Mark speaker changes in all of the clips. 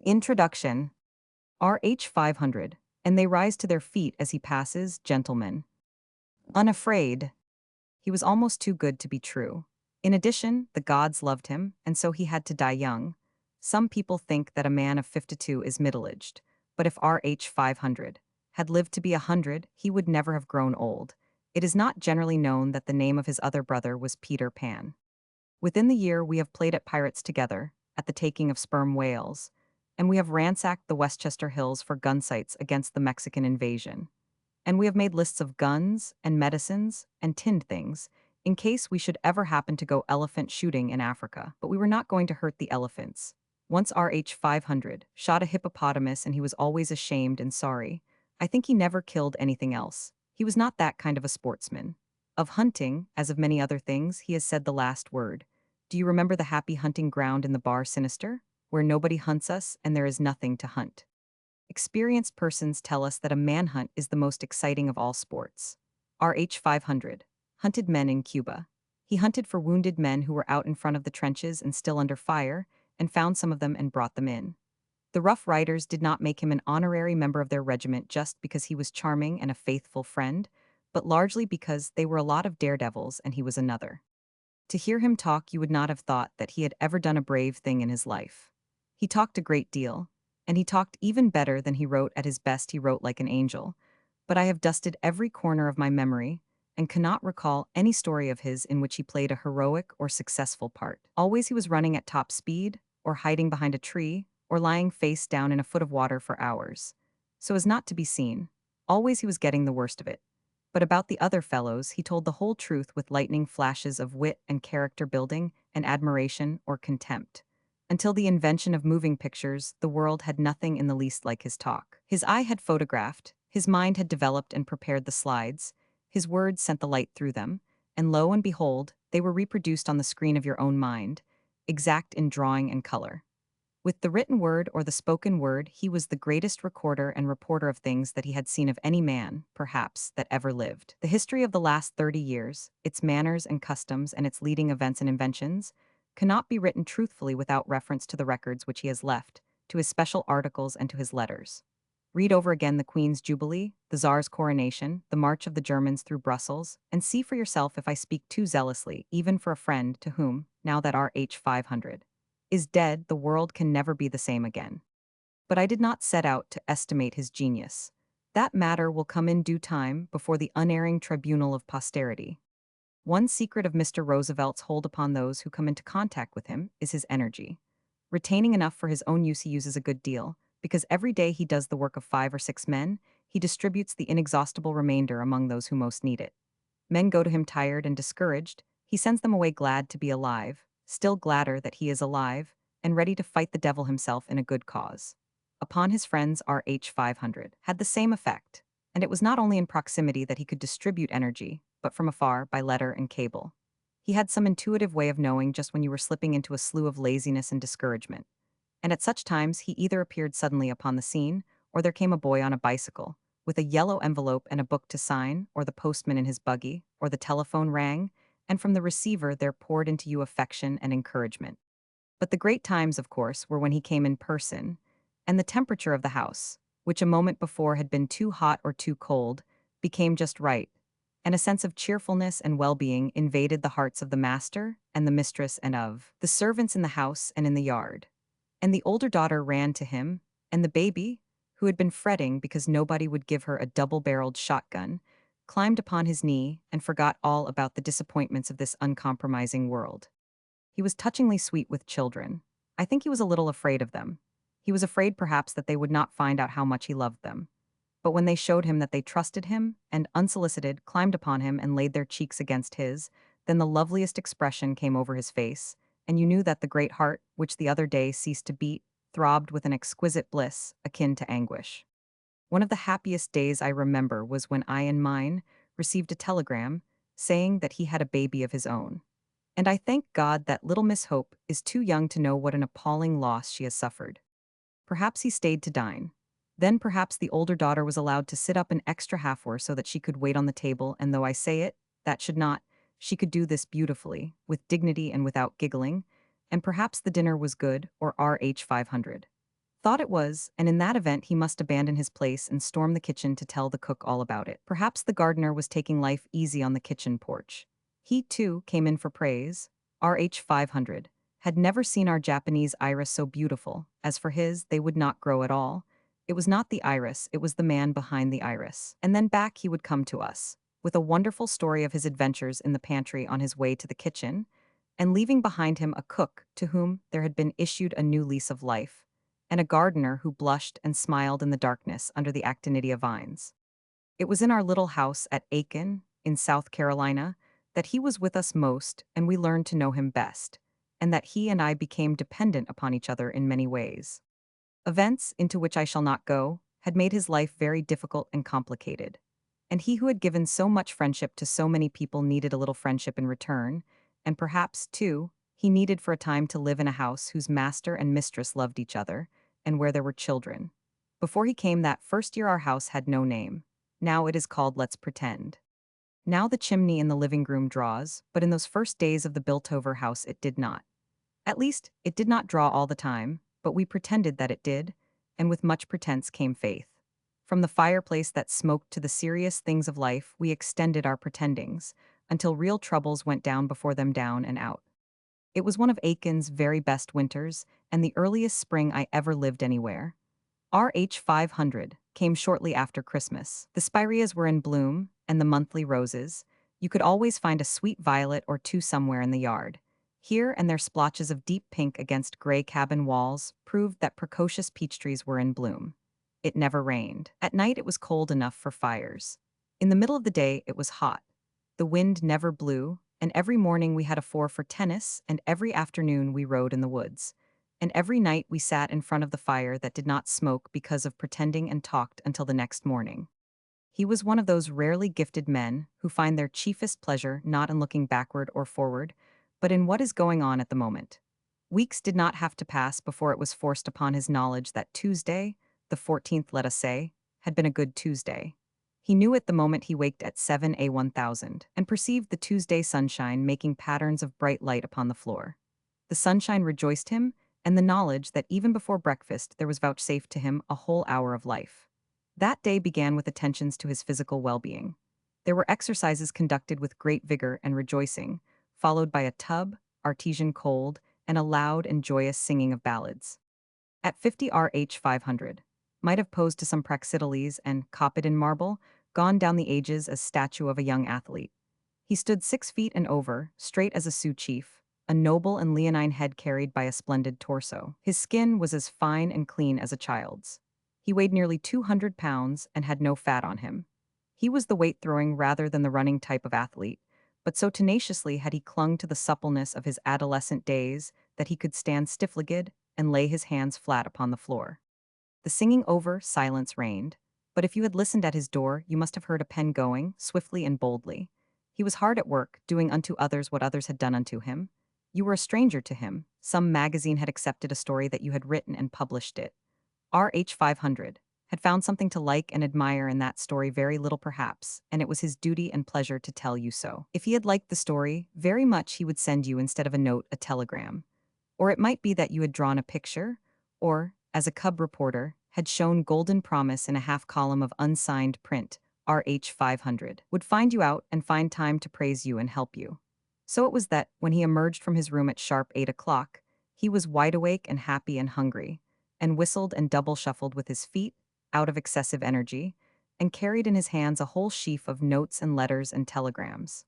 Speaker 1: Introduction. RH 500, and they rise to their feet as he passes, gentlemen. Unafraid. He was almost too good to be true. In addition, the gods loved him, and so he had to die young. Some people think that a man of 52 is middle-aged, but if RH 500 had lived to be 100, he would never have grown old. It is not generally known that the name of his other brother was Peter Pan. Within the year, we have played at pirates together, at the taking of sperm whales, and we have ransacked the Westchester Hills for gun sites against the Mexican invasion. And we have made lists of guns and medicines and tinned things in case we should ever happen to go elephant shooting in Africa. But we were not going to hurt the elephants. Once RH 500 shot a hippopotamus and he was always ashamed and sorry. I think he never killed anything else. He was not that kind of a sportsman. Of hunting, as of many other things, he has said the last word. Do you remember the happy hunting ground in the Bar Sinister, where nobody hunts us and there is nothing to hunt? Experienced persons tell us that a manhunt is the most exciting of all sports. RH 500 hunted men in Cuba. He hunted for wounded men who were out in front of the trenches and still under fire, and found some of them and brought them in. The Rough Riders did not make him an honorary member of their regiment just because he was charming and a faithful friend, but largely because they were a lot of daredevils and he was another. To hear him talk, you would not have thought that he had ever done a brave thing in his life. He talked a great deal, and he talked even better than he wrote. At his best, he wrote like an angel. But I have dusted every corner of my memory and cannot recall any story of his in which he played a heroic or successful part. Always he was running at top speed, or hiding behind a tree, or lying face down in a foot of water for hours, so as not to be seen. Always he was getting the worst of it. But about the other fellows, he told the whole truth with lightning flashes of wit and character building and admiration or contempt. Until the invention of moving pictures, the world had nothing in the least like his talk. His eye had photographed, his mind had developed and prepared the slides, his words sent the light through them, and lo and behold, they were reproduced on the screen of your own mind, exact in drawing and color. With the written word or the spoken word, he was the greatest recorder and reporter of things that he had seen of any man, perhaps, that ever lived. The history of the last 30 years, its manners and customs and its leading events and inventions, cannot be written truthfully without reference to the records which he has left, to his special articles and to his letters. Read over again the Queen's Jubilee, the Tsar's coronation, the march of the Germans through Brussels, and see for yourself if I speak too zealously, even for a friend to whom, now that RH 500 is dead, the world can never be the same again. But I did not set out to estimate his genius. That matter will come in due time before the unerring tribunal of posterity. One secret of Mr. Roosevelt's hold upon those who come into contact with him is his energy. Retaining enough for his own use, he uses a good deal, because every day he does the work of 5 or 6 men, he distributes the inexhaustible remainder among those who most need it. Men go to him tired and discouraged, he sends them away glad to be alive, still gladder that he is alive, and ready to fight the devil himself in a good cause. Upon his friends, RH 500 had the same effect, and it was not only in proximity that he could distribute energy, but from afar, by letter and cable. He had some intuitive way of knowing just when you were slipping into a slough of laziness and discouragement. And at such times, he either appeared suddenly upon the scene, or there came a boy on a bicycle, with a yellow envelope and a book to sign, or the postman in his buggy, or the telephone rang, and from the receiver there poured into you affection and encouragement. But the great times, of course, were when he came in person, and the temperature of the house, which a moment before had been too hot or too cold, became just right, and a sense of cheerfulness and well-being invaded the hearts of the master and the mistress and of the servants in the house and in the yard. And the older daughter ran to him, and the baby, who had been fretting because nobody would give her a double-barreled shotgun, climbed upon his knee and forgot all about the disappointments of this uncompromising world. He was touchingly sweet with children. I think he was a little afraid of them. He was afraid perhaps that they would not find out how much he loved them. But when they showed him that they trusted him and, unsolicited, climbed upon him and laid their cheeks against his, then the loveliest expression came over his face, and you knew that the great heart, which the other day ceased to beat, throbbed with an exquisite bliss akin to anguish. One of the happiest days I remember was when I and mine received a telegram saying that he had a baby of his own. And I thank God that little Miss Hope is too young to know what an appalling loss she has suffered. Perhaps he stayed to dine. Then perhaps the older daughter was allowed to sit up an extra half hour so that she could wait on the table, and though I say it, that should not, she could do this beautifully, with dignity and without giggling, and perhaps the dinner was good, or RH 500 Thought it was, and in that event he must abandon his place and storm the kitchen to tell the cook all about it. Perhaps the gardener was taking life easy on the kitchen porch. He, too, came in for praise. RH 500 had never seen our Japanese iris so beautiful. As for his, they would not grow at all. It was not the iris, it was the man behind the iris. And then back he would come to us, with a wonderful story of his adventures in the pantry on his way to the kitchen, and leaving behind him a cook to whom there had been issued a new lease of life, and a gardener who blushed and smiled in the darkness under the actinidia vines. It was in our little house at Aiken, in South Carolina, that he was with us most and we learned to know him best, and that he and I became dependent upon each other in many ways. Events, into which I shall not go, had made his life very difficult and complicated. And he who had given so much friendship to so many people needed a little friendship in return, and perhaps, too, he needed for a time to live in a house whose master and mistress loved each other, and where there were children. Before he came that first year our house had no name. Now it is called Let's Pretend. Now the chimney in the living room draws, but in those first days of the built-over house it did not. At least, it did not draw all the time, but we pretended that it did, and with much pretense came faith. From the fireplace that smoked to the serious things of life, we extended our pretendings, until real troubles went down before them down and out. It was one of Aiken's very best winters, and the earliest spring I ever lived anywhere. RH 500 came shortly after Christmas. The spireas were in bloom, and the monthly roses. You could always find a sweet violet or two somewhere in the yard. Here and there splotches of deep pink against gray cabin walls proved that precocious peach trees were in bloom. It never rained. At night it was cold enough for fires. In the middle of the day it was hot. The wind never blew, and every morning we had a for tennis, and every afternoon we rode in the woods. And every night we sat in front of the fire that did not smoke because of pretending and talked until the next morning. He was one of those rarely gifted men who find their chiefest pleasure not in looking backward or forward, but in what is going on at the moment. Weeks did not have to pass before it was forced upon his knowledge that Tuesday, the 14th let us say, had been a good Tuesday. He knew it the moment he waked at 7 a.m. and perceived the Tuesday sunshine making patterns of bright light upon the floor. The sunshine rejoiced him, and the knowledge that even before breakfast there was vouchsafed to him a whole hour of life. That day began with attentions to his physical well-being. There were exercises conducted with great vigor and rejoicing, followed by a tub, artesian cold, and a loud and joyous singing of ballads. At 50 RH 500, might have posed to some Praxiteles and, copied in marble, gone down the ages as statue of a young athlete. He stood 6 feet and over, straight as a Sioux chief, a noble and leonine head carried by a splendid torso. His skin was as fine and clean as a child's. He weighed nearly 200 pounds and had no fat on him. He was the weight-throwing rather than the running type of athlete, but so tenaciously had he clung to the suppleness of his adolescent days that he could stand stiff-legged and lay his hands flat upon the floor. The singing over, silence reigned, but if you had listened at his door, you must have heard a pen going, swiftly and boldly. He was hard at work, doing unto others what others had done unto him. You were a stranger to him. Some magazine had accepted a story that you had written and published it. RH 500 had found something to like and admire in that story, very little perhaps, and it was his duty and pleasure to tell you so. If he had liked the story very much, he would send you, instead of a note, a telegram. Or it might be that you had drawn a picture, or, as a cub reporter, had shown golden promise in a half-column of unsigned print. RH 500 would find you out and find time to praise you and help you. So it was that, when he emerged from his room at sharp 8 o'clock, he was wide awake and happy and hungry, and whistled and double-shuffled with his feet, out of excessive energy, and carried in his hands a whole sheaf of notes and letters and telegrams.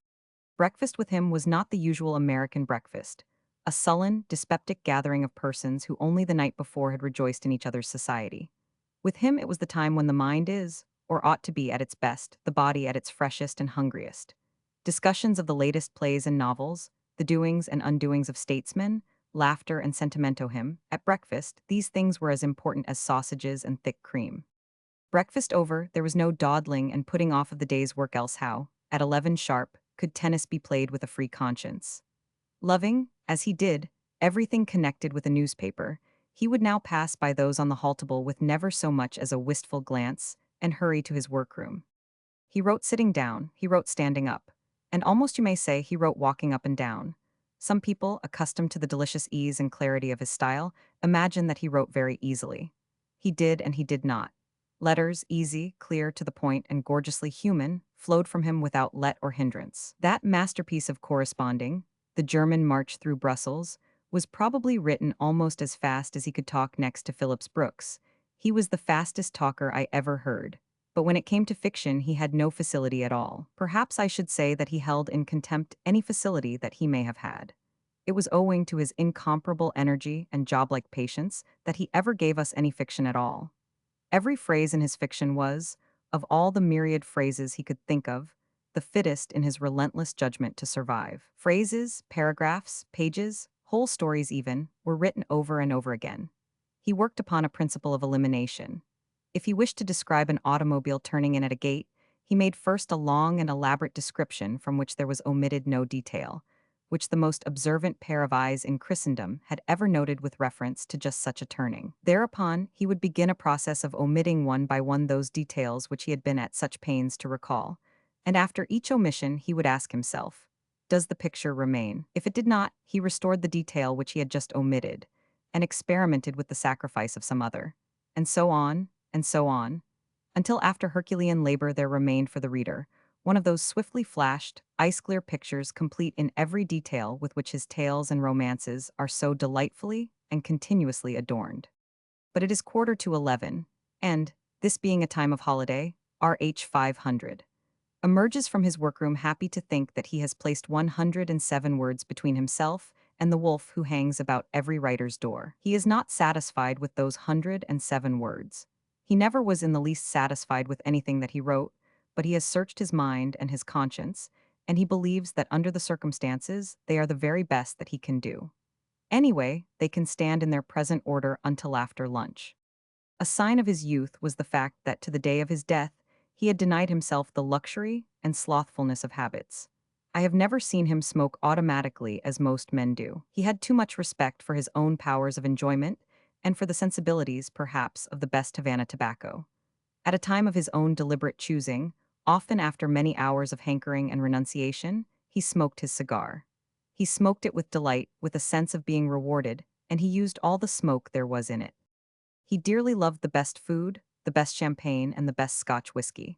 Speaker 1: Breakfast with him was not the usual American breakfast, a sullen, dyspeptic gathering of persons who only the night before had rejoiced in each other's society. With him it was the time when the mind is, or ought to be, at its best, the body at its freshest and hungriest. Discussions of the latest plays and novels, the doings and undoings of statesmen, laughter and sentimento him. At breakfast, these things were as important as sausages and thick cream. Breakfast over, there was no dawdling and putting off of the day's work, else how, at 11 sharp, could tennis be played with a free conscience? Loving, as he did, everything connected with a newspaper, he would now pass by those on the haltable with never so much as a wistful glance, and hurry to his workroom. He wrote sitting down, he wrote standing up, and almost you may say he wrote walking up and down. Some people, accustomed to the delicious ease and clarity of his style, imagine that he wrote very easily. He did and he did not. Letters, easy, clear, to the point, and gorgeously human, flowed from him without let or hindrance. That masterpiece of corresponding, the German march through Brussels, was probably written almost as fast as he could talk next to Phillips Brooks. He was the fastest talker I ever heard. But when it came to fiction, he had no facility at all. Perhaps I should say that he held in contempt any facility that he may have had. It was owing to his incomparable energy and job-like patience that he ever gave us any fiction at all. Every phrase in his fiction was, of all the myriad phrases he could think of, the fittest in his relentless judgment to survive. Phrases, paragraphs, pages, whole stories even, were written over and over again. He worked upon a principle of elimination. If he wished to describe an automobile turning in at a gate, he made first a long and elaborate description from which there was omitted no detail, which the most observant pair of eyes in Christendom had ever noted with reference to just such a turning. Thereupon, he would begin a process of omitting one by one those details which he had been at such pains to recall, and after each omission he would ask himself, does the picture remain? If it did not, he restored the detail which he had just omitted, and experimented with the sacrifice of some other, and so on, until after Herculean labor there remained for the reader one of those swiftly flashed, ice-clear pictures complete in every detail with which his tales and romances are so delightfully and continuously adorned. But it is 11:15, and, this being a time of holiday, RH 500 emerges from his workroom happy to think that he has placed 107 words between himself and the wolf who hangs about every writer's door. He is not satisfied with those 107 words. He never was in the least satisfied with anything that he wrote, but he has searched his mind and his conscience, and he believes that under the circumstances, they are the very best that he can do. Anyway, they can stand in their present order until after lunch. A sign of his youth was the fact that to the day of his death, he had denied himself the luxury and slothfulness of habits. I have never seen him smoke automatically as most men do. He had too much respect for his own powers of enjoyment and for the sensibilities, perhaps, of the best Havana tobacco. At a time of his own deliberate choosing, often after many hours of hankering and renunciation, he smoked his cigar. He smoked it with delight, with a sense of being rewarded, and he used all the smoke there was in it. He dearly loved the best food, the best champagne, and the best Scotch whiskey.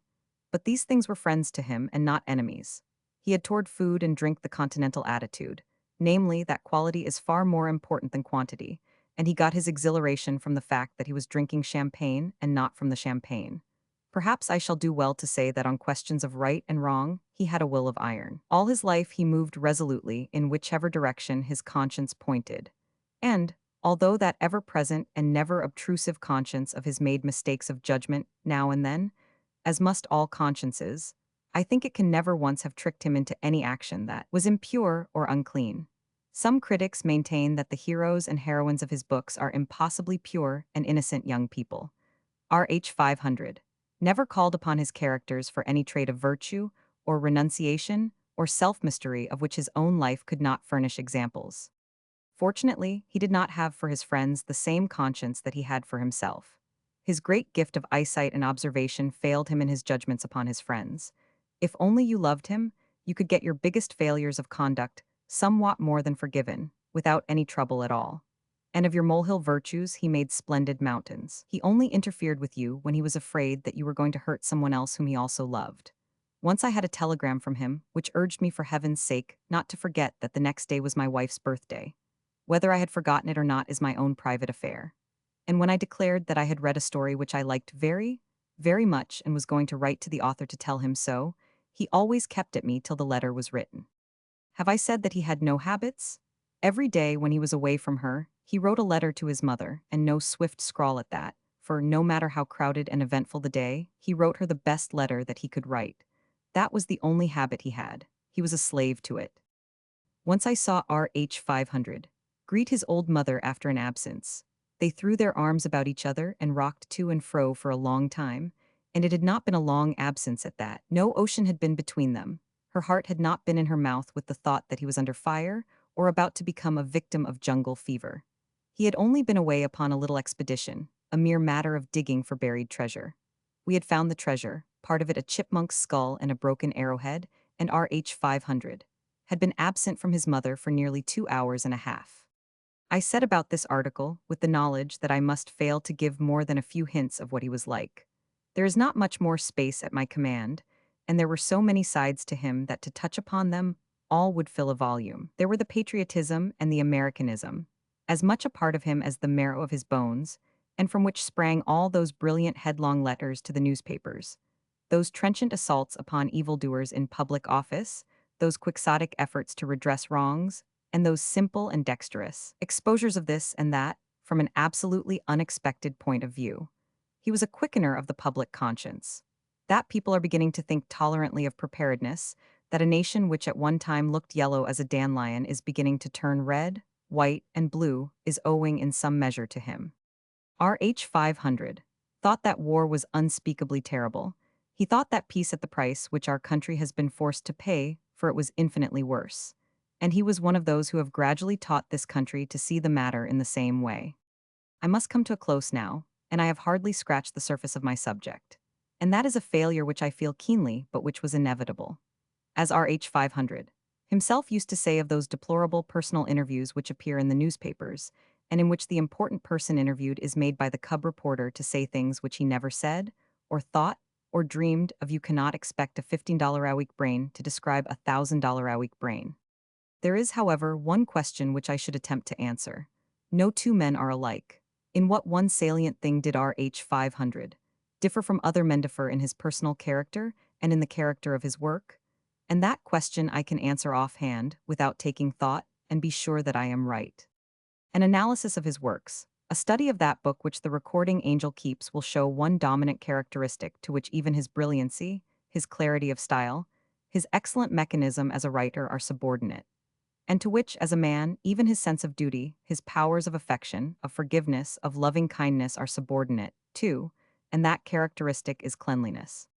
Speaker 1: But these things were friends to him and not enemies. He had toward food and drink the continental attitude, namely that quality is far more important than quantity, and he got his exhilaration from the fact that he was drinking champagne and not from the champagne. Perhaps I shall do well to say that on questions of right and wrong, he had a will of iron. All his life he moved resolutely in whichever direction his conscience pointed. And, although that ever-present and never-obtrusive conscience of his made mistakes of judgment now and then, as must all consciences, I think it can never once have tricked him into any action that was impure or unclean. Some critics maintain that the heroes and heroines of his books are impossibly pure and innocent young people. RH 500 never called upon his characters for any trait of virtue, or renunciation, or self-mystery of which his own life could not furnish examples. Fortunately, he did not have for his friends the same conscience that he had for himself. His great gift of eyesight and observation failed him in his judgments upon his friends. If only you loved him, you could get your biggest failures of conduct somewhat more than forgiven, without any trouble at all. And of your molehill virtues he made splendid mountains. He only interfered with you when he was afraid that you were going to hurt someone else whom he also loved. Once I had a telegram from him, which urged me for heaven's sake not to forget that the next day was my wife's birthday. Whether I had forgotten it or not is my own private affair. And when I declared that I had read a story which I liked very, very much and was going to write to the author to tell him so, he always kept at me till the letter was written. Have I said that he had no habits? Every day when he was away from her, he wrote a letter to his mother, and no swift scrawl at that, for no matter how crowded and eventful the day, he wrote her the best letter that he could write. That was the only habit he had. He was a slave to it. Once I saw RH 500 greet his old mother after an absence. They threw their arms about each other and rocked to and fro for a long time, and it had not been a long absence at that. No ocean had been between them. Her heart had not been in her mouth with the thought that he was under fire or about to become a victim of jungle fever. He had only been away upon a little expedition, a mere matter of digging for buried treasure. We had found the treasure, part of it a chipmunk's skull and a broken arrowhead, and RH 500 had been absent from his mother for nearly 2 hours and a half. I set about this article with the knowledge that I must fail to give more than a few hints of what he was like. There is not much more space at my command, and there were so many sides to him that to touch upon them, all would fill a volume. There were the patriotism and the Americanism, as much a part of him as the marrow of his bones, and from which sprang all those brilliant headlong letters to the newspapers, those trenchant assaults upon evildoers in public office, those quixotic efforts to redress wrongs, and those simple and dexterous exposures of this and that from an absolutely unexpected point of view. He was a quickener of the public conscience. That people are beginning to think tolerantly of preparedness, that a nation which at one time looked yellow as a dandelion is beginning to turn red, white, and blue is owing in some measure to him. RH 500 thought that war was unspeakably terrible. He thought that peace at the price which our country has been forced to pay, for it was infinitely worse. And he was one of those who have gradually taught this country to see the matter in the same way. I must come to a close now, and I have hardly scratched the surface of my subject. And that is a failure which I feel keenly, but which was inevitable. As RH 500 himself used to say of those deplorable personal interviews which appear in the newspapers, and in which the important person interviewed is made by the cub reporter to say things which he never said, or thought, or dreamed of. You cannot expect a $15 a week brain to describe a $1,000 a week brain. There is, however, one question which I should attempt to answer. No two men are alike. In what one salient thing did RH 500 differ from other men differ in his personal character and in the character of his work? And that question I can answer offhand, without taking thought, and be sure that I am right. An analysis of his works, a study of that book which the recording angel keeps, will show one dominant characteristic to which even his brilliancy, his clarity of style, his excellent mechanism as a writer are subordinate, and to which, as a man, even his sense of duty, his powers of affection, of forgiveness, of loving kindness are subordinate, too, and that characteristic is cleanliness.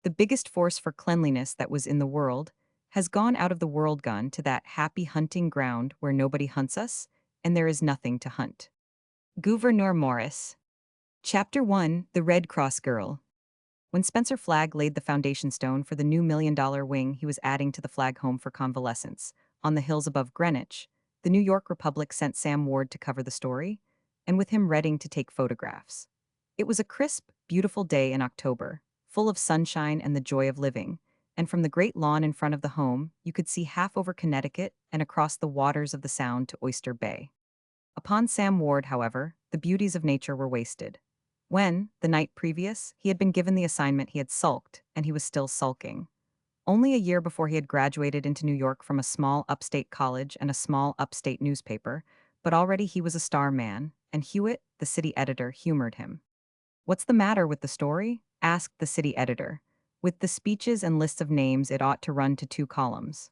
Speaker 1: The biggest force for cleanliness that was in the world has gone out of the world, gone to that happy hunting ground where nobody hunts us, and there is nothing to hunt. Gouverneur Morris. Chapter 1: The Red Cross Girl. When Spencer Flagg laid the foundation stone for the new $1 million wing he was adding to the Flagg Home for Convalescents, on the hills above Greenwich, the New York Republic sent Sam Ward to cover the story, and with him Redding to take photographs. It was a crisp, beautiful day in October, full of sunshine and the joy of living, and from the great lawn in front of the home, you could see half over Connecticut and across the waters of the Sound to Oyster Bay. Upon Sam Ward, however, the beauties of nature were wasted. When, the night previous, he had been given the assignment, he had sulked, and he was still sulking. Only a year before he had graduated into New York from a small upstate college and a small upstate newspaper, but already he was a star man, and Hewitt, the city editor, humored him. "What's the matter with the story?" asked the city editor. "With the speeches and lists of names, it ought to run to 2 columns.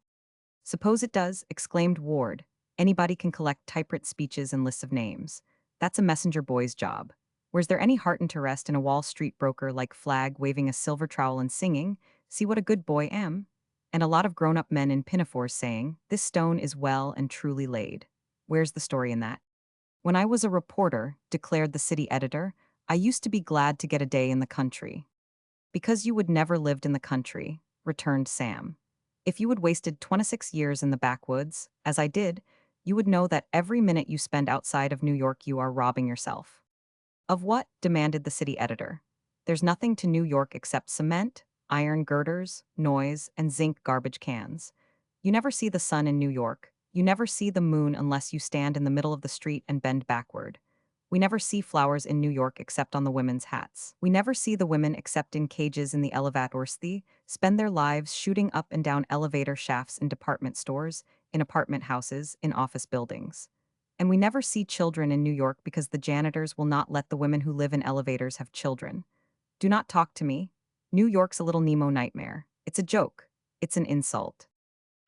Speaker 1: "Suppose it does," exclaimed Ward. "Anybody can collect typewritten speeches and lists of names. That's a messenger boy's job. Where's there any heart interest in a Wall Street broker like Flagg waving a silver trowel and singing, 'See what a good boy am'? And a lot of grown-up men in pinafores saying, 'This stone is well and truly laid.' Where's the story in that?" "When I was a reporter," declared the city editor, "I used to be glad to get a day in the country." "Because you would never lived in the country," returned Sam. "If you had wasted 26 years in the backwoods, as I did, you would know that every minute you spend outside of New York you are robbing yourself." "Of what?" demanded the city editor. "There's nothing to New York except cement, iron girders, noise, and zinc garbage cans. You never see the sun in New York. You never see the moon unless you stand in the middle of the street and bend backward. We never see flowers in New York except on the women's hats. We never see the women except in cages in the elevatorsti, spend their lives shooting up and down elevator shafts in department stores, in apartment houses, in office buildings. And we never see children in New York because the janitors will not let the women who live in elevators have children. Do not talk to me. New York's a little Nemo nightmare. It's a joke. It's an insult."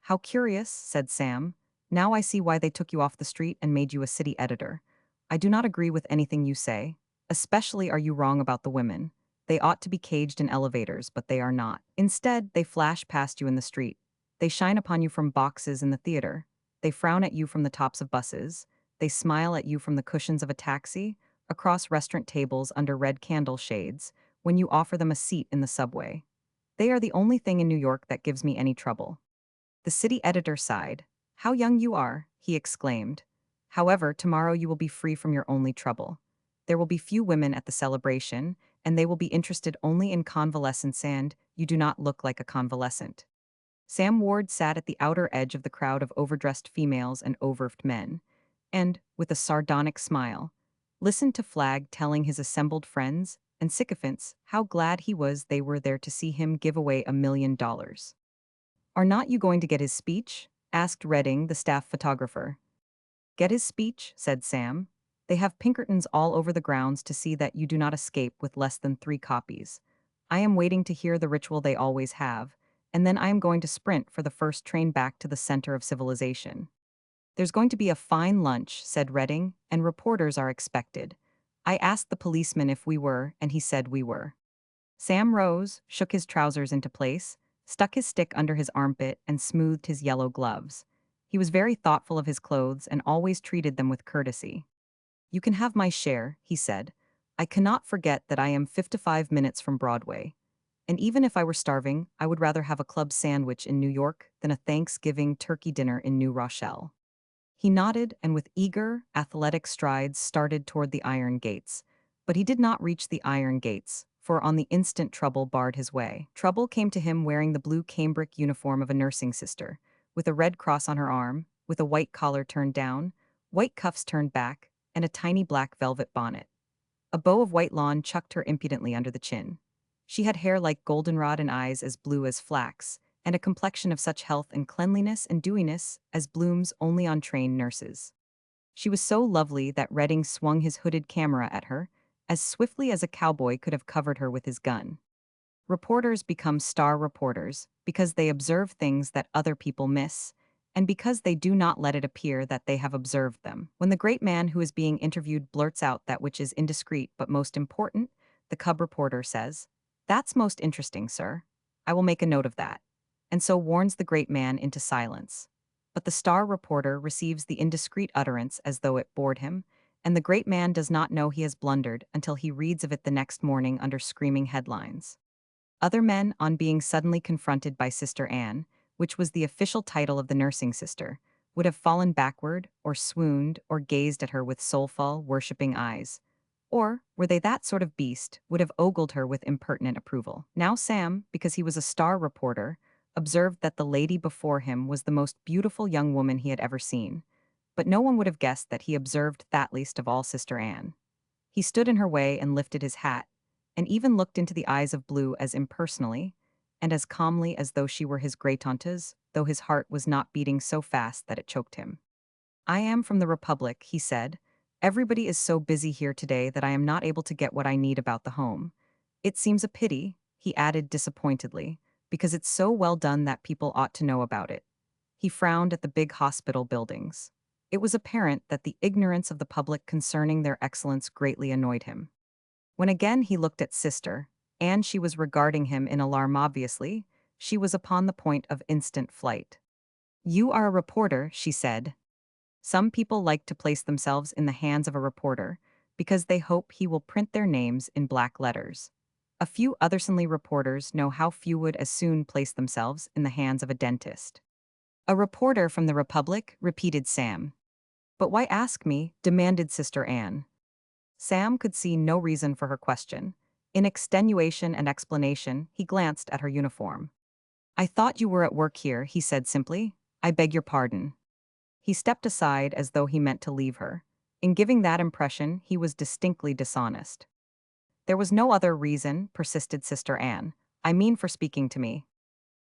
Speaker 1: "How curious," said Sam. "Now I see why they took you off the street and made you a city editor. I do not agree with anything you say. Especially are you wrong about the women. They ought to be caged in elevators, but they are not. Instead, they flash past you in the street. They shine upon you from boxes in the theater. They frown at you from the tops of buses. They smile at you from the cushions of a taxi, across restaurant tables under red candle shades, when you offer them a seat in the subway. They are the only thing in New York that gives me any trouble." The city editor sighed. "How young you are," he exclaimed. However, tomorrow you will be free from your only trouble. There will be few women at the celebration, and they will be interested only in convalescence, and you do not look like a convalescent. Sam Ward sat at the outer edge of the crowd of overdressed females and overwrought men, and, with a sardonic smile, listened to Flagg telling his assembled friends and sycophants how glad he was they were there to see him give away $1 million. "Are not you going to get his speech?" asked Redding, the staff photographer. "Get his speech," said Sam. "They have Pinkertons all over the grounds to see that you do not escape with less than 3 copies. I am waiting to hear the ritual they always have, and then I am going to sprint for the first train back to the center of civilization." "There's going to be a fine lunch," said Redding, "and reporters are expected. I asked the policeman if we were, and he said we were." Sam rose, shook his trousers into place, stuck his stick under his armpit, and smoothed his yellow gloves. He was very thoughtful of his clothes and always treated them with courtesy. "You can have my share," he said. "I cannot forget that I am 55 minutes from Broadway. And even if I were starving, I would rather have a club sandwich in New York than a Thanksgiving turkey dinner in New Rochelle." He nodded and with eager, athletic strides started toward the iron gates. But he did not reach the iron gates, for on the instant trouble barred his way. Trouble came to him wearing the blue cambric uniform of a nursing sister, with a red cross on her arm, with a white collar turned down, white cuffs turned back, and a tiny black velvet bonnet. A bow of white lawn chucked her impudently under the chin. She had hair like goldenrod and eyes as blue as flax, and a complexion of such health and cleanliness and dewiness as blooms only on trained nurses. She was so lovely that Redding swung his hooded camera at her, as swiftly as a cowboy could have covered her with his gun. Reporters become star reporters because they observe things that other people miss, and because they do not let it appear that they have observed them. When the great man who is being interviewed blurts out that which is indiscreet but most important, the cub reporter says, "That's most interesting, sir. I will make a note of that," and so warns the great man into silence. But the star reporter receives the indiscreet utterance as though it bored him, and the great man does not know he has blundered until he reads of it the next morning under screaming headlines. Other men, on being suddenly confronted by Sister Anne, which was the official title of the nursing sister, would have fallen backward, or swooned, or gazed at her with soulful, worshipping eyes. Or, were they that sort of beast, would have ogled her with impertinent approval. Now Sam, because he was a star reporter, observed that the lady before him was the most beautiful young woman he had ever seen. But no one would have guessed that he observed that least of all Sister Anne. He stood in her way and lifted his hat, and even looked into the eyes of Blue as impersonally, and as calmly as though she were his great-tantes, though his heart was not beating so fast that it choked him. "I am from the Republic," he said. "Everybody is so busy here today that I am not able to get what I need about the home. It seems a pity," he added disappointedly, "because it's so well done that people ought to know about it." He frowned at the big hospital buildings. It was apparent that the ignorance of the public concerning their excellence greatly annoyed him. When again he looked at Sister, and she was regarding him in alarm obviously, she was upon the point of instant flight. "You are a reporter," she said. Some people like to place themselves in the hands of a reporter because they hope he will print their names in black letters. A few othersonly reporters know how few would as soon place themselves in the hands of a dentist. "A reporter from the Republic," repeated Sam. "But why ask me?" demanded Sister Anne. Sam could see no reason for her question. In extenuation and explanation, he glanced at her uniform. "I thought you were at work here," he said simply. "I beg your pardon." He stepped aside as though he meant to leave her. In giving that impression, he was distinctly dishonest. "There was no other reason," persisted Sister Anne. "I mean for speaking to me."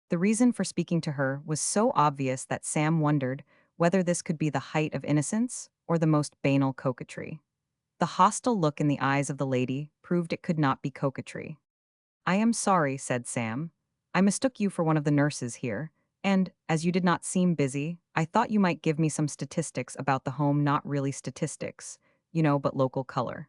Speaker 1: The reason for speaking to her was so obvious that Sam wondered whether this could be the height of innocence or the most banal coquetry. The hostile look in the eyes of the lady proved it could not be coquetry. "I am sorry," said Sam. "I mistook you for one of the nurses here, and, as you did not seem busy, I thought you might give me some statistics about the home, not really statistics, but local color."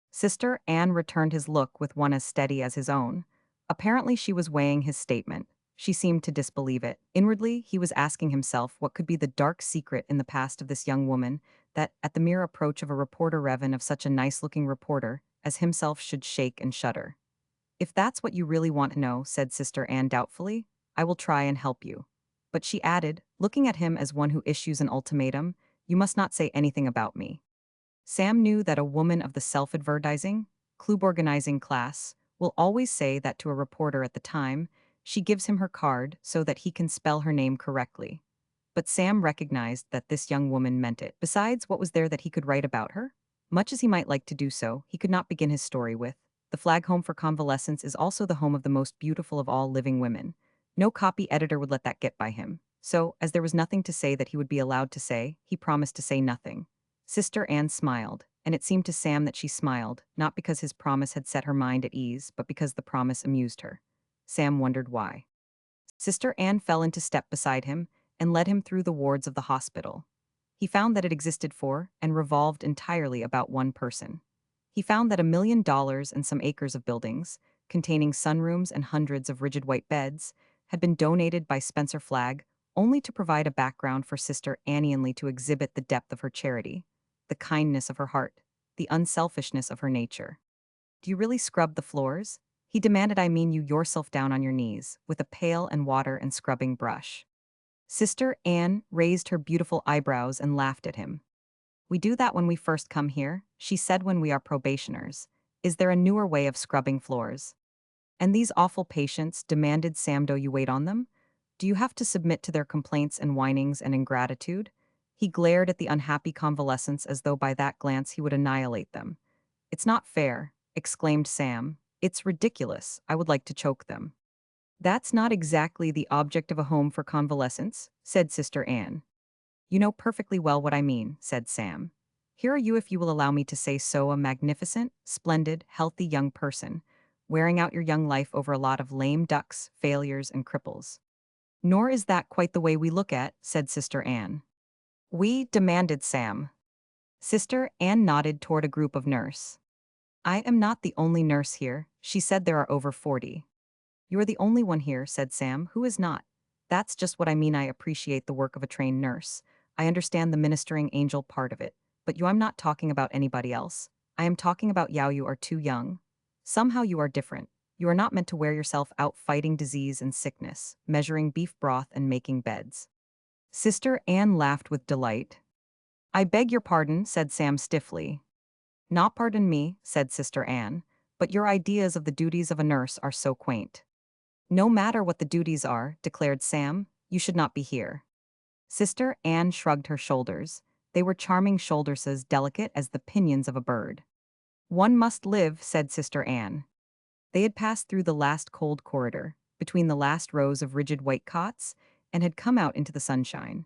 Speaker 1: Sister Anne returned his look with one as steady as his own. Apparently she was weighing his statement. She seemed to disbelieve it. Inwardly, he was asking himself what could be the dark secret in the past of this young woman that, at the mere approach of a reporter Revan of such a nice-looking reporter as himself, should shake and shudder. "If that's what you really want to know," said Sister Anne doubtfully, "I will try and help you." But she added, looking at him as one who issues an ultimatum, You must not say anything about me. Sam knew that a woman of the self-advertising, club-organizing class will always say that to a reporter at the time. She gives him her card so that he can spell her name correctly. But Sam recognized that this young woman meant it. Besides, what was there that he could write about her? Much as he might like to do so, he could not begin his story with, "The Flag Home for Convalescents is also the home of the most beautiful of all living women." No copy editor would let that get by him. So, as there was nothing to say that he would be allowed to say, he promised to say nothing. Sister Anne smiled, and it seemed to Sam that she smiled, not because his promise had set her mind at ease, but because the promise amused her. Sam wondered why. Sister Anne fell into step beside him and led him through the wards of the hospital. He found that it existed for and revolved entirely about one person. He found that $1 million and some acres of buildings, containing sunrooms and hundreds of rigid white beds, had been donated by Spencer Flagg only to provide a background for Sister Annie to exhibit the depth of her charity, the kindness of her heart, the unselfishness of her nature. "Do you really scrub the floors?" he demanded. "I mean you yourself down on your knees, with a pail and water and scrubbing brush." Sister Anne raised her beautiful eyebrows and laughed at him. "We do that when we first come here," she said, "when we are probationers. Is there a newer way of scrubbing floors?" "And these awful patients," demanded Sam, "do you wait on them? Do you have to submit to their complaints and whinings and ingratitude?" He glared at the unhappy convalescents as though by that glance he would annihilate them. "It's not fair," exclaimed Sam. "It's ridiculous. I would like to choke them." "That's not exactly the object of a home for convalescents," said Sister Anne. "You know perfectly well what I mean," said Sam. "Here are you, if you will allow me to say so, a magnificent, splendid, healthy young person, wearing out your young life over a lot of lame ducks, failures, and cripples." "Nor is that quite the way we look at," said Sister Anne. "We?" demanded Sam. Sister Anne nodded toward a group of nurse. "I am not the only nurse here," she said. "There are over 40. "You're the only one here," said Sam. "Who is not?" "That's just what I mean. I appreciate the work of a trained nurse. I understand the ministering angel part of it. But I'm not talking about anybody else. I am talking about you are too young. Somehow you are different. You are not meant to wear yourself out fighting disease and sickness, measuring beef broth and making beds." Sister Anne laughed with delight. "I beg your pardon," said Sam stiffly. "Not pardon me," said Sister Anne, "but your ideas of the duties of a nurse are so quaint." "No matter what the duties are," declared Sam, "you should not be here." Sister Anne shrugged her shoulders. They were charming shoulders, as delicate as the pinions of a bird. "One must live," said Sister Anne. They had passed through the last cold corridor, between the last rows of rigid white cots, and had come out into the sunshine.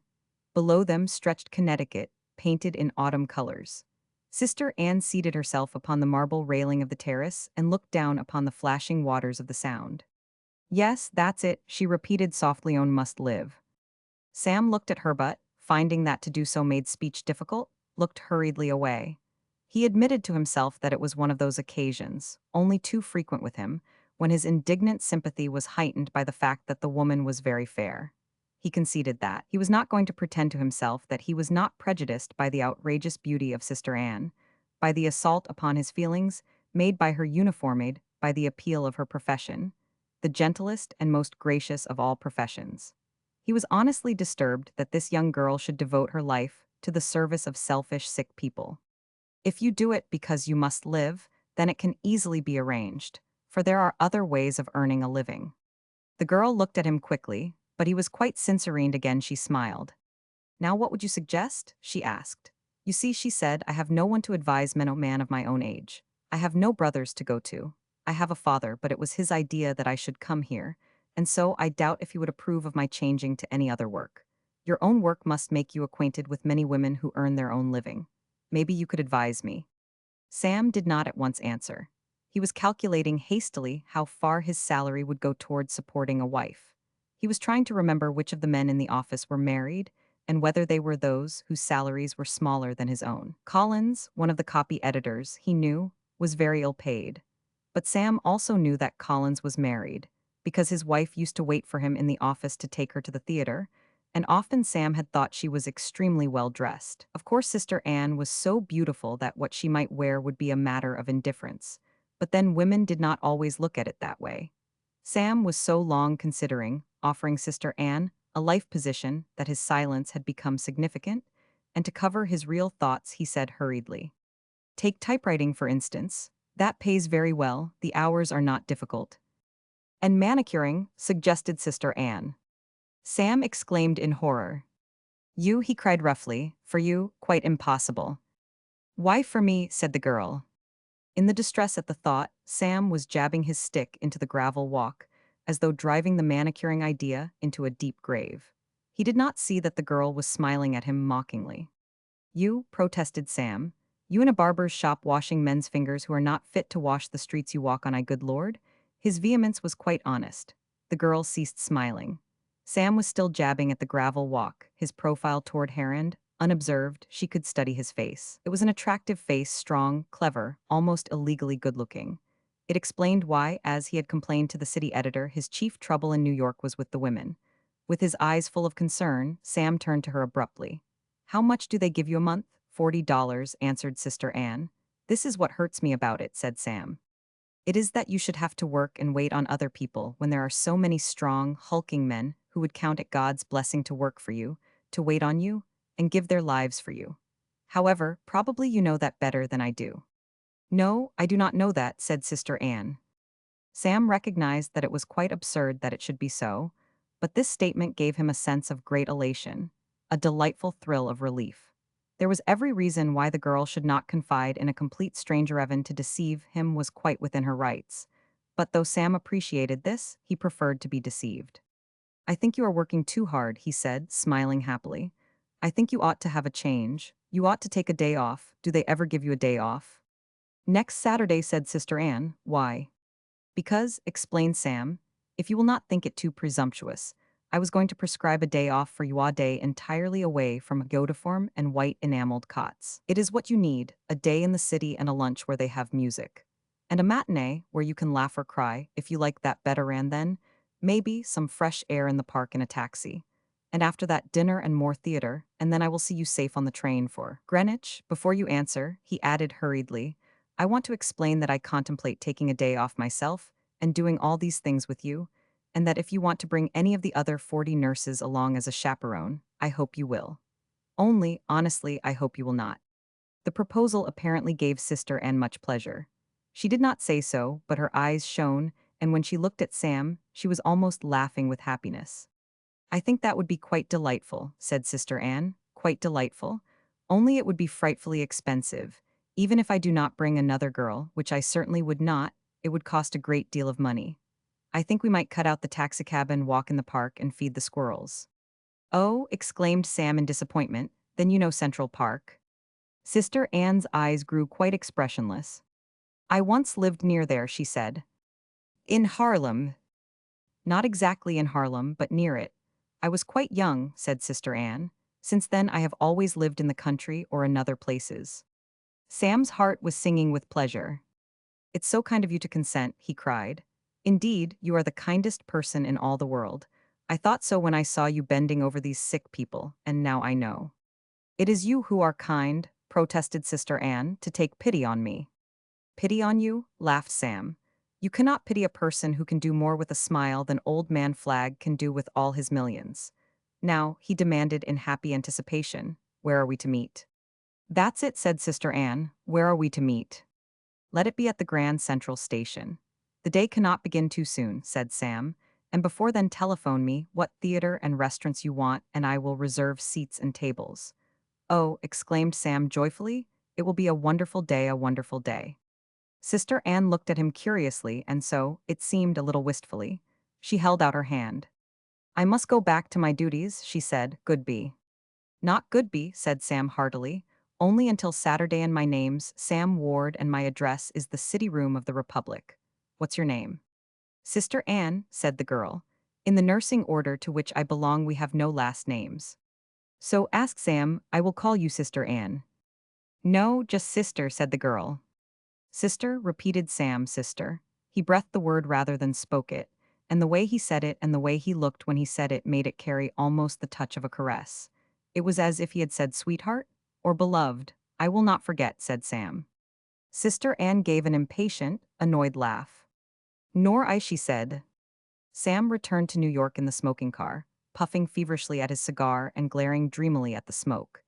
Speaker 1: Below them stretched Connecticut, painted in autumn colors. Sister Anne seated herself upon the marble railing of the terrace and looked down upon the flashing waters of the Sound. "Yes, that's it," she repeated softly. "One must live." Sam looked at her, but, finding that to do so made speech difficult, looked hurriedly away. He admitted to himself that it was one of those occasions, only too frequent with him, when his indignant sympathy was heightened by the fact that the woman was very fair. He conceded that. He was not going to pretend to himself that he was not prejudiced by the outrageous beauty of Sister Anne, by the assault upon his feelings, made by her uniformade, by the appeal of her profession, the gentlest and most gracious of all professions. He was honestly disturbed that this young girl should devote her life to the service of selfish, sick people. If you do it because you must live, then it can easily be arranged, for there are other ways of earning a living. The girl looked at him quickly, but he was quite sincerine again. She smiled. "Now what would you suggest?" she asked. "You see," she said, "I have no one to advise me, a man of my own age. I have no brothers to go to. I have a father, but it was his idea that I should come here, and so I doubt if he would approve of my changing to any other work. Your own work must make you acquainted with many women who earn their own living. Maybe you could advise me." Sam did not at once answer. He was calculating hastily how far his salary would go toward supporting a wife. He was trying to remember which of the men in the office were married, and whether they were those whose salaries were smaller than his own. Collins, one of the copy editors, he knew, was very ill paid. But Sam also knew that Collins was married, because his wife used to wait for him in the office to take her to the theater, and often Sam had thought she was extremely well dressed. Of course, Sister Anne was so beautiful that what she might wear would be a matter of indifference, but then women did not always look at it that way. Sam was so long considering offering Sister Anne a life position that his silence had become significant, and to cover his real thoughts, he said hurriedly. Take typewriting, for instance. That pays very well, the hours are not difficult. And manicuring, suggested Sister Anne. Sam exclaimed in horror. You, he cried roughly, for you, quite impossible. Why for me, said the girl. In the distress at the thought, Sam was jabbing his stick into the gravel walk, as though driving the manicuring idea into a deep grave. He did not see that the girl was smiling at him mockingly. You, protested Sam, you in a barber's shop washing men's fingers who are not fit to wash the streets you walk on, I good lord? His vehemence was quite honest. The girl ceased smiling. Sam was still jabbing at the gravel walk, his profile toward Herond. Unobserved, she could study his face. It was an attractive face, strong, clever, almost illegally good-looking. It explained why, as he had complained to the city editor, his chief trouble in New York was with the women. With his eyes full of concern, Sam turned to her abruptly. How much do they give you a month? $40, answered Sister Anne. This is what hurts me about it, said Sam. It is that you should have to work and wait on other people when there are so many strong, hulking men who would count it God's blessing to work for you, to wait on you, and give their lives for you. However, probably you know that better than I do. No, I do not know that, said Sister Anne. Sam recognized that it was quite absurd that it should be so, but this statement gave him a sense of great elation, a delightful thrill of relief. There was every reason why the girl should not confide in a complete stranger. Evan to deceive him was quite within her rights. But though Sam appreciated this, he preferred to be deceived. I think you are working too hard, he said, smiling happily. I think you ought to have a change. You ought to take a day off. Do they ever give you a day off? Next Saturday, said Sister Anne. Why? Because, explained Sam, if you will not think it too presumptuous, I was going to prescribe a day off for you, a day entirely away from Gotiform and white enameled cots. It is what you need, a day in the city and a lunch where they have music. And a matinee where you can laugh or cry, if you like that better, and then, maybe, some fresh air in the park in a taxi. And after that, dinner and more theater, and then I will see you safe on the train for Greenwich. Before you answer, he added hurriedly, I want to explain that I contemplate taking a day off myself and doing all these things with you, and that if you want to bring any of the other 40 nurses along as a chaperone, I hope you will. Only, honestly, I hope you will not. The proposal apparently gave Sister Anne much pleasure. She did not say so, but her eyes shone, and when she looked at Sam, she was almost laughing with happiness. I think that would be quite delightful, said Sister Anne, quite delightful. Only it would be frightfully expensive. Even if I do not bring another girl, which I certainly would not, it would cost a great deal of money. I think we might cut out the taxicab and walk in the park and feed the squirrels. Oh, exclaimed Sam in disappointment, then you know Central Park. Sister Anne's eyes grew quite expressionless. I once lived near there, she said. In Harlem. Not exactly in Harlem, but near it. I was quite young, said Sister Anne. Since then I have always lived in the country or in other places. Sam's heart was singing with pleasure. It's so kind of you to consent, he cried. Indeed, you are the kindest person in all the world. I thought so when I saw you bending over these sick people, and now I know. It is you who are kind, protested Sister Anne, to take pity on me. Pity on you? Laughed Sam. You cannot pity a person who can do more with a smile than Old Man Flagg can do with all his millions. Now, he demanded in happy anticipation, where are we to meet? That's it, said Sister Anne. Where are we to meet? Let it be at the Grand Central Station. The day cannot begin too soon, said Sam, and before then telephone me what theater and restaurants you want and I will reserve seats and tables. Oh, exclaimed Sam joyfully, it will be a wonderful day, a wonderful day. Sister Anne looked at him curiously and so, it seemed a little wistfully. She held out her hand. I must go back to my duties, she said, Goodby. Not Goodby, said Sam heartily. Only until Saturday, and my name's Sam Ward and my address is the City Room of the Republic. What's your name? Sister Anne, said the girl. In the nursing order to which I belong we have no last names. So ask Sam, I will call you Sister Anne. No, just sister, said the girl. Sister, repeated Sam, sister. He breathed the word rather than spoke it, and the way he said it and the way he looked when he said it made it carry almost the touch of a caress. It was as if he had said sweetheart or beloved. I will not forget, said Sam. Sister Anne gave an impatient, annoyed laugh. Nor I, she said. Sam returned to New York in the smoking car, puffing feverishly at his cigar and glaring dreamily at the smoke.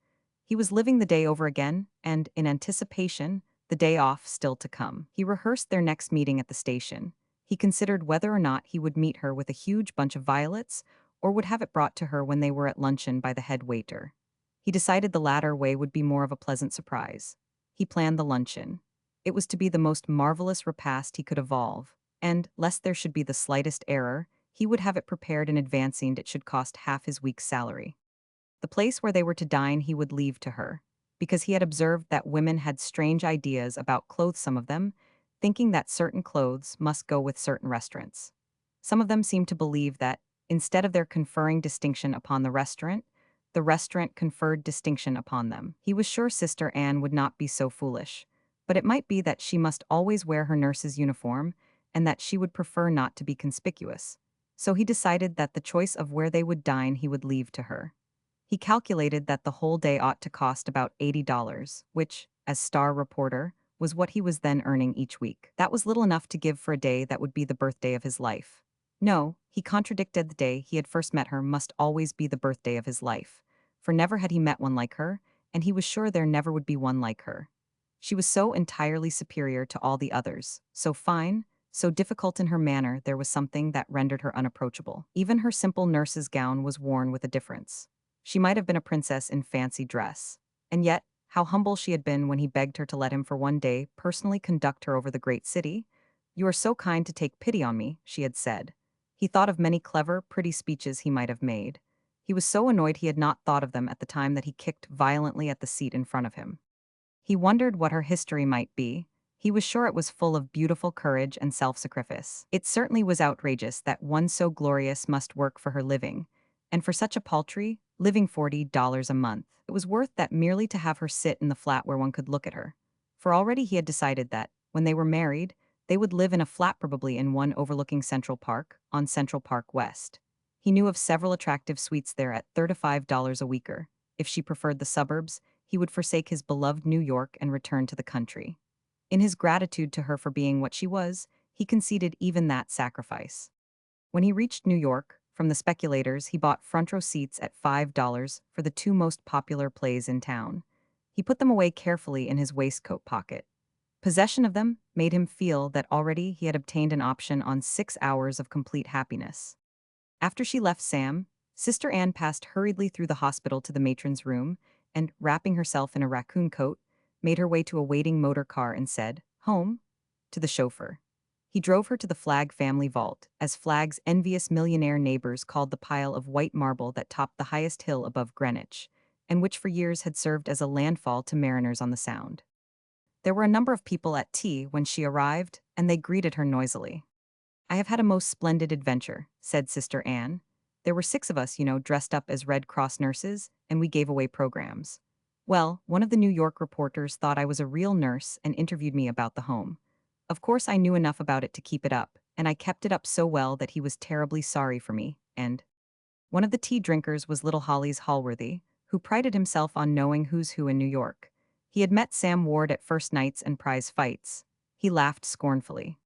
Speaker 1: He was living the day over again, and, in anticipation, the day off still to come. He rehearsed their next meeting at the station. He considered whether or not he would meet her with a huge bunch of violets, or would have it brought to her when they were at luncheon by the head waiter. He decided the latter way would be more of a pleasant surprise. He planned the luncheon. It was to be the most marvelous repast he could evolve, and, lest there should be the slightest error, he would have it prepared in advance and it should cost half his week's salary. The place where they were to dine he would leave to her, because he had observed that women had strange ideas about clothes, some of them, thinking that certain clothes must go with certain restaurants. Some of them seemed to believe that, instead of their conferring distinction upon the restaurant conferred distinction upon them. He was sure Sister Anne would not be so foolish, but it might be that she must always wear her nurse's uniform, and that she would prefer not to be conspicuous. So he decided that the choice of where they would dine he would leave to her. He calculated that the whole day ought to cost about $80, which, as star reporter, was what he was then earning each week. That was little enough to give for a day that would be the birthday of his life. No, he contradicted, the day he had first met her must always be the birthday of his life, for never had he met one like her, and he was sure there never would be one like her. She was so entirely superior to all the others, so fine, so difficult in her manner, there was something that rendered her unapproachable. Even her simple nurse's gown was worn with a difference. She might have been a princess in fancy dress. And yet, how humble she had been when he begged her to let him for one day personally conduct her over the great city. "You are so kind to take pity on me," she had said. He thought of many clever, pretty speeches he might have made. He was so annoyed he had not thought of them at the time that he kicked violently at the seat in front of him. He wondered what her history might be. He was sure it was full of beautiful courage and self-sacrifice. It certainly was outrageous that one so glorious must work for her living, and for such a paltry, living $40 a month. It was worth that merely to have her sit in the flat where one could look at her. For already he had decided that, when they were married, they would live in a flat, probably in one overlooking Central Park, on Central Park West. He knew of several attractive suites there at $35 a weeker. If she preferred the suburbs, he would forsake his beloved New York and return to the country. In his gratitude to her for being what she was, he conceded even that sacrifice. When he reached New York, from the speculators, he bought front row seats at $5 for the two most popular plays in town. He put them away carefully in his waistcoat pocket. Possession of them made him feel that already he had obtained an option on 6 hours of complete happiness. After she left Sam, Sister Anne passed hurriedly through the hospital to the matron's room and, wrapping herself in a raccoon coat, made her way to a waiting motor car and said, "Home?" to the chauffeur. He drove her to the Flagg family vault, as Flagg's envious millionaire neighbors called the pile of white marble that topped the highest hill above Greenwich, and which for years had served as a landfall to mariners on the Sound. There were a number of people at tea when she arrived, and they greeted her noisily. "I have had a most splendid adventure," said Sister Anne. "There were 6 of us, dressed up as Red Cross nurses, and we gave away programs. Well, one of the New York reporters thought I was a real nurse and interviewed me about the home. Of course, I knew enough about it to keep it up, and I kept it up so well that he was terribly sorry for me, and—" One of the tea drinkers was little Holly's Hallworthy, who prided himself on knowing who's who in New York. He had met Sam Ward at first nights and prize fights. He laughed scornfully.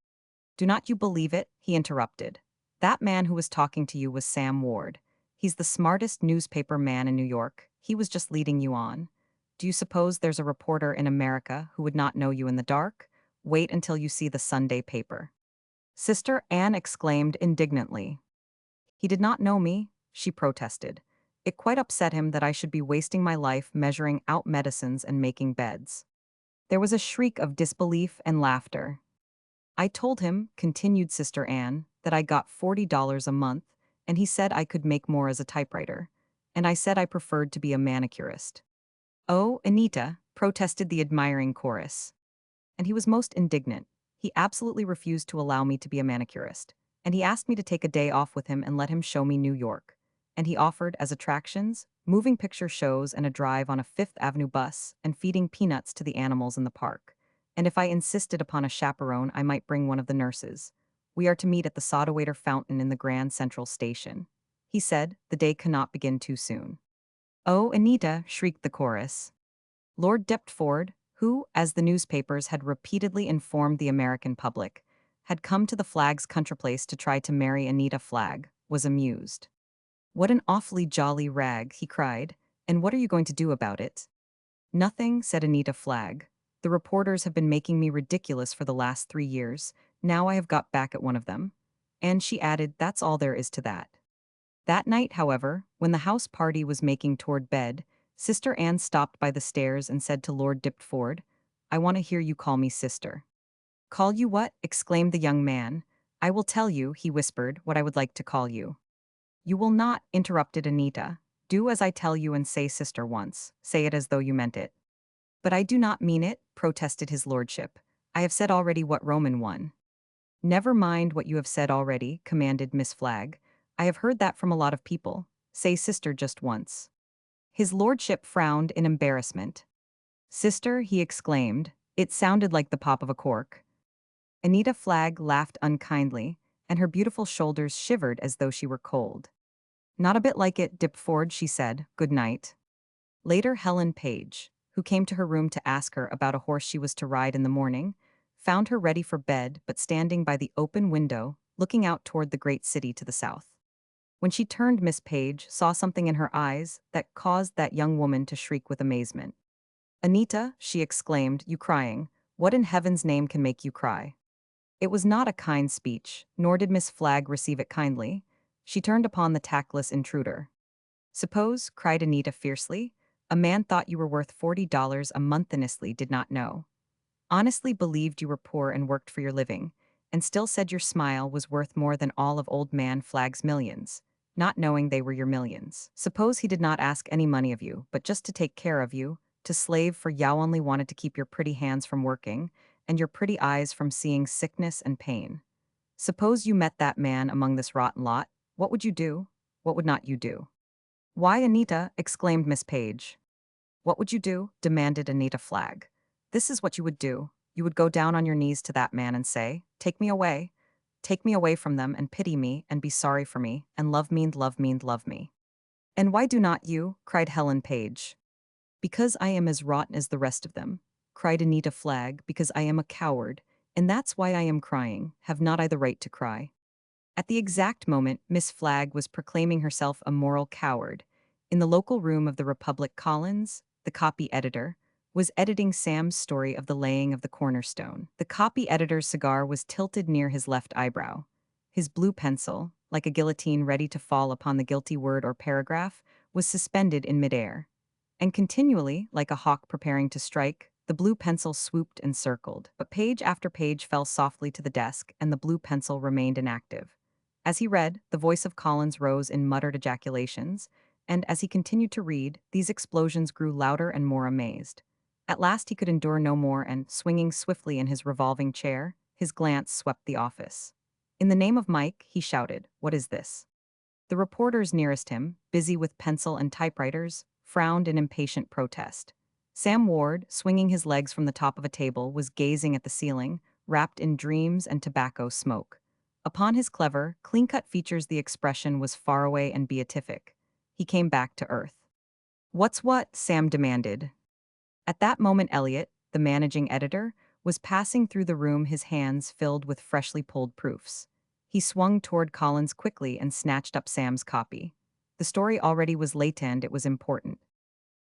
Speaker 1: "Do not you believe it?" he interrupted. "That man who was talking to you was Sam Ward. He's the smartest newspaper man in New York. He was just leading you on. Do you suppose there's a reporter in America who would not know you in the dark? Wait until you see the Sunday paper." Sister Anne exclaimed indignantly. "He did not know me," she protested. "It quite upset him that I should be wasting my life measuring out medicines and making beds." There was a shriek of disbelief and laughter. "I told him," continued Sister Anne, "that I got $40 a month, and he said I could make more as a typewriter. And I said I preferred to be a manicurist." "Oh, Anita," protested the admiring chorus. And he was most indignant. He absolutely refused to allow me to be a manicurist. And he asked me to take a day off with him and let him show me New York. And he offered, as attractions, moving picture shows and a drive on a Fifth Avenue bus and feeding peanuts to the animals in the park. And if I insisted upon a chaperone, I might bring one of the nurses. "We are to meet at the Sodawater Fountain in the Grand Central Station." He said, "The day cannot begin too soon." "Oh, Anita," shrieked the chorus. Lord Deptford, who, as the newspapers had repeatedly informed the American public, had come to the Flagg's country place to try to marry Anita Flagg, was amused. "What an awfully jolly rag," he cried, "and what are you going to do about it?" Nothing, said Anita Flagg. The reporters have been making me ridiculous for the last 3 years. Now I have got back at one of them. And she added, that's all there is to that. That night, however, when the house party was making toward bed, Sister Anne stopped by the stairs and said to Lord Diptford, I want to hear you call me sister. Call you what? Exclaimed the young man. I will tell you, he whispered, what I would like to call you. You will not, interrupted Anita. Do as I tell you and say sister once. Say it as though you meant it. But I do not mean it, protested his lordship. I have said already what Roman one. Never mind what you have said already, commanded Miss Flagg. I have heard that from a lot of people. Say sister just once. His lordship frowned in embarrassment. Sister, he exclaimed. It sounded like the pop of a cork. Anita Flagg laughed unkindly, and her beautiful shoulders shivered as though she were cold. Not a bit like it, Diptford, she said. Good night. Later, Helen Page, who came to her room to ask her about a horse she was to ride in the morning, found her ready for bed but standing by the open window, looking out toward the great city to the south. When she turned, Miss Page saw something in her eyes that caused that young woman to shriek with amazement. Anita, she exclaimed, you crying. What in heaven's name can make you cry? It was not a kind speech, nor did Miss Flagg receive it kindly. She turned upon the tactless intruder. Suppose, cried Anita fiercely, a man thought you were worth $40 a month honestly did not know. Honestly believed you were poor and worked for your living, and still said your smile was worth more than all of old man Flagg's millions, not knowing they were your millions. Suppose he did not ask any money of you, but just to take care of you, to slave for you only wanted to keep your pretty hands from working, and your pretty eyes from seeing sickness and pain. Suppose you met that man among this rotten lot, what would you do? What would not you do? Why, Anita, exclaimed Miss Page. What would you do? Demanded Anita Flagg. This is what you would do. You would go down on your knees to that man and say, take me away. Take me away from them and pity me and be sorry for me and love me and love me and love me. And why do not you? Cried Helen Page. Because I am as rotten as the rest of them, cried Anita Flagg, because I am a coward, and that's why I am crying. Have not I the right to cry? At the exact moment Miss Flagg was proclaiming herself a moral coward, in the local room of the Republic, Collins, the copy editor, was editing Sam's story of the laying of the cornerstone. The copy editor's cigar was tilted near his left eyebrow. His blue pencil, like a guillotine ready to fall upon the guilty word or paragraph, was suspended in midair. And continually, like a hawk preparing to strike, the blue pencil swooped and circled, but page after page fell softly to the desk, and the blue pencil remained inactive. As he read, the voice of Collins rose in muttered ejaculations, and as he continued to read, these explosions grew louder and more amazed. At last he could endure no more and, swinging swiftly in his revolving chair, his glance swept the office. In the name of Mike, he shouted, what is this? The reporters nearest him, busy with pencil and typewriters, frowned in impatient protest. Sam Ward, swinging his legs from the top of a table, was gazing at the ceiling, wrapped in dreams and tobacco smoke. Upon his clever, clean-cut features the expression was faraway and beatific. He came back to earth. What's what? Sam demanded. At that moment Elliot, the managing editor, was passing through the room, his hands filled with freshly pulled proofs. He swung toward Collins quickly and snatched up Sam's copy. The story already was latent, it was important.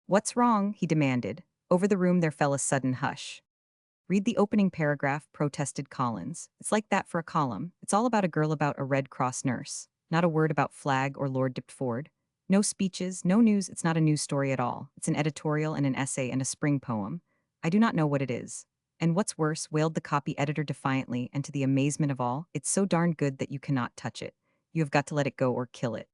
Speaker 1: What's wrong? He demanded. Over the room there fell a sudden hush. Read the opening paragraph, protested Collins. It's like that for a column. It's all about a girl about a Red Cross nurse. Not a word about Flagg or Lord Diptford. No speeches, no news, it's not a news story at all. It's an editorial and an essay and a spring poem. I do not know what it is. And what's worse, wailed the copy editor defiantly, and to the amazement of all, it's so darn good that you cannot touch it. You have got to let it go or kill it.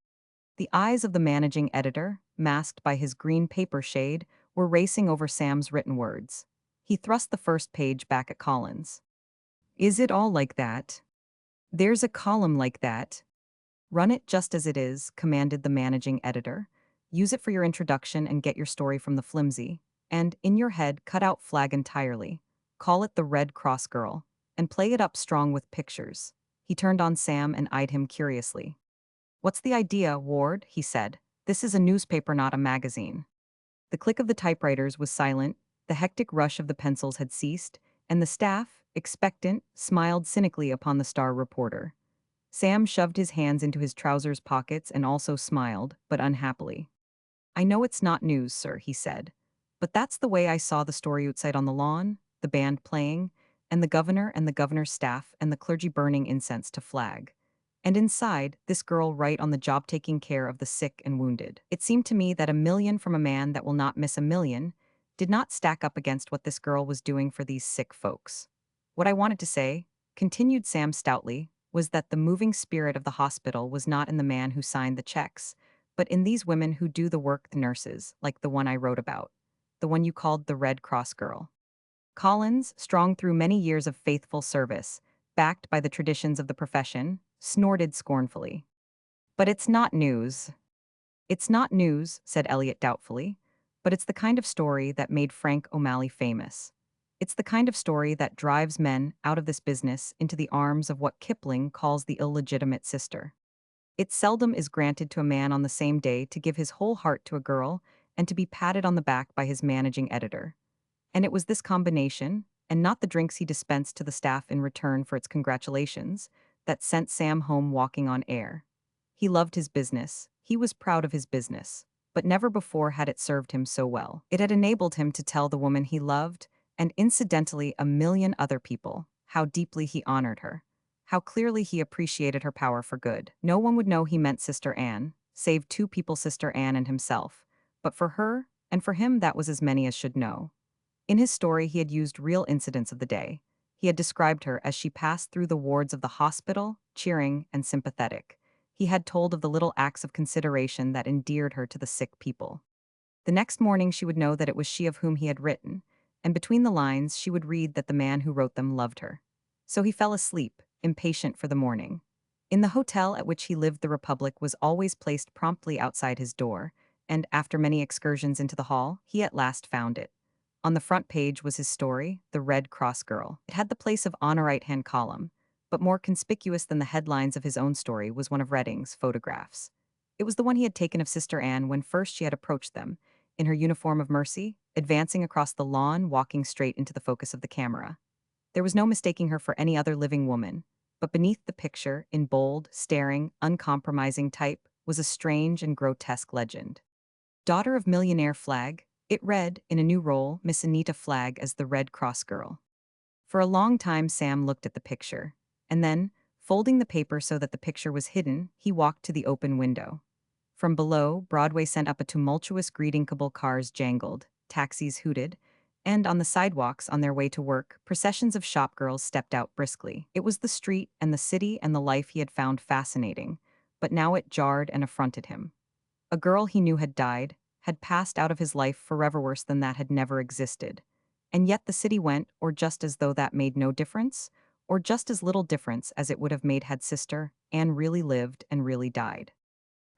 Speaker 1: The eyes of the managing editor, masked by his green paper shade, were racing over Sam's written words. He thrust the first page back at Collins. Is it all like that? There's a column like that. Run it just as it is, commanded the managing editor. Use it for your introduction and get your story from the flimsy. And, in your head, cut out Flagg entirely. Call it the Red Cross Girl. And play it up strong with pictures. He turned on Sam and eyed him curiously. What's the idea, Ward? He said. This is a newspaper, not a magazine. The click of the typewriters was silent, the hectic rush of the pencils had ceased, and the staff, expectant, smiled cynically upon the star reporter. Sam shoved his hands into his trousers pockets and also smiled, but unhappily. I know it's not news, sir, he said. But that's the way I saw the story outside on the lawn, the band playing, and the governor and the governor's staff and the clergy burning incense to flag. And inside, this girl right on the job taking care of the sick and wounded. It seemed to me that a million from a man that will not miss a million did not stack up against what this girl was doing for these sick folks. What I wanted to say, continued Sam stoutly, was that the moving spirit of the hospital was not in the man who signed the checks, but in these women who do the work, the nurses, like the one I wrote about, the one you called the Red Cross girl. Collins, strong through many years of faithful service, backed by the traditions of the profession, snorted scornfully. But it's not news. It's not news, said Elliot doubtfully, but it's the kind of story that made Frank O'Malley famous. It's the kind of story that drives men out of this business into the arms of what Kipling calls the illegitimate sister. It seldom is granted to a man on the same day to give his whole heart to a girl and to be patted on the back by his managing editor. And it was this combination, and not the drinks he dispensed to the staff in return for its congratulations, that sent Sam home walking on air. He loved his business, he was proud of his business, but never before had it served him so well. It had enabled him to tell the woman he loved, and incidentally a million other people, how deeply he honored her, how clearly he appreciated her power for good. No one would know he meant Sister Anne, save two people, Sister Anne and himself, but for her, and for him that was as many as should know. In his story, he had used real incidents of the day. He had described her as she passed through the wards of the hospital, cheering and sympathetic. He had told of the little acts of consideration that endeared her to the sick people. The next morning, she would know that it was she of whom he had written, and between the lines, she would read that the man who wrote them loved her. So he fell asleep, impatient for the morning. In the hotel at which he lived, the Republic was always placed promptly outside his door, and after many excursions into the hall, he at last found it. On the front page was his story, The Red Cross Girl. It had the place of on a right-hand column, but more conspicuous than the headlines of his own story was one of Redding's photographs. It was the one he had taken of Sister Anne when first she had approached them, in her uniform of mercy, advancing across the lawn, walking straight into the focus of the camera. There was no mistaking her for any other living woman, but beneath the picture, in bold, staring, uncompromising type, was a strange and grotesque legend. Daughter of Millionaire Flag, it read, in a new role, Miss Anita Flagg as the Red Cross Girl. For a long time, Sam looked at the picture, and then, folding the paper so that the picture was hidden, he walked to the open window. From below, Broadway sent up a tumultuous greeting. Cable cars jangled, taxis hooted, and on the sidewalks on their way to work, processions of shopgirls stepped out briskly. It was the street and the city and the life he had found fascinating, but now it jarred and affronted him. A girl he knew had died, had passed out of his life forever, worse than that had never existed. And yet the city went, or just as though that made no difference, or just as little difference as it would have made had Sister Anne really lived and really died.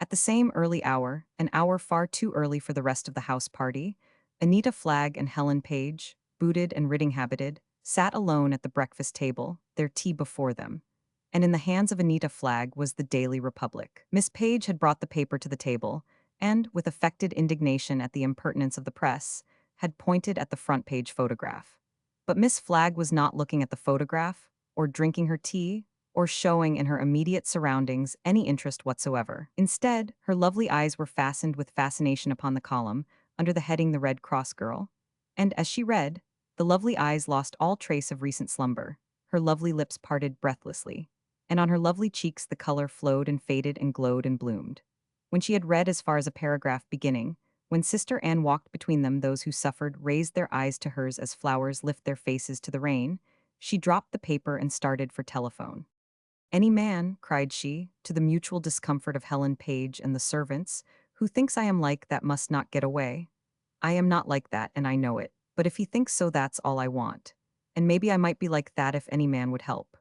Speaker 1: At the same early hour, an hour far too early for the rest of the house party, Anita Flagg and Helen Page, booted and riding-habited, sat alone at the breakfast table, their tea before them. And in the hands of Anita Flagg was the Daily Republic. Miss Page had brought the paper to the table, and, with affected indignation at the impertinence of the press, had pointed at the front-page photograph. But Miss Flagg was not looking at the photograph, or drinking her tea, or showing in her immediate surroundings any interest whatsoever. Instead, her lovely eyes were fastened with fascination upon the column, under the heading The Red Cross Girl, and as she read, the lovely eyes lost all trace of recent slumber, her lovely lips parted breathlessly, and on her lovely cheeks the color flowed and faded and glowed and bloomed. When she had read as far as a paragraph beginning, when Sister Anne walked between them, those who suffered raised their eyes to hers as flowers lift their faces to the rain, she dropped the paper and started for telephone. "Any man," cried she, to the mutual discomfort of Helen Page and the servants, "who thinks I am like that must not get away. I am not like that, and I know it, but if he thinks so, that's all I want. And maybe I might be like that if any man would help."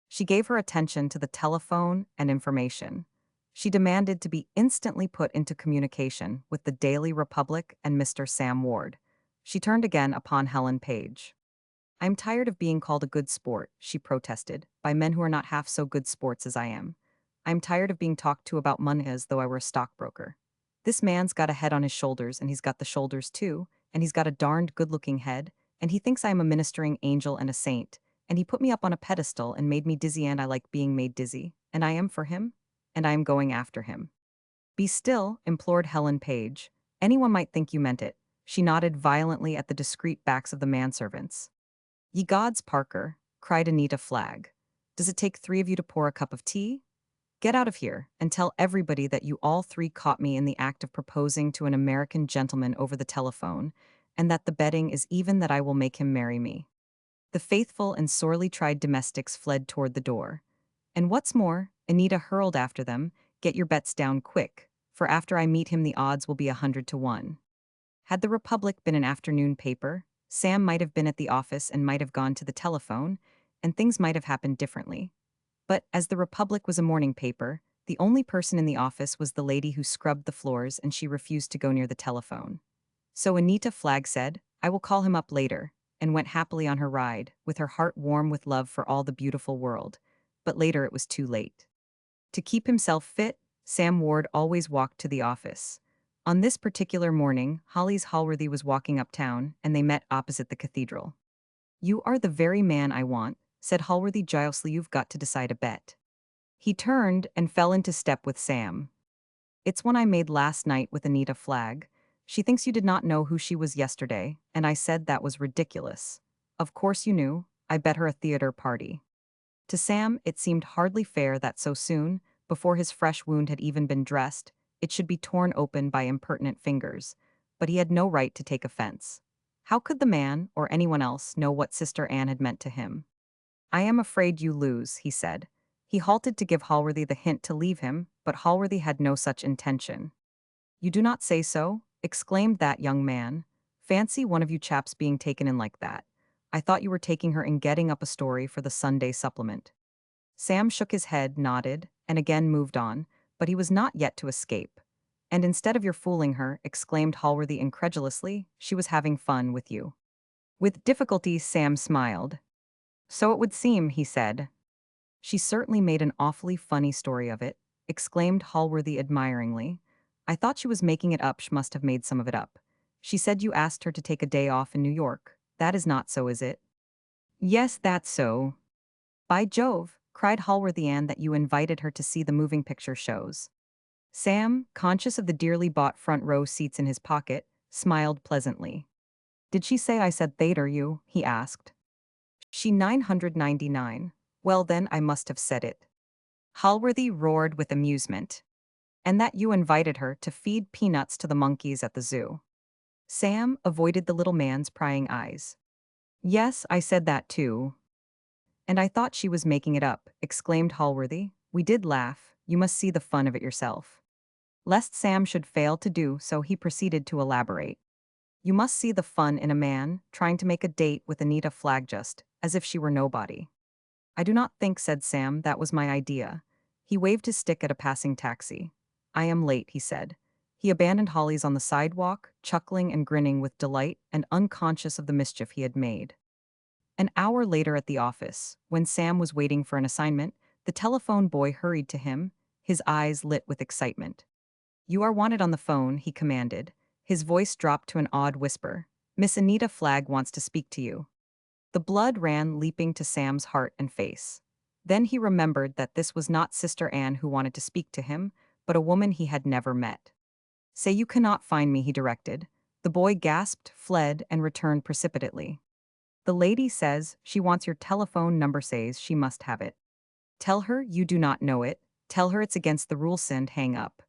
Speaker 1: She gave her attention to the telephone and information. She demanded to be instantly put into communication with the Daily Republic and Mr. Sam Ward. She turned again upon Helen Page. "I'm tired of being called a good sport," she protested, "by men who are not half so good sports as I am. I'm tired of being talked to about money as though I were a stockbroker. This man's got a head on his shoulders, and he's got the shoulders too, and he's got a darned good-looking head, and he thinks I am a ministering angel and a saint, and he put me up on a pedestal and made me dizzy, and I like being made dizzy, and I am for him, and I am going after him." "Be still," implored Helen Page. "Anyone might think you meant it. She nodded violently at the discreet backs of the manservants. Ye gods, Parker, cried Anita Flagg. Does it take three of you to pour a cup of tea? Get out of here and tell everybody that you all three caught me in the act of proposing to an American gentleman over the telephone, and that the betting is even that I will make him marry me. The faithful and sorely tried domestics fled toward the door. And what's more, Anita hurled after them, get your bets down quick, for after I meet him the odds will be 100 to 1. Had the Republic been an afternoon paper, Sam might have been at the office and might have gone to the telephone, and things might have happened differently. But as the Republic was a morning paper, the only person in the office was the lady who scrubbed the floors, and she refused to go near the telephone. So Anita Flagg said, I will call him up later, and went happily on her ride, with her heart warm with love for all the beautiful world. But later it was too late. To keep himself fit, Sam Ward always walked to the office. On this particular morning, Hollis Hallworthy was walking uptown, and they met opposite the cathedral. You are the very man I want, said Hallworthy joyously. You've got to decide a bet. He turned and fell into step with Sam. It's one I made last night with Anita Flagg. She thinks you did not know who she was yesterday, and I said that was ridiculous. Of course you knew. I bet her a theater party. To Sam, it seemed hardly fair that so soon, before his fresh wound had even been dressed, it should be torn open by impertinent fingers. But he had no right to take offense. How could the man, or anyone else, know what Sister Anne had meant to him? I am afraid you lose, he said. He halted to give Hallworthy the hint to leave him, but Hallworthy had no such intention. You do not say so, exclaimed that young man. Fancy one of you chaps being taken in like that. I thought you were taking her and getting up a story for the Sunday supplement. Sam shook his head, nodded, and again moved on, but he was not yet to escape. And instead of your fooling her, exclaimed Hallworthy incredulously, she was having fun with you. With difficulty, Sam smiled. So it would seem, he said. She certainly made an awfully funny story of it, exclaimed Hallworthy admiringly. I thought she was making it up. She must have made some of it up. She said you asked her to take a day off in New York. That is not so, is it? Yes, that's so. By Jove, cried Hallworthy, and that you invited her to see the moving picture shows. Sam, conscious of the dearly bought front row seats in his pocket, smiled pleasantly. Did she say I said theater you? He asked. She 999. Well then, I must have said it. Hallworthy roared with amusement. And that you invited her to feed peanuts to the monkeys at the zoo. Sam avoided the little man's prying eyes. Yes, I said that too. And I thought she was making it up, exclaimed Hallworthy. We did laugh. You must see the fun of it yourself. Lest Sam should fail to do so, he proceeded to elaborate. You must see the fun in a man trying to make a date with Anita Flagg just as if she were nobody. I do not think, said Sam, that was my idea. He waved his stick at a passing taxi. I am late, he said. He abandoned Holly's on the sidewalk, chuckling and grinning with delight and unconscious of the mischief he had made. An hour later at the office, when Sam was waiting for an assignment, the telephone boy hurried to him, his eyes lit with excitement. You are wanted on the phone, he commanded. His voice dropped to an awed whisper. Miss Anita Flagg wants to speak to you. The blood ran leaping to Sam's heart and face. Then he remembered that this was not Sister Anne who wanted to speak to him, but a woman he had never met. Say you cannot find me, he directed. The boy gasped, fled, and returned precipitately. The lady says she wants your telephone number, says she must have it. Tell her you do not know it. Tell her it's against the rules. Send, hang up.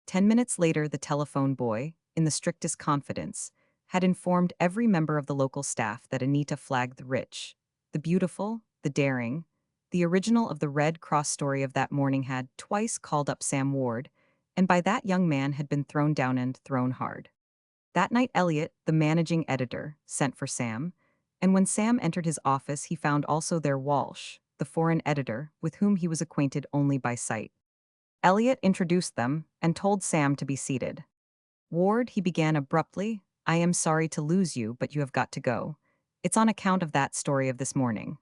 Speaker 1: 10 minutes later, the telephone boy, in the strictest confidence, had informed every member of the local staff that Anita Flagg, the rich, the beautiful, the daring, the original of the Red Cross story of that morning, had twice called up Sam Ward, and by that young man had been thrown down and thrown hard. That night Elliot, the managing editor, sent for Sam, and when Sam entered his office he found also there Walsh, the foreign editor, with whom he was acquainted only by sight. Elliot introduced them and told Sam to be seated. Ward, he began abruptly, I am sorry to lose you, but you have got to go. It's on account of that story of this morning.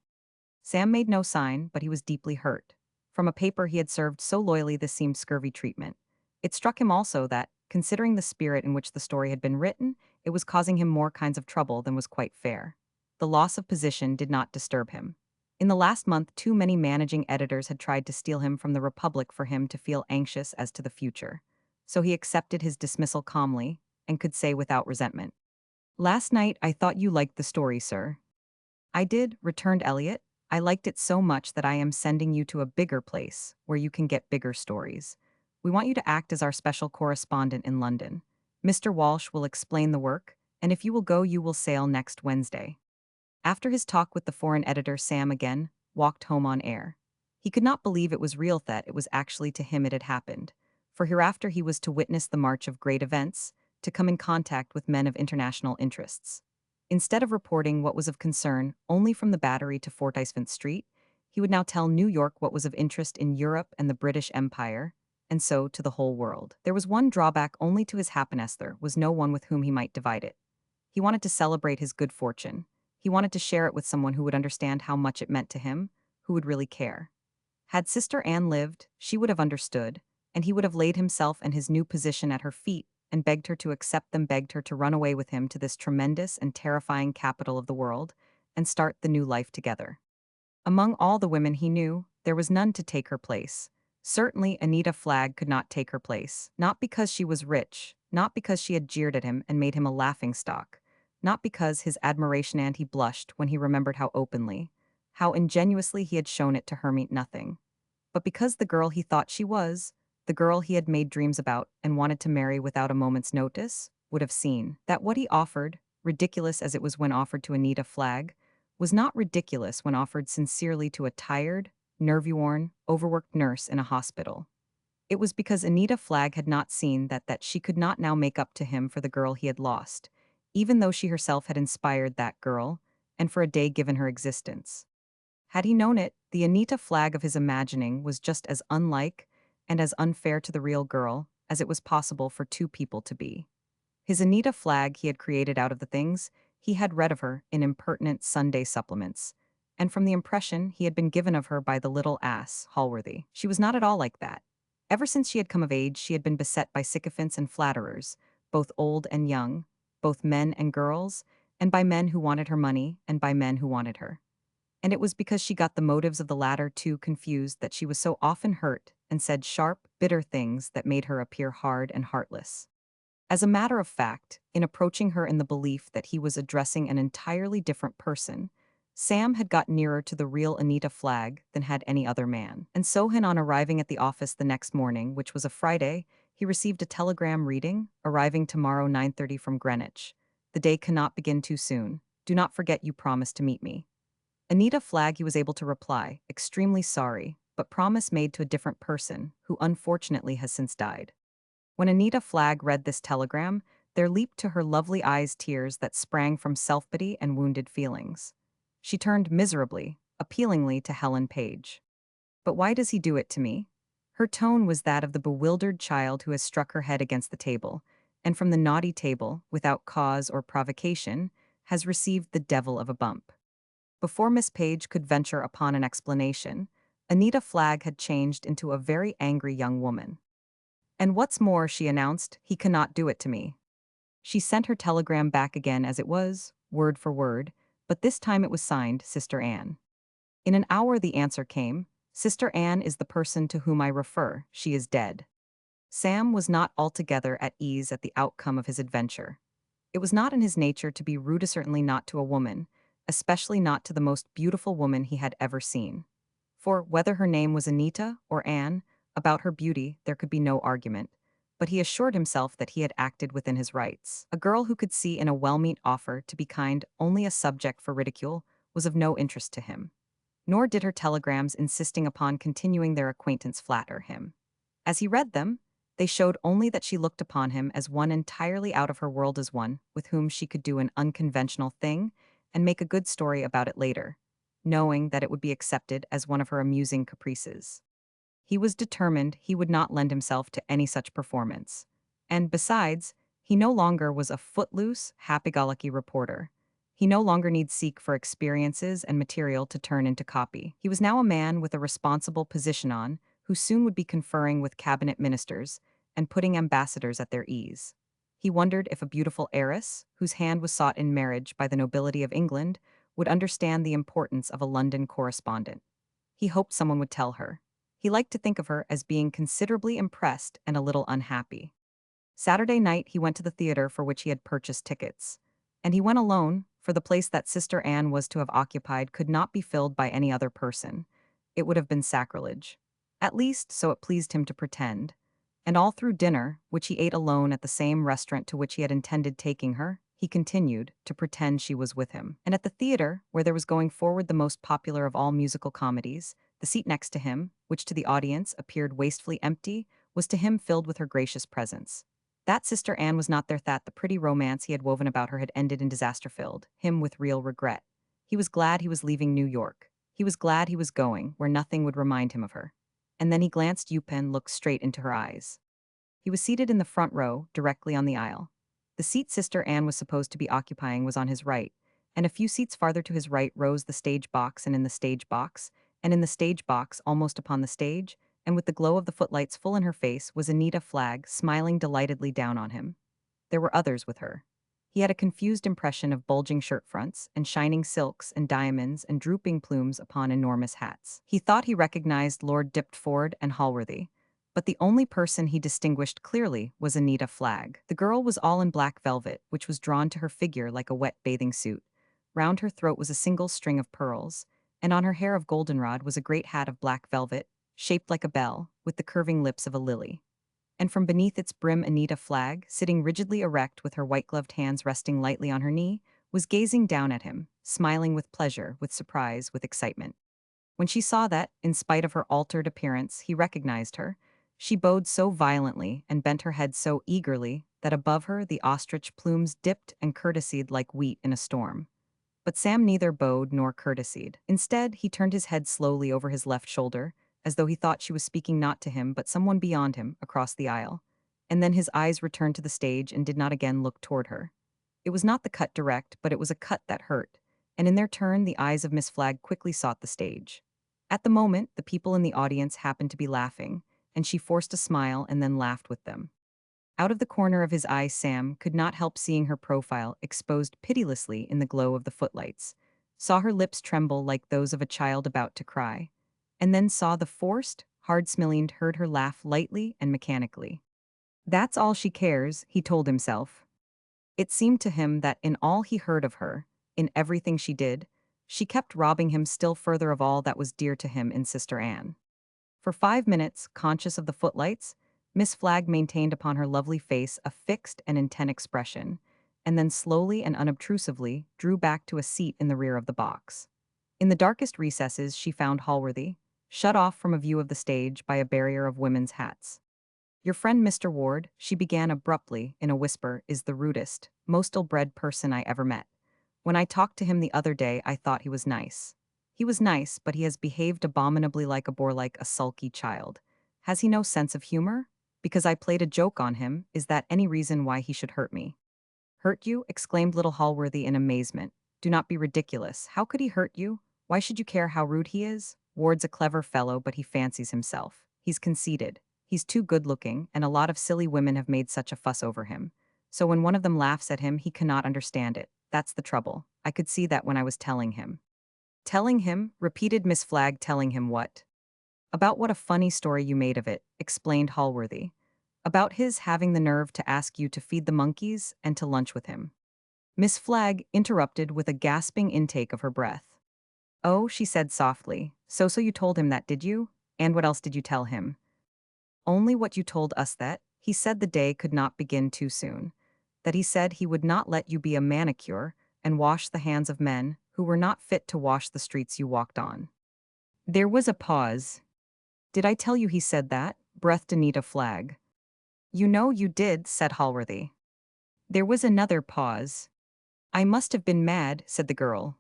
Speaker 1: Sam made no sign, but he was deeply hurt. From a paper he had served so loyally, this seemed scurvy treatment. It struck him also that, considering the spirit in which the story had been written, it was causing him more kinds of trouble than was quite fair. The loss of position did not disturb him. In the last month, too many managing editors had tried to steal him from the Republic for him to feel anxious as to the future. So he accepted his dismissal calmly, and could say without resentment, Last night I thought you liked the story, sir. I did, returned Elliot. I liked it so much that I am sending you to a bigger place, where you can get bigger stories. We want you to act as our special correspondent in London. Mr. Walsh will explain the work, and if you will go, you will sail next Wednesday. After his talk with the foreign editor, Sam again walked home on air. He could not believe it was real, that it was actually to him it had happened. For hereafter he was to witness the march of great events, to come in contact with men of international interests. Instead of reporting what was of concern only from the Battery to Fortysevent Street, he would now tell New York what was of interest in Europe and the British Empire, and so to the whole world. There was one drawback only to his happiness: there was no one with whom he might divide it. He wanted to celebrate his good fortune. He wanted to share it with someone who would understand how much it meant to him, who would really care. Had Sister Anne lived, she would have understood, and he would have laid himself and his new position at her feet and begged her to accept them, begged her to run away with him to this tremendous and terrifying capital of the world and start the new life together. Among all the women he knew, there was none to take her place. Certainly Anita Flagg could not take her place, not because she was rich, not because she had jeered at him and made him a laughingstock, not because his admiration, and he blushed when he remembered how openly, how ingenuously he had shown it to her, meant nothing, but because the girl he thought she was, the girl he had made dreams about and wanted to marry without a moment's notice, would have seen that what he offered, ridiculous as it was when offered to Anita Flagg, was not ridiculous when offered sincerely to a tired, nerve-worn, overworked nurse in a hospital. It was because Anita Flagg had not seen that she could not now make up to him for the girl he had lost, even though she herself had inspired that girl, and for a day given her existence. Had he known it, the Anita Flagg of his imagining was just as unlike and as unfair to the real girl as it was possible for two people to be. His Anita Flagg he had created out of the things he had read of her in impertinent Sunday supplements, and from the impression he had been given of her by the little ass, Hallworthy. She was not at all like that. Ever since she had come of age, she had been beset by sycophants and flatterers, both old and young, both men and girls, and by men who wanted her money and by men who wanted her. And it was because she got the motives of the latter too confused that she was so often hurt and said sharp, bitter things that made her appear hard and heartless. As a matter of fact, in approaching her in the belief that he was addressing an entirely different person, Sam had got nearer to the real Anita Flagg than had any other man. And so on arriving at the office the next morning, which was a Friday, he received a telegram reading, "Arriving tomorrow 9:30 from Greenwich. The day cannot begin too soon. Do not forget you promised to meet me." Anita Flagg, he was able to reply, "Extremely sorry, but promise made to a different person, who unfortunately has since died." When Anita Flagg read this telegram, there leaped to her lovely eyes tears that sprang from self-pity and wounded feelings. She turned miserably, appealingly to Helen Page. "But why does he do it to me?" Her tone was that of the bewildered child who has struck her head against the table, and from the naughty table, without cause or provocation, has received the devil of a bump. Before Miss Page could venture upon an explanation, Anita Flagg had changed into a very angry young woman. "And what's more," she announced, "he cannot do it to me." She sent her telegram back again as it was, word for word, but this time it was signed Sister Anne. In an hour the answer came: "Sister Anne is the person to whom I refer. She is dead." Sam was not altogether at ease at the outcome of his adventure. It was not in his nature to be rude, certainly not to a woman, especially not to the most beautiful woman he had ever seen. For, whether her name was Anita or Anne, about her beauty there could be no argument, but he assured himself that he had acted within his rights. A girl who could see in a well-meant offer to be kind only a subject for ridicule was of no interest to him. Nor did her telegrams insisting upon continuing their acquaintance flatter him. As he read them, they showed only that she looked upon him as one entirely out of her world, as one with whom she could do an unconventional thing and make a good story about it later, knowing that it would be accepted as one of her amusing caprices. He was determined he would not lend himself to any such performance. And besides, he no longer was a footloose, happy-go-lucky reporter. He no longer need seek for experiences and material to turn into copy. He was now a man with a responsible position on, who soon would be conferring with cabinet ministers and putting ambassadors at their ease. He wondered if a beautiful heiress, whose hand was sought in marriage by the nobility of England, would understand the importance of a London correspondent. He hoped someone would tell her. He liked to think of her as being considerably impressed and a little unhappy. Saturday night he went to the theater for which he had purchased tickets. And he went alone, for the place that Sister Anne was to have occupied could not be filled by any other person. It would have been sacrilege. At least, so it pleased him to pretend. And all through dinner, which he ate alone at the same restaurant to which he had intended taking her, he continued to pretend she was with him. And at the theater, where there was going forward the most popular of all musical comedies, the seat next to him, which to the audience appeared wastefully empty, was to him filled with her gracious presence. That Sister Anne was not there, that the pretty romance he had woven about her had ended in disaster filled him with real regret. He was glad he was leaving New York. He was glad he was going where nothing would remind him of her. And then he glanced up and looked straight into her eyes. He was seated in the front row, directly on the aisle. The seat Sister Anne was supposed to be occupying was on his right, and a few seats farther to his right rose the stage box, and in the stage box, and in the stage box, almost upon the stage, and with the glow of the footlights full in her face, was Anita Flagg, smiling delightedly down on him. There were others with her. He had a confused impression of bulging shirt fronts, and shining silks, and diamonds, and drooping plumes upon enormous hats. He thought he recognized Lord Diptford and Halworthy, but the only person he distinguished clearly was Anita Flagg. The girl was all in black velvet, which was drawn to her figure like a wet bathing suit. Round her throat was a single string of pearls, and on her hair of goldenrod was a great hat of black velvet, shaped like a bell, with the curving lips of a lily. And from beneath its brim Anita Flagg, sitting rigidly erect with her white-gloved hands resting lightly on her knee, was gazing down at him, smiling with pleasure, with surprise, with excitement. When she saw that, in spite of her altered appearance, he recognized her, she bowed so violently and bent her head so eagerly that above her the ostrich plumes dipped and courtesied like wheat in a storm. But Sam neither bowed nor courtesied. Instead, he turned his head slowly over his left shoulder, as though he thought she was speaking not to him but someone beyond him, across the aisle. And then his eyes returned to the stage and did not again look toward her. It was not the cut direct, but it was a cut that hurt, and in their turn the eyes of Miss Flagg quickly sought the stage. At the moment, the people in the audience happened to be laughing, and she forced a smile and then laughed with them. Out of the corner of his eye, Sam could not help seeing her profile exposed pitilessly in the glow of the footlights, saw her lips tremble like those of a child about to cry, and then saw the forced, hard-smelling heard her laugh lightly and mechanically. That's all she cares, he told himself. It seemed to him that in all he heard of her, in everything she did, she kept robbing him still further of all that was dear to him in Sister Anne. For 5 minutes, conscious of the footlights, Miss Flagg maintained upon her lovely face a fixed and intent expression, and then slowly and unobtrusively drew back to a seat in the rear of the box. In the darkest recesses she found Halworthy, shut off from a view of the stage by a barrier of women's hats. "Your friend Mr. Ward," she began abruptly, in a whisper, "is the rudest, most ill-bred person I ever met. When I talked to him the other day I thought he was nice. He was nice, but he has behaved abominably like a bore, like a sulky child. Has he no sense of humor? Because I played a joke on him, is that any reason why he should hurt me?" "Hurt you?" exclaimed little Halworthy in amazement. "Do not be ridiculous. How could he hurt you? Why should you care how rude he is? Ward's a clever fellow, but he fancies himself. He's conceited. He's too good-looking, and a lot of silly women have made such a fuss over him. So when one of them laughs at him, he cannot understand it. That's the trouble. I could see that when I was telling him." "Telling him?" repeated Miss Flagg. "Telling him what?" "About what a funny story you made of it," explained Halworthy. "About his having the nerve to ask you to feed the monkeys and to lunch with him." Miss Flagg interrupted with a gasping intake of her breath. "Oh," she said softly, so you told him that, did you? And what else did you tell him?" "Only what you told us, that he said the day could not begin too soon. That he said he would not let you be a manicure and wash the hands of men who were not fit to wash the streets you walked on." There was a pause. "Did I tell you he said that?" breathed Anita Flagg. "You know you did," said Halworthy. There was another pause. "I must have been mad," said the girl.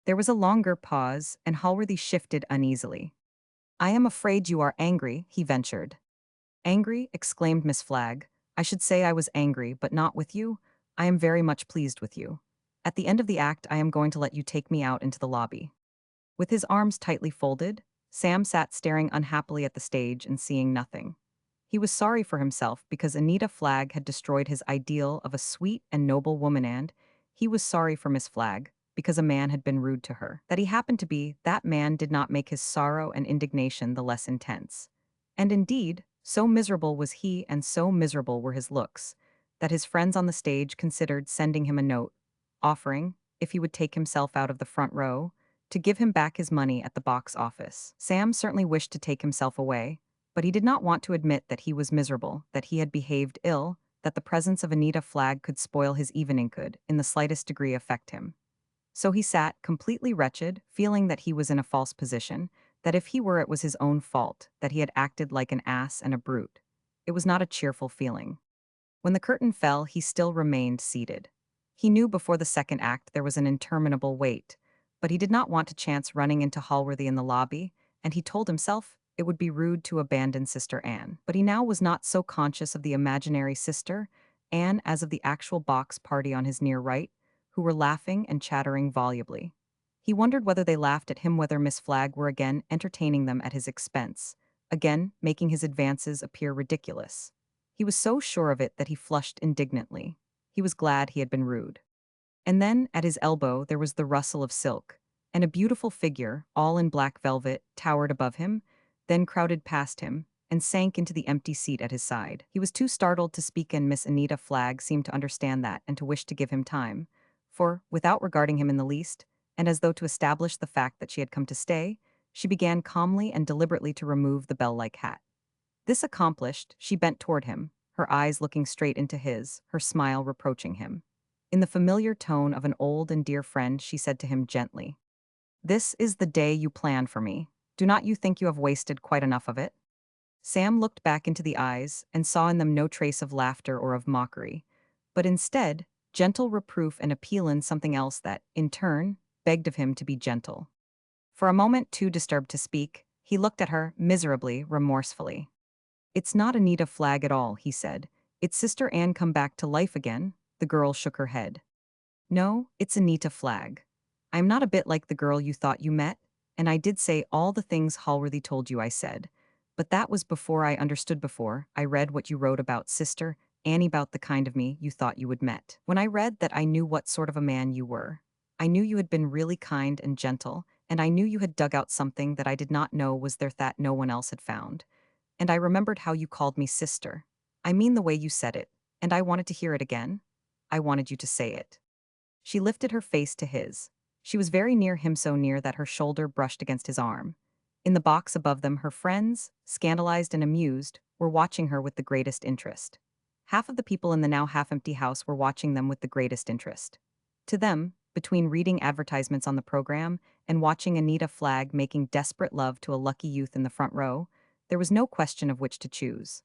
Speaker 1: There was a longer pause, and Halworthy shifted uneasily. "I am afraid you are angry," he ventured. "Angry?" exclaimed Miss Flagg. "I should say I was angry, but not with you. I am very much pleased with you. At the end of the act I am going to let you take me out into the lobby." With his arms tightly folded, Sam sat staring unhappily at the stage and seeing nothing. He was sorry for himself because Anita Flagg had destroyed his ideal of a sweet and noble woman, and he was sorry for Miss Flagg because a man had been rude to her. That he happened to be that man did not make his sorrow and indignation the less intense. And indeed, so miserable was he and so miserable were his looks, that his friends on the stage considered sending him a note, offering, if he would take himself out of the front row, to give him back his money at the box office. Sam certainly wished to take himself away, but he did not want to admit that he was miserable, that he had behaved ill, that the presence of Anita Flagg could spoil his evening could, in the slightest degree, affect him. So he sat, completely wretched, feeling that he was in a false position, that if he were it was his own fault, that he had acted like an ass and a brute. It was not a cheerful feeling. When the curtain fell, he still remained seated. He knew before the second act there was an interminable wait, but he did not want to chance running into Hallworthy in the lobby, and he told himself it would be rude to abandon Sister Anne. But he now was not so conscious of the imaginary sister, Anne, as of the actual box party on his near right, who were laughing and chattering volubly. He wondered whether they laughed at him, whether Miss Flagg were again entertaining them at his expense, again making his advances appear ridiculous. He was so sure of it that he flushed indignantly. He was glad he had been rude. And then, at his elbow, there was the rustle of silk, and a beautiful figure, all in black velvet, towered above him, then crowded past him, and sank into the empty seat at his side. He was too startled to speak, and Miss Anita Flagg seemed to understand that and to wish to give him time, for, without regarding him in the least, and as though to establish the fact that she had come to stay, she began calmly and deliberately to remove the bell-like hat. This accomplished, she bent toward him, her eyes looking straight into his, her smile reproaching him. In the familiar tone of an old and dear friend, she said to him gently, "This is the day you planned for me. Do not you think you have wasted quite enough of it?" Sam looked back into the eyes and saw in them no trace of laughter or of mockery, but instead, gentle reproof and appeal in something else that, in turn, begged of him to be gentle. For a moment, too disturbed to speak, he looked at her, miserably, remorsefully. "It's not Anita Flagg at all," he said. "It's Sister Anne come back to life again." The girl shook her head. "No, it's Anita Flagg. I'm not a bit like the girl you thought you met, and I did say all the things Hallworthy told you I said. But that was before I understood, before I read what you wrote about Sister Annie, about the kind of me you thought you would met. When I read that, I knew what sort of a man you were. I knew you had been really kind and gentle, and I knew you had dug out something that I did not know was there that no one else had found. And I remembered how you called me sister. I mean the way you said it, and I wanted to hear it again. I wanted you to say it." She lifted her face to his. She was very near him, so near that her shoulder brushed against his arm. In the box above them, her friends, scandalized and amused, were watching her with the greatest interest. Half of the people in the now half-empty house were watching them with the greatest interest. To them, between reading advertisements on the program and watching Anita Flagg making desperate love to a lucky youth in the front row, there was no question of which to choose.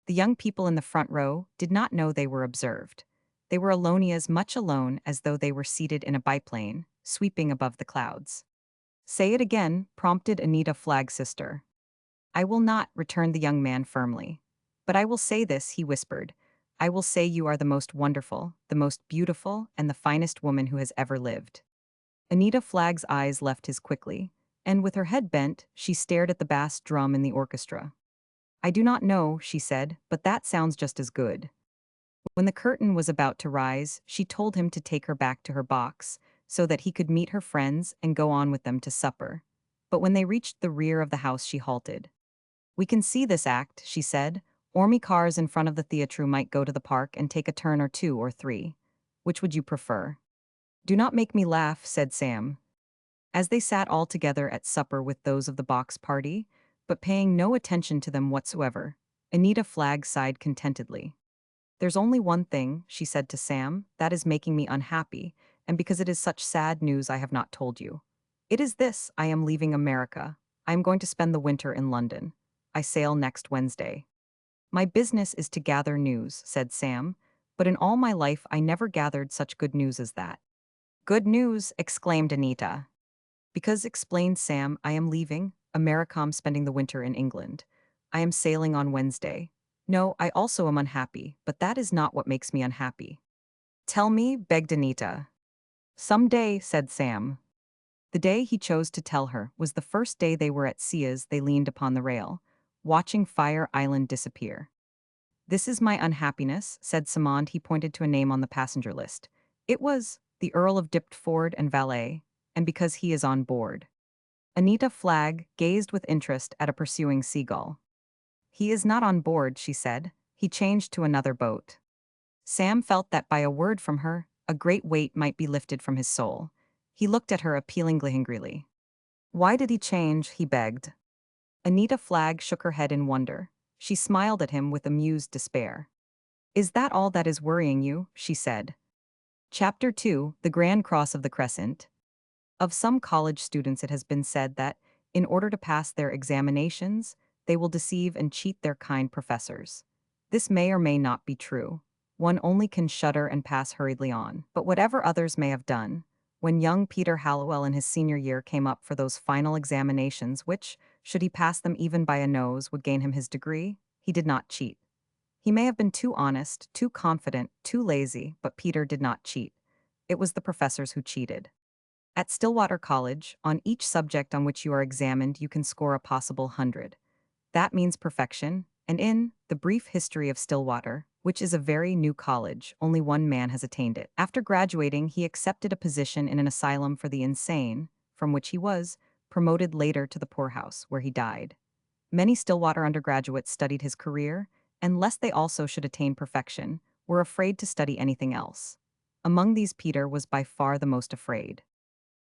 Speaker 1: The young people in the front row did not know they were observed. They were alone, as much alone as though they were seated in a biplane, sweeping above the clouds. "Say it again," prompted Anita Flagg's sister. "I will not," returned the young man firmly. "But I will say this," he whispered. "I will say you are the most wonderful, the most beautiful, and the finest woman who has ever lived." Anita Flagg's eyes left his quickly, and with her head bent, she stared at the bass drum in the orchestra. "I do not know," she said, "but that sounds just as good." When the curtain was about to rise, she told him to take her back to her box, so that he could meet her friends and go on with them to supper. But when they reached the rear of the house, she halted. "We can see this act," she said. "Ormy cars in front of the theatre might go to the park and take a turn or two or three. Which would you prefer?" "Do not make me laugh," said Sam. As they sat all together at supper with those of the box party, but paying no attention to them whatsoever, Anita Flagg sighed contentedly. "There's only one thing," she said to Sam, "that is making me unhappy, and because it is such sad news I have not told you. It is this: I am leaving America. I am going to spend the winter in London. I sail next Wednesday." "My business is to gather news," said Sam, "but in all my life I never gathered such good news as that." "Good news!" exclaimed Anita. "Because," explained Sam, "I am leaving America, spending the winter in England. I am sailing on Wednesday. No, I also am unhappy, but that is not what makes me unhappy." "Tell me," begged Anita. "Some day," said Sam. The day he chose to tell her was the first day they were at sea. As they leaned upon the rail, watching Fire Island disappear. "This is my unhappiness," said Simond. He pointed to a name on the passenger list. It was the Earl of Diptford and Valet, and because he is on board. Anita Flagg gazed with interest at a pursuing seagull. "He is not on board," she said. "He changed to another boat." Sam felt that by a word from her, a great weight might be lifted from his soul. He looked at her appealingly angrily. Why did he change? He begged. Anita Flagg shook her head in wonder. She smiled at him with amused despair. Is that all that is worrying you? She said. Chapter 2, The Grand Cross of the Crescent. Of some college students it has been said that, in order to pass their examinations, they will deceive and cheat their kind professors. This may or may not be true. One only can shudder and pass hurriedly on. But whatever others may have done, when young Peter Hallowell in his senior year came up for those final examinations which, should he pass them even by a nose, would gain him his degree, he did not cheat. He may have been too honest, too confident, too lazy, but Peter did not cheat. It was the professors who cheated. At Stillwater College, on each subject on which you are examined, you can score a possible 100. That means perfection, and in the brief history of Stillwater, which is a very new college, only one man has attained it. After graduating, he accepted a position in an asylum for the insane, from which he was promoted later to the poorhouse, where he died. Many Stillwater undergraduates studied his career, and lest they also should attain perfection, were afraid to study anything else. Among these, Peter was by far the most afraid.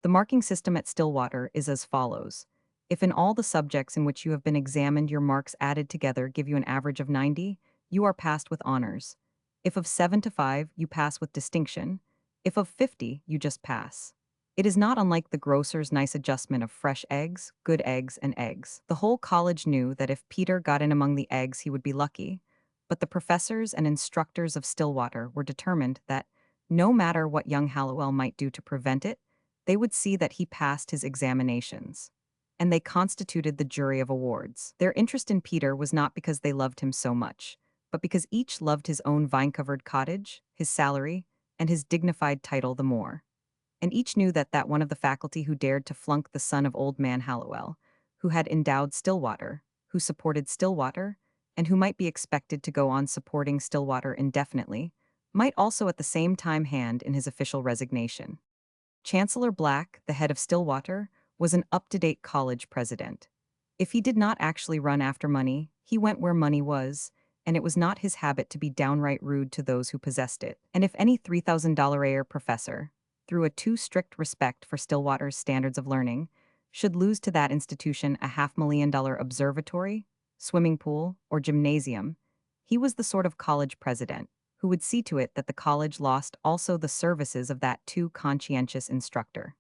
Speaker 1: The marking system at Stillwater is as follows. If in all the subjects in which you have been examined your marks added together give you an average of 90, you are passed with honors. If of 7 to 5, you pass with distinction. If of 50, you just pass. It is not unlike the grocer's nice adjustment of fresh eggs, good eggs, and eggs. The whole college knew that if Peter got in among the eggs he would be lucky, but the professors and instructors of Stillwater were determined that, no matter what young Hallowell might do to prevent it, they would see that he passed his examinations. And they constituted the jury of awards. Their interest in Peter was not because they loved him so much, but because each loved his own vine-covered cottage, his salary, and his dignified title the more. And each knew that one of the faculty who dared to flunk the son of old man Hallowell, who had endowed Stillwater, who supported Stillwater, and who might be expected to go on supporting Stillwater indefinitely, might also at the same time hand in his official resignation. Chancellor Black, the head of Stillwater, was an up-to-date college president. If he did not actually run after money, he went where money was, and it was not his habit to be downright rude to those who possessed it. And if any $3,000-a-year professor, through a too strict respect for Stillwater's standards of learning, should lose to that institution a $500,000 observatory, swimming pool, or gymnasium, he was the sort of college president who would see to it that the college lost also the services of that too conscientious instructor.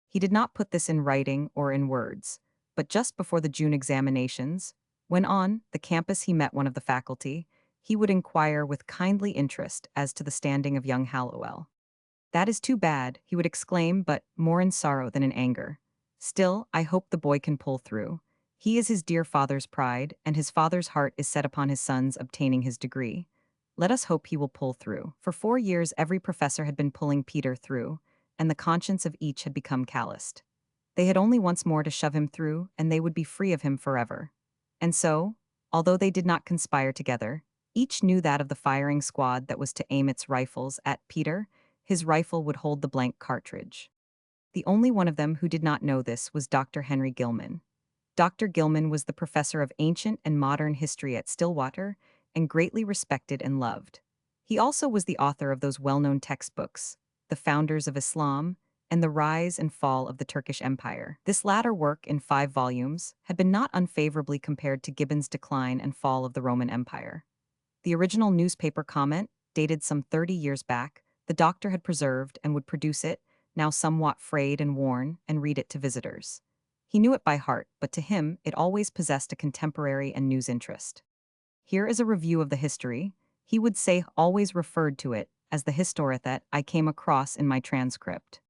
Speaker 1: He did not put this in writing or in words, but just before the June examinations, when on the campus he met one of the faculty, he would inquire with kindly interest as to the standing of young Hallowell. That is too bad, he would exclaim, but more in sorrow than in anger. Still, I hope the boy can pull through. He is his dear father's pride, and his father's heart is set upon his son's obtaining his degree. Let us hope he will pull through. For 4 years every professor had been pulling Peter through, and the conscience of each had become calloused. They had only once more to shove him through, and they would be free of him forever. And so, although they did not conspire together, each knew that of the firing squad that was to aim its rifles at Peter, his rifle would hold the blank cartridge. The only one of them who did not know this was Dr. Henry Gilman. Dr. Gilman was the professor of ancient and modern history at Stillwater, and greatly respected and loved. He also was the author of those well-known textbooks, The Founders of Islam and The Rise and Fall of the Turkish Empire. This latter work, in 5 volumes, had been not unfavorably compared to Gibbon's Decline and Fall of the Roman Empire. The original newspaper comment, dated some 30 years back, the doctor had preserved and would produce it, now somewhat frayed and worn, and read it to visitors. He knew it by heart, but to him it always possessed a contemporary and news interest. Here is a review of the history. He would say always referred to it as the history that I came across in my transcript.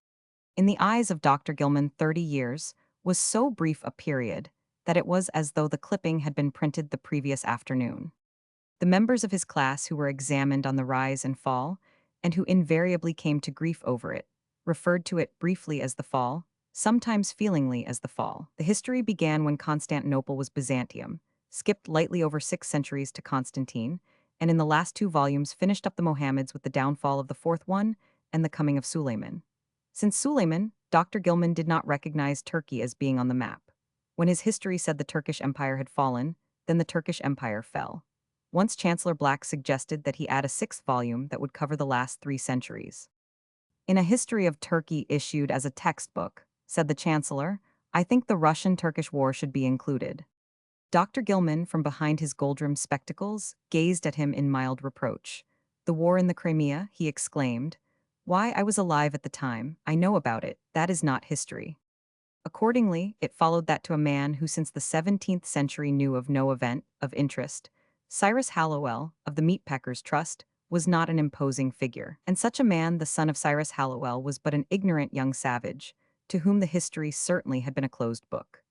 Speaker 1: In the eyes of Dr. Gilman, 30 years was so brief a period that it was as though the clipping had been printed the previous afternoon. The members of his class who were examined on the rise and fall, and who invariably came to grief over it, referred to it briefly as the fall, sometimes feelingly as the fall. The history began when Constantinople was Byzantium, skipped lightly over 6 centuries to Constantine, and in the last 2 volumes finished up the Mohammeds with the downfall of the 4th one and the coming of Suleiman. Since Suleiman, Dr. Gilman did not recognize Turkey as being on the map. When his history said the Turkish Empire had fallen, then the Turkish Empire fell. Once Chancellor Black suggested that he add a 6th volume that would cover the last 3 centuries. In a history of Turkey issued as a textbook, said the Chancellor, I think the Russian-Turkish War should be included. Dr. Gilman, from behind his gold-rimmed spectacles, gazed at him in mild reproach. The war in the Crimea, he exclaimed. Why, I was alive at the time, I know about it, that is not history. Accordingly, it followed that to a man who since the 17th century knew of no event of interest, Cyrus Hallowell, of the Meatpackers' Trust, was not an imposing figure. And such a man, the son of Cyrus Hallowell, was but an ignorant young savage, to whom the history certainly had been a closed book.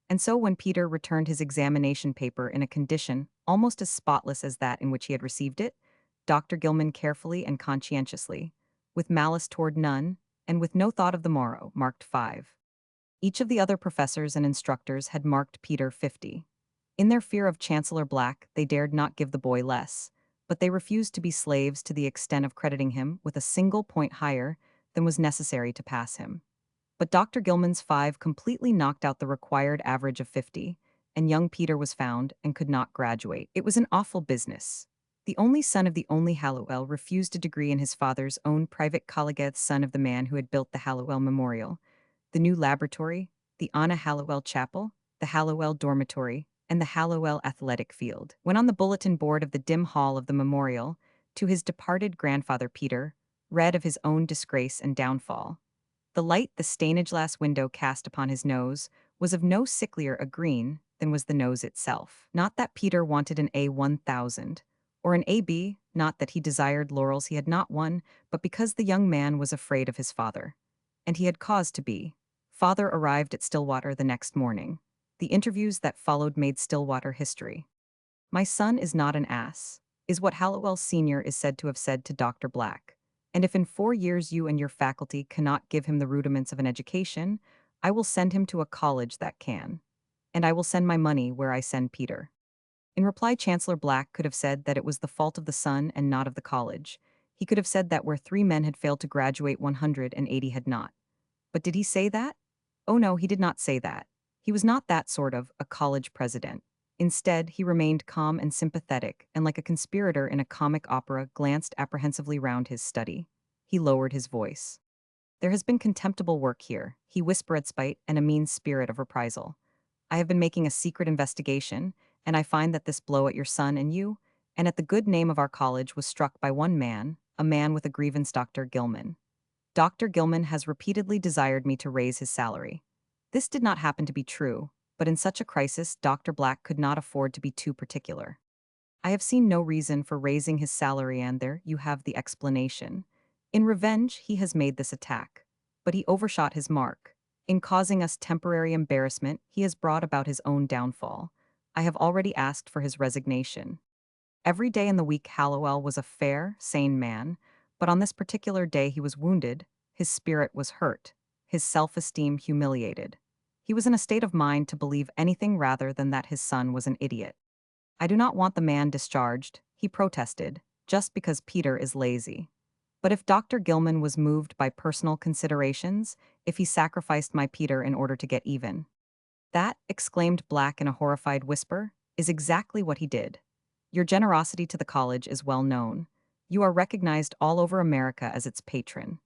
Speaker 1: And so when Peter returned his examination paper in a condition almost as spotless as that in which he had received it, Dr. Gilman carefully and conscientiously, with malice toward none, and with no thought of the morrow, marked 5. Each of the other professors and instructors had marked Peter 50. In their fear of Chancellor Black, they dared not give the boy less, but they refused to be slaves to the extent of crediting him with a single point higher than was necessary to pass him. But Dr. Gilman's 5 completely knocked out the required average of 50, and young Peter was found and could not graduate. It was an awful business. The only son of the only Hallowell refused a degree in his father's own private collegiate, son of the man who had built the Hallowell Memorial, the new laboratory, the Anna Hallowell Chapel, the Hallowell Dormitory, and the Hallowell Athletic Field. When on the bulletin board of the dim hall of the memorial, to his departed grandfather Peter, read of his own disgrace and downfall, the light the stained-glass window cast upon his nose was of no sicklier a green than was the nose itself. Not that Peter wanted an A1000, or an AB, not that he desired laurels he had not won, but because the young man was afraid of his father. And he had cause to be. Father arrived at Stillwater the next morning. The interviews that followed made Stillwater history. My son is not an ass, is what Hallowell Sr. is said to have said to Dr. Black. And if in 4 years you and your faculty cannot give him the rudiments of an education, I will send him to a college that can. And I will send my money where I send Peter. In reply, Chancellor Black could have said that it was the fault of the son and not of the college. He could have said that where 3 men had failed to graduate 180 had not. But did he say that? Oh no, he did not say that. He was not that sort of a college president. Instead, he remained calm and sympathetic, and like a conspirator in a comic opera glanced apprehensively round his study. He lowered his voice. There has been contemptible work here, he whispered, spite and a mean spirit of reprisal. I have been making a secret investigation, and I find that this blow at your son and you, and at the good name of our college, was struck by one man, a man with a grievance, Dr. Gilman. Dr. Gilman has repeatedly desired me to raise his salary. This did not happen to be true, but in such a crisis, Dr. Black could not afford to be too particular. I have seen no reason for raising his salary, and there you have the explanation. In revenge, he has made this attack. But he overshot his mark. In causing us temporary embarrassment, he has brought about his own downfall. I have already asked for his resignation. Every day in the week Hallowell was a fair, sane man, but on this particular day he was wounded, his spirit was hurt, his self-esteem humiliated. He was in a state of mind to believe anything rather than that his son was an idiot. I do not want the man discharged, he protested, just because Peter is lazy. But if Dr. Gilman was moved by personal considerations, if he sacrificed my Peter in order to get even. That, exclaimed Black in a horrified whisper, is exactly what he did. Your generosity to the college is well known. You are recognized all over America as its patron.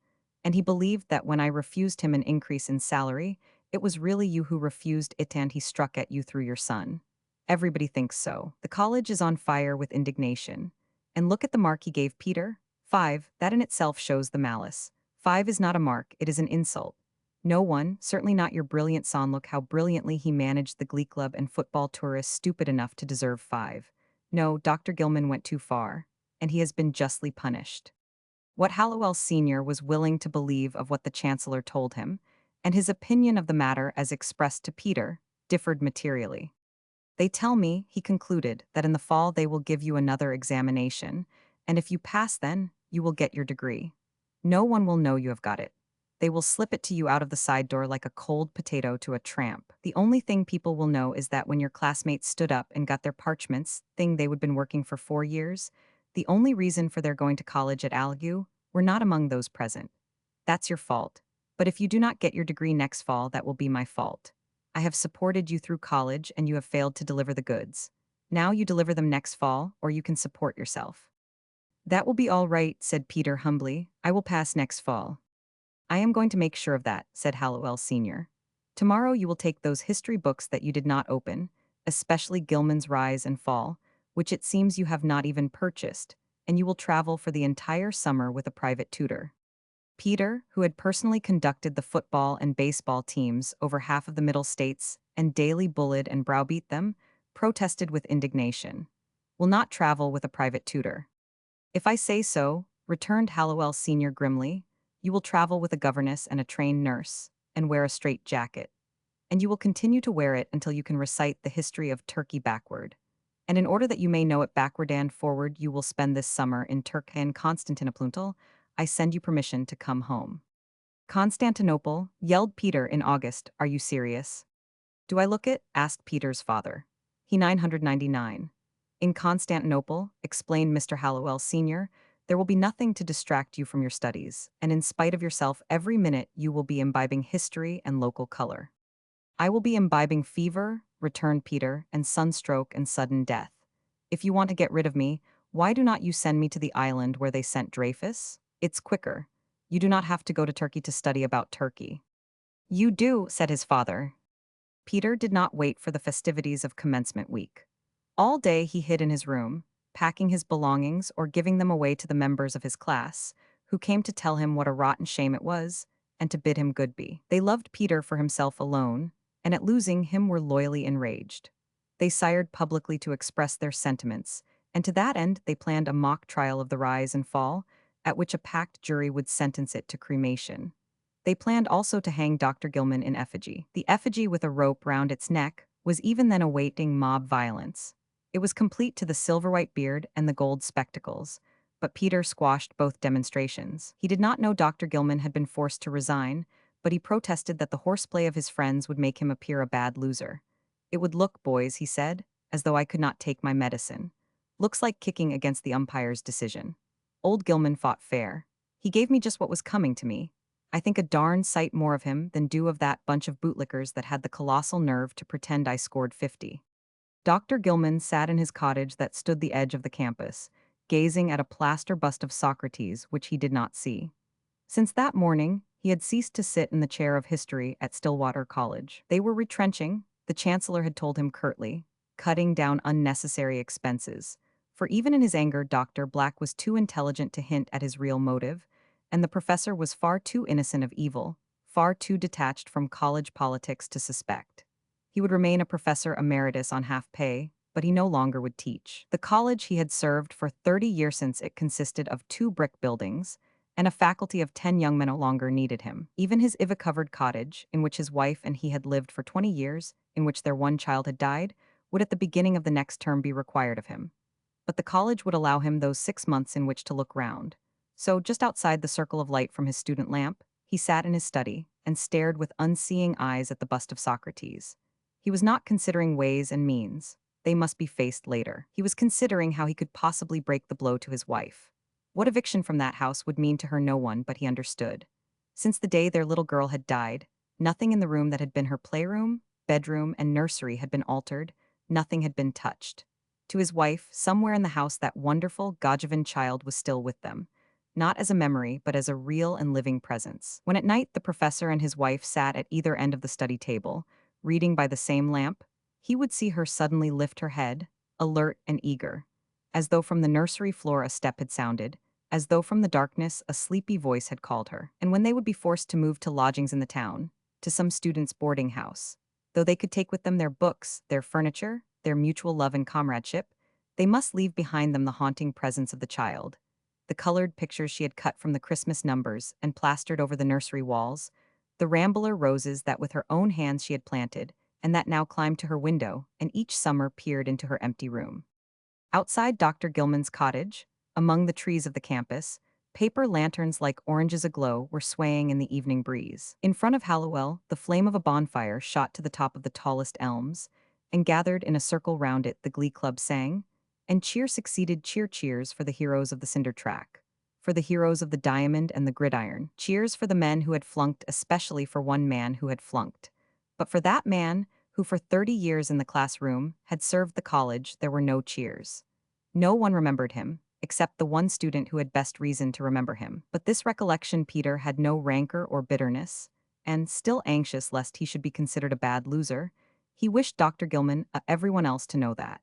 Speaker 1: And he believed that when I refused him an increase in salary, it was really you who refused it, and he struck at you through your son. Everybody thinks so. The college is on fire with indignation. And look at the mark he gave Peter. 5, that in itself shows the malice. 5 is not a mark, it is an insult. No one, certainly not your brilliant son, look how brilliantly he managed the glee club and football tour, is stupid enough to deserve 5. No, Dr. Gilman went too far, and he has been justly punished. What Hallowell Sr. was willing to believe of what the Chancellor told him, and his opinion of the matter as expressed to Peter, differed materially. They tell me, he concluded, that in the fall they will give you another examination, and if you pass then, you will get your degree. No one will know you have got it. They will slip it to you out of the side door like a cold potato to a tramp. The only thing people will know is that when your classmates stood up and got their parchments, thing they would been working for 4 years, the only reason for their going to college at Algu, were not among those present. That's your fault. But if you do not get your degree next fall, that will be my fault. I have supported you through college and you have failed to deliver the goods. Now you deliver them next fall, or you can support yourself. That will be all right, said Peter humbly. I will pass next fall. I am going to make sure of that, said Hallowell Sr. Tomorrow you will take those history books that you did not open, especially Gilman's Rise and Fall, which it seems you have not even purchased, and you will travel for the entire summer with a private tutor. Peter, who had personally conducted the football and baseball teams over half of the Middle States and daily bullied and browbeat them, protested with indignation. Will not travel with a private tutor. If I say so, returned Hallowell Sr. grimly, you will travel with a governess and a trained nurse, and wear a straight jacket. And you will continue to wear it until you can recite the history of Turkey backward. And in order that you may know it backward and forward, you will spend this summer in Turkey and Constantinople. I send you permission to come home. Constantinople, yelled Peter in August, are you serious? Do I look it? Asked Peter's father. He 999. In Constantinople, explained Mr. Hallowell Sr., there will be nothing to distract you from your studies, and in spite of yourself, every minute you will be imbibing history and local color. I will be imbibing fever, returned Peter, and sunstroke and sudden death. If you want to get rid of me, why do not you send me to the island where they sent Dreyfus? It's quicker. You do not have to go to Turkey to study about Turkey. You do, said his father. Peter did not wait for the festivities of commencement week. All day he hid in his room, packing his belongings or giving them away to the members of his class, who came to tell him what a rotten shame it was, and to bid him good be. They loved Peter for himself alone, and at losing him were loyally enraged. They sired publicly to express their sentiments, and to that end they planned a mock trial of the rise and fall, at which a packed jury would sentence it to cremation. They planned also to hang Dr. Gilman in effigy. The effigy with a rope round its neck was even then awaiting mob violence. It was complete to the silver-white beard and the gold spectacles, but Peter squashed both demonstrations. He did not know Dr. Gilman had been forced to resign, but he protested that the horseplay of his friends would make him appear a bad loser. It would look, boys, he said, as though I could not take my medicine. Looks like kicking against the umpire's decision. Old Gilman fought fair. He gave me just what was coming to me. I think a darn sight more of him than do of that bunch of bootlickers that had the colossal nerve to pretend I scored 50. Dr. Gilman sat in his cottage that stood the edge of the campus, gazing at a plaster bust of Socrates which he did not see. Since that morning, he had ceased to sit in the chair of history at Stillwater College. They were retrenching, the chancellor had told him curtly, cutting down unnecessary expenses. For even in his anger, Dr. Black was too intelligent to hint at his real motive, and the professor was far too innocent of evil, far too detached from college politics to suspect. He would remain a professor emeritus on half pay, but he no longer would teach. The college he had served for 30 years since it consisted of 2 brick buildings, and a faculty of 10 young men no longer needed him. Even his ivy-covered cottage, in which his wife and he had lived for 20 years, in which their one child had died, would at the beginning of the next term be required of him. But the college would allow him those 6 months in which to look round. So, just outside the circle of light from his student lamp, he sat in his study and stared with unseeing eyes at the bust of Socrates. He was not considering ways and means. They must be faced later. He was considering how he could possibly break the blow to his wife. What eviction from that house would mean to her no one, but he understood. Since the day their little girl had died, nothing in the room that had been her playroom, bedroom, and nursery had been altered, nothing had been touched. To his wife, somewhere in the house that wonderful Gajavan child was still with them, not as a memory, but as a real and living presence. When at night the professor and his wife sat at either end of the study table, reading by the same lamp, he would see her suddenly lift her head, alert and eager, as though from the nursery floor a step had sounded, as though from the darkness a sleepy voice had called her. And when they would be forced to move to lodgings in the town, to some student's boarding house, though they could take with them their books, their furniture, their mutual love and comradeship, they must leave behind them the haunting presence of the child, the colored pictures she had cut from the Christmas numbers and plastered over the nursery walls, the rambler roses that with her own hands she had planted, and that now climbed to her window and each summer peered into her empty room. Outside Dr. Gilman's cottage, among the trees of the campus, paper lanterns like oranges aglow were swaying in the evening breeze. In front of Hallowell, the flame of a bonfire shot to the top of the tallest elms, and gathered in a circle round it the glee club sang, and cheer succeeded cheers for the heroes of the cinder track, for the heroes of the diamond and the gridiron, cheers for the men who had flunked, especially for one man who had flunked. But for that man, who for 30 years in the classroom had served the college, there were no cheers. No one remembered him, except the one student who had best reason to remember him. But this recollection Peter had no rancor or bitterness, and still anxious lest he should be considered a bad loser, he wished Dr. Gilman, everyone else to know that.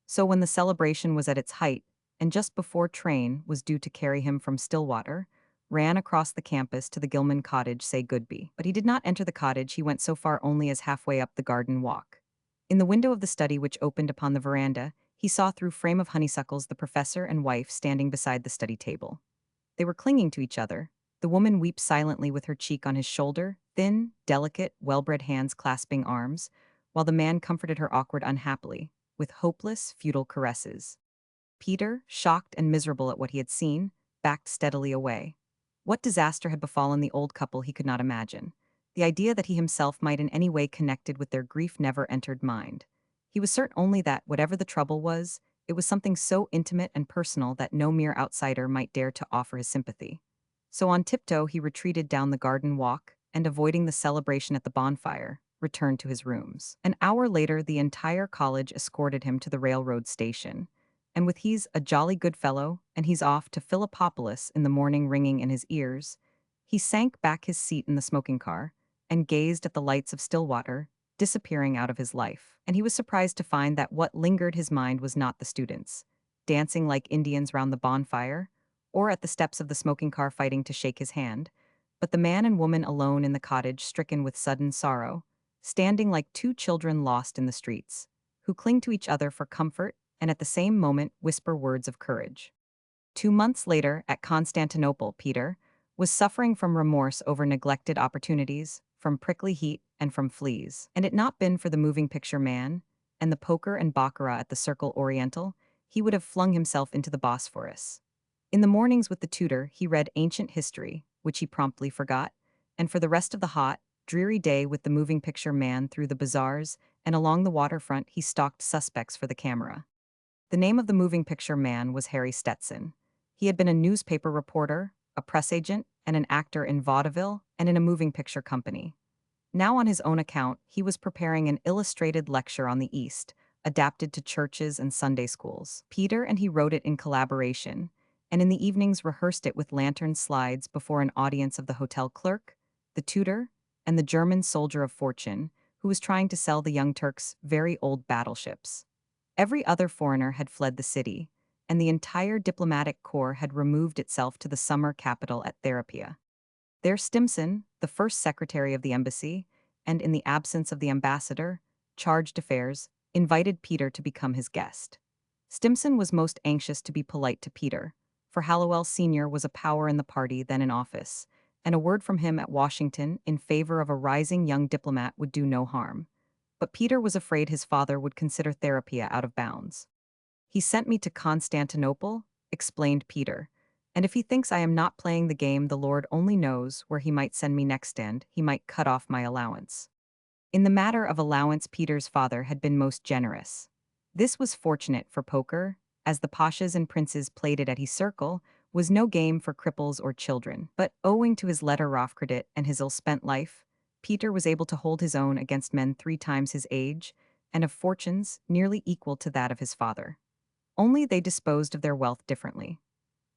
Speaker 1: So when the celebration was at its height, and just before train was due to carry him from Stillwater, ran across the campus to the Gilman cottage say goodbye. But he did not enter the cottage, he went so far only as halfway up the garden walk. In the window of the study which opened upon the veranda, he saw through frame of honeysuckles the professor and wife standing beside the study table. They were clinging to each other. The woman weeps silently with her cheek on his shoulder, thin, delicate, well-bred hands clasping arms, while the man comforted her awkward unhappily, with hopeless, futile caresses. Peter, shocked and miserable at what he had seen, backed steadily away. What disaster had befallen the old couple he could not imagine. The idea that he himself might in any way connected with their grief never entered mind. He was certain only that, whatever the trouble was, it was something so intimate and personal that no mere outsider might dare to offer his sympathy. So on tiptoe he retreated down the garden walk, and avoiding the celebration at the bonfire, returned to his rooms. An hour later the entire college escorted him to the railroad station, and with he's a jolly good fellow, and he's off to Philippopolis in the morning ringing in his ears, he sank back his seat in the smoking car, and gazed at the lights of Stillwater, disappearing out of his life. And he was surprised to find that what lingered his mind was not the students, dancing like Indians round the bonfire, or at the steps of the smoking car fighting to shake his hand, but the man and woman alone in the cottage stricken with sudden sorrow, standing like two children lost in the streets, who cling to each other for comfort and at the same moment whisper words of courage. 2 months later, at Constantinople, Peter was suffering from remorse over neglected opportunities, from prickly heat, and from fleas. And it not been for the moving picture man, and the poker and baccarat at the Circle Oriental, he would have flung himself into the Bosphorus. In the mornings with the tutor, he read ancient history, which he promptly forgot, and for the rest of the hot, dreary day with the moving picture man through the bazaars and along the waterfront he stalked suspects for the camera. The name of the moving picture man was Harry Stetson. He had been a newspaper reporter, a press agent, and an actor in vaudeville and in a moving picture company. Now on his own account, he was preparing an illustrated lecture on the East, adapted to churches and Sunday schools. Peter and he wrote it in collaboration, and in the evenings rehearsed it with lantern slides before an audience of the hotel clerk, the tutor, and the German soldier of fortune, who was trying to sell the Young Turks very old battleships. Every other foreigner had fled the city, and the entire diplomatic corps had removed itself to the summer capital at Therapia. There Stimson, the first secretary of the embassy, and in the absence of the ambassador, chargé d'affaires, invited Peter to become his guest. Stimson was most anxious to be polite to Peter, for Hallowell Sr. was a power in the party then in office, and a word from him at Washington in favor of a rising young diplomat would do no harm. But Peter was afraid his father would consider Therapia out of bounds. "He sent me to Constantinople," explained Peter, "and if he thinks I am not playing the game the Lord only knows where he might send me next, and he might cut off my allowance." In the matter of allowance Peter's father had been most generous. This was fortunate for poker, as the pashas and princes played it at his circle, was no game for cripples or children, but owing to his letter credit and his ill-spent life, Peter was able to hold his own against men 3 times his age, and of fortunes nearly equal to that of his father. Only they disposed of their wealth differently.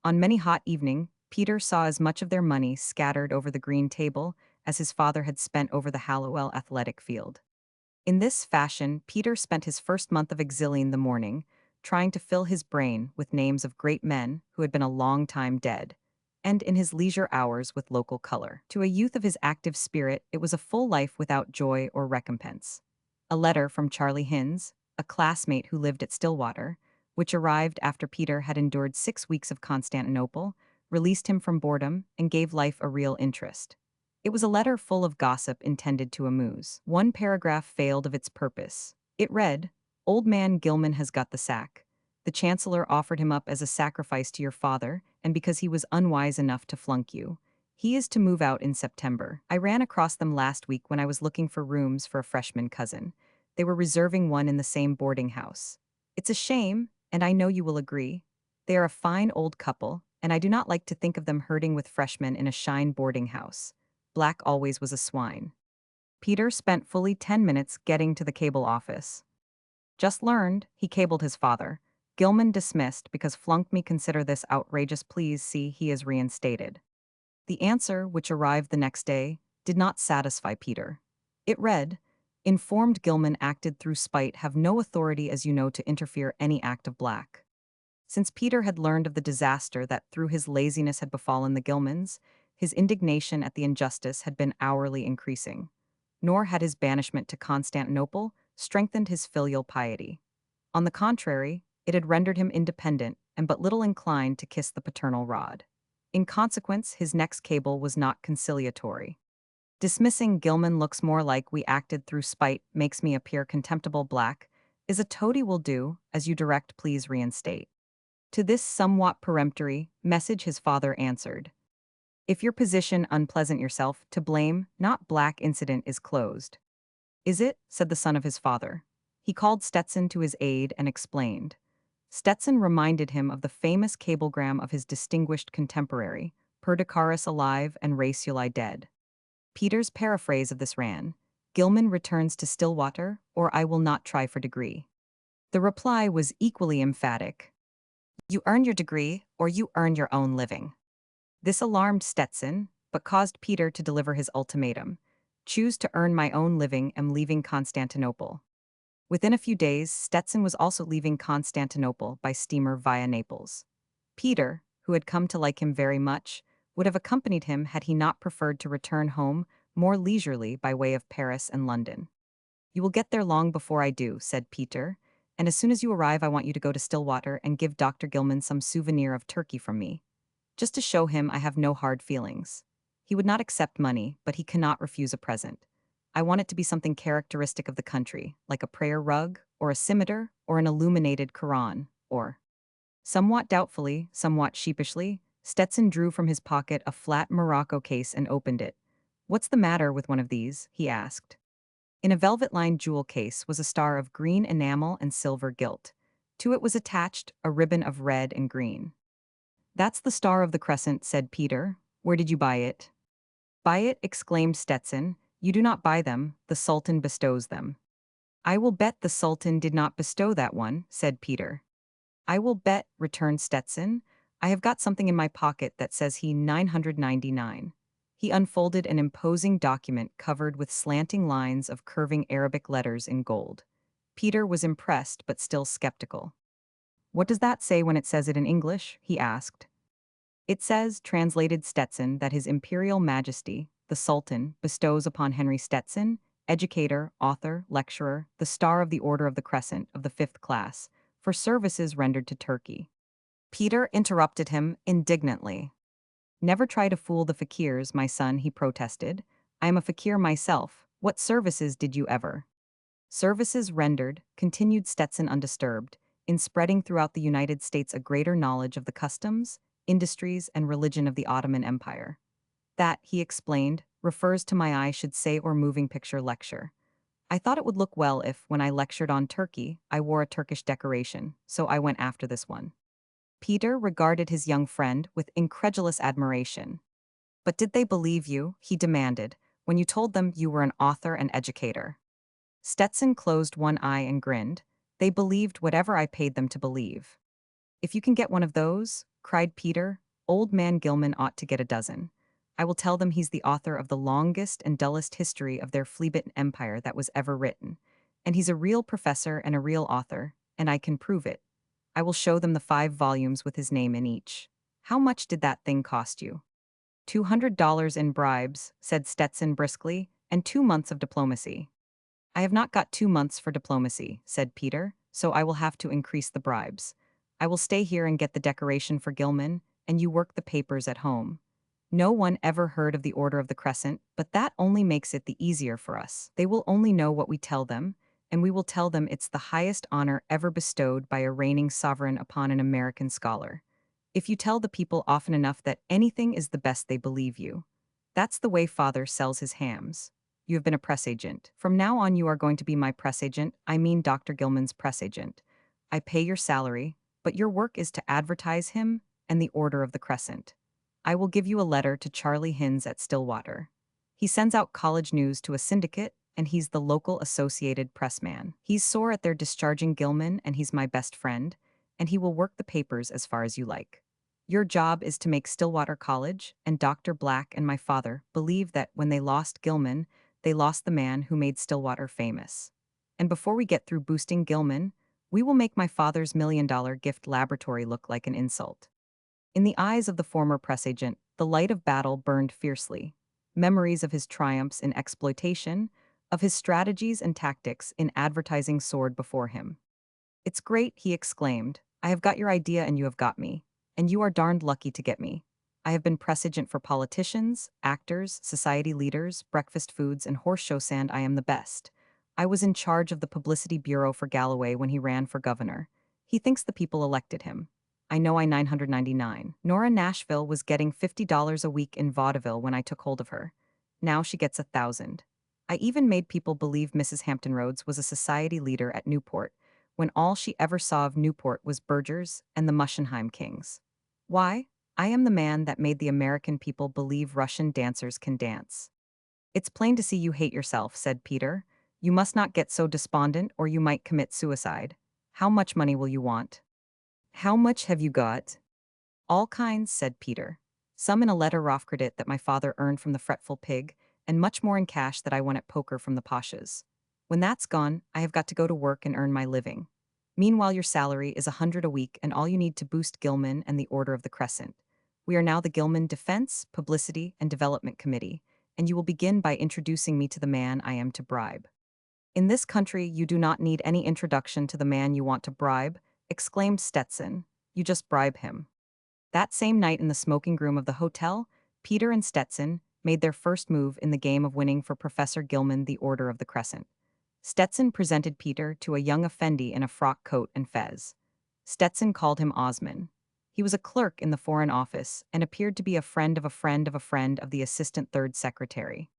Speaker 1: On many hot evening, Peter saw as much of their money scattered over the green table as his father had spent over the Hallowell athletic field. In this fashion, Peter spent his first month of exiling the morning, trying to fill his brain with names of great men who had been a long time dead, and in his leisure hours with local color. To a youth of his active spirit, it was a full life without joy or recompense. A letter from Charlie Hinz, a classmate who lived at Stillwater, which arrived after Peter had endured 6 weeks of Constantinople, released him from boredom and gave life a real interest. It was a letter full of gossip intended to amuse. One paragraph failed of its purpose. It read, "Old man Gilman has got the sack. The chancellor offered him up as a sacrifice to your father, and because he was unwise enough to flunk you. He is to move out in September. I ran across them last week when I was looking for rooms for a freshman cousin. They were reserving one in the same boarding house. It's a shame, and I know you will agree. They are a fine old couple, and I do not like to think of them herding with freshmen in a shine boarding house. Black always was a swine." Peter spent fully 10 minutes getting to the cable office. "Just learned," he cabled his father, Gilman dismissed because flunked me consider this outrageous please see he is reinstated. The answer, which arrived the next day, did not satisfy Peter. It read, informed Gilman acted through spite have no authority as you know to interfere any act of black. Since Peter had learned of the disaster that through his laziness had befallen the Gilmans, his indignation at the injustice had been hourly increasing. Nor had his banishment to Constantinople strengthened his filial piety. On the contrary, it had rendered him independent and but little inclined to kiss the paternal rod. In consequence, his next cable was not conciliatory. Dismissing Gilman looks more like we acted through spite makes me appear contemptible black, is a toady will do, as you direct please reinstate. To this somewhat peremptory message his father answered, if your position unpleasant yourself, to blame, not black incident is closed. Is it? Said the son of his father. He called Stetson to his aid and explained. Stetson reminded him of the famous cablegram of his distinguished contemporary, Perdicaris alive and Raciuli dead. Peter's paraphrase of this ran, Gilman returns to Stillwater, or I will not try for degree. The reply was equally emphatic. You earn your degree, or you earn your own living. This alarmed Stetson, but caused Peter to deliver his ultimatum. Choose to earn my own living am leaving Constantinople. Within a few days, Stetson was also leaving Constantinople by steamer via Naples. Peter, who had come to like him very much, would have accompanied him had he not preferred to return home more leisurely by way of Paris and London. You will get there long before I do, said Peter, and as soon as you arrive I want you to go to Stillwater and give Dr. Gilman some souvenir of Turkey from me. Just to show him I have no hard feelings. He would not accept money, but he cannot refuse a present. I want it to be something characteristic of the country, like a prayer rug, or a scimitar, or an illuminated Quran, or... Somewhat doubtfully, somewhat sheepishly, Stetson drew from his pocket a flat morocco case and opened it. What's the matter with one of these? He asked. In a velvet-lined jewel case was a star of green enamel and silver gilt. To it was attached a ribbon of red and green. That's the Star of the Crescent, said Peter. Where did you buy it? Buy it, exclaimed Stetson. You do not buy them, the Sultan bestows them. I will bet the Sultan did not bestow that one, said Peter. I will bet, returned Stetson. I have got something in my pocket that says he 999. He unfolded an imposing document covered with slanting lines of curving Arabic letters in gold. Peter was impressed but still skeptical. What does that say when it says it in English? He asked. It says, translated Stetson, that His Imperial Majesty, the Sultan, bestows upon Henry Stetson, educator, author, lecturer, the Star of the Order of the Crescent of the 5th class, for services rendered to Turkey. Peter interrupted him indignantly. Never try to fool the fakirs, my son, he protested. I am a fakir myself. What services did you ever? Services rendered, continued Stetson undisturbed, in spreading throughout the United States a greater knowledge of the customs, industries, and religion of the Ottoman Empire. That, he explained, refers to my I should say or moving picture lecture. I thought it would look well if, when I lectured on Turkey, I wore a Turkish decoration, so I went after this one. Peter regarded his young friend with incredulous admiration. But did they believe you, he demanded, when you told them you were an author and educator? Stetson closed one eye and grinned. They believed whatever I paid them to believe. If you can get one of those, cried Peter, old man Gilman ought to get a dozen. I will tell them he's the author of the longest and dullest history of their flea-bitten empire that was ever written. And he's a real professor and a real author, and I can prove it. I will show them the 5 volumes with his name in each. How much did that thing cost you? $200 in bribes, said Stetson briskly, and 2 months of diplomacy. I have not got 2 months for diplomacy, said Peter, so I will have to increase the bribes. I will stay here and get the decoration for Gilman, and you work the papers at home. No one ever heard of the Order of the Crescent, but that only makes it the easier for us. They will only know what we tell them, and we will tell them it's the highest honor ever bestowed by a reigning sovereign upon an American scholar. If you tell the people often enough that anything is the best, they believe you. That's the way Father sells his hams. You have been a press agent. From now on you are going to be my press agent, I mean Dr. Gilman's press agent. I pay your salary, but your work is to advertise him and the Order of the Crescent. I will give you a letter to Charlie Hinz at Stillwater. He sends out college news to a syndicate, and he's the local Associated Press man. He's sore at their discharging Gilman, and he's my best friend, and he will work the papers as far as you like. Your job is to make Stillwater College and Dr. Black and my father believe that when they lost Gilman, they lost the man who made Stillwater famous. And before we get through boosting Gilman, we will make my father's $1 million gift laboratory look like an insult. In the eyes of the former press agent, the light of battle burned fiercely. Memories of his triumphs in exploitation, of his strategies and tactics in advertising soared before him. "It's great," he exclaimed. "I have got your idea and you have got me. And you are darned lucky to get me. I have been press agent for politicians, actors, society leaders, breakfast foods, and horse show sand. I am the best. I was in charge of the publicity bureau for Galloway when he ran for governor. He thinks the people elected him. I know I 999. Nora Nashville was getting $50 a week in vaudeville when I took hold of her. Now she gets 1,000. I even made people believe Mrs. Hampton Roads was a society leader at Newport, when all she ever saw of Newport was Bergers and the Muschenheim Kings. Why? I am the man that made the American people believe Russian dancers can dance." "It's plain to see you hate yourself," said Peter. "You must not get so despondent or you might commit suicide. How much money will you want?" "How much have you got?" "All kinds," said Peter. "Some in a letter of credit that my father earned from the fretful pig, and much more in cash that I won at poker from the Pashas. When that's gone, I have got to go to work and earn my living. Meanwhile, your salary is 100 a week and all you need to boost Gilman and the Order of the Crescent. We are now the Gilman Defense, Publicity, and Development Committee, and you will begin by introducing me to the man I am to bribe." "In this country, you do not need any introduction to the man you want to bribe," exclaimed Stetson. "You just bribe him." That same night in the smoking room of the hotel, Peter and Stetson made their first move in the game of winning for Professor Gilman the Order of the Crescent. Stetson presented Peter to a young effendi in a frock coat and fez. Stetson called him Osman. He was a clerk in the Foreign Office and appeared to be a friend of a friend of a friend of the assistant third secretary.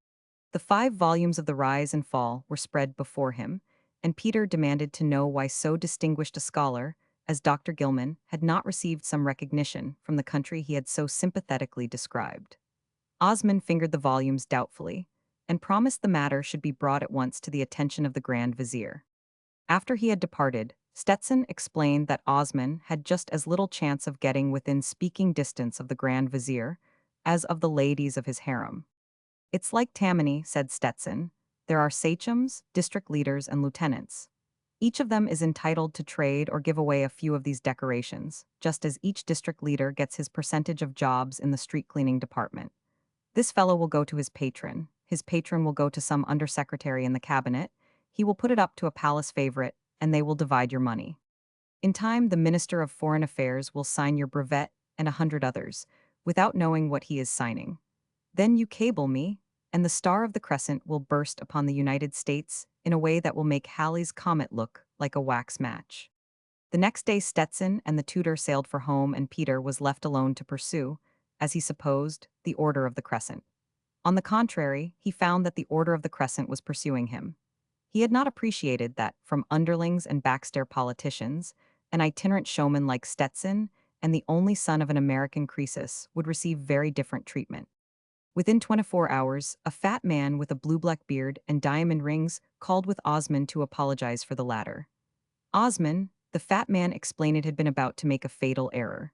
Speaker 1: The 5 volumes of The Rise and Fall were spread before him, and Peter demanded to know why so distinguished a scholar as Dr. Gilman had not received some recognition from the country he had so sympathetically described. Osman fingered the volumes doubtfully and promised the matter should be brought at once to the attention of the Grand Vizier. After he had departed, Stetson explained that Osman had just as little chance of getting within speaking distance of the Grand Vizier as of the ladies of his harem. "It's like Tammany," said Stetson. "There are sachems, district leaders, and lieutenants. Each of them is entitled to trade or give away a few of these decorations, just as each district leader gets his percentage of jobs in the street cleaning department. This fellow will go to his patron will go to some undersecretary in the cabinet, he will put it up to a palace favorite, and they will divide your money. In time, the Minister of Foreign Affairs will sign your brevet and 100 others, without knowing what he is signing. Then you cable me, and the Star of the Crescent will burst upon the United States in a way that will make Halley's Comet look like a wax match." The next day Stetson and the tutor sailed for home and Peter was left alone to pursue, as he supposed, the Order of the Crescent. On the contrary, he found that the Order of the Crescent was pursuing him. He had not appreciated that, from underlings and backstair politicians, an itinerant showman like Stetson and the only son of an American Croesus would receive very different treatment. Within 24 hours, a fat man with a blue-black beard and diamond rings called with Osman to apologize for the latter. Osman, the fat man, explained it had been about to make a fatal error.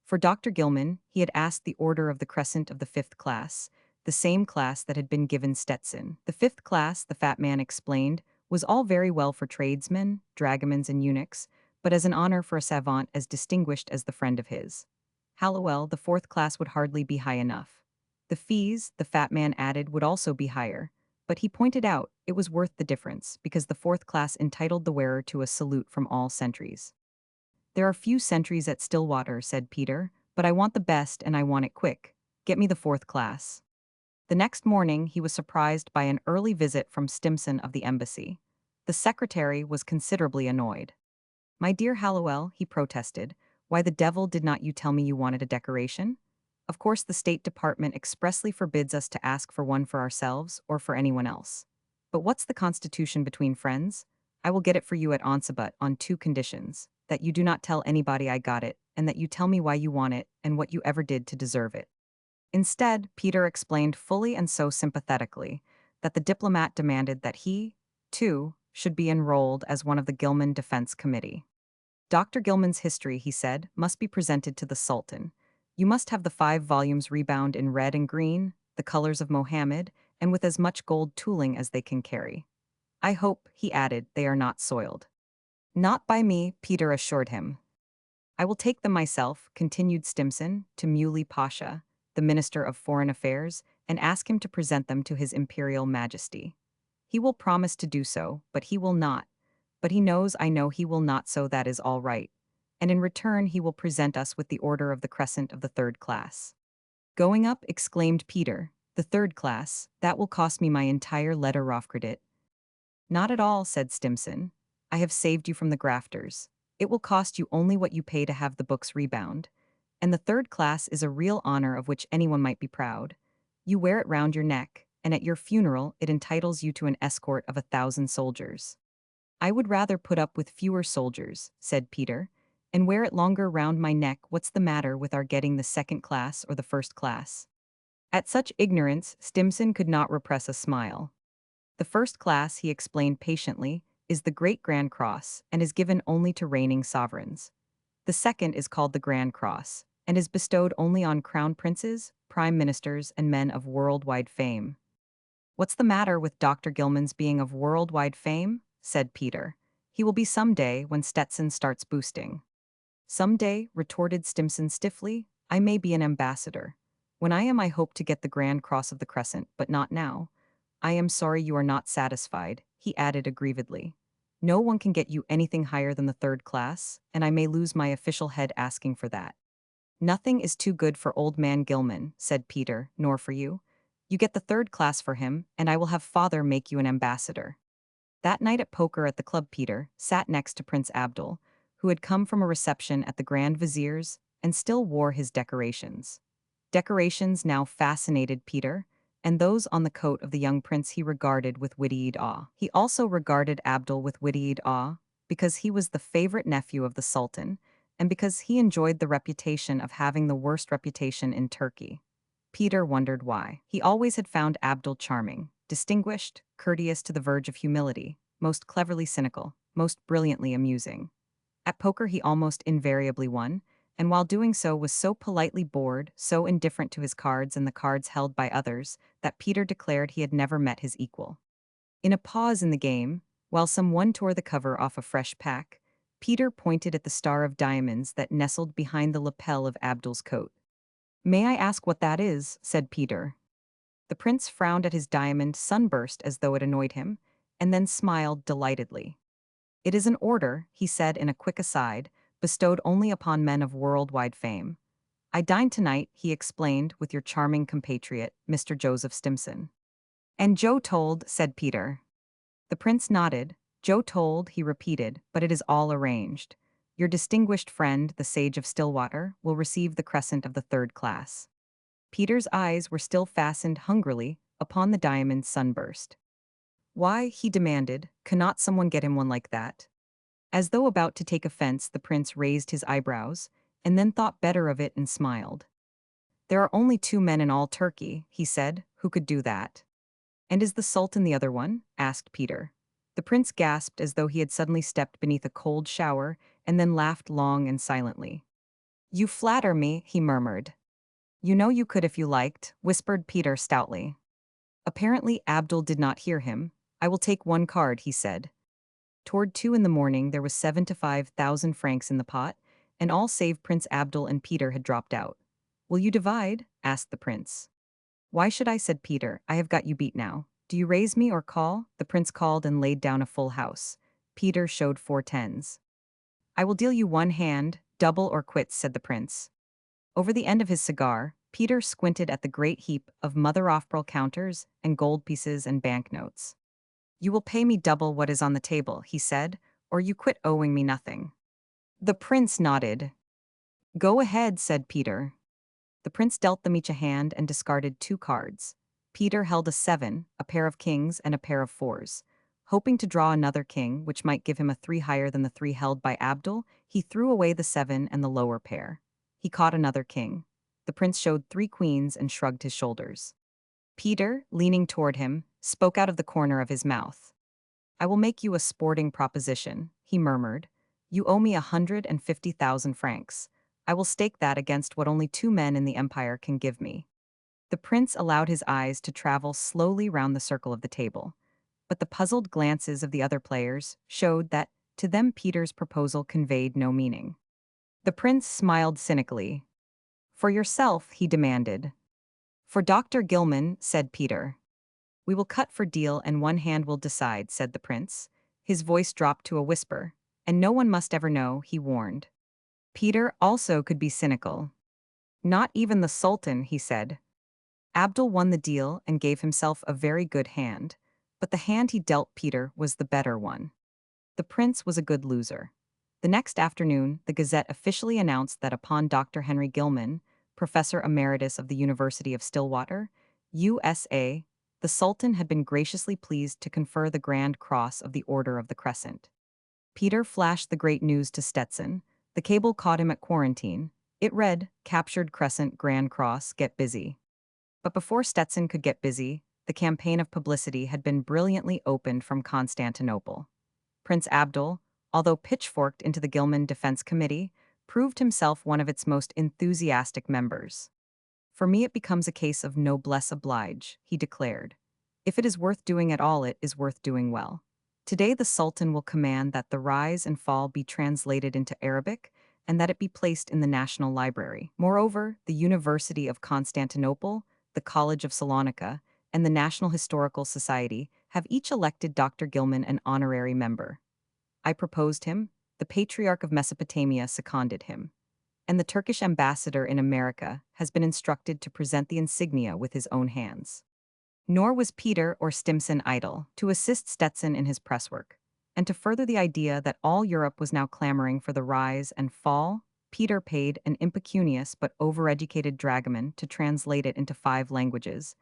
Speaker 1: For Dr. Gilman, he had asked the Order of the Crescent of the 5th class, the same class that had been given Stetson. The 5th class, the fat man explained, was all very well for tradesmen, dragomans, and eunuchs, but as an honor for a savant as distinguished as the friend of his. Hallowell, the 4th class would hardly be high enough. The fees, the fat man added, would also be higher, but he pointed out it was worth the difference because the 4th class entitled the wearer to a salute from all sentries. "There are few sentries at Stillwater," said Peter, "but I want the best and I want it quick. Get me the 4th class." The next morning he was surprised by an early visit from Stimson of the embassy. The secretary was considerably annoyed. "My dear Hallowell," he protested, "why the devil did not you tell me you wanted a decoration? Of course the State Department expressly forbids us to ask for one for ourselves or for anyone else. But what's the constitution between friends? I will get it for you at Onsabut on 2 conditions: that you do not tell anybody I got it, and that you tell me why you want it and what you ever did to deserve it." Instead, Peter explained fully and so sympathetically that the diplomat demanded that he, too, should be enrolled as one of the Gilman Defense Committee. Dr. Gilman's history, he said, must be presented to the Sultan. You must have the 5 volumes rebound in red and green, the colors of Mohammed, and with as much gold tooling as they can carry. I hope, he added, they are not soiled. Not by me, Peter assured him. I will take them myself, continued Stimson, to Muley Pasha, the Minister of Foreign Affairs, and ask him to present them to His Imperial Majesty. He will promise to do so, but he will not. But he knows I know he will not, so that is all right. And in return he will present us with the Order of the Crescent of the 3rd class. Going up, exclaimed Peter, the 3rd class, that will cost me my entire letter of credit. Not at all, said Stimson. I have saved you from the grafters. It will cost you only what you pay to have the books rebound. And the 3rd class is a real honor of which anyone might be proud. You wear it round your neck, and at your funeral it entitles you to an escort of 1,000 soldiers. I would rather put up with fewer soldiers, said Peter, and wear it longer round my neck. What's the matter with our getting the 2nd class or the 1st class? At such ignorance, Stimson could not repress a smile. The 1st class, he explained patiently, is the Great Grand Cross and is given only to reigning sovereigns. The 2nd is called the Grand Cross and is bestowed only on crown princes, prime ministers, and men of worldwide fame. What's the matter with Dr. Gilman's being of worldwide fame? Said Peter. He will be someday when Stetson starts boosting. Someday, retorted Stimson stiffly, I may be an ambassador. When I am, I hope to get the Grand Cross of the Crescent, but not now. I am sorry you are not satisfied, he added aggrievedly. No one can get you anything higher than the 3rd class, and I may lose my official head asking for that. Nothing is too good for old man Gilman, said Peter, nor for you. You get the 3rd class for him, and I will have father make you an ambassador. That night at poker at the club, Peter sat next to Prince Abdul, who had come from a reception at the Grand Vizier's and still wore his decorations. Decorations now fascinated Peter, and those on the coat of the young prince he regarded with witty awe. He also regarded Abdul with witty awe, because he was the favorite nephew of the Sultan, and because he enjoyed the reputation of having the worst reputation in Turkey. Peter wondered why. He always had found Abdul charming, distinguished, courteous to the verge of humility, most cleverly cynical, most brilliantly amusing. At poker he almost invariably won, and while doing so was so politely bored, so indifferent to his cards and the cards held by others, that Peter declared he had never met his equal. In a pause in the game, while someone tore the cover off a fresh pack, Peter pointed at the star of diamonds that nestled behind the lapel of Abdul's coat. May I ask what that is? Said Peter. The prince frowned at his diamond sunburst as though it annoyed him, and then smiled delightedly. It is an order, he said in a quick aside, bestowed only upon men of worldwide fame. I dine tonight, he explained, with your charming compatriot, Mr. Joseph Stimson. And Joe told, said Peter. The prince nodded. Joe told, he repeated, but it is all arranged. Your distinguished friend, the Sage of Stillwater, will receive the crescent of the 3rd class. Peter's eyes were still fastened hungrily upon the diamond sunburst. Why, he demanded, cannot someone get him one like that? As though about to take offense, the prince raised his eyebrows, and then thought better of it and smiled. There are only 2 men in all Turkey, he said, who could do that. And is the Sultan the other one? Asked Peter. The prince gasped as though he had suddenly stepped beneath a cold shower, and then laughed long and silently. You flatter me, he murmured. You know you could if you liked, whispered Peter stoutly. Apparently Abdul did not hear him. I will take 1 card, he said. Toward 2 in the morning there was 7 to 5,000 francs in the pot, and all save Prince Abdul and Peter had dropped out. Will you divide? Asked the prince. Why should I? Said Peter. I have got you beat now. Do you raise me or call? The prince called and laid down a full house. Peter showed 4 tens. I will deal you 1 hand, double or quits, said the prince. Over the end of his cigar, Peter squinted at the great heap of mother-of-pearl counters and gold pieces and banknotes. You will pay me double what is on the table, he said, or you quit owing me nothing. The prince nodded. Go ahead, said Peter. The prince dealt them each a hand and discarded 2 cards. Peter held a 7, a pair of kings, and a pair of 4s. Hoping to draw another king, which might give him a 3 higher than the 3 held by Abdul, he threw away the 7 and the lower pair. He caught another king. The prince showed 3 queens and shrugged his shoulders. Peter, leaning toward him, spoke out of the corner of his mouth. I will make you a sporting proposition, he murmured. You owe me 150,000 francs. I will stake that against what only two men in the empire can give me. The prince allowed his eyes to travel slowly round the circle of the table, but the puzzled glances of the other players showed that, to them, Peter's proposal conveyed no meaning. The prince smiled cynically. For yourself, he demanded. For Dr. Gilman, said Peter. We will cut for deal and one hand will decide, said the prince. His voice dropped to a whisper, and no one must ever know, he warned. Peter also could be cynical. Not even the Sultan, he said. Abdul won the deal and gave himself a very good hand, but the hand he dealt Peter was the better one. The prince was a good loser. The next afternoon, the Gazette officially announced that upon Dr. Henry Gilman, Professor Emeritus of the University of Stillwater, USA, the Sultan had been graciously pleased to confer the Grand Cross of the Order of the Crescent. Peter flashed the great news to Stetson. The cable caught him at quarantine. It read, Captured Crescent Grand Cross, get busy. But before Stetson could get busy, the campaign of publicity had been brilliantly opened from Constantinople. Prince Abdul, although pitchforked into the Gilman Defense Committee, proved himself one of its most enthusiastic members. For me it becomes a case of noblesse oblige, he declared. If it is worth doing at all, it is worth doing well. Today the Sultan will command that the rise and fall be translated into Arabic and that it be placed in the National Library. Moreover, the University of Constantinople, the College of Salonika, and the National Historical Society have each elected Dr. Gilman an honorary member. I proposed him, the Patriarch of Mesopotamia seconded him, and the Turkish ambassador in America has been instructed to present the insignia with his own hands. Nor was Peter or Stimson idle to assist Stetson in his press work, and to further the idea that all Europe was now clamoring for the rise and fall. Peter paid an impecunious but overeducated dragoman to translate it into 5 languages,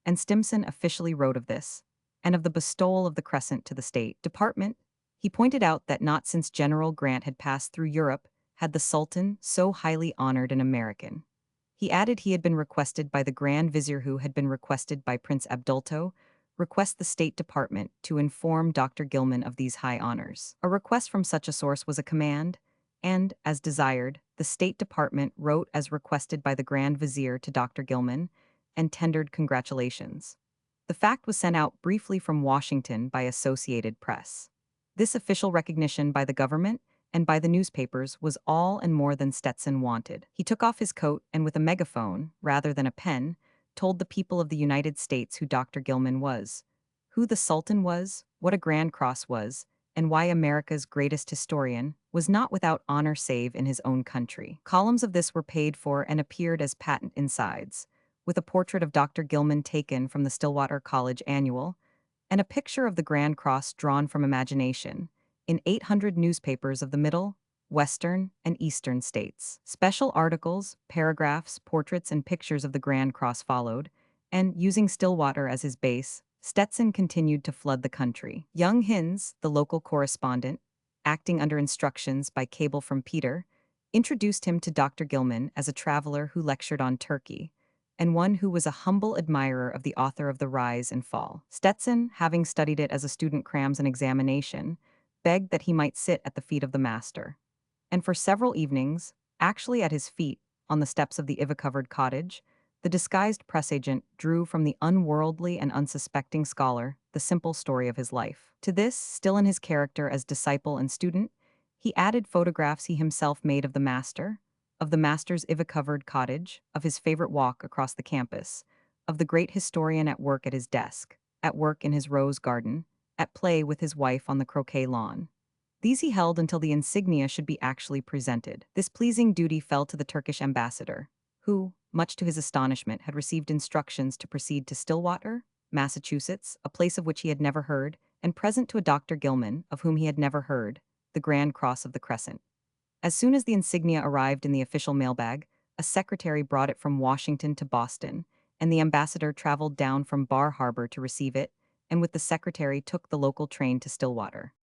Speaker 1: and Stimson officially wrote of this, and of the bestowal of the Crescent to the State Department. He pointed out that not since General Grant had passed through Europe had the Sultan so highly honored an American. He added he had been requested by the Grand Vizier, who had been requested by Prince Abdulto, request the State Department to inform Dr. Gilman of these high honors. A request from such a source was a command, and, as desired, the State Department wrote as requested by the Grand Vizier to Dr. Gilman and tendered congratulations. The fact was sent out briefly from Washington by Associated Press. This official recognition by the government and by the newspapers was all and more than Stetson wanted. He took off his coat and with a megaphone, rather than a pen, told the people of the United States who Dr. Gilman was, who the Sultan was, what a Grand Cross was, and why America's greatest historian was not without honor save in his own country. Columns of this were paid for and appeared as patent insides, with a portrait of Dr. Gilman taken from the Stillwater College Annual, and a picture of the Grand Cross drawn from imagination, in 800 newspapers of the Middle, Western, and Eastern states. Special articles, paragraphs, portraits, and pictures of the Grand Cross followed, and, using Stillwater as his base, Stetson continued to flood the country. Young Hinz, the local correspondent, acting under instructions by cable from Peter, introduced him to Dr. Gilman as a traveler who lectured on Turkey, and one who was a humble admirer of the author of The Rise and Fall. Stetson, having studied it as a student crams an examination, begged that he might sit at the feet of the master. And for several evenings, actually at his feet, on the steps of the ivy-covered cottage, the disguised press agent drew from the unworldly and unsuspecting scholar the simple story of his life. To this, still in his character as disciple and student, he added photographs he himself made of the master's ivy-covered cottage, of his favorite walk across the campus, of the great historian at work at his desk, at work in his rose garden, at play with his wife on the croquet lawn. These he held until the insignia should be actually presented. This pleasing duty fell to the Turkish ambassador, who, much to his astonishment, had received instructions to proceed to Stillwater, Massachusetts, a place of which he had never heard, and present to a Dr. Gilman, of whom he had never heard, the Grand Cross of the Crescent. As soon as the insignia arrived in the official mailbag, a secretary brought it from Washington to Boston, and the ambassador traveled down from Bar Harbor to receive it, and with the secretary took the local train to Stillwater.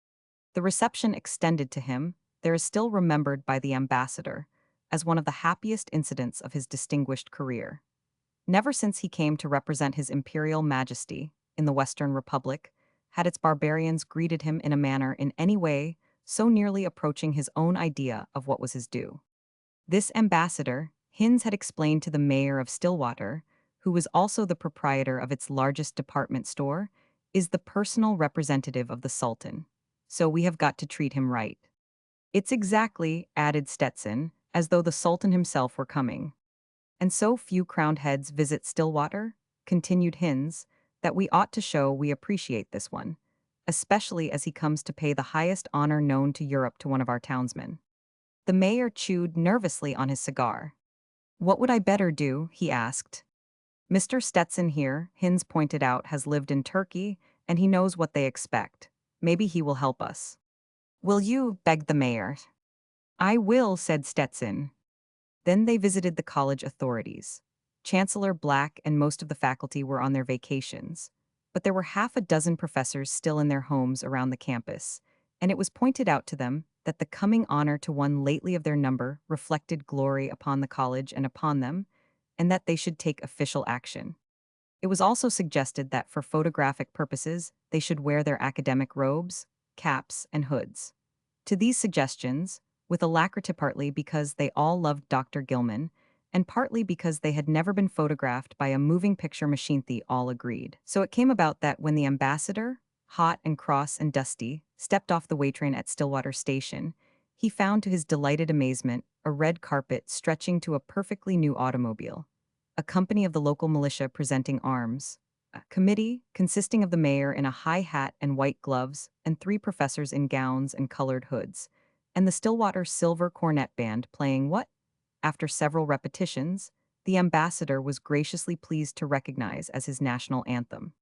Speaker 1: The reception extended to him, there is still remembered by the ambassador, as one of the happiest incidents of his distinguished career. Never since he came to represent his imperial majesty in the Western Republic had its barbarians greeted him in a manner in any way so nearly approaching his own idea of what was his due. This ambassador, Hinz had explained to the mayor of Stillwater, who was also the proprietor of its largest department store, is the personal representative of the Sultan. So we have got to treat him right. It's exactly, added Stetson, as though the Sultan himself were coming. And so few crowned heads visit Stillwater, continued Hinz, that we ought to show we appreciate this one, especially as he comes to pay the highest honor known to Europe to one of our townsmen. The mayor chewed nervously on his cigar. What would I better do? He asked. Mr. Stetson here, Hinz pointed out, has lived in Turkey, and he knows what they expect. Maybe he will help us. Will you? Begged the mayor. I will, said Stetson. Then they visited the college authorities. Chancellor Black and most of the faculty were on their vacations, but there were half a dozen professors still in their homes around the campus, and it was pointed out to them that the coming honor to one lately of their number reflected glory upon the college and upon them, and that they should take official action. It was also suggested that for photographic purposes, they should wear their academic robes, caps, and hoods. To these suggestions, with alacrity partly because they all loved Dr. Gilman, and partly because they had never been photographed by a moving picture machine, they all agreed. So it came about that when the ambassador, hot and cross and dusty, stepped off the waytrain at Stillwater Station, he found to his delighted amazement a red carpet stretching to a perfectly new automobile, a company of the local militia presenting arms, a committee consisting of the mayor in a high hat and white gloves, and three professors in gowns and colored hoods, and the Stillwater Silver Cornet Band playing what, after several repetitions, the ambassador was graciously pleased to recognize as his national anthem.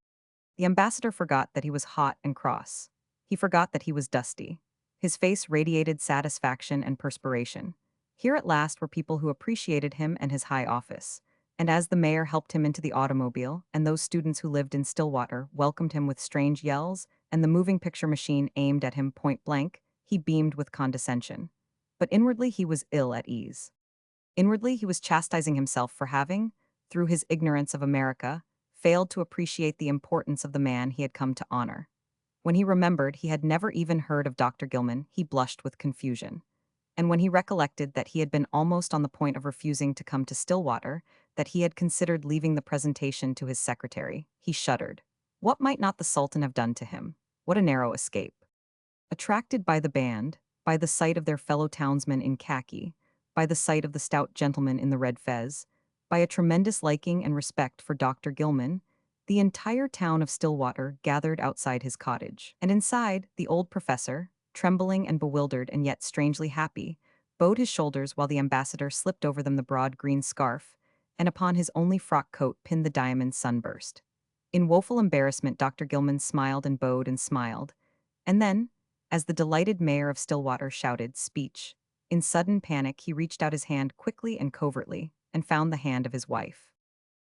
Speaker 1: The ambassador forgot that he was hot and cross. He forgot that he was dusty. His face radiated satisfaction and perspiration. Here at last were people who appreciated him and his high office. And as the mayor helped him into the automobile, and those students who lived in Stillwater welcomed him with strange yells, and the moving picture machine aimed at him point blank, he beamed with condescension. But inwardly he was ill at ease. Inwardly he was chastising himself for having, through his ignorance of America, failed to appreciate the importance of the man he had come to honor. When he remembered he had never even heard of Dr. Gilman, he blushed with confusion. And when he recollected that he had been almost on the point of refusing to come to Stillwater, that he had considered leaving the presentation to his secretary, he shuddered. What might not the Sultan have done to him? What a narrow escape. Attracted by the band, by the sight of their fellow townsmen in khaki, by the sight of the stout gentleman in the red fez, by a tremendous liking and respect for Dr. Gilman, the entire town of Stillwater gathered outside his cottage. And inside, the old professor, trembling and bewildered and yet strangely happy, bowed his shoulders while the ambassador slipped over them the broad green scarf, and upon his only frock coat pinned the diamond sunburst. In woeful embarrassment, Dr. Gilman smiled and bowed and smiled, and then, as the delighted mayor of Stillwater shouted, "Speech," in sudden panic he reached out his hand quickly and covertly, and found the hand of his wife.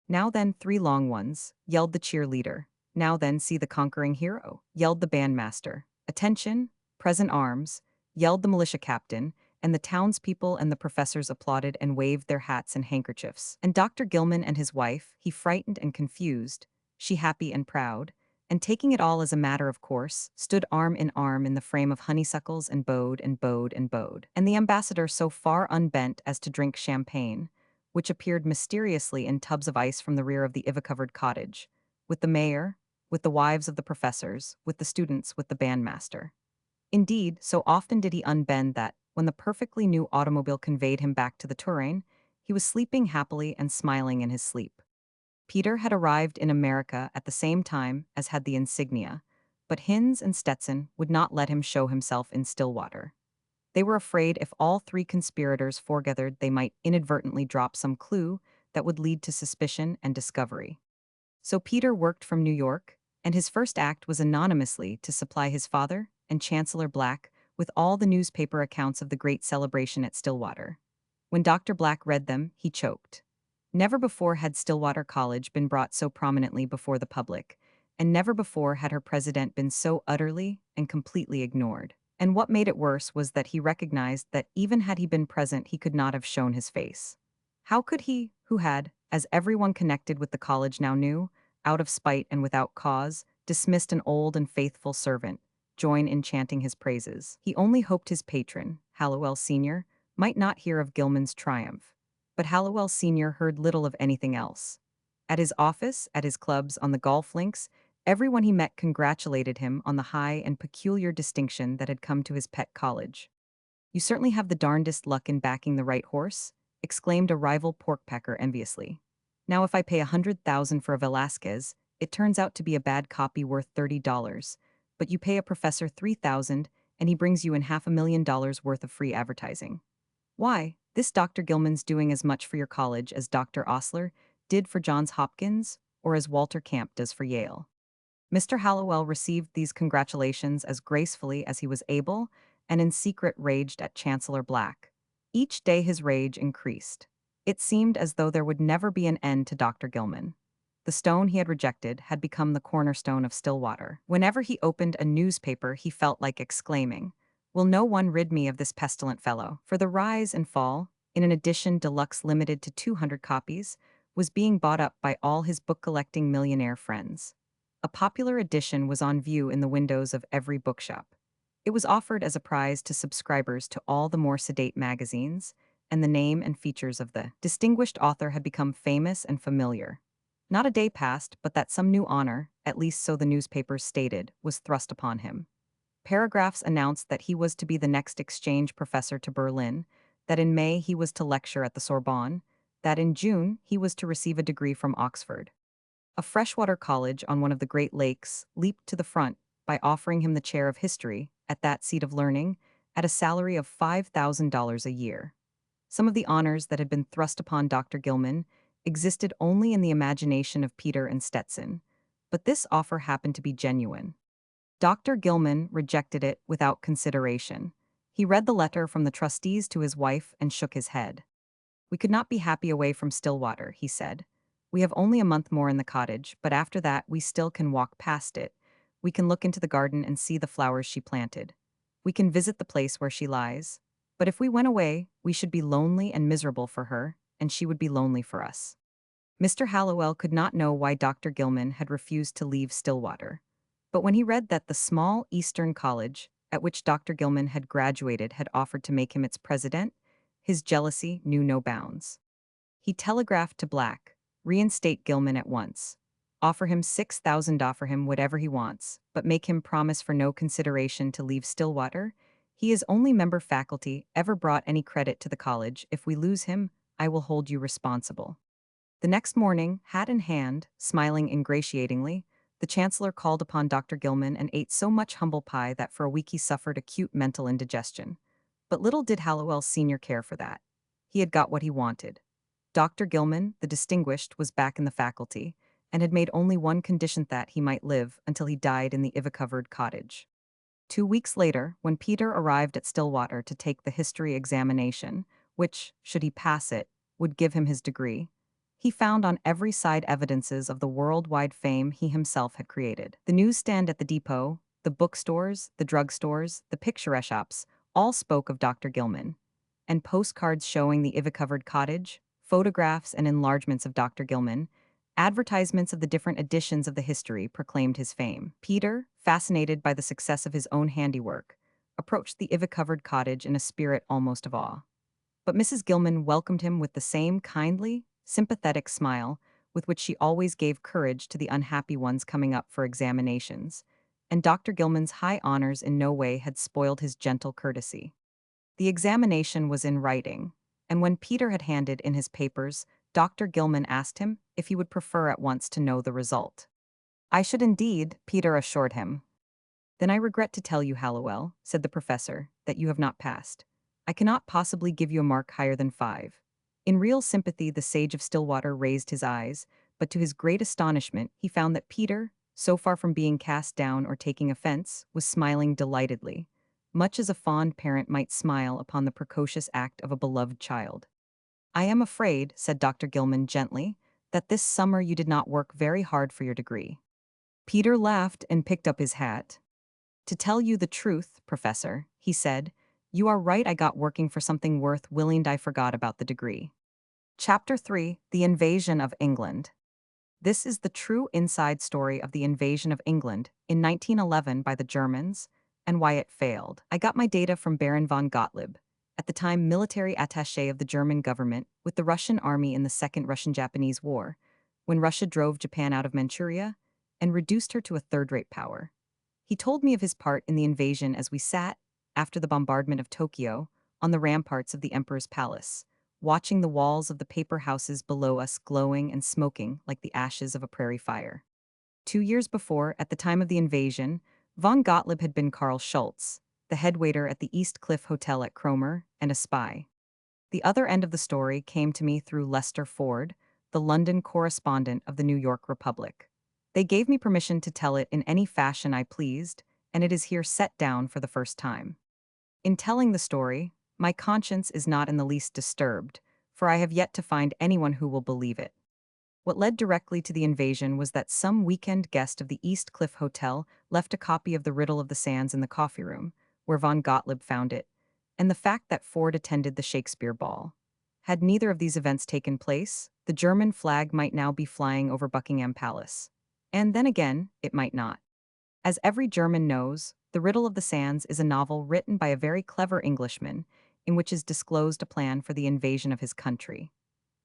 Speaker 1: Now then, three long ones, yelled the cheerleader. Now then, see the conquering hero, yelled the bandmaster. Attention, present arms, yelled the militia captain, and the townspeople and the professors applauded and waved their hats and handkerchiefs. And Dr. Gilman and his wife, he frightened and confused, she happy and proud, and taking it all as a matter of course, stood arm in the frame of honeysuckles and bowed and bowed and bowed. And the ambassador so far unbent as to drink champagne, which appeared mysteriously in tubs of ice from the rear of the ivy-covered cottage, with the mayor, with the wives of the professors, with the students, with the bandmaster. Indeed, so often did he unbend that, when the perfectly new automobile conveyed him back to the Touraine, he was sleeping happily and smiling in his sleep. Peter had arrived in America at the same time as had the insignia, but Hinz and Stetson would not let him show himself in Stillwater. They were afraid if all three conspirators foregathered they might inadvertently drop some clue that would lead to suspicion and discovery. So Peter worked from New York, and his first act was anonymously to supply his father and Chancellor Black with all the newspaper accounts of the great celebration at Stillwater. When Dr. Black read them, he choked. Never before had Stillwater College been brought so prominently before the public, and never before had her president been so utterly and completely ignored. And what made it worse was that he recognized that even had he been present, he could not have shown his face. How could he, who had, as everyone connected with the college now knew, out of spite and without cause, dismissed an old and faithful servant, join in chanting his praises. He only hoped his patron, Hallowell Sr., might not hear of Gilman's triumph. But Hallowell Sr. heard little of anything else. At his office, at his clubs, on the golf links, everyone he met congratulated him on the high and peculiar distinction that had come to his pet college. "You certainly have the darndest luck in backing the right horse," exclaimed a rival porkpacker enviously. "Now if I pay 100,000 for a Velasquez, it turns out to be a bad copy worth $30, but you pay a professor 3,000 and he brings you in $500,000 worth of free advertising. Why, this Dr. Gilman's doing as much for your college as Dr. Osler did for Johns Hopkins or as Walter Camp does for Yale." Mr. Hallowell received these congratulations as gracefully as he was able, and in secret raged at Chancellor Black. Each day his rage increased. It seemed as though there would never be an end to Dr. Gilman. The stone he had rejected had become the cornerstone of Stillwater. Whenever he opened a newspaper, he felt like exclaiming, "Will no one rid me of this pestilent fellow?" For the Rise and Fall, in an edition deluxe limited to 200 copies, was being bought up by all his book-collecting millionaire friends. A popular edition was on view in the windows of every bookshop. It was offered as a prize to subscribers to all the more sedate magazines, and the name and features of the distinguished author had become famous and familiar. Not a day passed but that some new honor, at least so the newspapers stated, was thrust upon him. Paragraphs announced that he was to be the next exchange professor to Berlin, that in May he was to lecture at the Sorbonne, that in June he was to receive a degree from Oxford. A freshwater college on one of the Great Lakes leaped to the front by offering him the chair of history at that seat of learning at a salary of $5,000 a year. Some of the honors that had been thrust upon Dr. Gilman existed only in the imagination of Peter and Stetson, but this offer happened to be genuine. Dr. Gilman rejected it without consideration. He read the letter from the trustees to his wife and shook his head. "We could not be happy away from Stillwater," he said. "We have only a month more in the cottage, but after that we still can walk past it. We can look into the garden and see the flowers she planted. We can visit the place where she lies. But if we went away, we should be lonely and miserable for her, and she would be lonely for us." Mr. Hallowell could not know why Dr. Gilman had refused to leave Stillwater. But when he read that the small Eastern college, at which Dr. Gilman had graduated, had offered to make him its president, his jealousy knew no bounds. He telegraphed to Black, "Reinstate Gilman at once. Offer him 6,000, offer him whatever he wants, but make him promise for no consideration to leave Stillwater. He is only member faculty, ever brought any credit to the college. If we lose him, I will hold you responsible." The next morning, hat in hand, smiling ingratiatingly, the Chancellor called upon Dr. Gilman and ate so much humble pie that for a week he suffered acute mental indigestion. But little did Hallowell Sr. care for that. He had got what he wanted. Dr. Gilman, the distinguished, was back in the faculty, and had made only one condition: that he might live until he died in the ivy-covered cottage. 2 weeks later, when Peter arrived at Stillwater to take the history examination, which, should he pass it, would give him his degree, he found on every side evidences of the worldwide fame he himself had created. The newsstand at the depot, the bookstores, the drugstores, the picture shops, all spoke of Dr. Gilman. And postcards showing the ivy-covered cottage, photographs and enlargements of Dr. Gilman, advertisements of the different editions of the history proclaimed his fame. Peter, fascinated by the success of his own handiwork, approached the ivy-covered cottage in a spirit almost of awe. But Mrs. Gilman welcomed him with the same kindly, sympathetic smile with which she always gave courage to the unhappy ones coming up for examinations, and Dr. Gilman's high honors in no way had spoiled his gentle courtesy. The examination was in writing, and when Peter had handed in his papers, Dr. Gilman asked him if he would prefer at once to know the result. "I should indeed," Peter assured him. "Then I regret to tell you, Hallowell," said the professor, "that you have not passed. I cannot possibly give you a mark higher than 5. In real sympathy, the sage of Stillwater raised his eyes, but to his great astonishment, he found that Peter, so far from being cast down or taking offense, was smiling delightedly, much as a fond parent might smile upon the precocious act of a beloved child. "I am afraid," said Dr. Gilman gently, "that this summer you did not work very hard for your degree." Peter laughed and picked up his hat. "To tell you the truth, Professor," he said, "you are right. I got working for something worth while and I forgot about the degree." Chapter 3: The Invasion of England. This is the true inside story of the invasion of England in 1911 by the Germans, and why it failed. I got my data from Baron von Gottlieb, at the time military attaché of the German government with the Russian army in the Second Russian-Japanese War, when Russia drove Japan out of Manchuria and reduced her to a third-rate power. He told me of his part in the invasion as we sat, after the bombardment of Tokyo, on the ramparts of the Emperor's palace, watching the walls of the paper houses below us glowing and smoking like the ashes of a prairie fire. 2 years before, at the time of the invasion, von Gottlieb had been Karl Schultz, the head waiter at the East Cliff Hotel at Cromer, and a spy. The other end of the story came to me through Lester Ford, the London correspondent of the New York Republic. They gave me permission to tell it in any fashion I pleased, and it is here set down for the first time. In telling the story, my conscience is not in the least disturbed, for I have yet to find anyone who will believe it. What led directly to the invasion was that some weekend guest of the East Cliff Hotel left a copy of The Riddle of the Sands in the coffee room, where von Gottlieb found it, and the fact that Ford attended the Shakespeare ball. Had neither of these events taken place, the German flag might now be flying over Buckingham Palace. And then again, it might not. As every German knows, The Riddle of the Sands is a novel written by a very clever Englishman, in which is disclosed a plan for the invasion of his country.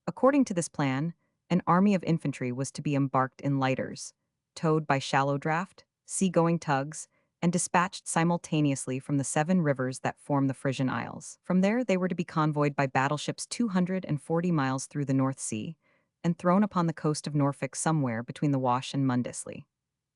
Speaker 1: According to this plan, an army of infantry was to be embarked in lighters, towed by shallow draft, sea-going tugs, and dispatched simultaneously from the 7 rivers that form the Frisian Isles. From there, they were to be convoyed by battleships 240 miles through the North Sea and thrown upon the coast of Norfolk somewhere between the Wash and Mundesley.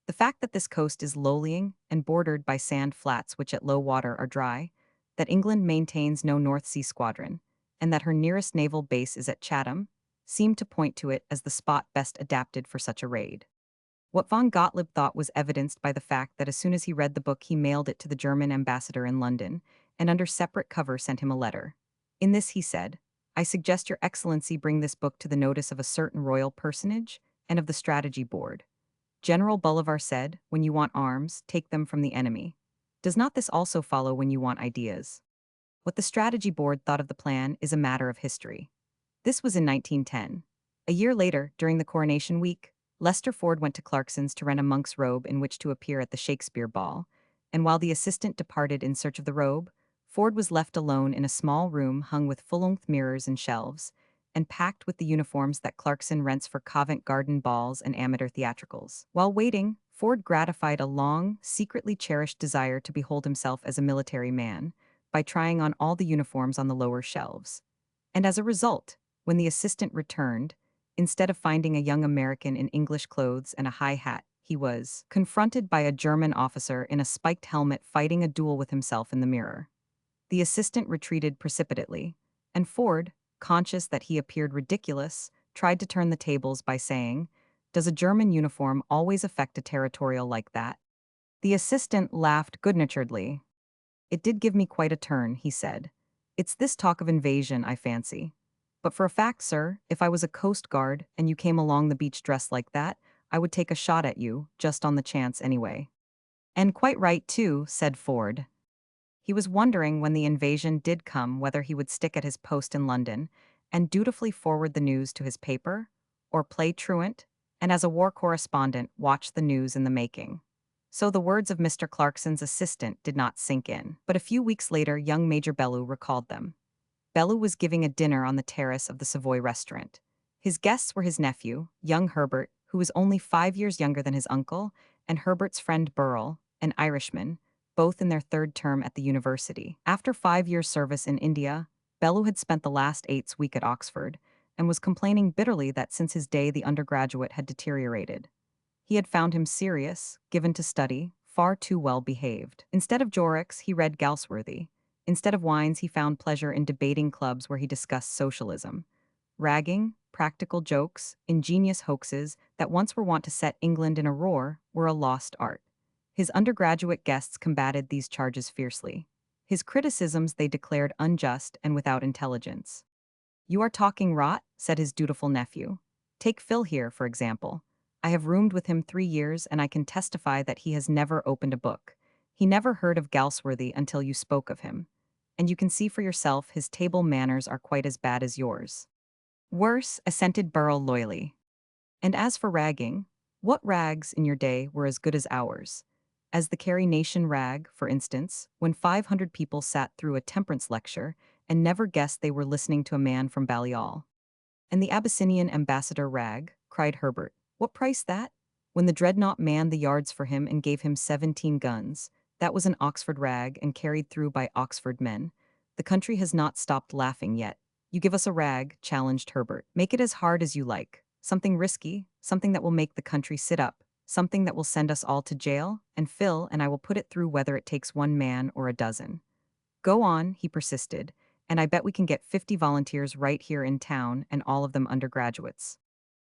Speaker 1: The fact that this coast is lowlying and bordered by sand flats which at low water are dry, that England maintains no North Sea squadron, and that her nearest naval base is at Chatham, seemed to point to it as the spot best adapted for such a raid. What von Gottlieb thought was evidenced by the fact that as soon as he read the book he mailed it to the German ambassador in London, and under separate cover sent him a letter. In this he said, "I suggest your excellency bring this book to the notice of a certain royal personage and of the strategy board. General Bolivar said, when you want arms, take them from the enemy. Does not this also follow when you want ideas?" What the strategy board thought of the plan is a matter of history. This was in 1910. A year later, during the coronation week, Lester Ford went to Clarkson's to rent a monk's robe in which to appear at the Shakespeare ball, and while the assistant departed in search of the robe, Ford was left alone in a small room hung with full-length mirrors and shelves, and packed with the uniforms that Clarkson rents for Covent Garden balls and amateur theatricals. While waiting, Ford gratified a long, secretly cherished desire to behold himself as a military man by trying on all the uniforms on the lower shelves. And as a result, when the assistant returned, instead of finding a young American in English clothes and a high hat, he was confronted by a German officer in a spiked helmet fighting a duel with himself in the mirror. The assistant retreated precipitately, and Ford, conscious that he appeared ridiculous, tried to turn the tables by saying, "Does a German uniform always affect a territorial like that?" The assistant laughed good-naturedly. "It did give me quite a turn," he said. "It's this talk of invasion, I fancy. But for a fact, sir, if I was a coast guard and you came along the beach dressed like that, I would take a shot at you, just on the chance anyway." "And quite right, too," said Ford. He was wondering when the invasion did come whether he would stick at his post in London and dutifully forward the news to his paper, or play truant, and as a war correspondent watch the news in the making. So the words of Mr. Clarkson's assistant did not sink in. But a few weeks later, young Major Bellew recalled them. Bellew was giving a dinner on the terrace of the Savoy restaurant. His guests were his nephew, young Herbert, who was only 5 years younger than his uncle, and Herbert's friend Burrell, an Irishman, both in their third term at the university. After 5 years' service in India, Bellew had spent the last 8 weeks at Oxford, and was complaining bitterly that since his day the undergraduate had deteriorated. He had found him serious, given to study, far too well behaved. Instead of Jorrocks, he read Galsworthy. Instead of wines, he found pleasure in debating clubs where he discussed socialism. Ragging, practical jokes, ingenious hoaxes that once were wont to set England in a roar were a lost art. His undergraduate guests combated these charges fiercely. His criticisms they declared unjust and without intelligence. "You are talking rot," said his dutiful nephew. "Take Phil here, for example. I have roomed with him 3 years, and I can testify that he has never opened a book. He never heard of Galsworthy until you spoke of him. And you can see for yourself his table manners are quite as bad as yours." "Worse," assented Burrell loyally. "And as for ragging, what rags in your day were as good as ours? As the Carrie Nation rag, for instance, when 500 people sat through a temperance lecture and never guessed they were listening to a man from Balliol. And the Abyssinian ambassador rag, cried Herbert. What price that? When the dreadnought manned the yards for him and gave him 17 guns, that was an Oxford rag and carried through by Oxford men. The country has not stopped laughing yet. You give us a rag, challenged Herbert. Make it as hard as you like. Something risky, something that will make the country sit up, something that will send us all to jail, and Phil and I will put it through whether it takes one man or a dozen. Go on, he persisted, and I bet we can get 50 volunteers right here in town and all of them undergraduates.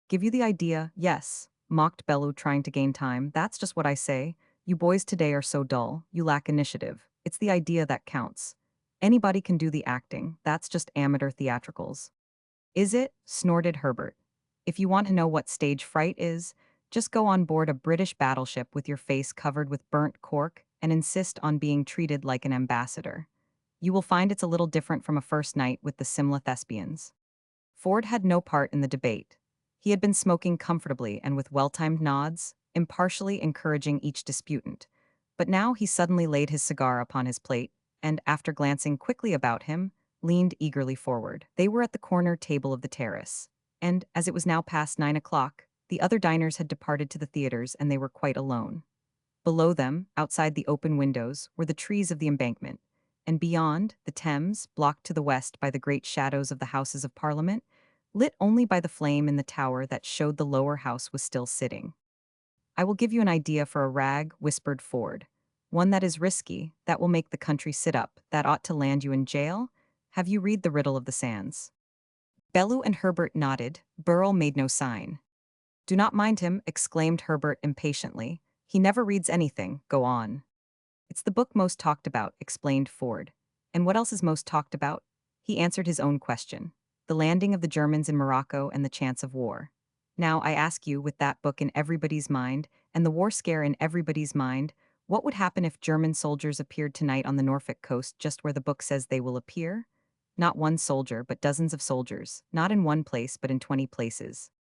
Speaker 1: Give you the idea, yes, mocked Bellew, trying to gain time. That's just what I say. You boys today are so dull, you lack initiative. It's the idea that counts. Anybody can do the acting, that's just amateur theatricals. Is it? Snorted Herbert. If you want to know what stage fright is, just go on board a British battleship with your face covered with burnt cork and insist on being treated like an ambassador. You will find it's a little different from a first night with the Simla thespians. Ford had no part in the debate. He had been smoking comfortably and with well-timed nods, impartially encouraging each disputant. But now he suddenly laid his cigar upon his plate, and, after glancing quickly about him, leaned eagerly forward. They were at the corner table of the terrace, and, as it was now past 9 o'clock, the other diners had departed to the theaters and they were quite alone. Below them, outside the open windows, were the trees of the embankment, and beyond, the Thames, blocked to the west by the great shadows of the Houses of Parliament, lit only by the flame in the tower that showed the lower house was still sitting. I will give you an idea for a rag, whispered Ford. One that is risky, that will make the country sit up, that ought to land you in jail. Have you read The Riddle of the Sands? Bellew and Herbert nodded. Burrell made no sign. Do not mind him, exclaimed Herbert impatiently. He never reads anything. Go on. It's the book most talked about, explained Ford. And what else is most talked about? He answered his own question. The landing of the Germans in Morocco and the chance of war. Now, I ask you, with that book in everybody's mind, and the war scare in everybody's mind, what would happen if German soldiers appeared tonight on the Norfolk coast just where the book says they will appear? Not one soldier, but dozens of soldiers, not in one place, but in 20 places.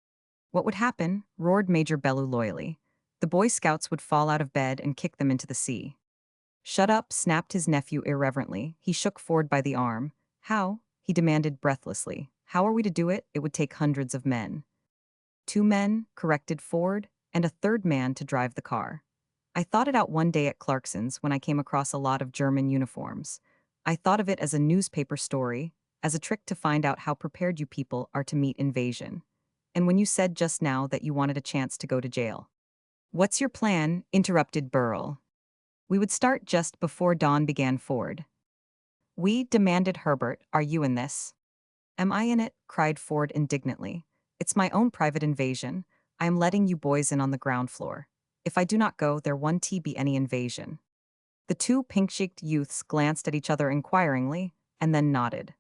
Speaker 1: What would happen? Roared Major Bellew loyally. The Boy Scouts would fall out of bed and kick them into the sea. Shut up, snapped his nephew irreverently. He shook Ford by the arm. How? He demanded breathlessly. How are we to do it? It would take hundreds of men. 2 men, corrected Ford, and a third man to drive the car. I thought it out one day at Clarkson's when I came across a lot of German uniforms. I thought of it as a newspaper story, as a trick to find out how prepared you people are to meet invasion. And when you said just now that you wanted a chance to go to jail. What's your plan? Interrupted Burrell. We would start just before dawn, began Ford. We, demanded Herbert, are you in this? Am I in it? Cried Ford indignantly. It's my own private invasion. I am letting you boys in on the ground floor. If I do not go, there won't be any invasion. The 2 pink-cheeked youths glanced at each other inquiringly, and then nodded.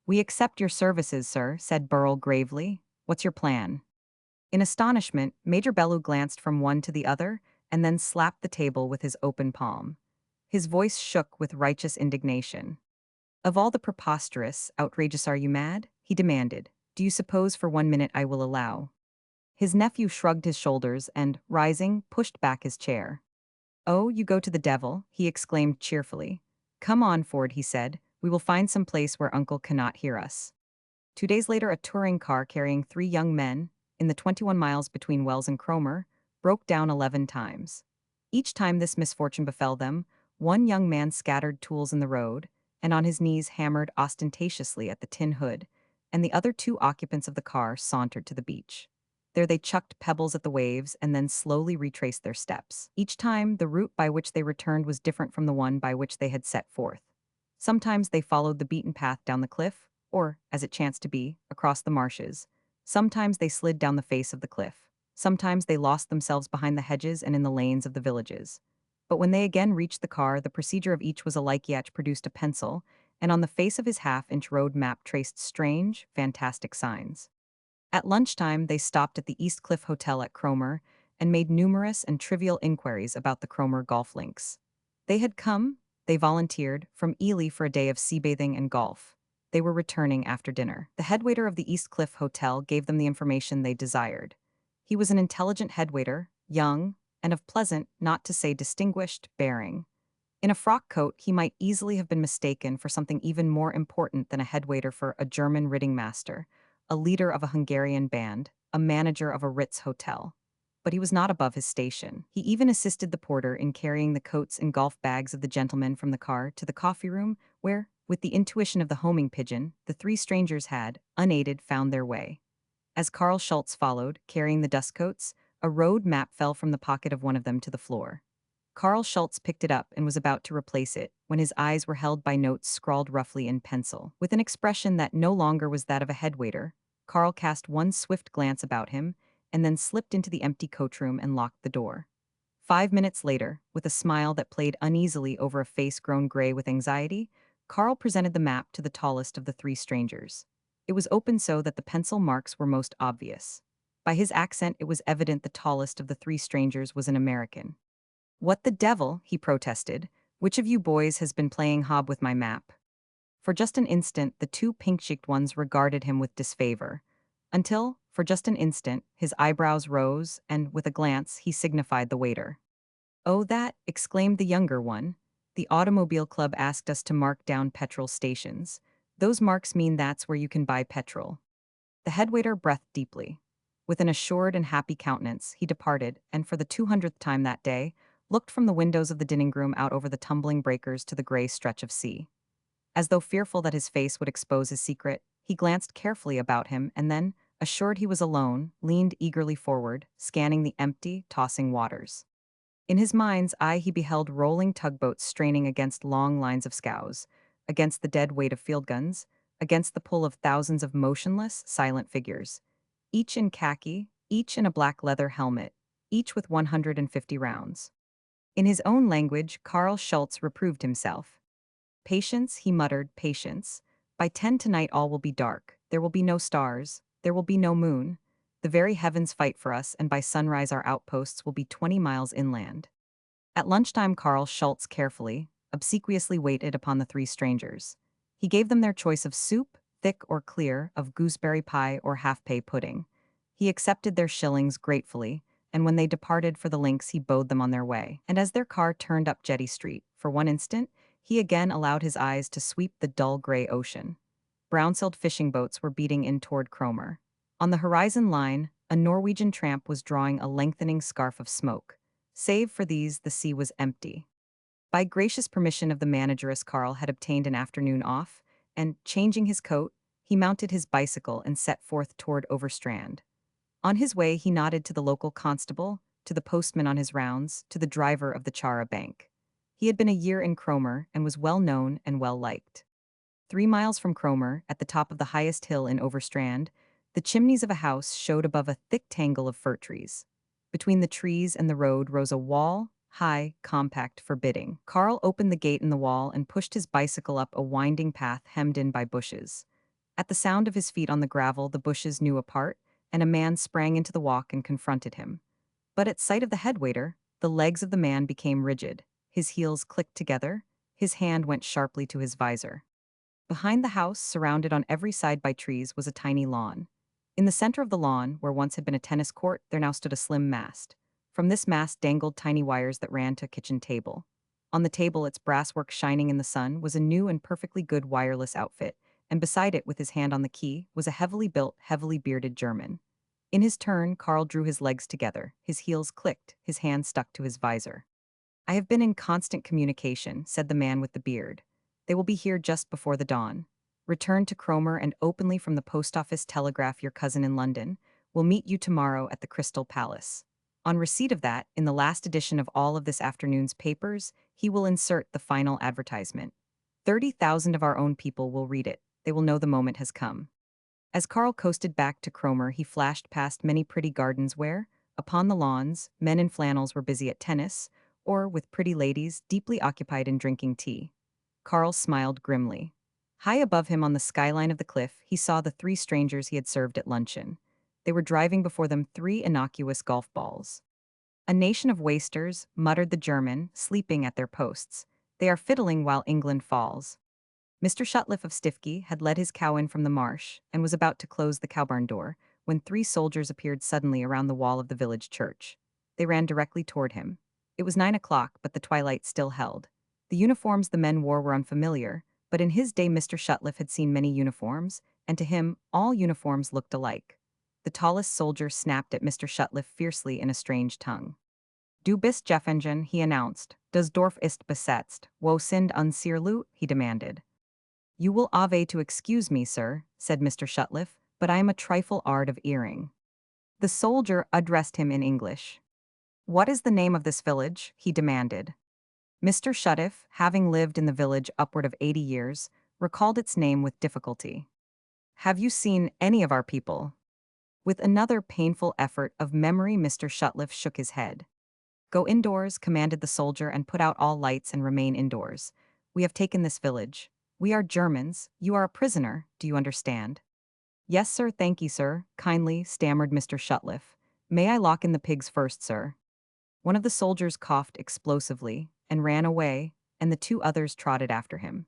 Speaker 1: We accept your services, sir, said Burrell gravely. What's your plan? In astonishment, Major Bellew glanced from one to the other, and then slapped the table with his open palm. His voice shook with righteous indignation. Of all the preposterous, outrageous, are you mad? He demanded. Do you suppose for 1 minute I will allow? His nephew shrugged his shoulders and, rising, pushed back his chair. Oh, you go to the devil, he exclaimed cheerfully. Come on, Ford, he said. We will find some place where Uncle cannot hear us. 2 days later, a touring car carrying 3 young men, in the 21 miles between Wells and Cromer, broke down 11 times. Each time this misfortune befell them, one young man scattered tools in the road, and on his knees hammered ostentatiously at the tin hood, and the other 2 occupants of the car sauntered to the beach. There they chucked pebbles at the waves and then slowly retraced their steps. Each time, the route by which they returned was different from the one by which they had set forth. Sometimes they followed the beaten path down the cliff, or, as it chanced to be, across the marshes. Sometimes they slid down the face of the cliff. Sometimes they lost themselves behind the hedges and in the lanes of the villages. But when they again reached the car, the procedure of each was alike. Yet produced a pencil, and on the face of his half-inch road map traced strange, fantastic signs. At lunchtime, they stopped at the East Cliff Hotel at Cromer and made numerous and trivial inquiries about the Cromer golf links. They had come, they volunteered, from Ely for a day of sea bathing and golf. They were returning after dinner. The headwaiter of the East Cliff Hotel gave them the information they desired. He was an intelligent headwaiter, young, and of pleasant, not to say distinguished, bearing. In a frock coat, he might easily have been mistaken for something even more important than a headwaiter for a German ridding master, a leader of a Hungarian band, a manager of a Ritz hotel. But he was not above his station. He even assisted the porter in carrying the coats and golf bags of the gentlemen from the car to the coffee room, where, with the intuition of the homing pigeon, the three strangers had, unaided, found their way. As Karl Schultz followed, carrying the dust coats, a road map fell from the pocket of one of them to the floor. Karl Schultz picked it up and was about to replace it when his eyes were held by notes scrawled roughly in pencil. With an expression that no longer was that of a headwaiter, Karl cast one swift glance about him and then slipped into the empty coachroom and locked the door. 5 minutes later, with a smile that played uneasily over a face grown gray with anxiety, Karl presented the map to the tallest of the three strangers. It was open so that the pencil marks were most obvious. By his accent, it was evident the tallest of the three strangers was an American. "What the devil?" he protested. "Which of you boys has been playing hob with my map?" For just an instant, the two pink-cheeked ones regarded him with disfavor. Until, for just an instant, his eyebrows rose, and, with a glance, he signified the waiter. "Oh, that," exclaimed the younger one. "The Automobile Club asked us to mark down petrol stations. Those marks mean that's where you can buy petrol." The headwaiter breathed deeply. With an assured and happy countenance, he departed, and for the 200th time that day, looked from the windows of the dining room out over the tumbling breakers to the gray stretch of sea. As though fearful that his face would expose his secret, he glanced carefully about him and then, assured he was alone, leaned eagerly forward, scanning the empty, tossing waters. In his mind's eye he beheld rolling tugboats straining against long lines of scows, against the dead weight of field guns, against the pull of thousands of motionless, silent figures, each in khaki, each in a black leather helmet, each with 150 rounds. In his own language, Karl Schultz reproved himself. "Patience," he muttered, "patience. By 10 tonight all will be dark. There will be no stars. There will be no moon. The very heavens fight for us, and by sunrise our outposts will be 20 miles inland." At lunchtime, Karl Schultz carefully, obsequiously waited upon the three strangers. He gave them their choice of soup, thick or clear, of gooseberry pie or half-pay pudding. He accepted their shillings gratefully, and when they departed for the links he bowed them on their way. And as their car turned up Jetty Street, for one instant, he again allowed his eyes to sweep the dull gray ocean. Brown-sailed fishing boats were beating in toward Cromer. On the horizon line, a Norwegian tramp was drawing a lengthening scarf of smoke. Save for these, the sea was empty. By gracious permission of the manageress, Karl had obtained an afternoon off, and, changing his coat, he mounted his bicycle and set forth toward Overstrand. On his way, he nodded to the local constable, to the postman on his rounds, to the driver of the Chara Bank. He had been a year in Cromer and was well known and well liked. 3 miles from Cromer, at the top of the highest hill in Overstrand, the chimneys of a house showed above a thick tangle of fir trees. Between the trees and the road rose a wall, high, compact, forbidding. Karl opened the gate in the wall and pushed his bicycle up a winding path hemmed in by bushes. At the sound of his feet on the gravel, the bushes knew apart, and a man sprang into the walk and confronted him. But at sight of the headwaiter, the legs of the man became rigid, his heels clicked together, his hand went sharply to his visor. Behind the house, surrounded on every side by trees, was a tiny lawn. In the center of the lawn, where once had been a tennis court, there now stood a slim mast. From this mast dangled tiny wires that ran to a kitchen table. On the table, its brasswork shining in the sun, was a new and perfectly good wireless outfit, and beside it, with his hand on the key, was a heavily built, heavily bearded German. In his turn, Karl drew his legs together, his heels clicked, his hand stuck to his visor. "I have been in constant communication," said the man with the beard. "They will be here just before the dawn. Return to Cromer and openly from the post office telegraph your cousin in London. Will meet you tomorrow at the Crystal Palace." On receipt of that, in the last edition of all of this afternoon's papers, he will insert the final advertisement. 30,000 of our own people will read it. They will know the moment has come. As Karl coasted back to Cromer, he flashed past many pretty gardens where, upon the lawns, men in flannels were busy at tennis, or, with pretty ladies, deeply occupied in drinking tea. Karl smiled grimly. High above him on the skyline of the cliff, he saw the three strangers he had served at luncheon. They were driving before them three innocuous golf balls. "A nation of wasters," muttered the German, sleeping at their posts. "They are fiddling while England falls." Mr. Shutliff of Stifky had led his cow in from the marsh and was about to close the cowbarn door when three soldiers appeared suddenly around the wall of the village church. They ran directly toward him. It was 9 o'clock, but the twilight still held. The uniforms the men wore were unfamiliar, but in his day Mr. Shutliff had seen many uniforms, and to him, all uniforms looked alike. The tallest soldier snapped at Mr. Shutliff fiercely in a strange tongue. Du bist Jeffengen, he announced. Das Dorf ist besetzt. Wo sind unser Loot? He demanded. You will ave to excuse me, sir, said Mr. Shutliff, but I am a trifle hard of earring. The soldier addressed him in English. What is the name of this village? He demanded. Mr. Shutliff, having lived in the village upward of 80 years, recalled its name with difficulty. Have you seen any of our people? With another painful effort of memory, Mr. Shutliff shook his head. Go indoors, commanded the soldier, and put out all lights and remain indoors. We have taken this village. We are Germans. You are a prisoner. Do you understand? Yes, sir, thank you, sir, kindly, stammered Mr. Shutliff. May I lock in the pigs first, sir? One of the soldiers coughed explosively and ran away, and the two others trotted after him.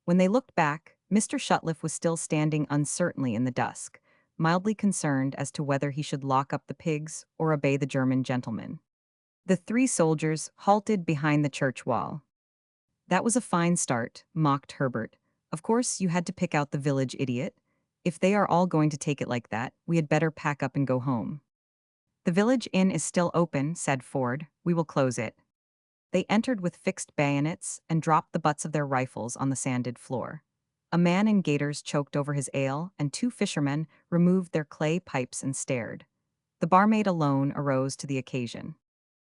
Speaker 1: When they looked back, Mr. Shutliff was still standing uncertainly in the dusk, mildly concerned as to whether he should lock up the pigs or obey the German gentleman. The three soldiers halted behind the church wall. That was a fine start, mocked Herbert. Of course, you had to pick out the village idiot. If they are all going to take it like that, we had better pack up and go home. The village inn is still open, said Ford. We will close it. They entered with fixed bayonets and dropped the butts of their rifles on the sanded floor. A man in gaiters choked over his ale, and two fishermen removed their clay pipes and stared. The barmaid alone arose to the occasion.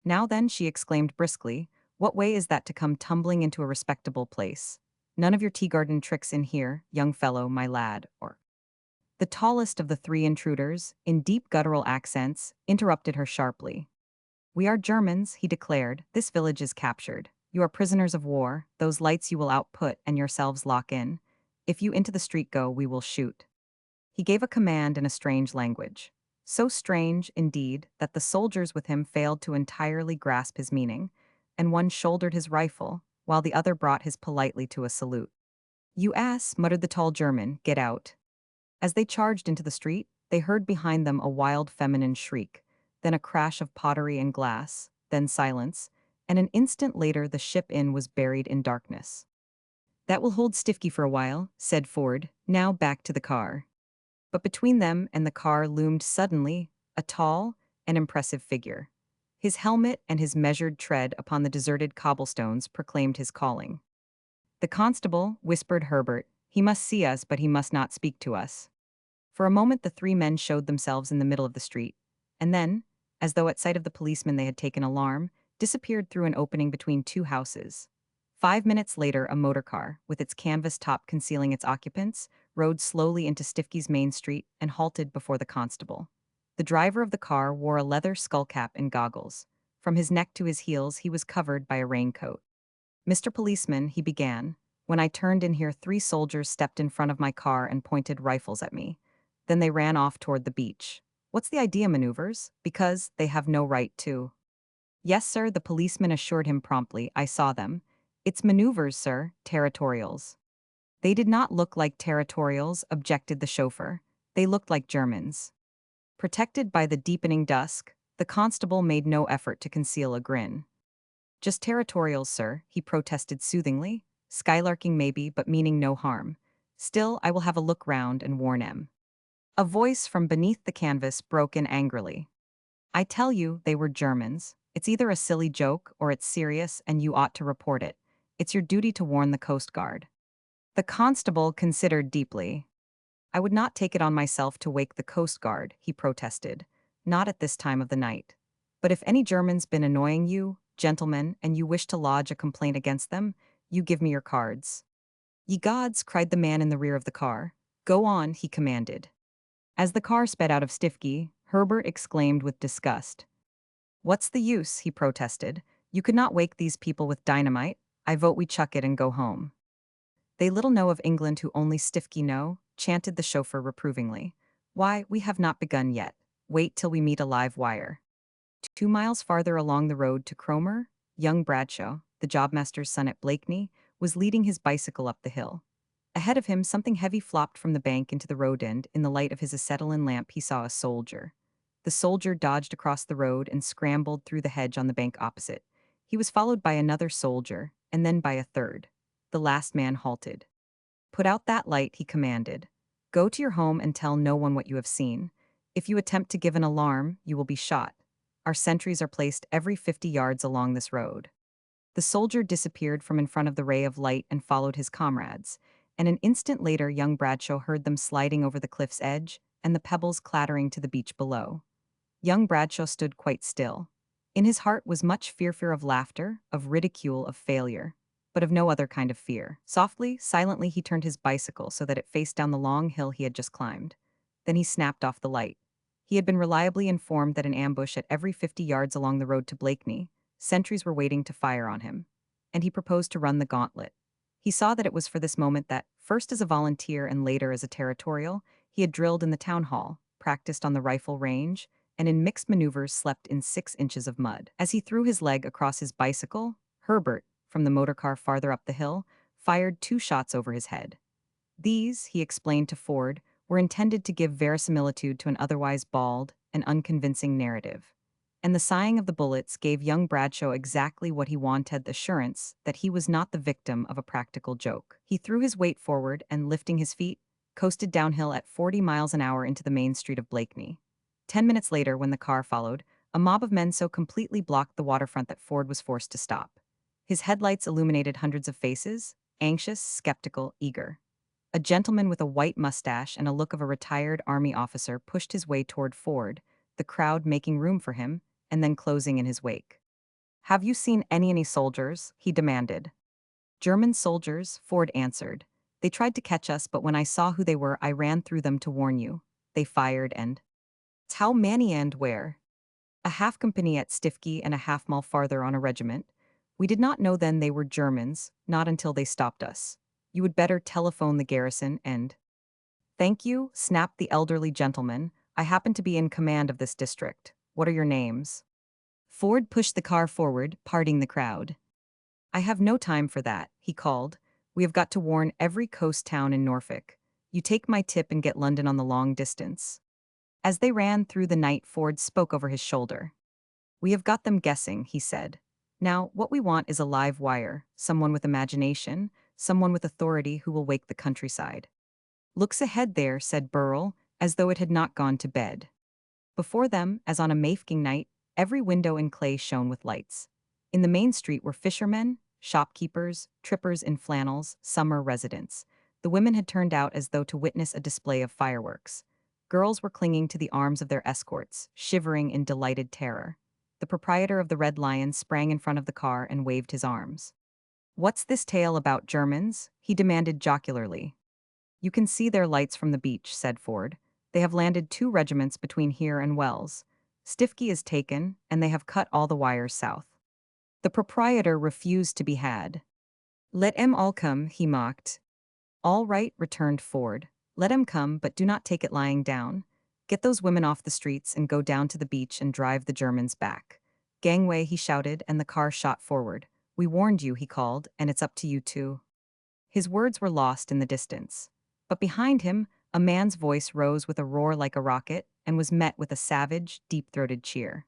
Speaker 1: Now then, she exclaimed briskly, what way is that to come tumbling into a respectable place? None of your tea-garden tricks in here, young fellow, my lad, or... The tallest of the three intruders, in deep guttural accents, interrupted her sharply. We are Germans, he declared. This village is captured. You are prisoners of war. Those lights you will output and yourselves lock in. If you into the street go, we will shoot. He gave a command in a strange language. So strange, indeed, that the soldiers with him failed to entirely grasp his meaning, and one shouldered his rifle, while the other brought his politely to a salute. You ass, muttered the tall German, get out. As they charged into the street, they heard behind them a wild feminine shriek, then a crash of pottery and glass, then silence, and an instant later the ship inn was buried in darkness. That will hold Stifky for a while, said Ford, now back to the car. But between them and the car loomed suddenly a tall and impressive figure. His helmet and his measured tread upon the deserted cobblestones proclaimed his calling. The constable, whispered Herbert, he must see us, but he must not speak to us. For a moment the three men showed themselves in the middle of the street, and then, as though at sight of the policeman they had taken alarm, disappeared through an opening between two houses. 5 minutes later, a motor car, with its canvas top concealing its occupants, rode slowly into Stifky's main street and halted before the constable. The driver of the car wore a leather skullcap and goggles. From his neck to his heels he was covered by a raincoat. Mr. Policeman, he began, when I turned in here 3 soldiers stepped in front of my car and pointed rifles at me. Then they ran off toward the beach. What's the idea, maneuvers? Because they have no right to. Yes, sir, the policeman assured him promptly, I saw them. It's maneuvers, sir, territorials. They did not look like territorials, objected the chauffeur. They looked like Germans. Protected by the deepening dusk, the constable made no effort to conceal a grin. Just territorials, sir, he protested soothingly. Skylarking maybe, but meaning no harm. Still, I will have a look round and warn em. A voice from beneath the canvas broke in angrily. I tell you, they were Germans. It's either a silly joke or it's serious and you ought to report it. It's your duty to warn the Coast Guard. The constable considered deeply. I would not take it on myself to wake the Coast Guard, he protested. Not at this time of the night. But if any German's been annoying you, gentlemen, and you wish to lodge a complaint against them, you give me your cards. Ye gods, cried the man in the rear of the car. Go on, he commanded. As the car sped out of Stifky, Herbert exclaimed with disgust. What's the use, he protested. You could not wake these people with dynamite. I vote we chuck it and go home. They little know of England who only Stifky know, chanted the chauffeur reprovingly. Why, we have not begun yet. Wait till we meet a live wire. 2 miles farther along the road to Cromer, young Bradshaw, the jobmaster's son at Blakeney, was leading his bicycle up the hill. Ahead of him, something heavy flopped from the bank into the road, and, in the light of his acetylene lamp, he saw a soldier. The soldier dodged across the road and scrambled through the hedge on the bank opposite. He was followed by another soldier, and then by a third. The last man halted. "Put out that light," he commanded. "Go to your home and tell no one what you have seen. If you attempt to give an alarm, you will be shot. Our sentries are placed every 50 yards along this road." The soldier disappeared from in front of the ray of light and followed his comrades, and an instant later young Bradshaw heard them sliding over the cliff's edge and the pebbles clattering to the beach below. Young Bradshaw stood quite still. In his heart was much fear of laughter, of ridicule, of failure, but of no other kind of fear. Softly, silently, he turned his bicycle so that it faced down the long hill he had just climbed. Then he snapped off the light. He had been reliably informed that an ambush at every 50 yards along the road to Blakeney. Sentries were waiting to fire on him, and he proposed to run the gauntlet. He saw that it was for this moment that, first as a volunteer and later as a territorial, he had drilled in the town hall, practiced on the rifle range, and in mixed maneuvers slept in 6 inches of mud. As he threw his leg across his bicycle, Herbert, from the motor car farther up the hill, fired 2 shots over his head. These, he explained to Ford, were intended to give verisimilitude to an otherwise bald and unconvincing narrative. And the sighing of the bullets gave young Bradshaw exactly what he wanted: the assurance that he was not the victim of a practical joke. He threw his weight forward and, lifting his feet, coasted downhill at 40 miles an hour into the main street of Blakeney. 10 minutes later, when the car followed, a mob of men so completely blocked the waterfront that Ford was forced to stop. His headlights illuminated hundreds of faces, anxious, skeptical, eager. A gentleman with a white mustache and a look of a retired army officer pushed his way toward Ford, the crowd making room for him, and then closing in his wake. "Have you seen any soldiers?" he demanded. "German soldiers," Ford answered. "They tried to catch us, but when I saw who they were, I ran through them to warn you. They fired and—" "How many and where?" "A half company at Stifky and a half mile farther on a regiment. We did not know then they were Germans, not until they stopped us. You would better telephone the garrison and—" "Thank you," snapped the elderly gentleman. "I happen to be in command of this district. What are your names?" Ford pushed the car forward, parting the crowd. "I have no time for that," he called. "We have got to warn every coast town in Norfolk. You take my tip and get London on the long distance." As they ran through the night, Ford spoke over his shoulder. "We have got them guessing," he said. "Now, what we want is a live wire, someone with imagination, someone with authority who will wake the countryside." "Looks ahead there," said Burrell, as though it had not gone to bed. Before them, as on a Mafeking night, every window in Clay shone with lights. In the main street were fishermen, shopkeepers, trippers in flannels, summer residents. The women had turned out as though to witness a display of fireworks. Girls were clinging to the arms of their escorts, shivering in delighted terror. The proprietor of the Red Lion sprang in front of the car and waved his arms. "What's this tale about Germans?" he demanded jocularly. "You can see their lights from the beach," said Ford. "They have landed 2 regiments between here and Wells. Stifky is taken, and they have cut all the wires south." The proprietor refused to be had. "Let 'em all come," he mocked. "All right," returned Ford. "Let 'em come, but do not take it lying down. Get those women off the streets and go down to the beach and drive the Germans back." "Gangway," he shouted, and the car shot forward. "We warned you," he called, "and it's up to you too." His words were lost in the distance. But behind him, a man's voice rose with a roar like a rocket and was met with a savage, deep-throated cheer.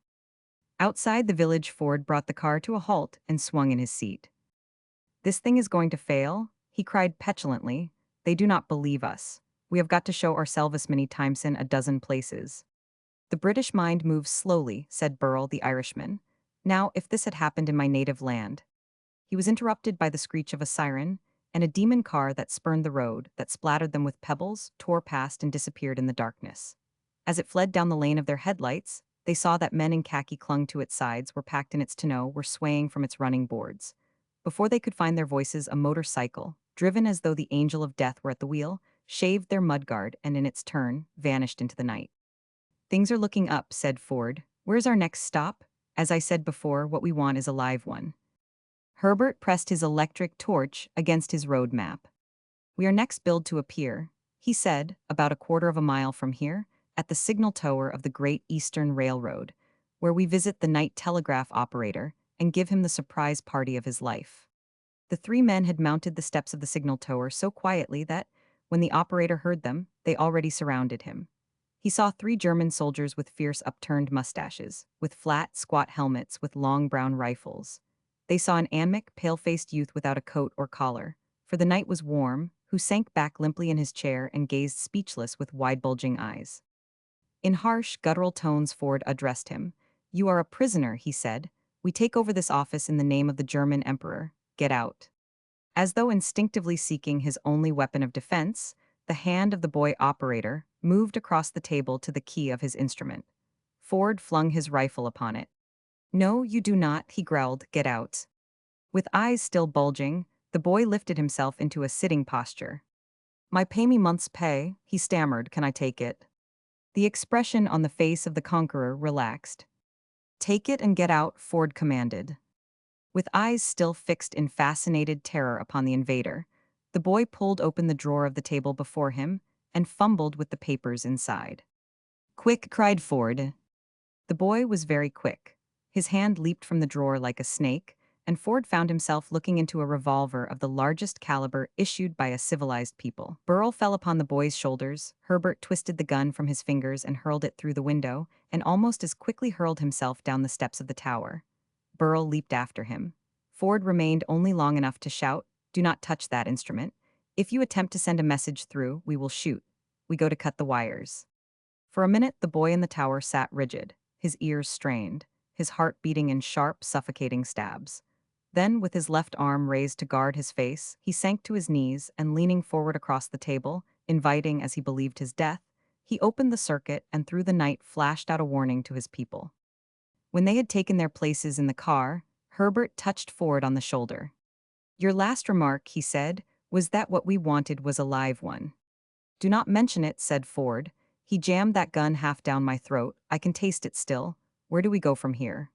Speaker 1: Outside the village, Ford brought the car to a halt and swung in his seat. "This thing is going to fail," he cried petulantly. "They do not believe us. We have got to show ourselves many times in a dozen places." "The British mind moves slowly," said Burrell, the Irishman. "Now, if this had happened in my native land—" He was interrupted by the screech of a siren, and a demon car that spurned the road, that splattered them with pebbles, tore past and disappeared in the darkness. As it fled down the lane of their headlights, they saw that men in khaki clung to its sides, were packed in its tonneau, were swaying from its running boards. Before they could find their voices, a motorcycle, driven as though the angel of death were at the wheel, shaved their mudguard and in its turn, vanished into the night. "Things are looking up," said Ford. "Where's our next stop? As I said before, what we want is a live one." Herbert pressed his electric torch against his road map. "We are next billed to appear," he said, "about a quarter of a mile from here, at the signal tower of the Great Eastern Railroad, where we visit the night telegraph operator and give him the surprise party of his life." The 3 men had mounted the steps of the signal tower so quietly that, when the operator heard them, they already surrounded him. He saw three German soldiers with fierce upturned mustaches, with flat, squat helmets with long brown rifles. They saw an amic, pale-faced youth without a coat or collar, for the night was warm, who sank back limply in his chair and gazed speechless with wide-bulging eyes. In harsh, guttural tones Ford addressed him. "You are a prisoner," he said. "We take over this office in the name of the German emperor. Get out." As though instinctively seeking his only weapon of defense, the hand of the boy operator moved across the table to the key of his instrument. Ford flung his rifle upon it. "No, you do not," he growled. "Get out." With eyes still bulging, the boy lifted himself into a sitting posture. "My pay me month's pay," he stammered. "Can I take it?" The expression on the face of the conqueror relaxed. "Take it and get out," Ford commanded. With eyes still fixed in fascinated terror upon the invader, the boy pulled open the drawer of the table before him and fumbled with the papers inside. "Quick!" cried Ford. The boy was very quick. His hand leaped from the drawer like a snake, and Ford found himself looking into a revolver of the largest caliber issued by a civilized people. Burl fell upon the boy's shoulders, Herbert twisted the gun from his fingers and hurled it through the window, and almost as quickly hurled himself down the steps of the tower. Burl leaped after him. Ford remained only long enough to shout, "Do not touch that instrument. If you attempt to send a message through, we will shoot. We go to cut the wires." For a minute, the boy in the tower sat rigid, his ears strained, his heart beating in sharp, suffocating stabs. Then, with his left arm raised to guard his face, he sank to his knees and, leaning forward across the table, inviting as he believed his death, he opened the circuit and through the night flashed out a warning to his people. When they had taken their places in the car, Herbert touched Ford on the shoulder. "Your last remark," he said, "was that what we wanted was a live one." "Do not mention it," said Ford. "He jammed that gun half down my throat. I can taste it still. Where do we go from here?"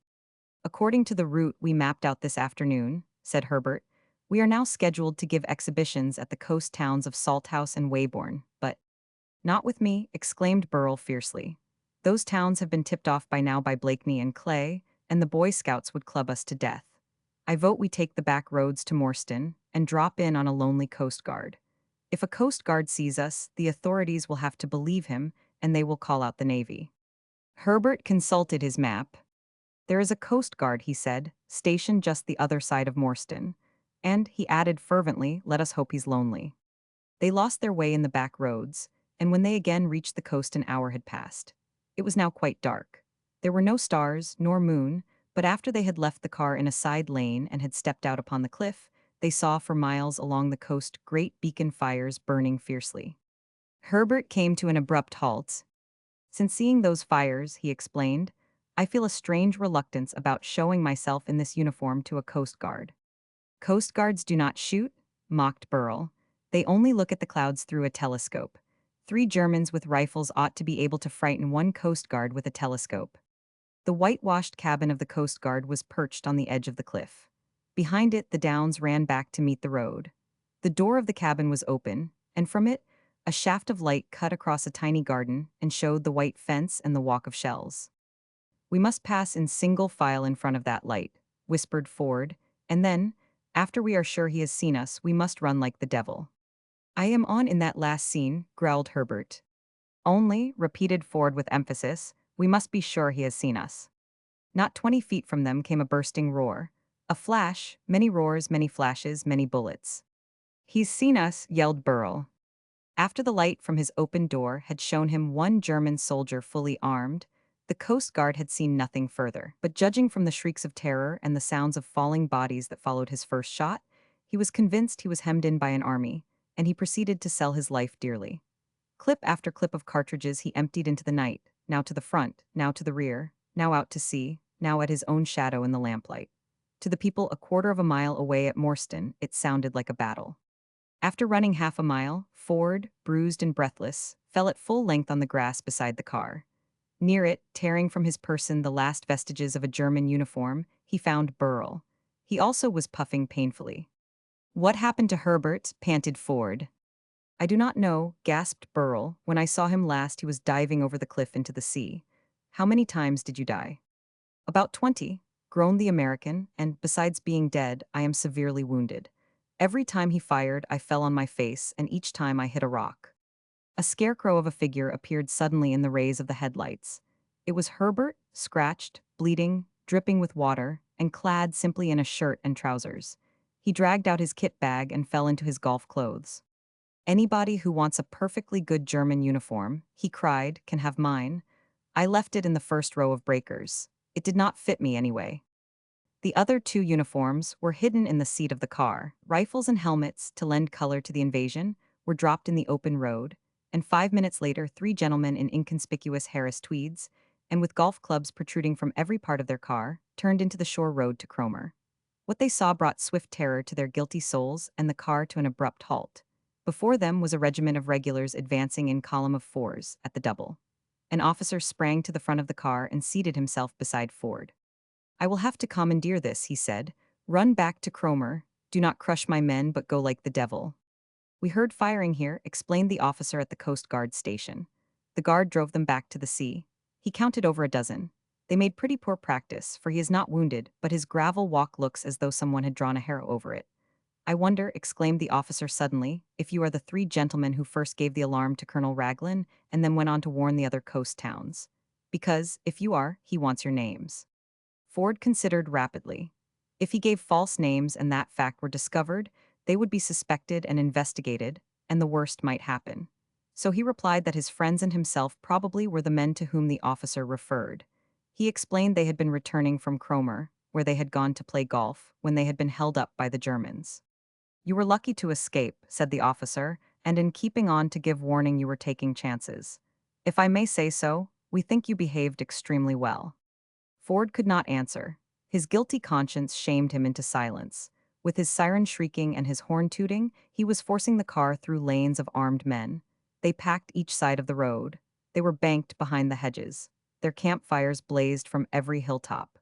Speaker 1: "According to the route we mapped out this afternoon," said Herbert, "we are now scheduled to give exhibitions at the coast towns of Salthouse and Weybourne, but—" "Not with me," exclaimed Burl fiercely. "Those towns have been tipped off by now by Blakeney and Clay, and the Boy Scouts would club us to death. I vote we take the back roads to Morstan and drop in on a lonely coast guard. If a coast guard sees us, the authorities will have to believe him, and they will call out the Navy." Herbert consulted his map. "There is a coast guard," he said, "stationed just the other side of Morstan. And," he added fervently, "let us hope he's lonely." They lost their way in the back roads, and when they again reached the coast an hour had passed. It was now quite dark. There were no stars, nor moon, but after they had left the car in a side lane and had stepped out upon the cliff, they saw for miles along the coast great beacon fires burning fiercely. Herbert came to an abrupt halt. "Since seeing those fires," he explained, "I feel a strange reluctance about showing myself in this uniform to a coast guard." "Coast guards do not shoot?" mocked Burl. "They only look at the clouds through a telescope. Three Germans with rifles ought to be able to frighten one coast guard with a telescope." The whitewashed cabin of the coast guard was perched on the edge of the cliff. Behind it, the downs ran back to meet the road. The door of the cabin was open, and from it, a shaft of light cut across a tiny garden and showed the white fence and the walk of shells. "We must pass in single file in front of that light," whispered Ford, "and then, after we are sure he has seen us, we must run like the devil." "I am on in that last scene," growled Herbert. "Only," repeated Ford with emphasis, "we must be sure he has seen us." Not 20 feet from them came a bursting roar. A flash, many roars, many flashes, many bullets. "He's seen us," yelled Burl. After the light from his open door had shown him one German soldier fully armed, the Coast Guard had seen nothing further. But judging from the shrieks of terror and the sounds of falling bodies that followed his first shot, he was convinced he was hemmed in by an army, and he proceeded to sell his life dearly. Clip after clip of cartridges he emptied into the night, now to the front, now to the rear, now out to sea, now at his own shadow in the lamplight. To the people a quarter of a mile away at Morstan, it sounded like a battle. After running half a mile, Ford, bruised and breathless, fell at full length on the grass beside the car. Near it, tearing from his person the last vestiges of a German uniform, he found Burl. He also was puffing painfully. "What happened to Herbert?" panted Ford. "I do not know," gasped Burl. "When I saw him last, he was diving over the cliff into the sea. How many times did you die?" "About 20, groaned the American, "and, besides being dead, I am severely wounded. Every time he fired, I fell on my face, and each time I hit a rock." A scarecrow of a figure appeared suddenly in the rays of the headlights. It was Herbert, scratched, bleeding, dripping with water, and clad simply in a shirt and trousers. He dragged out his kit bag and fell into his golf clothes. "Anybody who wants a perfectly good German uniform," he cried, "can have mine. I left it in the first row of breakers. It did not fit me anyway." The other two uniforms were hidden in the seat of the car. Rifles and helmets, to lend color to the invasion, were dropped in the open road, and 5 minutes later, three gentlemen in inconspicuous Harris tweeds, and with golf clubs protruding from every part of their car, turned into the shore road to Cromer. What they saw brought swift terror to their guilty souls and the car to an abrupt halt. Before them was a regiment of regulars advancing in column of fours, at the double. An officer sprang to the front of the car and seated himself beside Ford. "I will have to commandeer this," he said. "Run back to Cromer. Do not crush my men, but go like the devil." "We heard firing here," explained the officer at the Coast Guard station. The guard drove them back to the sea. He counted over a dozen. They made pretty poor practice, for he is not wounded, but his gravel walk looks as though someone had drawn a harrow over it. "I wonder," exclaimed the officer suddenly, "if you are the three gentlemen who first gave the alarm to Colonel Raglan and then went on to warn the other coast towns. Because, if you are, he wants your names." Ford considered rapidly. If he gave false names and that fact were discovered, they would be suspected and investigated, and the worst might happen. So he replied that his friends and himself probably were the men to whom the officer referred. He explained they had been returning from Cromer, where they had gone to play golf, when they had been held up by the Germans. "You were lucky to escape," said the officer, "and in keeping on to give warning you were taking chances. If I may say so, we think you behaved extremely well." Ford could not answer. His guilty conscience shamed him into silence. With his siren shrieking and his horn tooting, he was forcing the car through lanes of armed men. They packed each side of the road. They were banked behind the hedges. Their campfires blazed from every hilltop.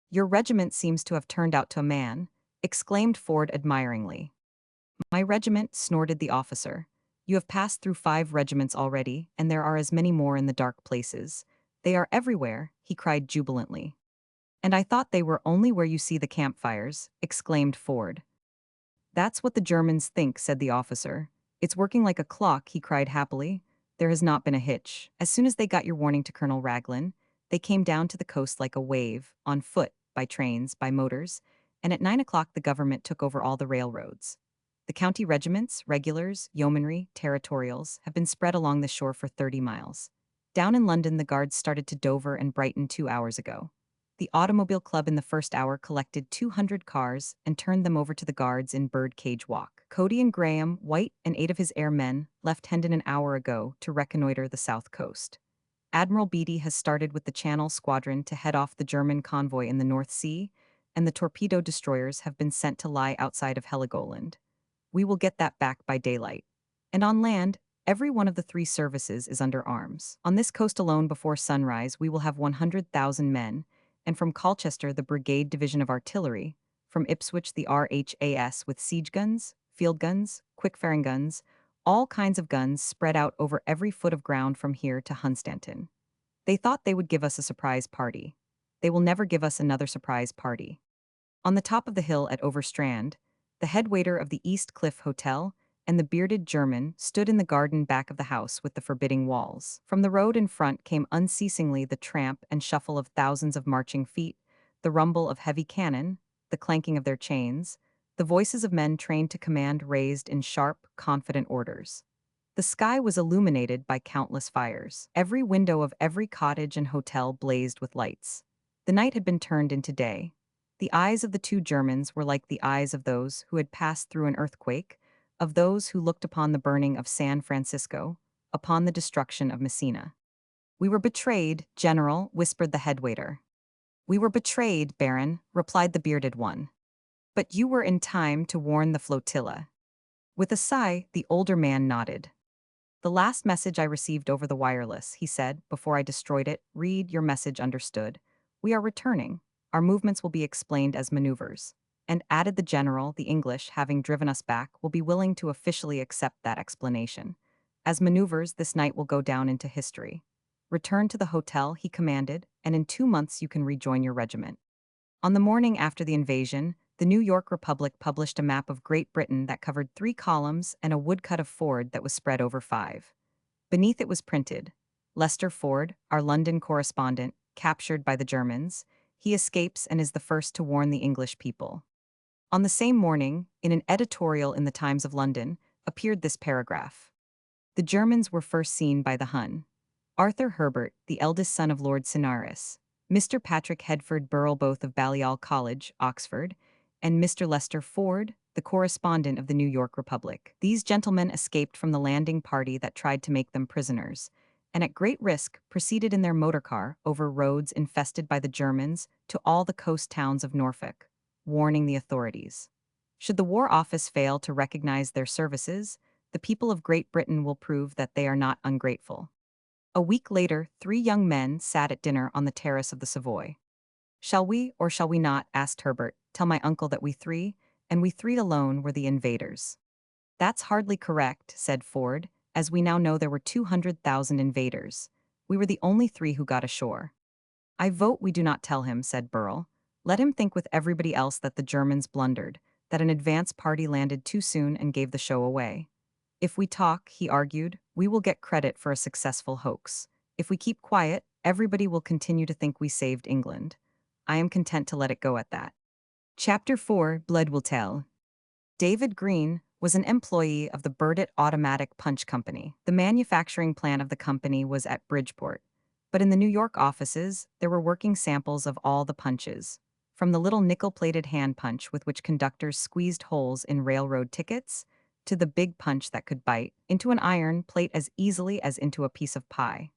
Speaker 1: "Your regiment seems to have turned out to a man," exclaimed Ford admiringly. "My regiment," snorted the officer. "You have passed through 5 regiments already, and there are as many more in the dark places. They are everywhere," he cried jubilantly. "And I thought they were only where you see the campfires," exclaimed Ford. "That's what the Germans think," said the officer. "It's working like a clock," he cried happily. "There has not been a hitch. As soon as they got your warning to Colonel Raglan, they came down to the coast like a wave, on foot, by trains, by motors, and at 9 o'clock the government took over all the railroads. The county regiments, regulars, yeomanry, territorials, have been spread along the shore for 30 miles. Down in London, the guards started to Dover and Brighton 2 hours ago. The Automobile Club in the first hour collected 200 cars and turned them over to the guards in Birdcage Walk. Cody and Graham, White, and 8 of his airmen left Hendon an hour ago to reconnoiter the south coast. Admiral Beatty has started with the Channel Squadron to head off the German convoy in the North Sea, and the torpedo destroyers have been sent to lie outside of Heligoland. We will get that back by daylight. And on land, every one of the 3 services is under arms. On this coast alone before sunrise, we will have 100,000 men, and from Colchester the Brigade Division of Artillery, from Ipswich the RHAS with siege guns, field guns, quick-firing guns, all kinds of guns spread out over every foot of ground from here to Hunstanton. They thought they would give us a surprise party. They will never give us another surprise party. On the top of the hill at Overstrand, the head waiter of the East Cliff Hotel and the bearded German stood in the garden back of the house with the forbidding walls. From the road in front came unceasingly the tramp and shuffle of thousands of marching feet, the rumble of heavy cannon, the clanking of their chains, the voices of men trained to command raised in sharp, confident orders. The sky was illuminated by countless fires. Every window of every cottage and hotel blazed with lights. The night had been turned into day. The eyes of the 2 Germans were like the eyes of those who had passed through an earthquake, of those who looked upon the burning of San Francisco, upon the destruction of Messina. "We were betrayed, General," whispered the head waiter. "We were betrayed, Baron," replied the bearded one. "But you were in time to warn the flotilla." With a sigh, the older man nodded. "The last message I received over the wireless," he said, "before I destroyed it, read your message understood. We are returning. Our movements will be explained as maneuvers." And added the general, the English, having driven us back, will be willing to officially accept that explanation. As maneuvers, this night will go down into history. Return to the hotel, he commanded, and in 2 months you can rejoin your regiment. On the morning after the invasion, the New York Republic published a map of Great Britain that covered 3 columns and a woodcut of Ford that was spread over 5. Beneath it was printed, Lester Ford, our London correspondent, captured by the Germans. He escapes and is the first to warn the English people. On the same morning, in an editorial in the Times of London, appeared this paragraph. The Germans were first seen by the Hun. Arthur Herbert, the eldest son of Lord Cinnaris, Mr. Patrick Hedford Burrell, both of Balliol College, Oxford, and Mr. Lester Ford, the correspondent of the New York Republic. These gentlemen escaped from the landing party that tried to make them prisoners, and at great risk proceeded in their motor car over roads infested by the Germans to all the coast towns of Norfolk, warning the authorities. Should the War Office fail to recognize their services, the people of Great Britain will prove that they are not ungrateful. A week later, 3 young men sat at dinner on the terrace of the Savoy. Shall we, or shall we not, asked Herbert, tell my uncle that we 3, and we 3 alone, were the invaders? That's hardly correct, said Ford, as we now know there were 200,000 invaders. We were the only 3 who got ashore. I vote we do not tell him, said Burrell. Let him think with everybody else that the Germans blundered, that an advance party landed too soon and gave the show away. If we talk, he argued, we will get credit for a successful hoax. If we keep quiet, everybody will continue to think we saved England. I am content to let it go at that. Chapter 4, Blood Will Tell. David Green was an employee of the Burdett Automatic Punch Company. The manufacturing plant of the company was at Bridgeport, but in the New York offices, there were working samples of all the punches, from the little nickel-plated hand punch with which conductors squeezed holes in railroad tickets, to the big punch that could bite into an iron plate as easily as into a piece of pie.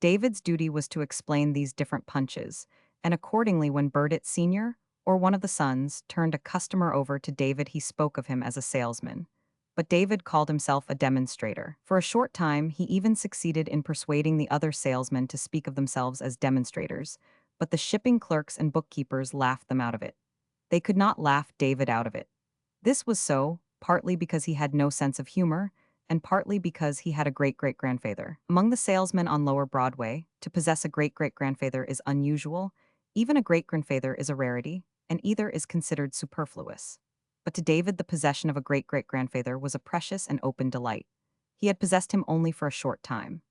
Speaker 1: David's duty was to explain these different punches, and accordingly when Burdett Sr., or one of the sons, turned a customer over to David, he spoke of him as a salesman. But David called himself a demonstrator. For a short time, he even succeeded in persuading the other salesmen to speak of themselves as demonstrators, but the shipping clerks and bookkeepers laughed them out of it. They could not laugh David out of it. This was so, partly because he had no sense of humor, and partly because he had a great-great-grandfather. Among the salesmen on Lower Broadway, to possess a great-great-grandfather is unusual, even a great-grandfather is a rarity, and either is considered superfluous. But to David the possession of a great-great-grandfather was a precious and open delight. He had possessed him only for a short time.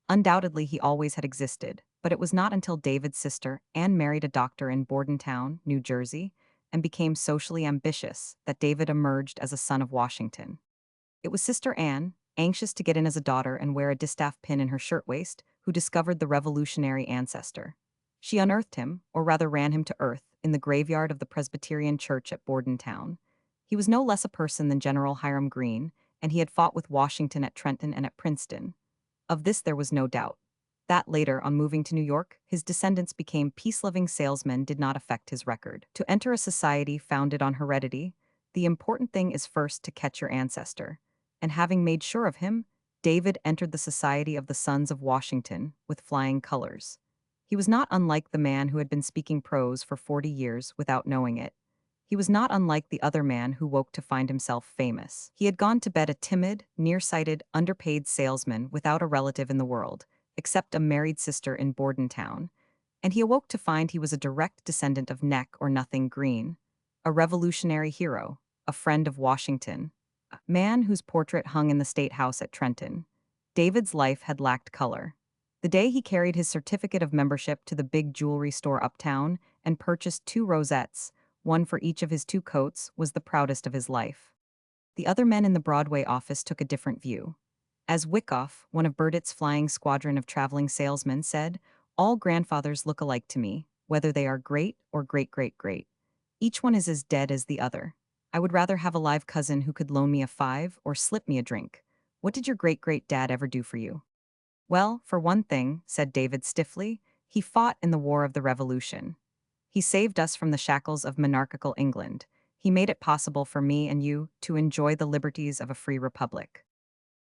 Speaker 1: Undoubtedly he always had existed, but it was not until David's sister, Anne, married a doctor in Bordentown, New Jersey, and became socially ambitious, that David emerged as a son of Washington. It was Sister Anne, anxious to get in as a daughter and wear a distaff pin in her shirtwaist, who discovered the revolutionary ancestor. She unearthed him, or rather ran him to earth, in the graveyard of the Presbyterian Church at Bordentown. He was no less a person than General Hiram Greene, and he had fought with Washington at Trenton and at Princeton. Of this there was no doubt. That later, on moving to New York, his descendants became peace-loving salesmen did not affect his record. To enter a society founded on heredity, the important thing is first to catch your ancestor. And having made sure of him, David entered the Society of the Sons of Washington with flying colors. He was not unlike the man who had been speaking prose for 40 years without knowing it. He was not unlike the other man who woke to find himself famous. He had gone to bed a timid, nearsighted, underpaid salesman without a relative in the world, except a married sister in Bordentown, and he awoke to find he was a direct descendant of Neck or Nothing Green, a revolutionary hero, a friend of Washington, a man whose portrait hung in the State House at Trenton. David's life had lacked color. The day he carried his certificate of membership to the big jewelry store uptown and purchased 2 rosettes, one for each of his 2 coats, was the proudest of his life. The other men in the Broadway office took a different view. As Wyckoff, one of Burdett's flying squadron of traveling salesmen, said, all grandfathers look alike to me, whether they are great or great-great-great. Each one is as dead as the other. I would rather have a live cousin who could loan me a 5 or slip me a drink. What did your great-great-dad ever do for you? Well, for one thing, said David stiffly, he fought in the War of the Revolution. He saved us from the shackles of monarchical England. He made it possible for me and you to enjoy the liberties of a free republic.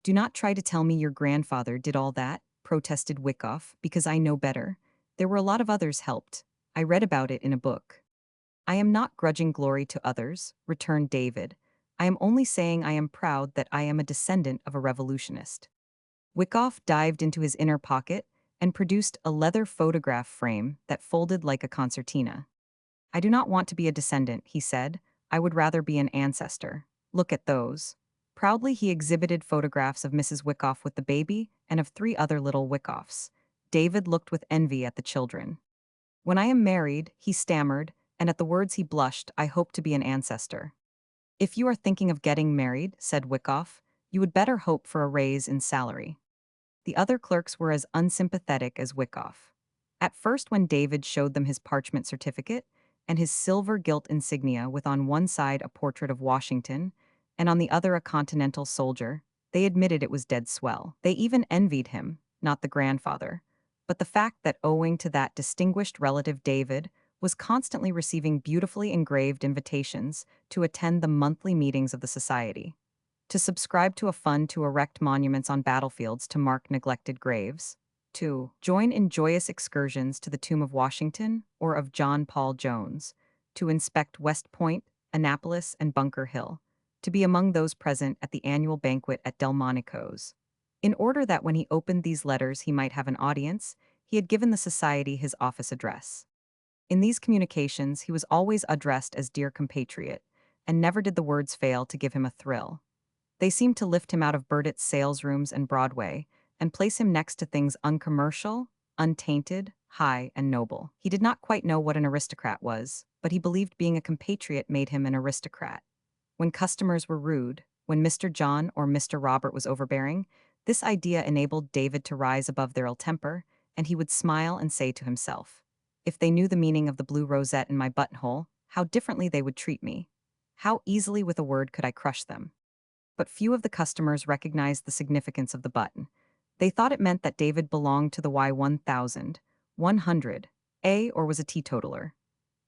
Speaker 1: Do not try to tell me your grandfather did all that, protested Wyckoff, because I know better. There were a lot of others helped. I read about it in a book. I am not grudging glory to others, returned David. I am only saying I am proud that I am a descendant of a revolutionist. Wyckoff dived into his inner pocket and produced a leather photograph frame that folded like a concertina. I do not want to be a descendant, he said. I would rather be an ancestor. Look at those. Proudly he exhibited photographs of Mrs. Wyckoff with the baby and of 3 other little Wickoffs. David looked with envy at the children. "When I am married," he stammered, and at the words he blushed, "I hope to be an ancestor." "If you are thinking of getting married," said Wickoff, "you would better hope for a raise in salary." The other clerks were as unsympathetic as Wickoff. At first, when David showed them his parchment certificate and his silver gilt insignia with on one side a portrait of Washington and on the other a continental soldier, they admitted it was dead swell. They even envied him, not the grandfather, but the fact that owing to that distinguished relative David was constantly receiving beautifully engraved invitations to attend the monthly meetings of the society, to subscribe to a fund to erect monuments on battlefields to mark neglected graves, to join in joyous excursions to the tomb of Washington or of John Paul Jones, to inspect West Point, Annapolis, and Bunker Hill, to be among those present at the annual banquet at Delmonico's. In order that when he opened these letters he might have an audience, he had given the society his office address. In these communications he was always addressed as dear compatriot, and never did the words fail to give him a thrill. They seemed to lift him out of Burdett's salesrooms and Broadway, and place him next to things uncommercial, untainted, high, and noble. He did not quite know what an aristocrat was, but he believed being a compatriot made him an aristocrat. When customers were rude, when Mr. John or Mr. Robert was overbearing, this idea enabled David to rise above their ill temper, and he would smile and say to himself, "If they knew the meaning of the blue rosette in my buttonhole, how differently they would treat me. How easily with a word could I crush them." But few of the customers recognized the significance of the button. They thought it meant that David belonged to the Y1000, 100, or was a teetotaler.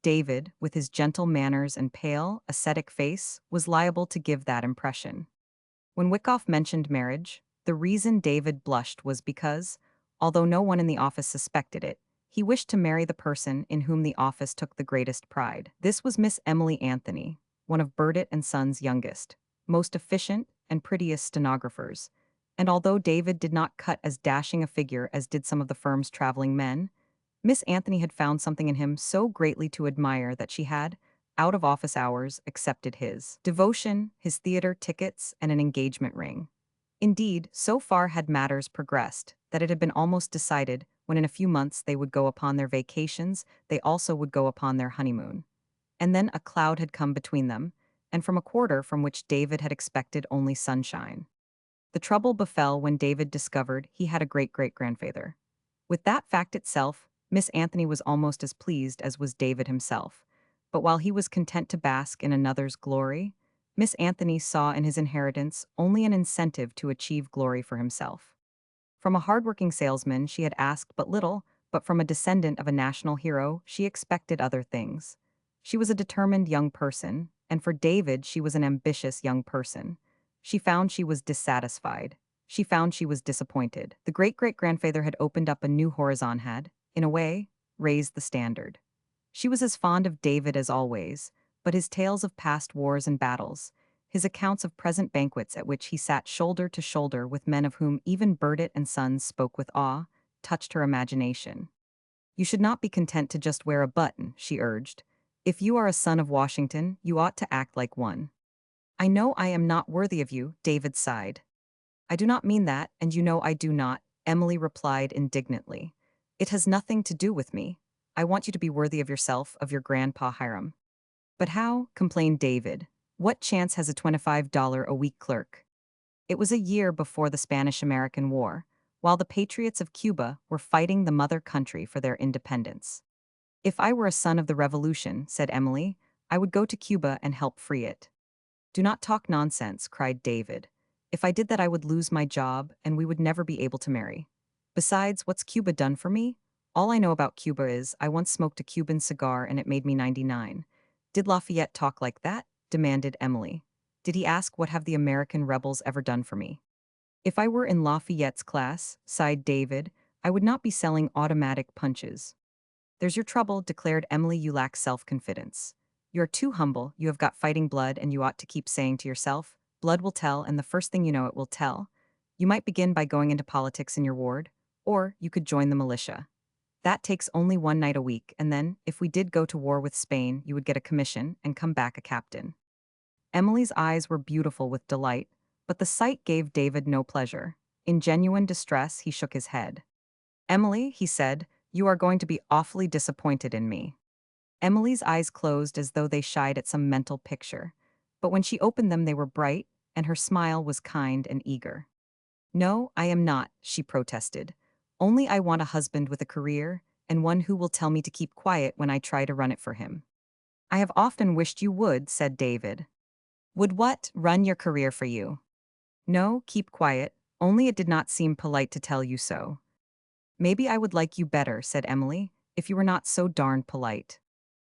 Speaker 1: David, with his gentle manners and pale, ascetic face, was liable to give that impression. When Wickoff mentioned marriage, the reason David blushed was because, although no one in the office suspected it, he wished to marry the person in whom the office took the greatest pride. This was Miss Emily Anthony, one of Burdett and Sons' youngest, most efficient and prettiest stenographers, and although David did not cut as dashing a figure as did some of the firm's traveling men, Miss Anthony had found something in him so greatly to admire that she had, out of office hours, accepted his devotion, his theater tickets, and an engagement ring. Indeed, so far had matters progressed that it had been almost decided when in a few months they would go upon their vacations, they also would go upon their honeymoon. And then a cloud had come between them, and from a quarter from which David had expected only sunshine. The trouble befell when David discovered he had a great-great-grandfather. With that fact itself, Miss Anthony was almost as pleased as was David himself. But while he was content to bask in another's glory, Miss Anthony saw in his inheritance only an incentive to achieve glory for himself. From a hardworking salesman she had asked but little, but from a descendant of a national hero she expected other things. She was a determined young person, and for David she was an ambitious young person. She found she was dissatisfied. She found she was disappointed. The great-great-grandfather had opened up a new horizon, had, in a way, raised the standard. She was as fond of David as always, but his tales of past wars and battles, his accounts of present banquets at which he sat shoulder to shoulder with men of whom even Burdett and Sons spoke with awe, touched her imagination. "You should not be content to just wear a button," she urged. "If you are a son of Washington, you ought to act like one." "I know I am not worthy of you," David sighed. "I do not mean that, and you know I do not," Emily replied indignantly. "It has nothing to do with me. I want you to be worthy of yourself, of your grandpa Hiram." "But how?" complained David. "What chance has a $25 a week clerk?" It was a year before the Spanish-American War, while the patriots of Cuba were fighting the mother country for their independence. "If I were a son of the Revolution," said Emily, "I would go to Cuba and help free it." "Do not talk nonsense," cried David. "If I did that I would lose my job, and we would never be able to marry. Besides, what's Cuba done for me? All I know about Cuba is I once smoked a Cuban cigar and it made me 99. "Did Lafayette talk like that?" demanded Emily. "Did he ask what have the American rebels ever done for me?" "If I were in Lafayette's class," sighed David, "I would not be selling automatic punches." "There's your trouble," declared Emily. "You lack self-confidence. You're too humble, you have got fighting blood, and you ought to keep saying to yourself, 'Blood will tell, and the first thing you know it will tell.' You might begin by going into politics in your ward, or you could join the militia. That takes only one night a week, and then, if we did go to war with Spain, you would get a commission and come back a captain." Emily's eyes were beautiful with delight, but the sight gave David no pleasure. In genuine distress, he shook his head. "Emily," he said, "you are going to be awfully disappointed in me." Emily's eyes closed as though they shied at some mental picture. But when she opened them, they were bright, and her smile was kind and eager. "No, I am not," she protested. "Only I want a husband with a career, and one who will tell me to keep quiet when I try to run it for him." "I have often wished you would," said David. "Would what? Run your career for you?" "No, keep quiet, only it did not seem polite to tell you so." "Maybe I would like you better," said Emily, "if you were not so darned polite."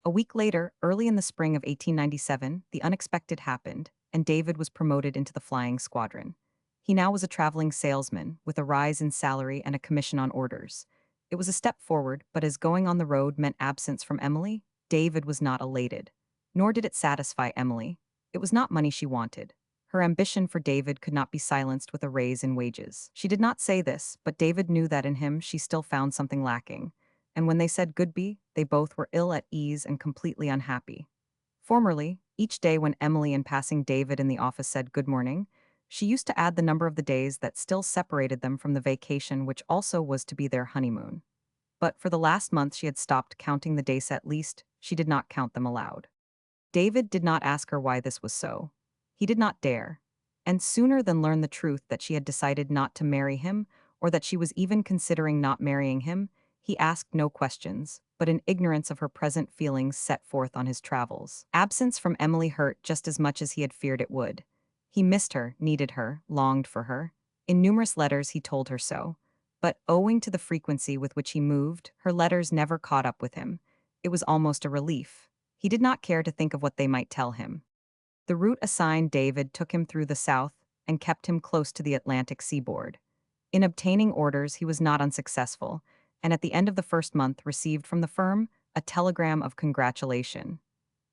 Speaker 1: A week later, early in the spring of 1897, the unexpected happened, and David was promoted into the flying squadron. He now was a traveling salesman, with a rise in salary and a commission on orders. It was a step forward, but as going on the road meant absence from Emily, David was not elated. Nor did it satisfy Emily. It was not money she wanted. Her ambition for David could not be silenced with a raise in wages. She did not say this, but David knew that in him she still found something lacking. And when they said goodbye, they both were ill at ease and completely unhappy. Formerly, each day when Emily in passing David in the office said good morning, she used to add the number of the days that still separated them from the vacation which also was to be their honeymoon. But for the last month she had stopped counting the days, at least she did not count them aloud. David did not ask her why this was so. He did not dare. And sooner than learn the truth that she had decided not to marry him, or that she was even considering not marrying him, he asked no questions, but in ignorance of her present feelings set forth on his travels. Absence from Emily hurt just as much as he had feared it would. He missed her, needed her, longed for her. In numerous letters he told her so. But owing to the frequency with which he moved, her letters never caught up with him. It was almost a relief. He did not care to think of what they might tell him. The route assigned David took him through the South and kept him close to the Atlantic seaboard. In obtaining orders, he was not unsuccessful, and at the end of the first month received from the firm a telegram of congratulation.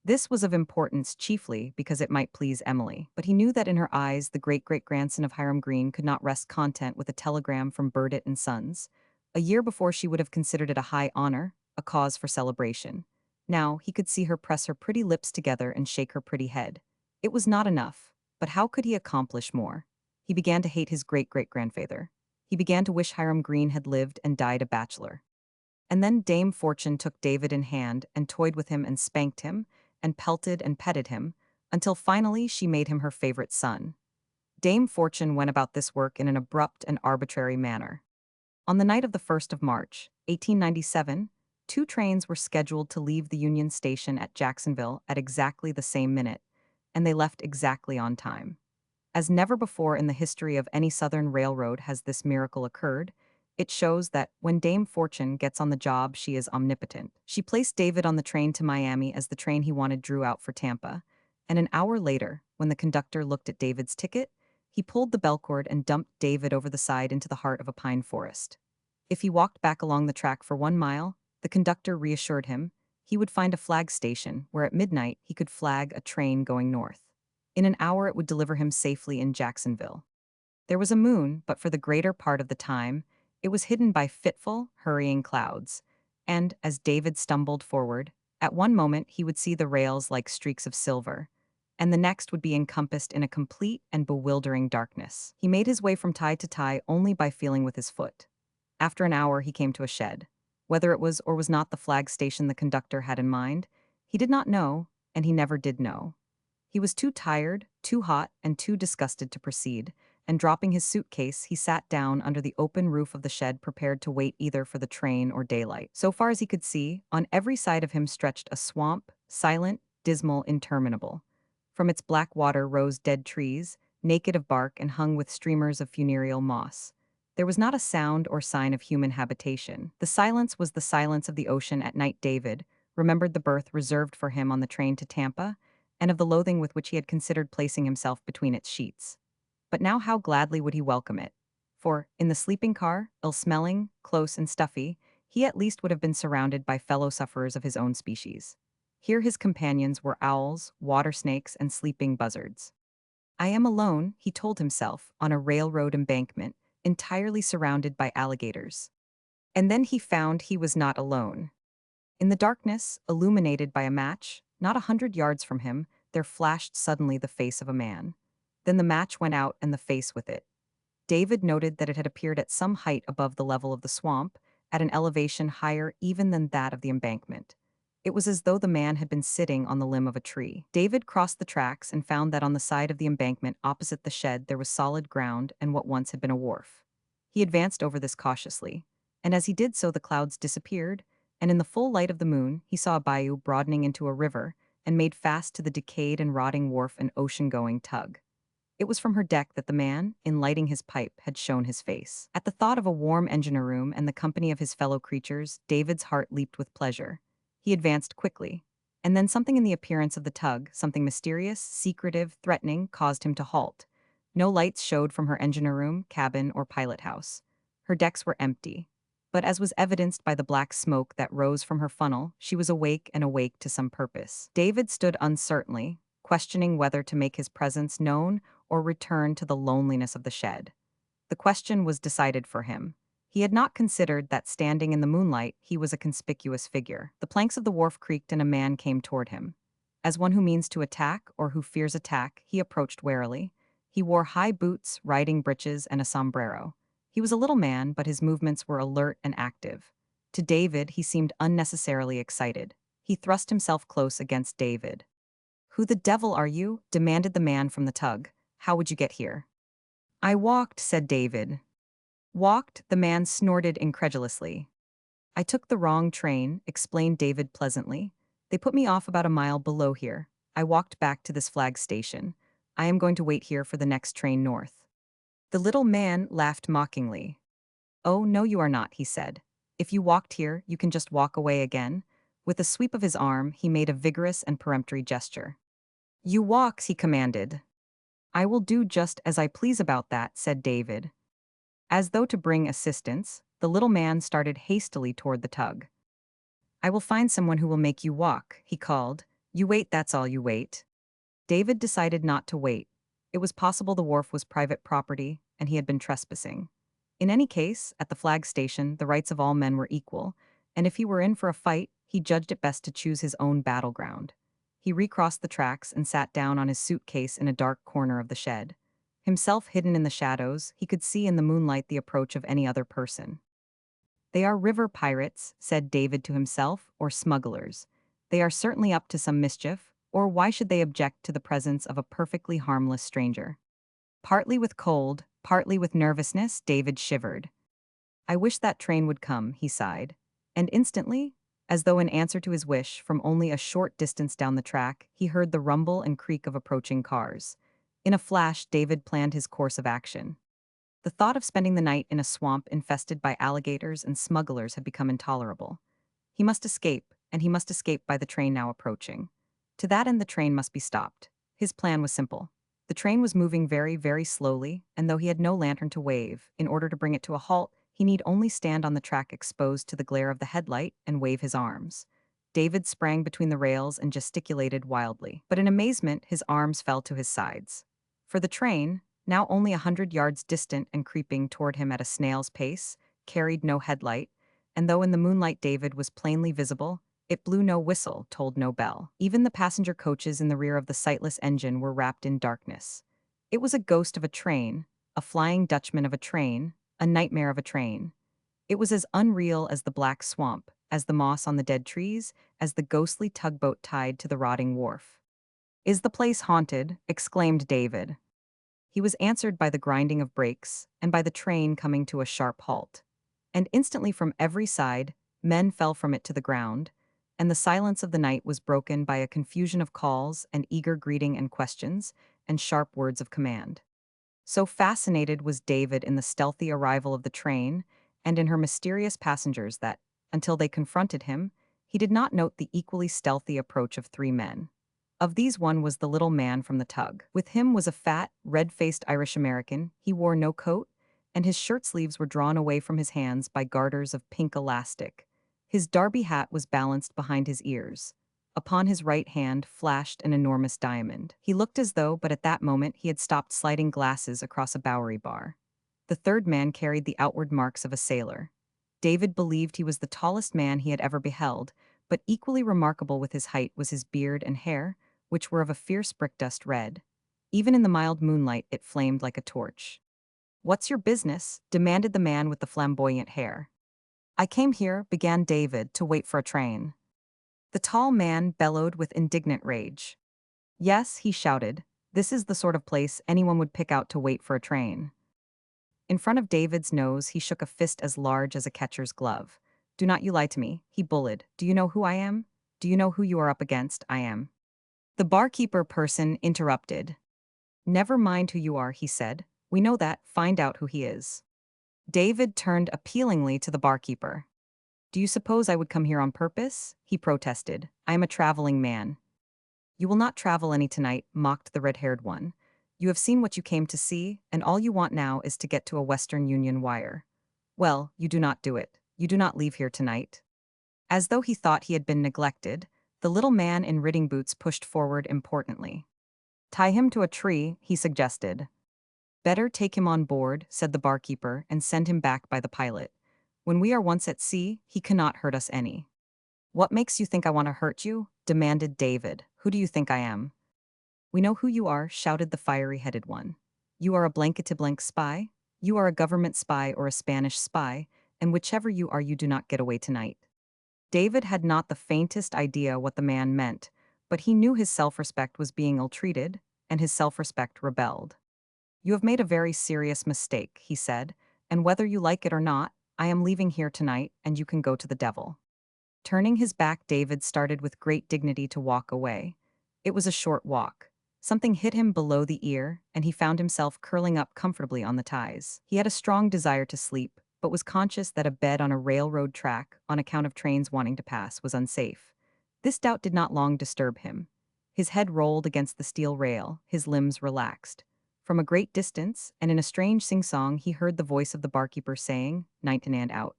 Speaker 1: This was of importance chiefly because it might please Emily, but he knew that in her eyes the great-great-grandson of Hiram Green could not rest content with a telegram from Burdett and Sons. A year before she would have considered it a high honor, a cause for celebration. Now he could see her press her pretty lips together and shake her pretty head. It was not enough, but how could he accomplish more? He began to hate his great-great-grandfather. He began to wish Hiram Green had lived and died a bachelor. And then Dame Fortune took David in hand and toyed with him and spanked him, and pelted and petted him, until finally she made him her favorite son. Dame Fortune went about this work in an abrupt and arbitrary manner. On the night of the 1st of March, 1897, two trains were scheduled to leave the Union Station at Jacksonville at exactly the same minute, and they left exactly on time. As never before in the history of any Southern railroad has this miracle occurred, it shows that when Dame Fortune gets on the job, she is omnipotent. She placed David on the train to Miami as the train he wanted drew out for Tampa, and an hour later, when the conductor looked at David's ticket, he pulled the bell cord and dumped David over the side into the heart of a pine forest. If he walked back along the track for 1 mile, the conductor reassured him, he would find a flag station where at midnight he could flag a train going north. In an hour it would deliver him safely in Jacksonville. There was a moon, but for the greater part of the time, it was hidden by fitful, hurrying clouds. And, as David stumbled forward, at one moment he would see the rails like streaks of silver, and the next would be encompassed in a complete and bewildering darkness. He made his way from tie to tie only by feeling with his foot. After an hour he came to a shed. Whether it was or was not the flag station the conductor had in mind, he did not know, and he never did know. He was too tired, too hot, and too disgusted to proceed, and dropping his suitcase, he sat down under the open roof of the shed prepared to wait either for the train or daylight. So far as he could see, on every side of him stretched a swamp, silent, dismal, interminable. From its black water rose dead trees, naked of bark and hung with streamers of funereal moss. There was not a sound or sign of human habitation. The silence was the silence of the ocean at night. David remembered the berth reserved for him on the train to Tampa, and of the loathing with which he had considered placing himself between its sheets. But now how gladly would he welcome it? For, in the sleeping car, ill-smelling, close and stuffy, he at least would have been surrounded by fellow sufferers of his own species. Here his companions were owls, water snakes, and sleeping buzzards. I am alone, he told himself, on a railroad embankment, entirely surrounded by alligators. And then he found he was not alone. In the darkness, illuminated by a match, not 100 yards from him, there flashed suddenly the face of a man. Then the match went out and the face with it. David noted that it had appeared at some height above the level of the swamp, at an elevation higher even than that of the embankment. It was as though the man had been sitting on the limb of a tree. David crossed the tracks and found that on the side of the embankment opposite the shed there was solid ground and what once had been a wharf. He advanced over this cautiously, and as he did so the clouds disappeared, and in the full light of the moon he saw a bayou broadening into a river and made fast to the decayed and rotting wharf an ocean-going tug. It was from her deck that the man, in lighting his pipe, had shown his face. At the thought of a warm engine room and the company of his fellow creatures, David's heart leaped with pleasure. He advanced quickly, and then something in the appearance of the tug, something mysterious, secretive, threatening, caused him to halt. No lights showed from her engine room, cabin, or pilot house. Her decks were empty. But as was evidenced by the black smoke that rose from her funnel, she was awake and awake to some purpose. David stood uncertainly, questioning whether to make his presence known or return to the loneliness of the shed. The question was decided for him. He had not considered that standing in the moonlight he was a conspicuous figure. The planks of the wharf creaked and a man came toward him. As one who means to attack or who fears attack, he approached warily. He wore high boots, riding breeches, and a sombrero. He was a little man, but his movements were alert and active. To David, he seemed unnecessarily excited. He thrust himself close against David. "Who the devil are you?" demanded the man from the tug. "How would you get here?" "I walked," said David. "Walked?" the man snorted incredulously. "I took the wrong train," explained David pleasantly. "They put me off about a mile below here. I walked back to this flag station. I am going to wait here for the next train north." The little man laughed mockingly. "Oh, no, you are not," he said. "If you walked here, you can just walk away again." With a sweep of his arm, he made a vigorous and peremptory gesture. "You walks," he commanded. "I will do just as I please about that," said David. As though to bring assistance, the little man started hastily toward the tug. "I will find someone who will make you walk," he called. "You wait, that's all you wait." David decided not to wait. It was possible the wharf was private property, and he had been trespassing. In any case, at the flag station, the rights of all men were equal, and if he were in for a fight, he judged it best to choose his own battleground. He recrossed the tracks and sat down on his suitcase in a dark corner of the shed. Himself hidden in the shadows, he could see in the moonlight the approach of any other person. "They are river pirates," said David to himself, "or smugglers. They are certainly up to some mischief, or why should they object to the presence of a perfectly harmless stranger?" Partly with cold, partly with nervousness, David shivered. "I wish that train would come," he sighed. And instantly, as though in answer to his wish, from only a short distance down the track, he heard the rumble and creak of approaching cars. In a flash, David planned his course of action. The thought of spending the night in a swamp infested by alligators and smugglers had become intolerable. He must escape, and he must escape by the train now approaching. To that end, the train must be stopped. His plan was simple. The train was moving very, very slowly, and though he had no lantern to wave, in order to bring it to a halt, he need only stand on the track exposed to the glare of the headlight and wave his arms. David sprang between the rails and gesticulated wildly, but in amazement his arms fell to his sides. For the train, now only 100 yards distant and creeping toward him at a snail's pace, carried no headlight, and though in the moonlight David was plainly visible, it blew no whistle, tolled no bell. Even the passenger coaches in the rear of the sightless engine were wrapped in darkness. It was a ghost of a train, a flying Dutchman of a train, a nightmare of a train. It was as unreal as the black swamp, as the moss on the dead trees, as the ghostly tugboat tied to the rotting wharf. "Is the place haunted?" exclaimed David. He was answered by the grinding of brakes and by the train coming to a sharp halt. And instantly from every side, men fell from it to the ground, and the silence of the night was broken by a confusion of calls and eager greeting and questions and sharp words of command. So fascinated was David in the stealthy arrival of the train and in her mysterious passengers that, until they confronted him, he did not note the equally stealthy approach of three men. Of these one was the little man from the tug. With him was a fat, red-faced Irish-American. He wore no coat, and his shirt sleeves were drawn away from his hands by garters of pink elastic. His derby hat was balanced behind his ears. Upon his right hand flashed an enormous diamond. He looked as though, but at that moment, he had stopped sliding glasses across a Bowery bar. The third man carried the outward marks of a sailor. David believed he was the tallest man he had ever beheld, but equally remarkable with his height was his beard and hair, which were of a fierce brickdust red. Even in the mild moonlight it flamed like a torch. "What's your business?" demanded the man with the flamboyant hair. "I came here," began David, "to wait for a train." The tall man bellowed with indignant rage. "Yes," he shouted, "this is the sort of place anyone would pick out to wait for a train." In front of David's nose, he shook a fist as large as a catcher's glove. "Do not you lie to me," he bullied. "Do you know who I am? Do you know who you are up against? I am." The barkeeper person interrupted. "Never mind who you are," he said. "We know that. Find out who he is." David turned appealingly to the barkeeper. "Do you suppose I would come here on purpose?" he protested. "I am a traveling man." "You will not travel any tonight," mocked the red-haired one. "You have seen what you came to see, and all you want now is to get to a Western Union wire. Well, you do not do it. You do not leave here tonight." As though he thought he had been neglected, the little man in riding boots pushed forward importantly. "Tie him to a tree," he suggested. "Better take him on board," said the barkeeper, "and send him back by the pilot. When we are once at sea, he cannot hurt us any." "What makes you think I want to hurt you?" demanded David. "Who do you think I am?" "We know who you are," shouted the fiery-headed one. "You are a blankety-blank spy. You are a government spy or a Spanish spy, and whichever you are, you do not get away tonight." David had not the faintest idea what the man meant, but he knew his self-respect was being ill-treated, and his self-respect rebelled. "You have made a very serious mistake," he said, "and whether you like it or not, I am leaving here tonight, and you can go to the devil." Turning his back, David started with great dignity to walk away. It was a short walk. Something hit him below the ear, and he found himself curling up comfortably on the ties. He had a strong desire to sleep, but was conscious that a bed on a railroad track, on account of trains wanting to pass, was unsafe. This doubt did not long disturb him. His head rolled against the steel rail, his limbs relaxed. From a great distance, and in a strange sing-song, he heard the voice of the barkeeper saying, "Night and out."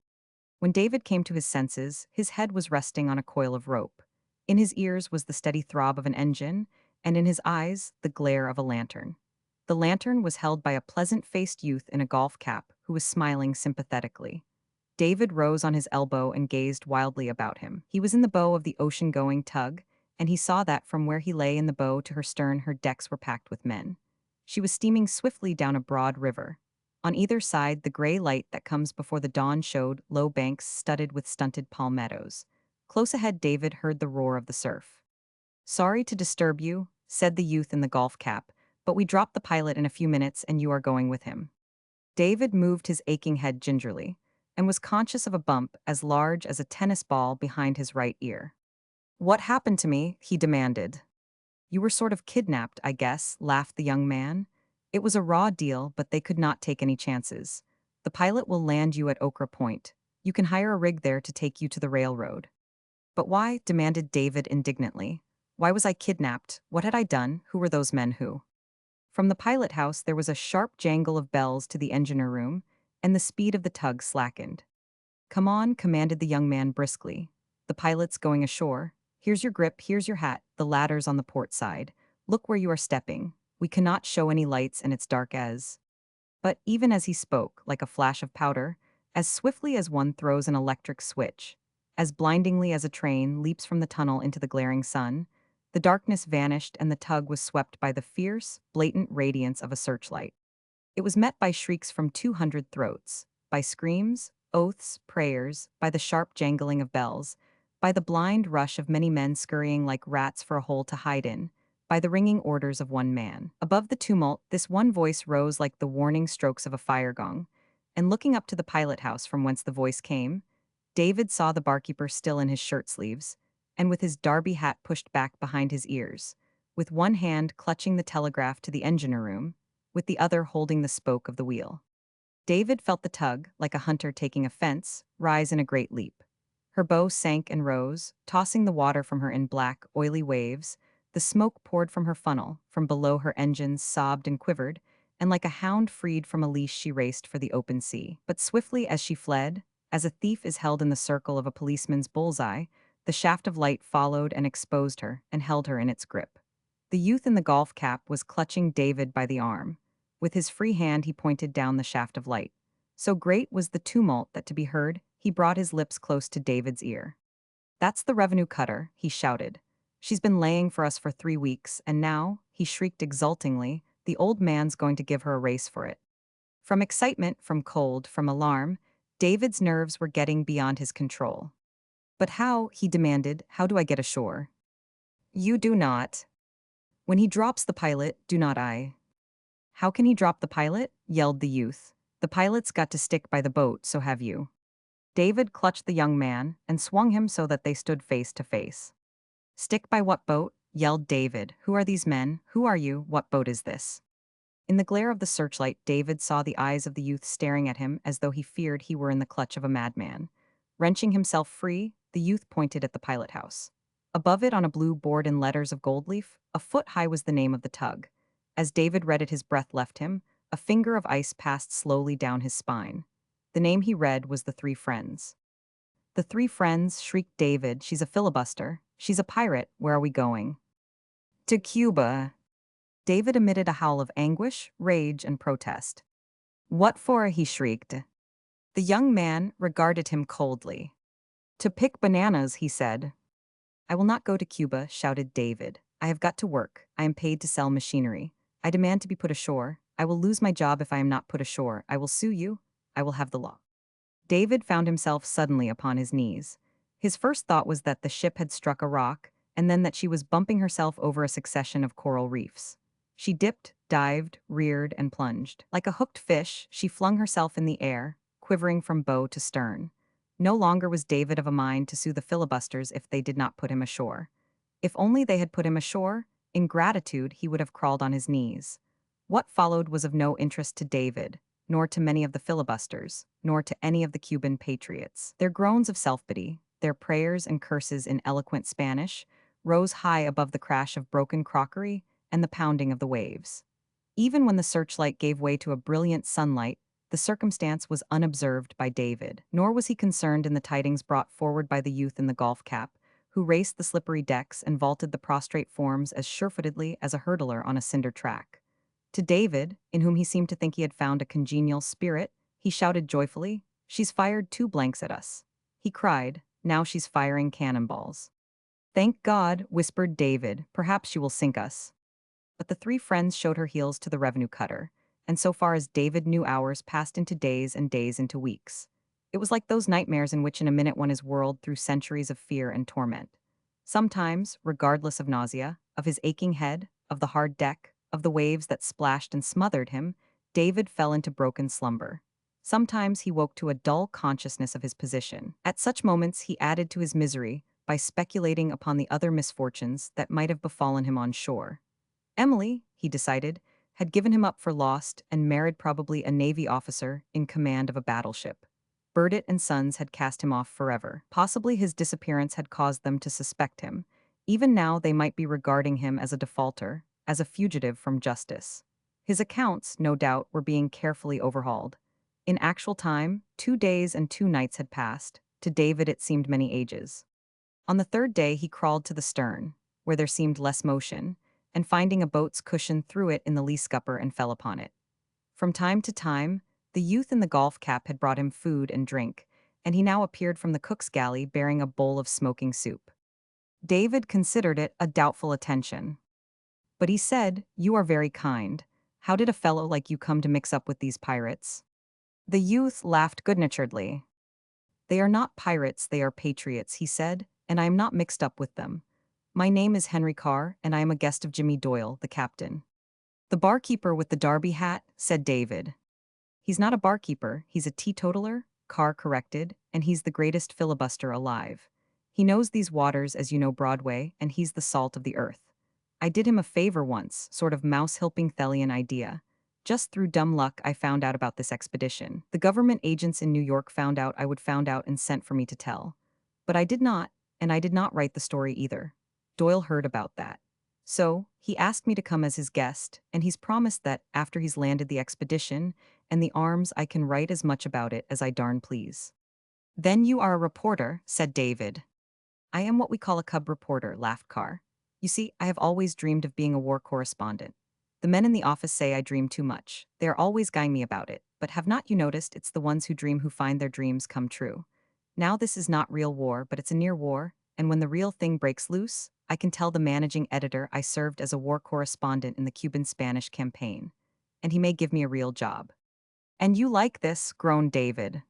Speaker 1: When David came to his senses, his head was resting on a coil of rope. In his ears was the steady throb of an engine, and in his eyes, the glare of a lantern. The lantern was held by a pleasant-faced youth in a golf cap who was smiling sympathetically. David rose on his elbow and gazed wildly about him. He was in the bow of the ocean-going tug, and he saw that from where he lay in the bow to her stern, her decks were packed with men. She was steaming swiftly down a broad river. On either side, the gray light that comes before the dawn showed low banks studded with stunted palmettos. Close ahead, David heard the roar of the surf. "Sorry to disturb you," said the youth in the golf cap, "but we drop the pilot in a few minutes and you are going with him." David moved his aching head gingerly, and was conscious of a bump as large as a tennis ball behind his right ear. "What happened to me?" he demanded. "You were sort of kidnapped, I guess," laughed the young man. "It was a raw deal, but they could not take any chances. The pilot will land you at Okra Point. You can hire a rig there to take you to the railroad." "But why?" demanded David indignantly. "Why was I kidnapped? What had I done? Who were those men who—" From the pilot house there was a sharp jangle of bells to the engineer room, and the speed of the tug slackened. "Come on," commanded the young man briskly. "The pilot's going ashore. Here's your grip, here's your hat, the ladder's on the port side. Look where you are stepping. We cannot show any lights and it's dark as—" But even as he spoke, like a flash of powder, as swiftly as one throws an electric switch, as blindingly as a train leaps from the tunnel into the glaring sun, the darkness vanished and the tug was swept by the fierce, blatant radiance of a searchlight. It was met by shrieks from 200 throats, by screams, oaths, prayers, by the sharp jangling of bells, by the blind rush of many men scurrying like rats for a hole to hide in, by the ringing orders of one man. Above the tumult, this one voice rose like the warning strokes of a fire gong, and looking up to the pilot house from whence the voice came, David saw the barkeeper still in his shirt sleeves, and with his derby hat pushed back behind his ears, with one hand clutching the telegraph to the engineer room, with the other holding the spoke of the wheel. David felt the tug, like a hunter taking a fence, rise in a great leap. Her bow sank and rose, tossing the water from her in black, oily waves. The smoke poured from her funnel, from below her engines sobbed and quivered, and like a hound freed from a leash she raced for the open sea. But swiftly as she fled, as a thief is held in the circle of a policeman's bullseye, the shaft of light followed and exposed her and held her in its grip. The youth in the golf cap was clutching David by the arm. With his free hand he pointed down the shaft of light. So great was the tumult that to be heard, he brought his lips close to David's ear. "That's the revenue cutter," he shouted. "She's been laying for us for 3 weeks, and now," he shrieked exultingly, "the old man's going to give her a race for it." From excitement, from cold, from alarm, David's nerves were getting beyond his control. But how, he demanded, how do I get ashore? You do not. When he drops the pilot, do not I. How can he drop the pilot? Yelled the youth. The pilot's got to stick by the boat, so have you. David clutched the young man and swung him so that they stood face to face. Stick by what boat? Yelled David. Who are these men? Who are you? What boat is this? In the glare of the searchlight, David saw the eyes of the youth staring at him as though he feared he were in the clutch of a madman. Wrenching himself free, the youth pointed at the pilot house. Above it, on a blue board in letters of gold leaf, a foot high was the name of the tug. As David read it, his breath left him. A finger of ice passed slowly down his spine. The name he read was The Three Friends. The Three Friends, shrieked David. She's a filibuster. She's a pirate. Where are we going? To Cuba. David emitted a howl of anguish, rage, and protest. What for? He shrieked. The young man regarded him coldly. To pick bananas, he said. I will not go to Cuba, shouted David. I have got to work. I am paid to sell machinery. I demand to be put ashore. I will lose my job if I am not put ashore. I will sue you. I will have the law. David found himself suddenly upon his knees. His first thought was that the ship had struck a rock, and then that she was bumping herself over a succession of coral reefs. She dipped, dived, reared, and plunged. Like a hooked fish, she flung herself in the air, quivering from bow to stern. No longer was David of a mind to sue the filibusters if they did not put him ashore. If only they had put him ashore, in gratitude he would have crawled on his knees. What followed was of no interest to David, nor to many of the filibusters, nor to any of the Cuban patriots. Their groans of self-pity, their prayers and curses in eloquent Spanish, rose high above the crash of broken crockery and the pounding of the waves. Even when the searchlight gave way to a brilliant sunlight, the circumstance was unobserved by David, nor was he concerned in the tidings brought forward by the youth in the golf cap, who raced the slippery decks and vaulted the prostrate forms as surefootedly as a hurdler on a cinder track. To David, in whom he seemed to think he had found a congenial spirit, he shouted joyfully, She's fired 2 blanks at us. He cried, Now she's firing cannonballs. Thank God, whispered David, perhaps she will sink us. But the 3 friends showed her heels to the revenue cutter, and so far as David knew, hours passed into days and days into weeks. It was like those nightmares in which in a minute one is whirled through centuries of fear and torment. Sometimes, regardless of nausea, of his aching head, of the hard deck, of the waves that splashed and smothered him, David fell into broken slumber. Sometimes he woke to a dull consciousness of his position. At such moments he added to his misery by speculating upon the other misfortunes that might have befallen him on shore. Emily, he decided, had given him up for lost and married probably a Navy officer in command of a battleship. Burdett and Sons had cast him off forever. Possibly his disappearance had caused them to suspect him. Even now they might be regarding him as a defaulter, as a fugitive from justice. His accounts, no doubt, were being carefully overhauled. In actual time, 2 days and 2 nights had passed. To David it seemed many ages. On the 3rd day he crawled to the stern, where there seemed less motion, and finding a boat's cushion threw it in the lee scupper and fell upon it. From time to time, the youth in the golf cap had brought him food and drink, and he now appeared from the cook's galley bearing a bowl of smoking soup. David considered it a doubtful attention. But he said, You are very kind. How did a fellow like you come to mix up with these pirates? The youth laughed good-naturedly. They are not pirates, they are patriots, he said, and I am not mixed up with them. My name is Henry Carr, and I am a guest of Jimmy Doyle, the captain. The barkeeper with the derby hat, said David. He's not a barkeeper, he's a teetotaler, Carr corrected, and he's the greatest filibuster alive. He knows these waters as you know Broadway, and he's the salt of the earth. I did him a favor once, sort of mouse-hilping Thelian idea. Just through dumb luck I found out about this expedition. The government agents in New York found out I would found out and sent for me to tell. But I did not, and I did not write the story either. Doyle heard about that. So, he asked me to come as his guest, and he's promised that, after he's landed the expedition and the arms, I can write as much about it as I darn please. Then you are a reporter, said David. I am what we call a cub reporter, laughed Carr. You see, I have always dreamed of being a war correspondent. The men in the office say I dream too much. They are always guying me about it, but have not you noticed it's the ones who dream who find their dreams come true? Now this is not real war, but it's a near war, and when the real thing breaks loose, I can tell the managing editor I served as a war correspondent in the Cuban-Spanish campaign, and he may give me a real job. And you like this, groaned David.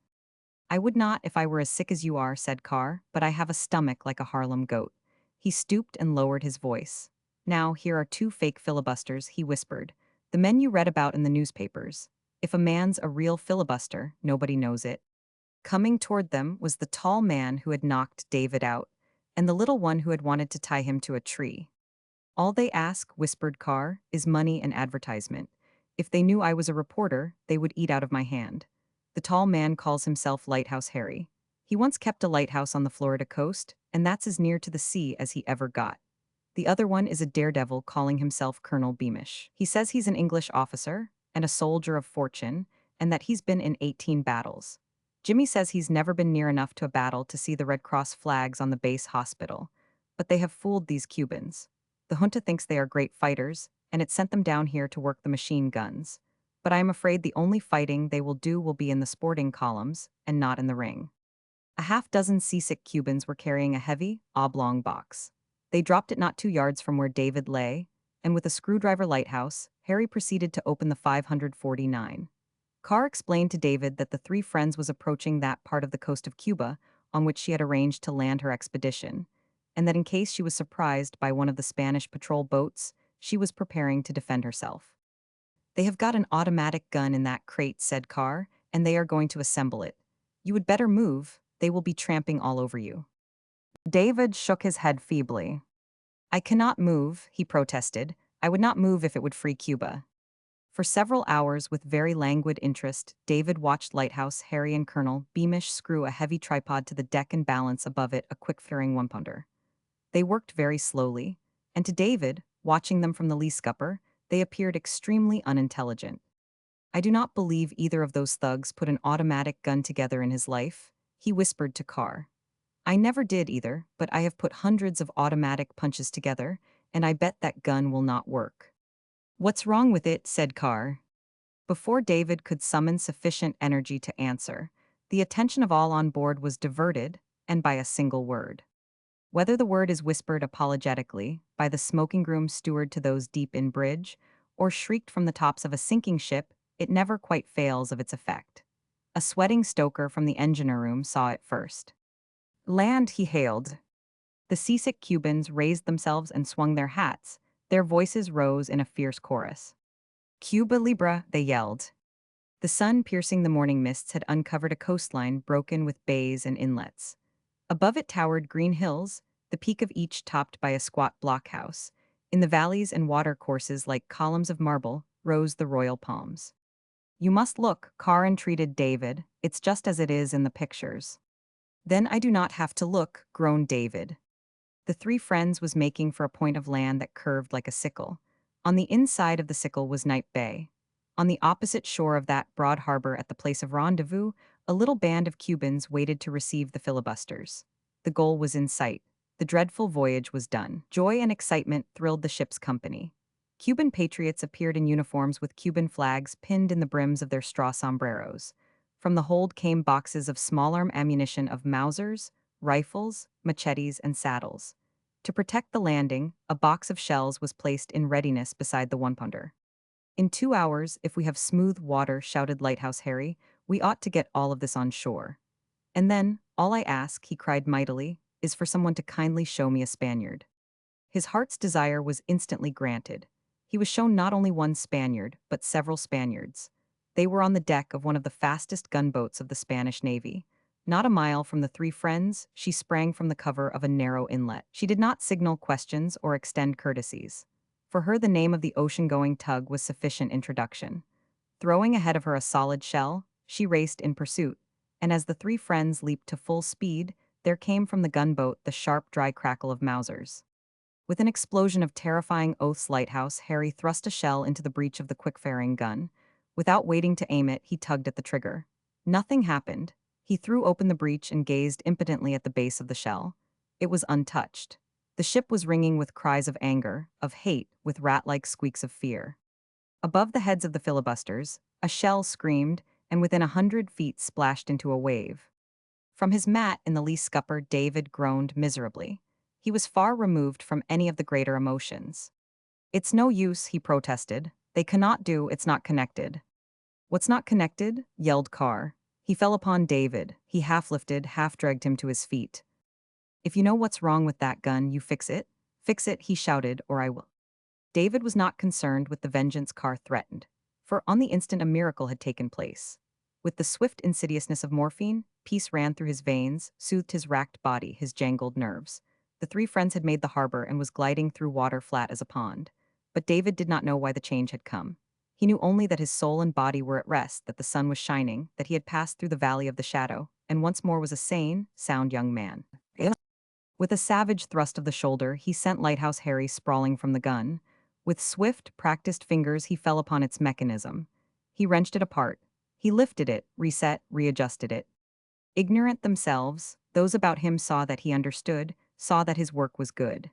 Speaker 1: I would not if I were as sick as you are, said Carr, but I have a stomach like a Harlem goat. He stooped and lowered his voice. Now, here are two fake filibusters, he whispered. The men you read about in the newspapers. If a man's a real filibuster, nobody knows it. Coming toward them was the tall man who had knocked David out, and the little one who had wanted to tie him to a tree. All they ask, whispered Carr, is money and advertisement. If they knew I was a reporter, they would eat out of my hand. The tall man calls himself Lighthouse Harry. He once kept a lighthouse on the Florida coast, and that's as near to the sea as he ever got. The other one is a daredevil calling himself Colonel Beamish. He says he's an English officer and a soldier of fortune, and that he's been in 18 battles. Jimmy says he's never been near enough to a battle to see the Red Cross flags on the base hospital. But they have fooled these Cubans. The junta thinks they are great fighters, and it sent them down here to work the machine guns. But I am afraid the only fighting they will do will be in the sporting columns, and not in the ring. A half-dozen seasick Cubans were carrying a heavy, oblong box. They dropped it not 2 yards from where David lay, and with a screwdriver lighthouse, Harry proceeded to open the 549. Carr explained to David that the three friends was approaching that part of the coast of Cuba on which she had arranged to land her expedition, and that in case she was surprised by one of the Spanish patrol boats, she was preparing to defend herself. They have got an automatic gun in that crate, said Carr, and they are going to assemble it. You would better move, they will be tramping all over you. David shook his head feebly. I cannot move, he protested. I would not move if it would free Cuba. For several hours, with very languid interest, David watched Lighthouse Harry and Colonel Beamish screw a heavy tripod to the deck and balance above it a quick-firing one-pounder. They worked very slowly, and to David, watching them from the lee scupper, they appeared extremely unintelligent. I do not believe either of those thugs put an automatic gun together in his life, he whispered to Carr. I never did either, but I have put hundreds of automatic punches together, and I bet that gun will not work. What's wrong with it? Said Carr. Before David could summon sufficient energy to answer, the attention of all on board was diverted, and by a single word. Whether the word is whispered apologetically by the smoking room steward to those deep in bridge, or shrieked from the tops of a sinking ship, it never quite fails of its effect. A sweating stoker from the engineer room saw it first. Land, he hailed. The seasick Cubans raised themselves and swung their hats. Their voices rose in a fierce chorus. Cuba Libre, they yelled. The sun piercing the morning mists had uncovered a coastline broken with bays and inlets. Above it towered green hills, the peak of each topped by a squat blockhouse. In the valleys and watercourses like columns of marble rose the royal palms. You must look, Carr entreated David. It's just as it is in the pictures. Then I do not have to look, groaned David. The three friends was making for a point of land that curved like a sickle. On the inside of the sickle was Night Bay. On the opposite shore of that broad harbor at the place of rendezvous, a little band of Cubans waited to receive the filibusters. The goal was in sight. The dreadful voyage was done. Joy and excitement thrilled the ship's company. Cuban patriots appeared in uniforms with Cuban flags pinned in the brims of their straw sombreros. From the hold came boxes of small-arm ammunition of Mausers, rifles, machetes, and saddles. To protect the landing, a box of shells was placed in readiness beside the one-pounder. In 2 hours, if we have smooth water, shouted Lighthouse Harry, we ought to get all of this on shore. And then, all I ask, he cried mightily, is for someone to kindly show me a Spaniard. His heart's desire was instantly granted. He was shown not only one Spaniard, but several Spaniards. They were on the deck of one of the fastest gunboats of the Spanish Navy. Not a mile from the three friends, she sprang from the cover of a narrow inlet. She did not signal questions or extend courtesies. For her, the name of the ocean-going tug was sufficient introduction. Throwing ahead of her a solid shell, she raced in pursuit, and as the three friends leaped to full speed, there came from the gunboat the sharp, dry crackle of Mausers. With an explosion of terrifying oaths, Lighthouse Harry thrust a shell into the breech of the quick-firing gun. Without waiting to aim it, he tugged at the trigger. Nothing happened. He threw open the breech and gazed impotently at the base of the shell. It was untouched. The ship was ringing with cries of anger, of hate, with rat-like squeaks of fear. Above the heads of the filibusters, a shell screamed, and within 100 feet splashed into a wave. From his mat in the lee scupper, David groaned miserably. He was far removed from any of the greater emotions. It's no use, he protested. They cannot do, it's not connected. What's not connected? Yelled Carr. He fell upon David. He half lifted, half dragged him to his feet. If you know what's wrong with that gun, you fix it. Fix it, he shouted, or I will. David was not concerned with the vengeance Carr threatened, for on the instant a miracle had taken place. With the swift insidiousness of morphine, peace ran through his veins, soothed his racked body, his jangled nerves. The three friends had made the harbor and was gliding through water flat as a pond. But David did not know why the change had come. He knew only that his soul and body were at rest, that the sun was shining, that he had passed through the valley of the shadow, and once more was a sane, sound young man. With a savage thrust of the shoulder, he sent Lighthouse Harry sprawling from the gun. With swift, practiced fingers, he fell upon its mechanism. He wrenched it apart. He lifted it, reset, readjusted it. Ignorant themselves, those about him saw that he understood, saw that his work was good.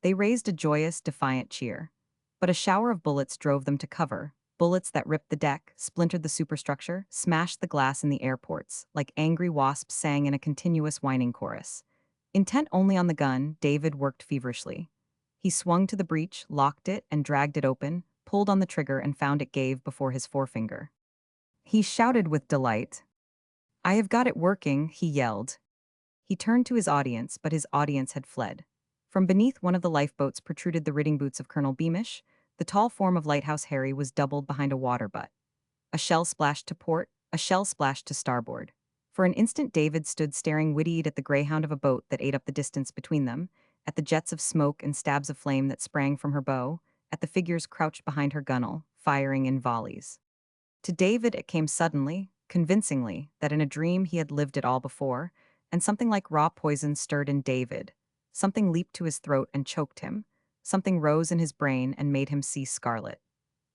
Speaker 1: They raised a joyous, defiant cheer. But a shower of bullets drove them to cover, bullets that ripped the deck, splintered the superstructure, smashed the glass in the airports, like angry wasps sang in a continuous whining chorus. Intent only on the gun, David worked feverishly. He swung to the breech, locked it, and dragged it open, pulled on the trigger and found it gave before his forefinger. He shouted with delight. I have got it working, he yelled. He turned to his audience, but his audience had fled. From beneath one of the lifeboats protruded the riding boots of Colonel Beamish. The tall form of Lighthouse Harry was doubled behind a water butt. A shell splashed to port, a shell splashed to starboard. For an instant David stood staring wide-eyed at the greyhound of a boat that ate up the distance between them, at the jets of smoke and stabs of flame that sprang from her bow, at the figures crouched behind her gunwale, firing in volleys. To David it came suddenly, convincingly, that in a dream he had lived it all before, and something like raw poison stirred in David. Something leaped to his throat and choked him. Something rose in his brain and made him see scarlet.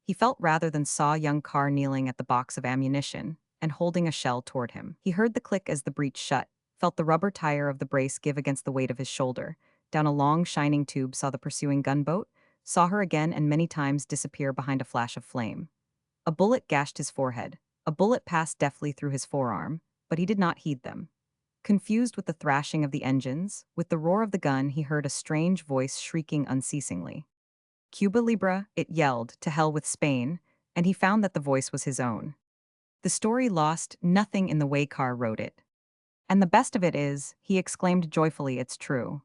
Speaker 1: He felt rather than saw young Carr kneeling at the box of ammunition and holding a shell toward him. He heard the click as the breech shut, felt the rubber tire of the brace give against the weight of his shoulder, down a long shining tube saw the pursuing gunboat, saw her again and many times disappear behind a flash of flame. A bullet gashed his forehead. A bullet passed deftly through his forearm, but he did not heed them. Confused with the thrashing of the engines, with the roar of the gun, he heard a strange voice shrieking unceasingly. Cuba Libre, it yelled, to hell with Spain, and he found that the voice was his own. The story lost nothing in the way Carr wrote it. And the best of it is, he exclaimed joyfully, it's true.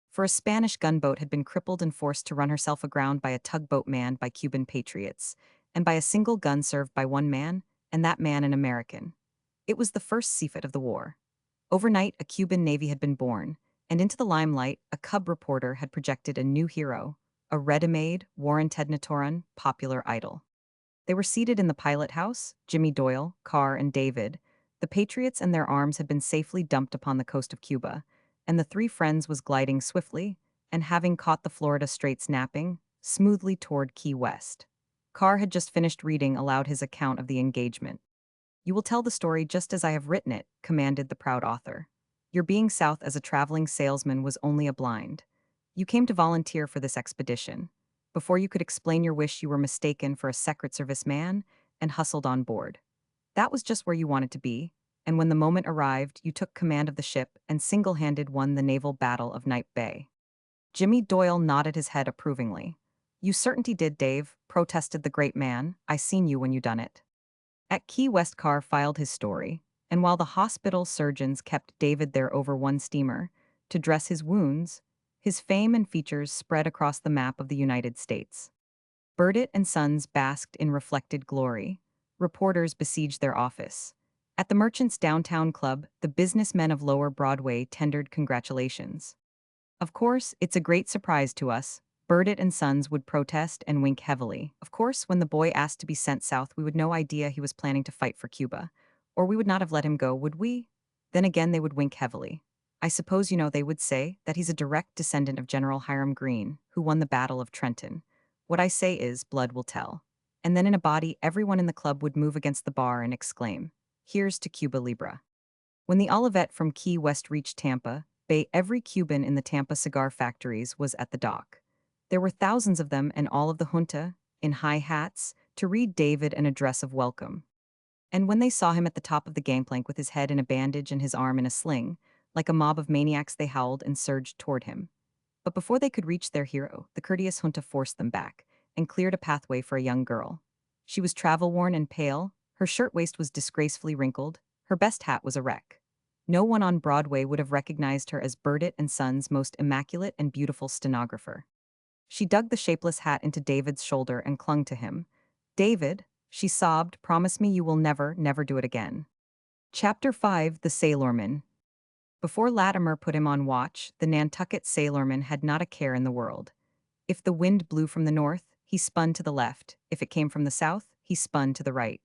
Speaker 1: For a Spanish gunboat had been crippled and forced to run herself aground by a tugboat manned by Cuban patriots, and by a single gun served by one man, and that man an American. It was the first seafight of the war. Overnight, a Cuban navy had been born, and into the limelight, a cub reporter had projected a new hero, a ready-made, Warren popular idol. They were seated in the pilot house, Jimmy Doyle, Carr, and David. The patriots and their arms had been safely dumped upon the coast of Cuba, and the three friends was gliding swiftly, and having caught the Florida Straits napping, smoothly toward Key West. Carr had just finished reading aloud his account of the engagement. You will tell the story just as I have written it, commanded the proud author. Your being south as a traveling salesman was only a blind. You came to volunteer for this expedition. Before you could explain your wish, you were mistaken for a Secret Service man and hustled on board. That was just where you wanted to be, and when the moment arrived, you took command of the ship and single-handed won the naval battle of Knipe Bay. Jimmy Doyle nodded his head approvingly. You certainly did, Dave, protested the great man. I seen you when you done it. At Key West, Carr filed his story, and while the hospital surgeons kept David there over one steamer to dress his wounds, his fame and features spread across the map of the United States. Burdett and Sons basked in reflected glory. Reporters besieged their office. At the Merchants Downtown Club, the businessmen of Lower Broadway tendered congratulations. Of course, it's a great surprise to us. Burdett and Sons would protest and wink heavily. Of course, when the boy asked to be sent south, we would no idea he was planning to fight for Cuba. Or we would not have let him go, would we? Then again, they would wink heavily. I suppose you know they would say that he's a direct descendant of General Hiram Greene, who won the Battle of Trenton. What I say is, blood will tell. And then in a body, everyone in the club would move against the bar and exclaim, here's to Cuba Libre. When the Olivet from Key West reached Tampa Bay, every Cuban in the Tampa cigar factories was at the dock. There were thousands of them and all of the junta, in high hats, to read David an address of welcome. And when they saw him at the top of the gangplank with his head in a bandage and his arm in a sling, like a mob of maniacs they howled and surged toward him. But before they could reach their hero, the courteous junta forced them back and cleared a pathway for a young girl. She was travel-worn and pale, Her shirtwaist was disgracefully wrinkled, her best hat was a wreck. No one on Broadway would have recognized her as Burdett and Sons' most immaculate and beautiful stenographer. She dug the shapeless hat into David's shoulder and clung to him. David, she sobbed, promise me you will never, never do it again. Chapter 5: The Sailorman. Before Latimer put him on watch, the Nantucket sailorman had not a care in the world. If the wind blew from the north, he spun to the left. If it came from the south, he spun to the right.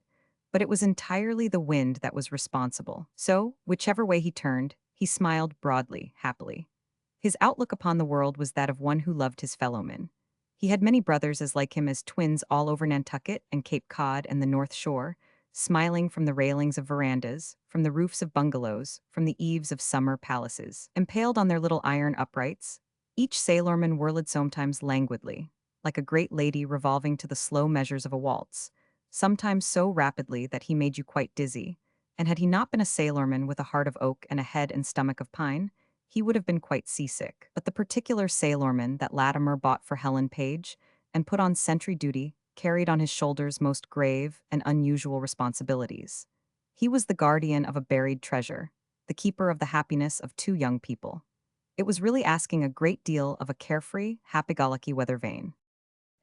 Speaker 1: But it was entirely the wind that was responsible. So, whichever way he turned, he smiled broadly, happily. His outlook upon the world was that of one who loved his fellowmen. He had many brothers as like him as twins all over Nantucket and Cape Cod and the North Shore, smiling from the railings of verandas, from the roofs of bungalows, from the eaves of summer palaces. Impaled on their little iron uprights, each sailorman whirled sometimes languidly, like a great lady revolving to the slow measures of a waltz, sometimes so rapidly that he made you quite dizzy, and had he not been a sailorman with a heart of oak and a head and stomach of pine, he would have been quite seasick. But the particular sailorman that Latimer bought for Helen Page and put on sentry duty carried on his shoulders most grave and unusual responsibilities. He was the guardian of a buried treasure, the keeper of the happiness of two young people. It was really asking a great deal of a carefree, happy-go-lucky weather vane.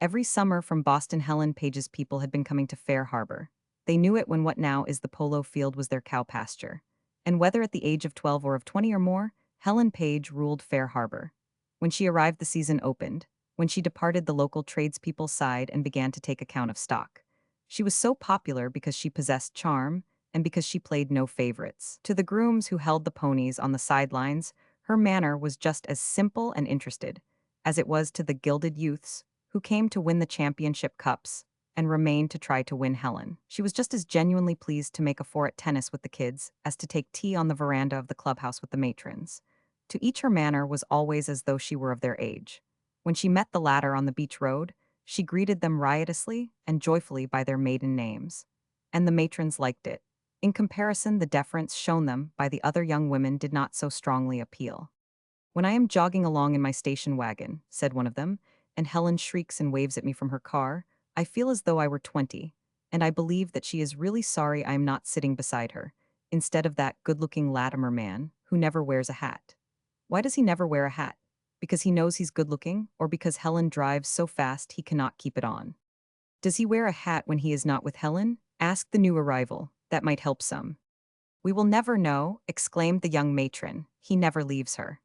Speaker 1: Every summer from Boston, Helen Page's people had been coming to Fair Harbor. They knew it when what now is the polo field was their cow pasture. And whether at the age of 12 or of 20 or more, Helen Page ruled Fair Harbor. When she arrived, the season opened. When she departed, the local tradespeople sighed and began to take account of stock. She was so popular because she possessed charm and because she played no favorites. To the grooms who held the ponies on the sidelines, her manner was just as simple and interested as it was to the gilded youths who came to win the championship cups and remained to try to win Helen. She was just as genuinely pleased to make a four at tennis with the kids as to take tea on the veranda of the clubhouse with the matrons. To each her manner was always as though she were of their age. When she met the latter on the beach road, she greeted them riotously and joyfully by their maiden names. And the matrons liked it. In comparison, the deference shown them by the other young women did not so strongly appeal. "When I am jogging along in my station wagon," said one of them, "and Helen shrieks and waves at me from her car, I feel as though I were 20, and I believe that she is really sorry I am not sitting beside her, instead of that good-looking Latimer man who never wears a hat." Why does he never wear a hat? Because he knows he's good-looking, or because Helen drives so fast he cannot keep it on? Does he wear a hat when he is not with Helen? Asked the new arrival. That might help some. "We will never know," exclaimed the young matron. "He never leaves her."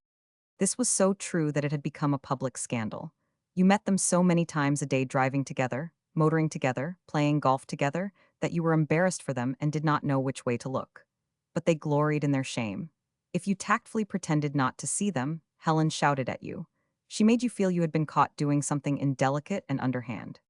Speaker 1: This was so true that it had become a public scandal. You met them so many times a day driving together, motoring together, playing golf together, that you were embarrassed for them and did not know which way to look. But they gloried in their shame. If you tactfully pretended not to see them, Helen shouted at you. She made you feel you had been caught doing something indelicate and underhand.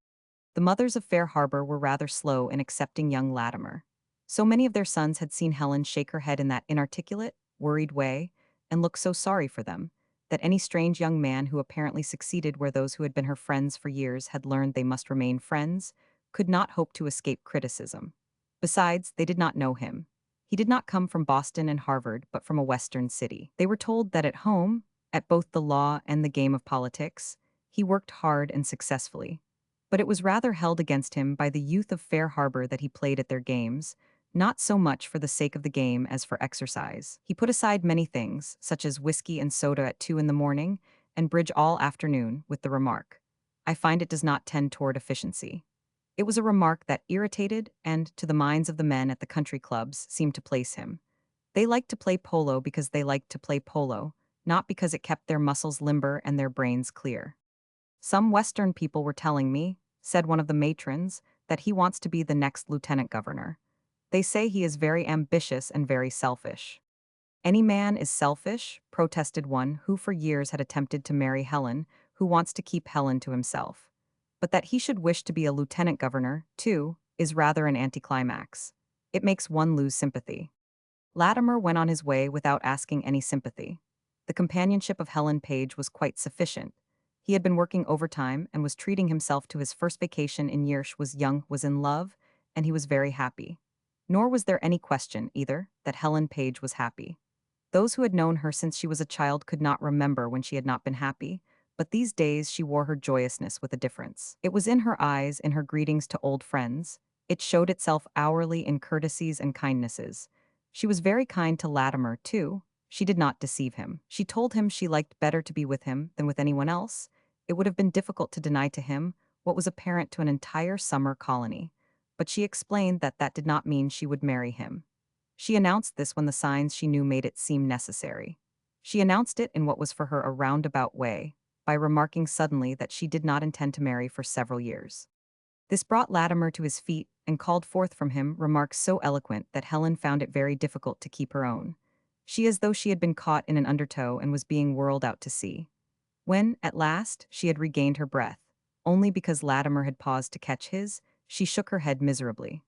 Speaker 1: The mothers of Fair Harbor were rather slow in accepting young Latimer. So many of their sons had seen Helen shake her head in that inarticulate, worried way, and look so sorry for them, that any strange young man who apparently succeeded where those who had been her friends for years had learned they must remain friends, could not hope to escape criticism. Besides, they did not know him. He did not come from Boston and Harvard, but from a Western city. They were told that at home, at both the law and the game of politics, he worked hard and successfully. But it was rather held against him by the youth of Fair Harbor that he played at their games, not so much for the sake of the game as for exercise. He put aside many things, such as whiskey and soda at 2 in the morning, and bridge all afternoon, with the remark, "I find it does not tend toward efficiency." It was a remark that irritated and, to the minds of the men at the country clubs, seemed to place him. They liked to play polo because they liked to play polo, not because it kept their muscles limber and their brains clear. "Some Western people were telling me," said one of the matrons, "that he wants to be the next lieutenant governor. They say he is very ambitious and very selfish." "Any man is selfish," protested one who for years had attempted to marry Helen, who wants to keep Helen to himself. But that he should wish to be a lieutenant governor, too, is rather an anticlimax. It makes one lose sympathy. Latimer went on his way without asking any sympathy. The companionship of Helen Page was quite sufficient. He had been working overtime and was treating himself to his first vacation in years, was young, was in love, and he was very happy. Nor was there any question, either, that Helen Page was happy. Those who had known her since she was a child could not remember when she had not been happy, but these days she wore her joyousness with a difference. It was in her eyes, in her greetings to old friends, It showed itself hourly in courtesies and kindnesses. She was very kind to Latimer, too. She did not deceive him. She told him she liked better to be with him than with anyone else. It would have been difficult to deny to him what was apparent to an entire summer colony. But she explained that that did not mean she would marry him. She announced this when the signs she knew made it seem necessary. She announced it in what was for her a roundabout way, by remarking suddenly that she did not intend to marry for several years. This brought Latimer to his feet and called forth from him remarks so eloquent that Helen found it very difficult to keep her own. She as though she had been caught in an undertow and was being whirled out to sea. When, at last, she had regained her breath, only because Latimer had paused to catch his, she shook her head miserably.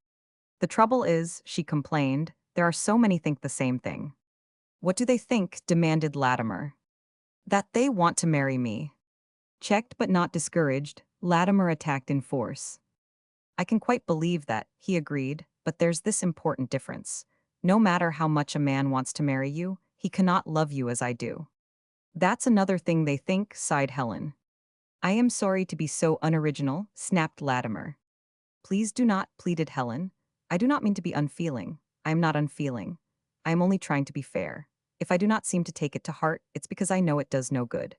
Speaker 1: The trouble is, she complained, there are so many think the same thing. What do they think? Demanded Latimer. That they want to marry me. Checked but not discouraged, Latimer attacked in force. I can quite believe that, he agreed, but there's this important difference. No matter how much a man wants to marry you, he cannot love you as I do. That's another thing they think, sighed Helen. I am sorry to be so unoriginal, snapped Latimer. Please do not, pleaded Helen. I do not mean to be unfeeling. I am not unfeeling. I am only trying to be fair. If I do not seem to take it to heart, it's because I know it does no good.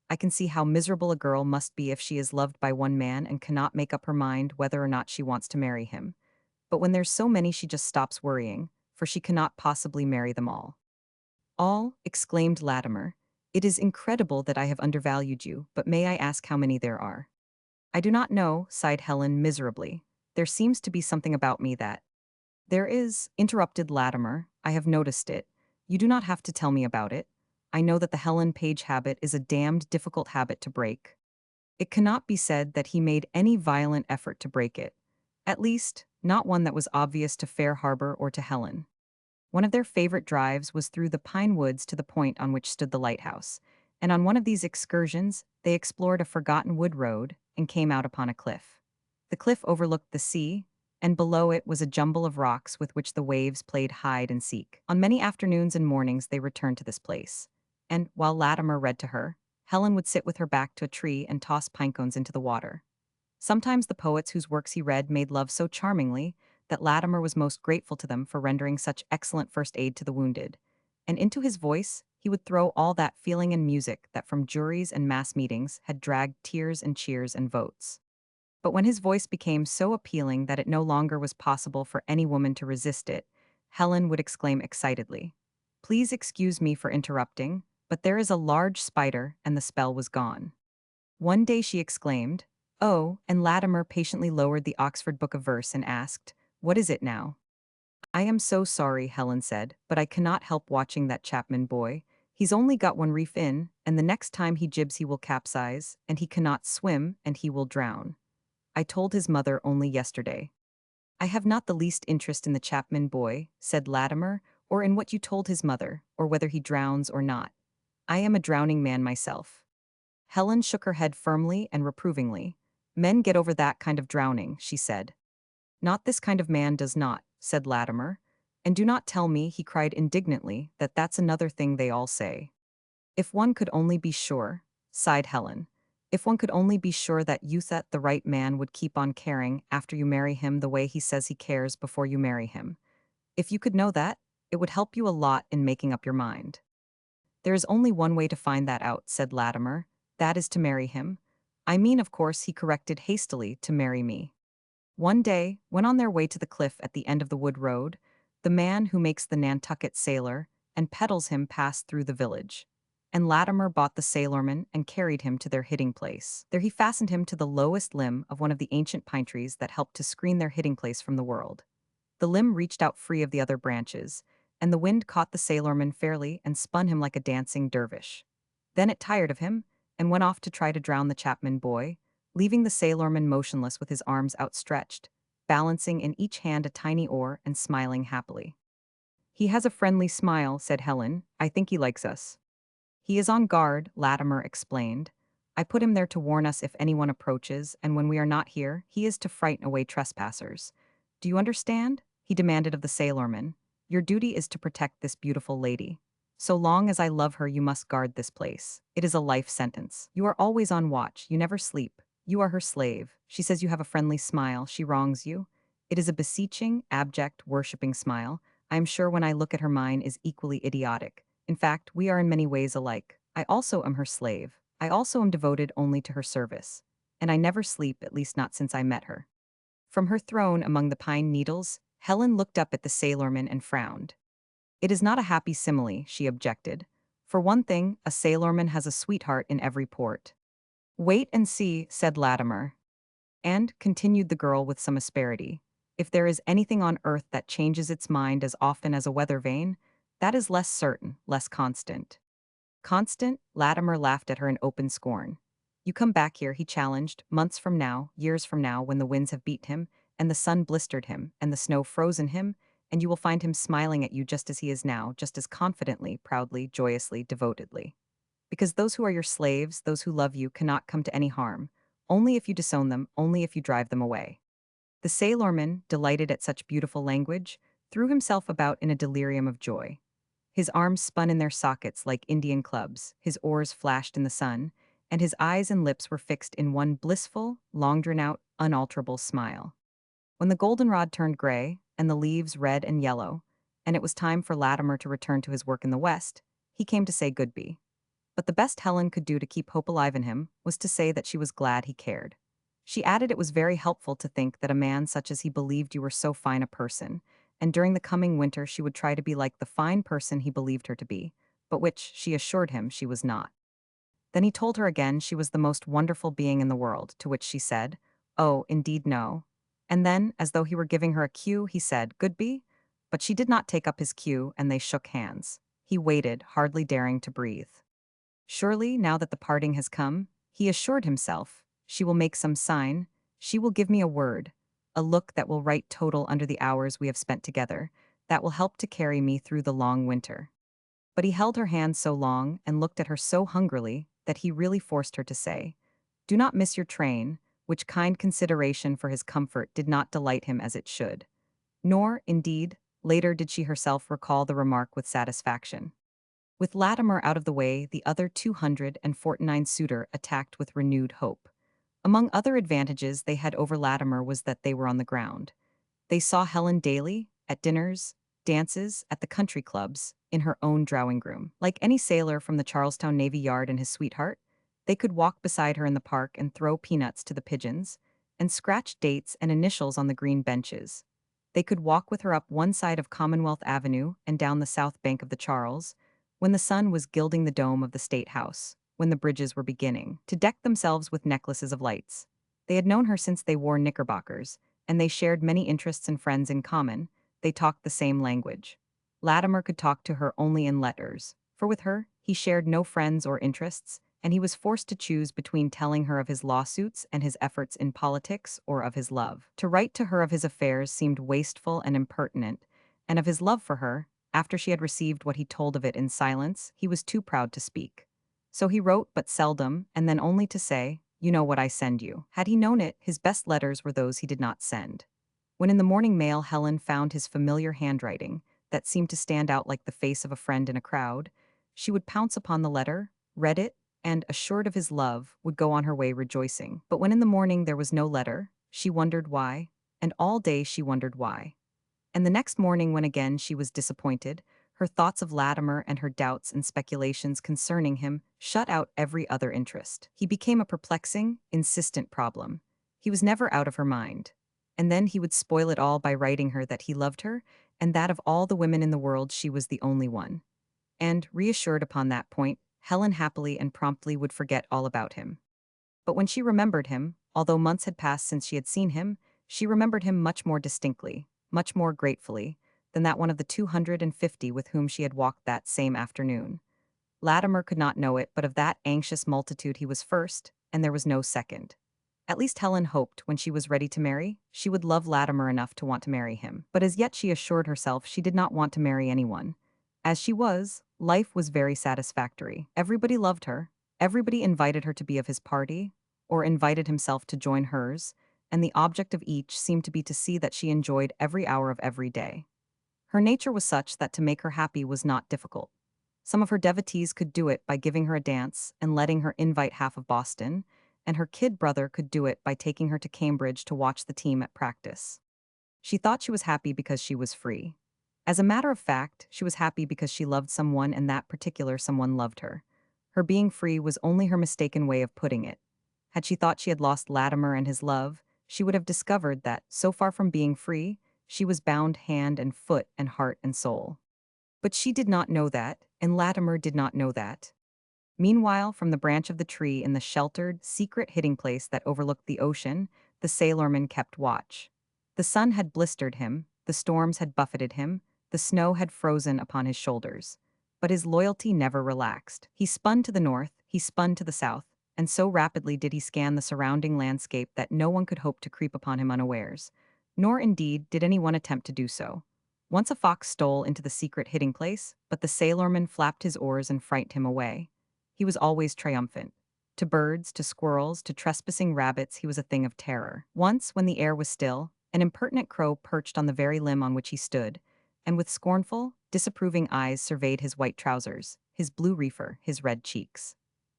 Speaker 1: I can see how miserable a girl must be if she is loved by one man and cannot make up her mind whether or not she wants to marry him. But when there's so many, she just stops worrying, for she cannot possibly marry them all. All, exclaimed Latimer. It is incredible that I have undervalued you, but may I ask how many there are? I do not know, sighed Helen miserably. There seems to be something about me that... There is, interrupted Latimer. I have noticed it. You do not have to tell me about it. I know that the Helen Page habit is a damned difficult habit to break. It cannot be said that he made any violent effort to break it. At least, not one that was obvious to Fair Harbor or to Helen. One of their favorite drives was through the pine woods to the point on which stood the lighthouse, and on one of these excursions, they explored a forgotten wood road and came out upon a cliff. The cliff overlooked the sea, and below it was a jumble of rocks with which the waves played hide and seek. On many afternoons and mornings they returned to this place, and, while Latimer read to her, Helen would sit with her back to a tree and toss pinecones into the water. Sometimes the poets whose works he read made love so charmingly that Latimer was most grateful to them for rendering such excellent first aid to the wounded, and into his voice he would throw all that feeling and music that from juries and mass meetings had dragged tears and cheers and votes. But when his voice became so appealing that it no longer was possible for any woman to resist it, Helen would exclaim excitedly, "Please excuse me for interrupting, but there is a large spider," and the spell was gone. One day she exclaimed, "Oh," and Latimer patiently lowered the Oxford Book of Verse and asked, "What is it now?" "I am so sorry," Helen said, "but I cannot help watching that Chapman boy. He's only got one reef in, and the next time he jibs he will capsize, and he cannot swim, and he will drown. I told his mother only yesterday." "I have not the least interest in the Chapman boy," said Latimer, "or in what you told his mother, or whether he drowns or not. I am a drowning man myself." Helen shook her head firmly and reprovingly. "Men get over that kind of drowning," she said. "Not this kind of man does not," said Latimer. "And do not tell me," he cried indignantly, "that that's another thing they all say." "If one could only be sure," sighed Helen. "If one could only be sure that you that the right man would keep on caring after you marry him the way he says he cares before you marry him. If you could know that, it would help you a lot in making up your mind." "There is only one way to find that out," said Latimer. "That is to marry him. I mean, of course," he corrected hastily, "to marry me." One day, when on their way to the cliff at the end of the wood road, the man who makes the Nantucket sailor and peddles him passed through the village. And Latimer bought the sailorman and carried him to their hitting place. There he fastened him to the lowest limb of one of the ancient pine trees that helped to screen their hitting place from the world. The limb reached out free of the other branches, and the wind caught the sailorman fairly and spun him like a dancing dervish. Then it tired of him, and went off to try to drown the Chapman boy, leaving the sailorman motionless with his arms outstretched, balancing in each hand a tiny oar and smiling happily. "He has a friendly smile," said Helen. "I think he likes us." "He is on guard," Latimer explained. "I put him there to warn us if anyone approaches, and when we are not here, he is to frighten away trespassers. Do you understand?" he demanded of the sailorman. "Your duty is to protect this beautiful lady. So long as I love her, you must guard this place. It is a life sentence. You are always on watch, you never sleep. You are her slave. She says you have a friendly smile, she wrongs you. It is a beseeching, abject, worshipping smile. I am sure when I look at her mine is equally idiotic. In fact, we are in many ways alike. I also am her slave. I also am devoted only to her service. And I never sleep, at least not since I met her. From her throne among the pine needles, Helen looked up at the sailorman and frowned. It is not a happy simile, she objected. For one thing, a sailorman has a sweetheart in every port. Wait and see, said Latimer. And, continued the girl with some asperity, if there is anything on earth that changes its mind as often as a weather vane, that is less certain, less constant. Constant? Latimer laughed at her in open scorn. You come back here, he challenged, months from now, years from now, when the winds have beaten him, and the sun blistered him, and the snow frozen him, and you will find him smiling at you just as he is now, just as confidently, proudly, joyously, devotedly. Because those who are your slaves, those who love you, cannot come to any harm, only if you disown them, only if you drive them away. The sailorman, delighted at such beautiful language, threw himself about in a delirium of joy. His arms spun in their sockets like Indian clubs, his oars flashed in the sun, and his eyes and lips were fixed in one blissful, long-drawn-out, unalterable smile. When the goldenrod turned gray, and the leaves red and yellow, and it was time for Latimer to return to his work in the west, he came to say goodbye. But the best Helen could do to keep hope alive in him was to say that she was glad he cared. She added it was very helpful to think that a man such as he believed you were so fine a person, and during the coming winter she would try to be like the fine person he believed her to be, but which, she assured him, she was not. Then he told her again she was the most wonderful being in the world, to which she said, "Oh, indeed no." And then, as though he were giving her a cue, he said, "Goodby?" But she did not take up his cue, and they shook hands. He waited, hardly daring to breathe. Surely, now that the parting has come, he assured himself, she will make some sign, she will give me a word, a look that will write total under the hours we have spent together, that will help to carry me through the long winter. But he held her hand so long and looked at her so hungrily that he really forced her to say, "Do not miss your train," which kind consideration for his comfort did not delight him as it should. Nor, indeed, later did she herself recall the remark with satisfaction. With Latimer out of the way, the other 249 suitor attacked with renewed hope. Among other advantages they had over Latimer was that they were on the ground. They saw Helen daily, at dinners, dances, at the country clubs, in her own drawing room. Like any sailor from the Charlestown Navy Yard and his sweetheart, they could walk beside her in the park and throw peanuts to the pigeons, and scratch dates and initials on the green benches. They could walk with her up one side of Commonwealth Avenue and down the south bank of the Charles, when the sun was gilding the dome of the State House, when the bridges were beginning to deck themselves with necklaces of lights. They had known her since they wore knickerbockers, and they shared many interests and friends in common. They talked the same language. Latimer could talk to her only in letters, for with her, he shared no friends or interests, and he was forced to choose between telling her of his lawsuits and his efforts in politics or of his love. To write to her of his affairs seemed wasteful and impertinent, and of his love for her, after she had received what he told of it in silence, he was too proud to speak. So he wrote but seldom, and then only to say, "You know what I send you." Had he known it, his best letters were those he did not send. When in the morning mail Helen found his familiar handwriting, that seemed to stand out like the face of a friend in a crowd, she would pounce upon the letter, read it, and, assured of his love, would go on her way rejoicing. But when in the morning there was no letter, she wondered why, and all day she wondered why. And the next morning, when again she was disappointed, her thoughts of Latimer and her doubts and speculations concerning him shut out every other interest. He became a perplexing, insistent problem. He was never out of her mind. And then he would spoil it all by writing her that he loved her, and that of all the women in the world she was the only one. And, reassured upon that point, Helen happily and promptly would forget all about him. But when she remembered him, although months had passed since she had seen him, she remembered him much more distinctly, much more gratefully, than that one of the 250 with whom she had walked that same afternoon. Latimer could not know it, but of that anxious multitude he was first, and there was no second. At least Helen hoped, when she was ready to marry, she would love Latimer enough to want to marry him. But as yet she assured herself she did not want to marry anyone. As she was, life was very satisfactory. Everybody loved her, everybody invited her to be of his party, or invited himself to join hers, and the object of each seemed to be to see that she enjoyed every hour of every day. Her nature was such that to make her happy was not difficult. Some of her devotees could do it by giving her a dance and letting her invite half of Boston, and her kid brother could do it by taking her to Cambridge to watch the team at practice. She thought she was happy because she was free. As a matter of fact, she was happy because she loved someone and that particular someone loved her. Her being free was only her mistaken way of putting it. Had she thought she had lost Latimer and his love, she would have discovered that, so far from being free, she was bound hand and foot and heart and soul. But she did not know that, and Latimer did not know that. Meanwhile, from the branch of the tree in the sheltered, secret hiding place that overlooked the ocean, the sailorman kept watch. The sun had blistered him, the storms had buffeted him, the snow had frozen upon his shoulders. But his loyalty never relaxed. He spun to the north, he spun to the south, and so rapidly did he scan the surrounding landscape that no one could hope to creep upon him unawares. Nor indeed did anyone attempt to do so. Once a fox stole into the secret hiding place, but the sailorman flapped his oars and frightened him away. He was always triumphant. To birds, to squirrels, to trespassing rabbits, he was a thing of terror. Once, when the air was still, an impertinent crow perched on the very limb on which he stood, and with scornful, disapproving eyes surveyed his white trousers, his blue reefer, his red cheeks.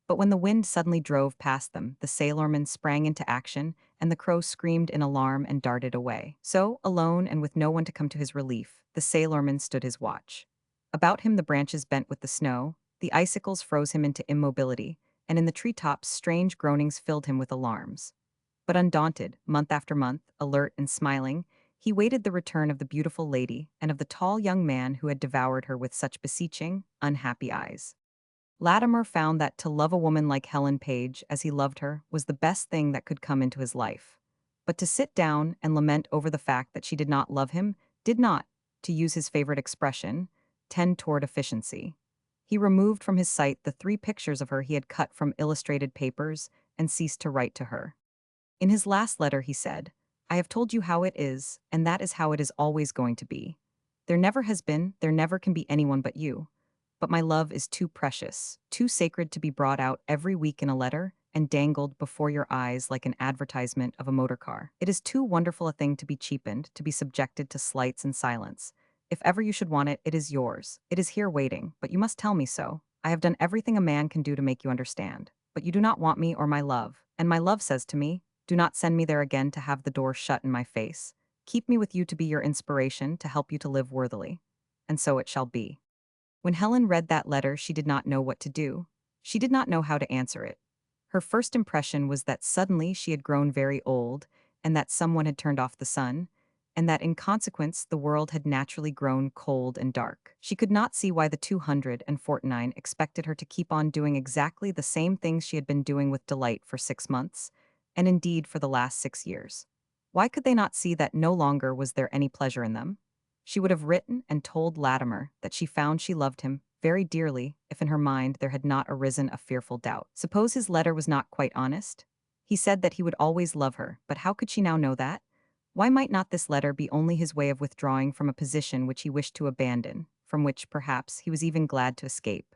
Speaker 1: But when the wind suddenly drove past them, the sailorman sprang into action, and the crow screamed in alarm and darted away. So, alone and with no one to come to his relief, the sailorman stood his watch. About him the branches bent with the snow, the icicles froze him into immobility, and in the treetops strange groanings filled him with alarms. But undaunted, month after month, alert and smiling, he waited the return of the beautiful lady and of the tall young man who had devoured her with such beseeching, unhappy eyes. Latimer found that to love a woman like Helen Page as he loved her was the best thing that could come into his life. But to sit down and lament over the fact that she did not love him did not, to use his favorite expression, tend toward efficiency. He removed from his sight the 3 pictures of her he had cut from illustrated papers and ceased to write to her. In his last letter he said, "I have told you how it is, and that is how it is always going to be. There never has been, there never can be anyone but you. But my love is too precious, too sacred to be brought out every week in a letter and dangled before your eyes like an advertisement of a motor car. It is too wonderful a thing to be cheapened, to be subjected to slights and silence. If ever you should want it, it is yours. It is here waiting, but you must tell me so. I have done everything a man can do to make you understand. But you do not want me or my love. And my love says to me, do not send me there again to have the door shut in my face. Keep me with you to be your inspiration, to help you to live worthily. And so it shall be." When Helen read that letter, she did not know what to do. She did not know how to answer it. Her first impression was that suddenly she had grown very old, and that someone had turned off the sun, and that in consequence the world had naturally grown cold and dark. She could not see why the 249 expected her to keep on doing exactly the same things she had been doing with delight for 6 months, and indeed for the last 6 years. Why could they not see that no longer was there any pleasure in them? She would have written and told Latimer that she found she loved him very dearly if in her mind there had not arisen a fearful doubt. Suppose his letter was not quite honest? He said that he would always love her, but how could she now know that? Why might not this letter be only his way of withdrawing from a position which he wished to abandon, from which, perhaps, he was even glad to escape?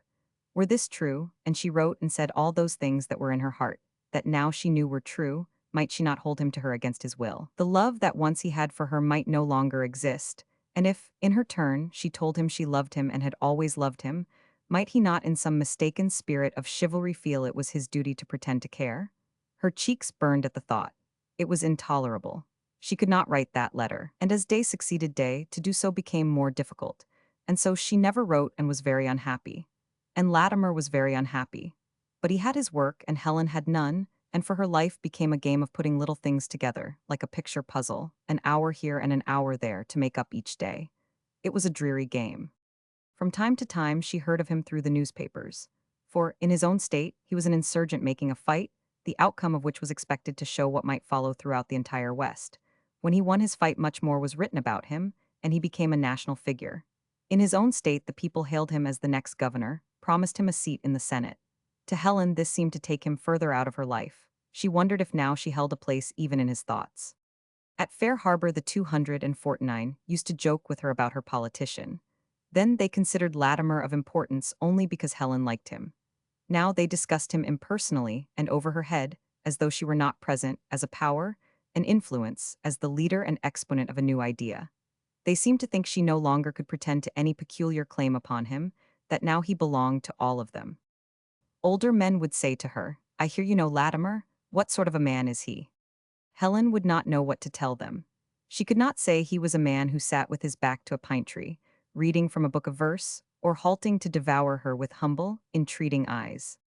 Speaker 1: Were this true, and she wrote and said all those things that were in her heart, that now she knew were true, might she not hold him to her against his will? The love that once he had for her might no longer exist, and if, in her turn, she told him she loved him and had always loved him, might he not in some mistaken spirit of chivalry feel it was his duty to pretend to care? Her cheeks burned at the thought. It was intolerable. She could not write that letter, and as day succeeded day, to do so became more difficult, and so she never wrote and was very unhappy. And Latimer was very unhappy. But he had his work and Helen had none, and for her life became a game of putting little things together, like a picture puzzle, an hour here and an hour there to make up each day. It was a dreary game. From time to time she heard of him through the newspapers. For, in his own state, he was an insurgent making a fight, the outcome of which was expected to show what might follow throughout the entire West. When he won his fight much more was written about him, and he became a national figure. In his own state the people hailed him as the next governor, promised him a seat in the Senate. To Helen this seemed to take him further out of her life. She wondered if now she held a place even in his thoughts. At Fair Harbor the 249 used to joke with her about her politician. Then they considered Latimer of importance only because Helen liked him. Now they discussed him impersonally and over her head, as though she were not present, as a power, an influence, as the leader and exponent of a new idea. They seemed to think she no longer could pretend to any peculiar claim upon him, that now he belonged to all of them. Older men would say to her, "I hear you know Latimer. What sort of a man is he?" Helen would not know what to tell them. She could not say he was a man who sat with his back to a pine tree, reading from a book of verse, or halting to devour her with humble, entreating eyes.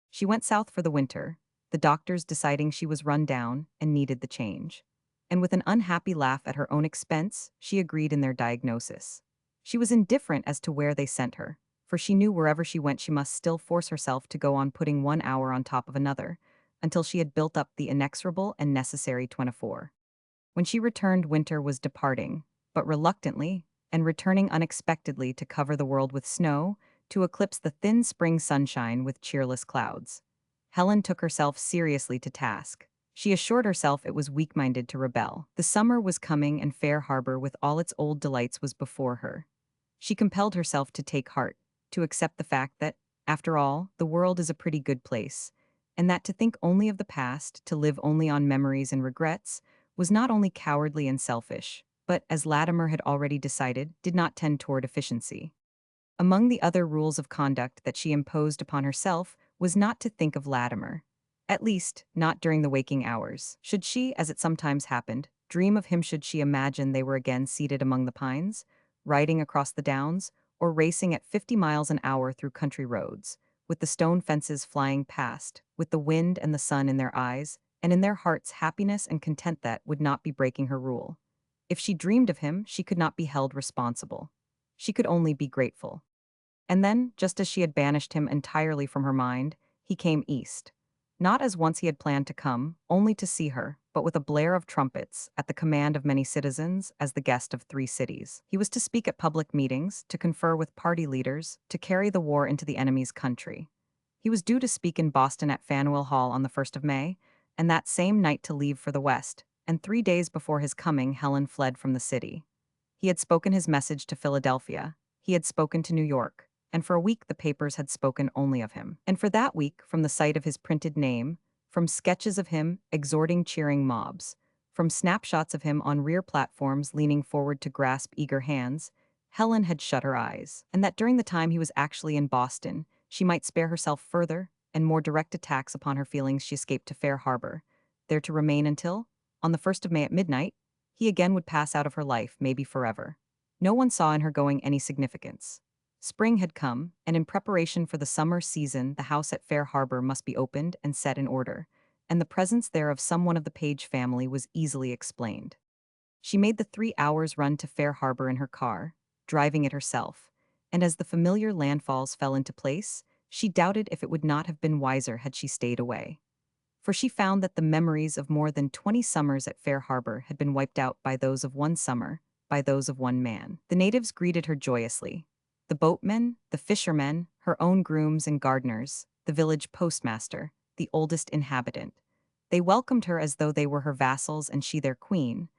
Speaker 1: She went south for the winter, the doctors deciding she was run down and needed the change. And with an unhappy laugh at her own expense, she agreed in their diagnosis. She was indifferent as to where they sent her, for she knew wherever she went she must still force herself to go on putting 1 hour on top of another, until she had built up the inexorable and necessary 24. When she returned, winter was departing, but reluctantly, and returning unexpectedly to cover the world with snow, to eclipse the thin spring sunshine with cheerless clouds. Helen took herself seriously to task. She assured herself it was weak-minded to rebel. The summer was coming and Fair Harbor with all its old delights was before her. She compelled herself to take heart, to accept the fact that, after all, the world is a pretty good place, and that to think only of the past, to live only on memories and regrets, was not only cowardly and selfish, but, as Latimer had already decided, did not tend toward efficiency. Among the other rules of conduct that she imposed upon herself was not to think of Latimer. At least, not during the waking hours. Should she, as it sometimes happened, dream of him, should she imagine they were again seated among the pines, riding across the downs, or racing at 50 miles an hour through country roads, with the stone fences flying past, with the wind and the sun in their eyes, and in their hearts happiness and content that would not be breaking her rule. If she dreamed of him, she could not be held responsible. She could only be grateful. And then, just as she had banished him entirely from her mind, he came east. Not as once he had planned to come, only to see her, but with a blare of trumpets, at the command of many citizens, as the guest of 3 cities. He was to speak at public meetings, to confer with party leaders, to carry the war into the enemy's country. He was due to speak in Boston at Faneuil Hall on the 1st of May, and that same night to leave for the West, and 3 days before his coming Helen fled from the city. He had spoken his message to Philadelphia, he had spoken to New York, and for a week the papers had spoken only of him. And for that week, from the sight of his printed name, from sketches of him exhorting cheering mobs, from snapshots of him on rear platforms leaning forward to grasp eager hands, Helen had shut her eyes, and that during the time he was actually in Boston, she might spare herself further and more direct attacks upon her feelings. She escaped to Fair Harbor, there to remain until, on the 1st of May at midnight, he again would pass out of her life, maybe forever. No one saw in her going any significance. Spring had come, and in preparation for the summer season the house at Fair Harbor must be opened and set in order, and the presence there of some one of the Page family was easily explained. She made the 3 hours run to Fair Harbor in her car, driving it herself, and as the familiar landfalls fell into place, she doubted if it would not have been wiser had she stayed away. For she found that the memories of more than 20 summers at Fair Harbor had been wiped out by those of one summer, by those of one man. The natives greeted her joyously. The boatmen, the fishermen, her own grooms and gardeners, the village postmaster, the oldest inhabitant. They welcomed her as though they were her vassals and she their queen.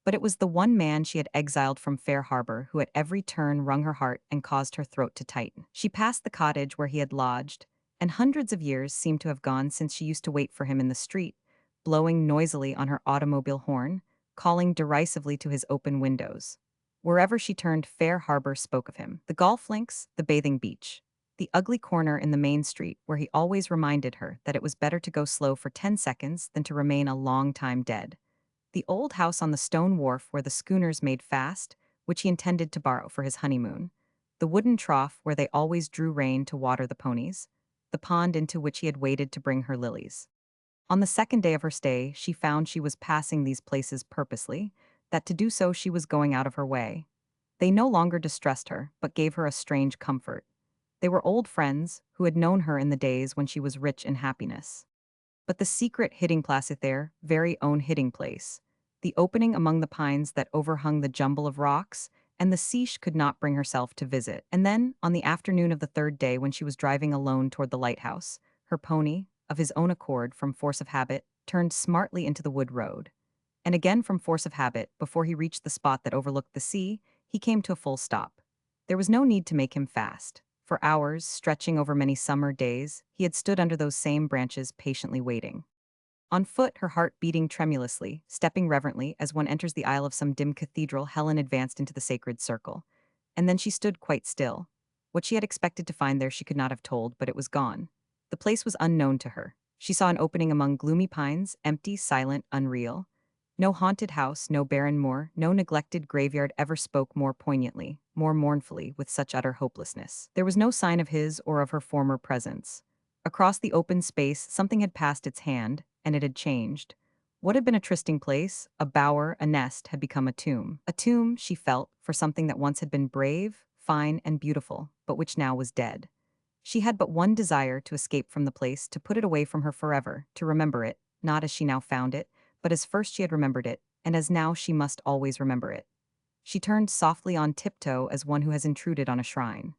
Speaker 1: But it was the one man she had exiled from Fair Harbor who at every turn wrung her heart and caused her throat to tighten. She passed the cottage where he had lodged, and hundreds of years seemed to have gone since she used to wait for him in the street, blowing noisily on her automobile horn, calling derisively to his open windows. Wherever she turned, Fair Harbor spoke of him. The golf links, the bathing beach, the ugly corner in the main street where he always reminded her that it was better to go slow for 10 seconds than to remain a long time dead. The old house on the stone wharf where the schooners made fast, which he intended to borrow for his honeymoon, the wooden trough where they always drew rain to water the ponies, the pond into which he had waded to bring her lilies. On the second day of her stay, she found she was passing these places purposely, that to do so she was going out of her way. They no longer distressed her, but gave her a strange comfort. They were old friends who had known her in the days when she was rich in happiness. But the secret hiding place at their very own hiding place, the opening among the pines that overhung the jumble of rocks, and the sea she could not bring herself to visit. And then, on the afternoon of the third day when she was driving alone toward the lighthouse, her pony, of his own accord from force of habit, turned smartly into the wood road. And again from force of habit, before he reached the spot that overlooked the sea, he came to a full stop. There was no need to make him fast. For hours, stretching over many summer days, he had stood under those same branches patiently waiting. On foot, her heart beating tremulously, stepping reverently as one enters the aisle of some dim cathedral, Helen advanced into the sacred circle. And then she stood quite still. What she had expected to find there she could not have told, but it was gone. The place was unknown to her. She saw an opening among gloomy pines, empty, silent, unreal. No haunted house, no barren moor, no neglected graveyard ever spoke more poignantly, more mournfully, with such utter hopelessness. There was no sign of his or of her former presence. Across the open space, something had passed its hand, and it had changed. What had been a trysting place, a bower, a nest, had become a tomb. A tomb, she felt, for something that once had been brave, fine, and beautiful, but which now was dead. She had but one desire: to escape from the place, to put it away from her forever, to remember it, not as she now found it, but as first she had remembered it, and as now she must always remember it. She turned softly on tiptoe as one who has intruded on a shrine.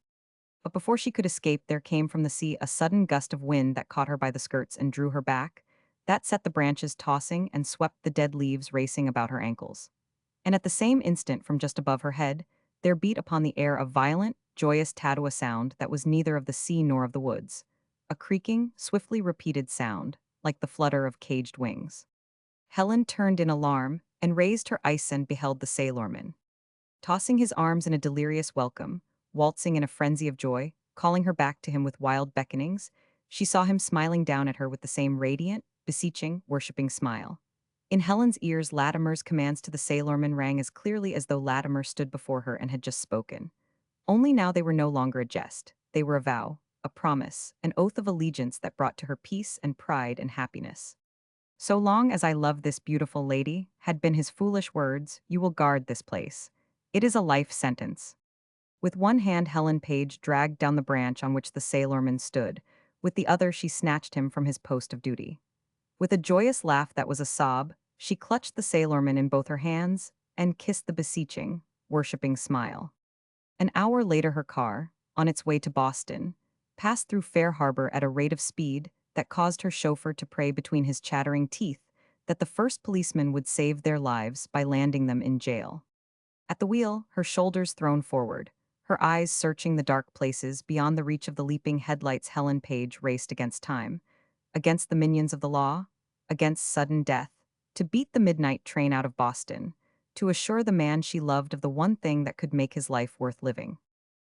Speaker 1: But before she could escape, there came from the sea a sudden gust of wind that caught her by the skirts and drew her back. That set the branches tossing and swept the dead leaves racing about her ankles. And at the same instant, from just above her head, there beat upon the air a violent, joyous tattoo sound that was neither of the sea nor of the woods. A creaking, swiftly repeated sound, like the flutter of caged wings. Helen turned in alarm and raised her eyes and beheld the sailorman, tossing his arms in a delirious welcome, waltzing in a frenzy of joy, calling her back to him with wild beckonings. She saw him smiling down at her with the same radiant, beseeching, worshipping smile. In Helen's ears, Latimer's commands to the sailorman rang as clearly as though Latimer stood before her and had just spoken. Only now they were no longer a jest. They were a vow, a promise, an oath of allegiance that brought to her peace and pride and happiness. "So long as I love this beautiful lady," had been his foolish words, "you will guard this place. It is a life sentence." With one hand, Helen Page dragged down the branch on which the sailorman stood. With the other, she snatched him from his post of duty. With a joyous laugh that was a sob, she clutched the sailorman in both her hands and kissed the beseeching, worshipping smile. An hour later, her car, on its way to Boston, passed through Fair Harbor at a rate of speed that caused her chauffeur to pray between his chattering teeth that the first policeman would save their lives by landing them in jail. At the wheel, her shoulders thrown forward, her eyes searching the dark places beyond the reach of the leaping headlights, Helen Page raced against time, against the minions of the law, against sudden death, to beat the midnight train out of Boston, to assure the man she loved of the one thing that could make his life worth living.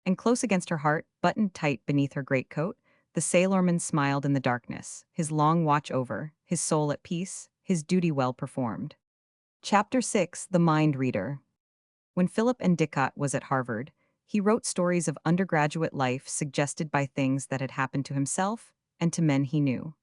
Speaker 1: And close against her heart, buttoned tight beneath her greatcoat, the sailorman smiled in the darkness, his long watch over, his soul at peace, his duty well performed. Chapter 6: The Mind Reader. When Philip Endicott was at Harvard, he wrote stories of undergraduate life suggested by things that had happened to himself and to men he knew.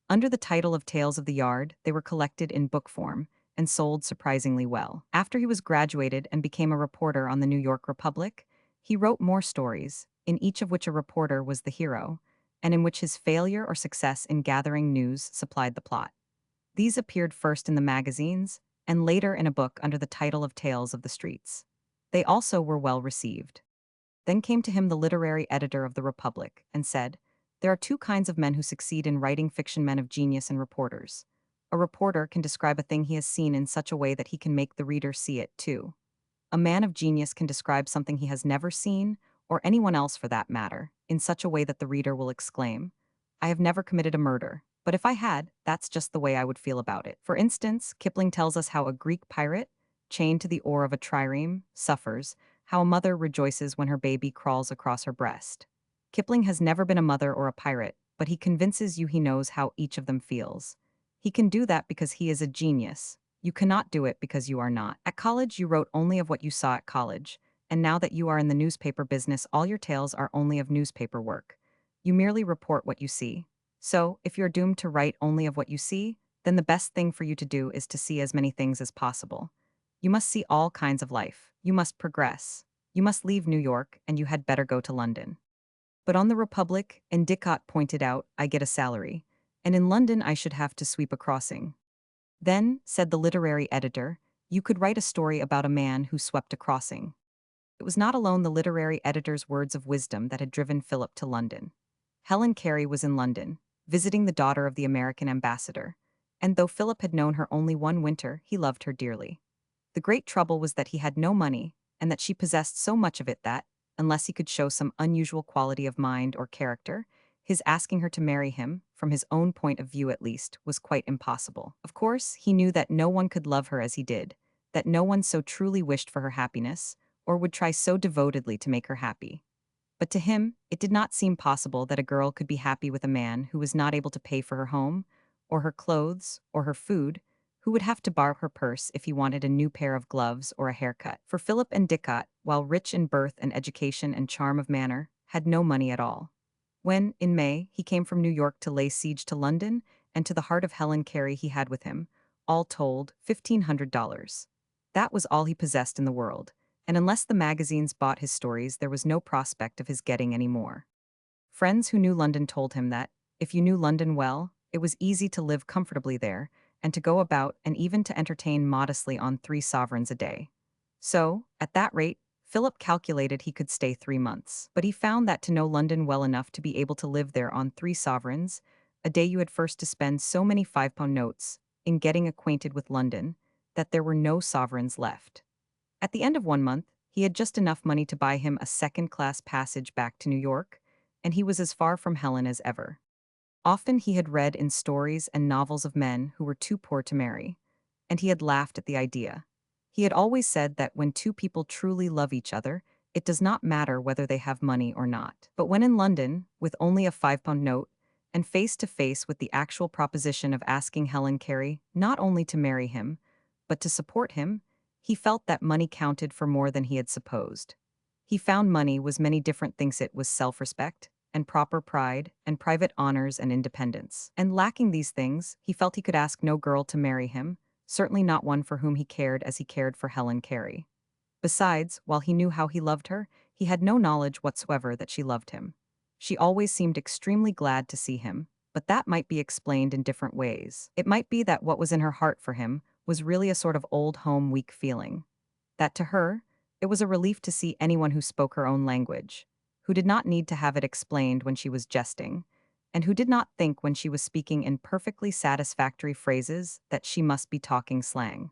Speaker 1: Under the title of Tales of the Yard, they were collected in book form and sold surprisingly well. After he was graduated and became a reporter on the New York Republic, he wrote more stories, in each of which a reporter was the hero, and in which his failure or success in gathering news supplied the plot. These appeared first in the magazines, and later in a book under the title of Tales of the Streets. They also were well received. Then came to him the literary editor of the Republic and said, "There are two kinds of men who succeed in writing fiction: men of genius and reporters. A reporter can describe a thing he has seen in such a way that he can make the reader see it too. A man of genius can describe something he has never seen, or anyone else for that matter, in such a way that the reader will exclaim, 'I have never committed a murder, but if I had, that's just the way I would feel about it.'" For instance, Kipling tells us how a Greek pirate, chained to the oar of a trireme, suffers, how a mother rejoices when her baby crawls across her breast. Kipling has never been a mother or a pirate, but he convinces you he knows how each of them feels. He can do that because he is a genius. You cannot do it because you are not. At college, you wrote only of what you saw at college, and now that you are in the newspaper business, all your tales are only of newspaper work. You merely report what you see. So, if you're doomed to write only of what you see, then the best thing for you to do is to see as many things as possible. You must see all kinds of life. You must progress. You must leave New York, and you had better go to London. But on the Republic, Endicott pointed out, "I get a salary, and in London I should have to sweep a crossing." "Then," said the literary editor, "you could write a story about a man who swept a crossing." It was not alone the literary editor's words of wisdom that had driven Philip to London. Helen Carey was in London, visiting the daughter of the American ambassador, and though Philip had known her only one winter, he loved her dearly. The great trouble was that he had no money, and that she possessed so much of it that, unless he could show some unusual quality of mind or character, his asking her to marry him, from his own point of view at least, was quite impossible. Of course, he knew that no one could love her as he did, that no one so truly wished for her happiness, or would try so devotedly to make her happy. But to him, it did not seem possible that a girl could be happy with a man who was not able to pay for her home, or her clothes, or her food, who would have to borrow her purse if he wanted a new pair of gloves or a haircut. For Philip and Diccot, while rich in birth and education and charm of manner, had no money at all. When, in May, he came from New York to lay siege to London and to the heart of Helen Carey he had with him, all told, $1,500. That was all he possessed in the world, and unless the magazines bought his stories, there was no prospect of his getting any more. Friends who knew London told him that, if you knew London well, it was easy to live comfortably there, and to go about and even to entertain modestly on 3 sovereigns a day. So, at that rate, Philip calculated he could stay 3 months. But he found that to know London well enough to be able to live there on 3 sovereigns, a day you had first to spend so many £5 notes in getting acquainted with London, that there were no sovereigns left. At the end of 1 month, he had just enough money to buy him a second-class passage back to New York, and he was as far from Helen as ever. Often he had read in stories and novels of men who were too poor to marry, and he had laughed at the idea. He had always said that when two people truly love each other, it does not matter whether they have money or not. But when in London, with only a £5 note, and face to face with the actual proposition of asking Helen Carey not only to marry him, but to support him, he felt that money counted for more than he had supposed. He found money was many different things. It was self-respect, and proper pride, and private honors and independence. And lacking these things, he felt he could ask no girl to marry him, certainly not one for whom he cared as he cared for Helen Carey. Besides, while he knew how he loved her, he had no knowledge whatsoever that she loved him. She always seemed extremely glad to see him, but that might be explained in different ways. It might be that what was in her heart for him was really a sort of old home weak feeling. That to her, it was a relief to see anyone who spoke her own language, who did not need to have it explained when she was jesting, and who did not think when she was speaking in perfectly satisfactory phrases that she must be talking slang.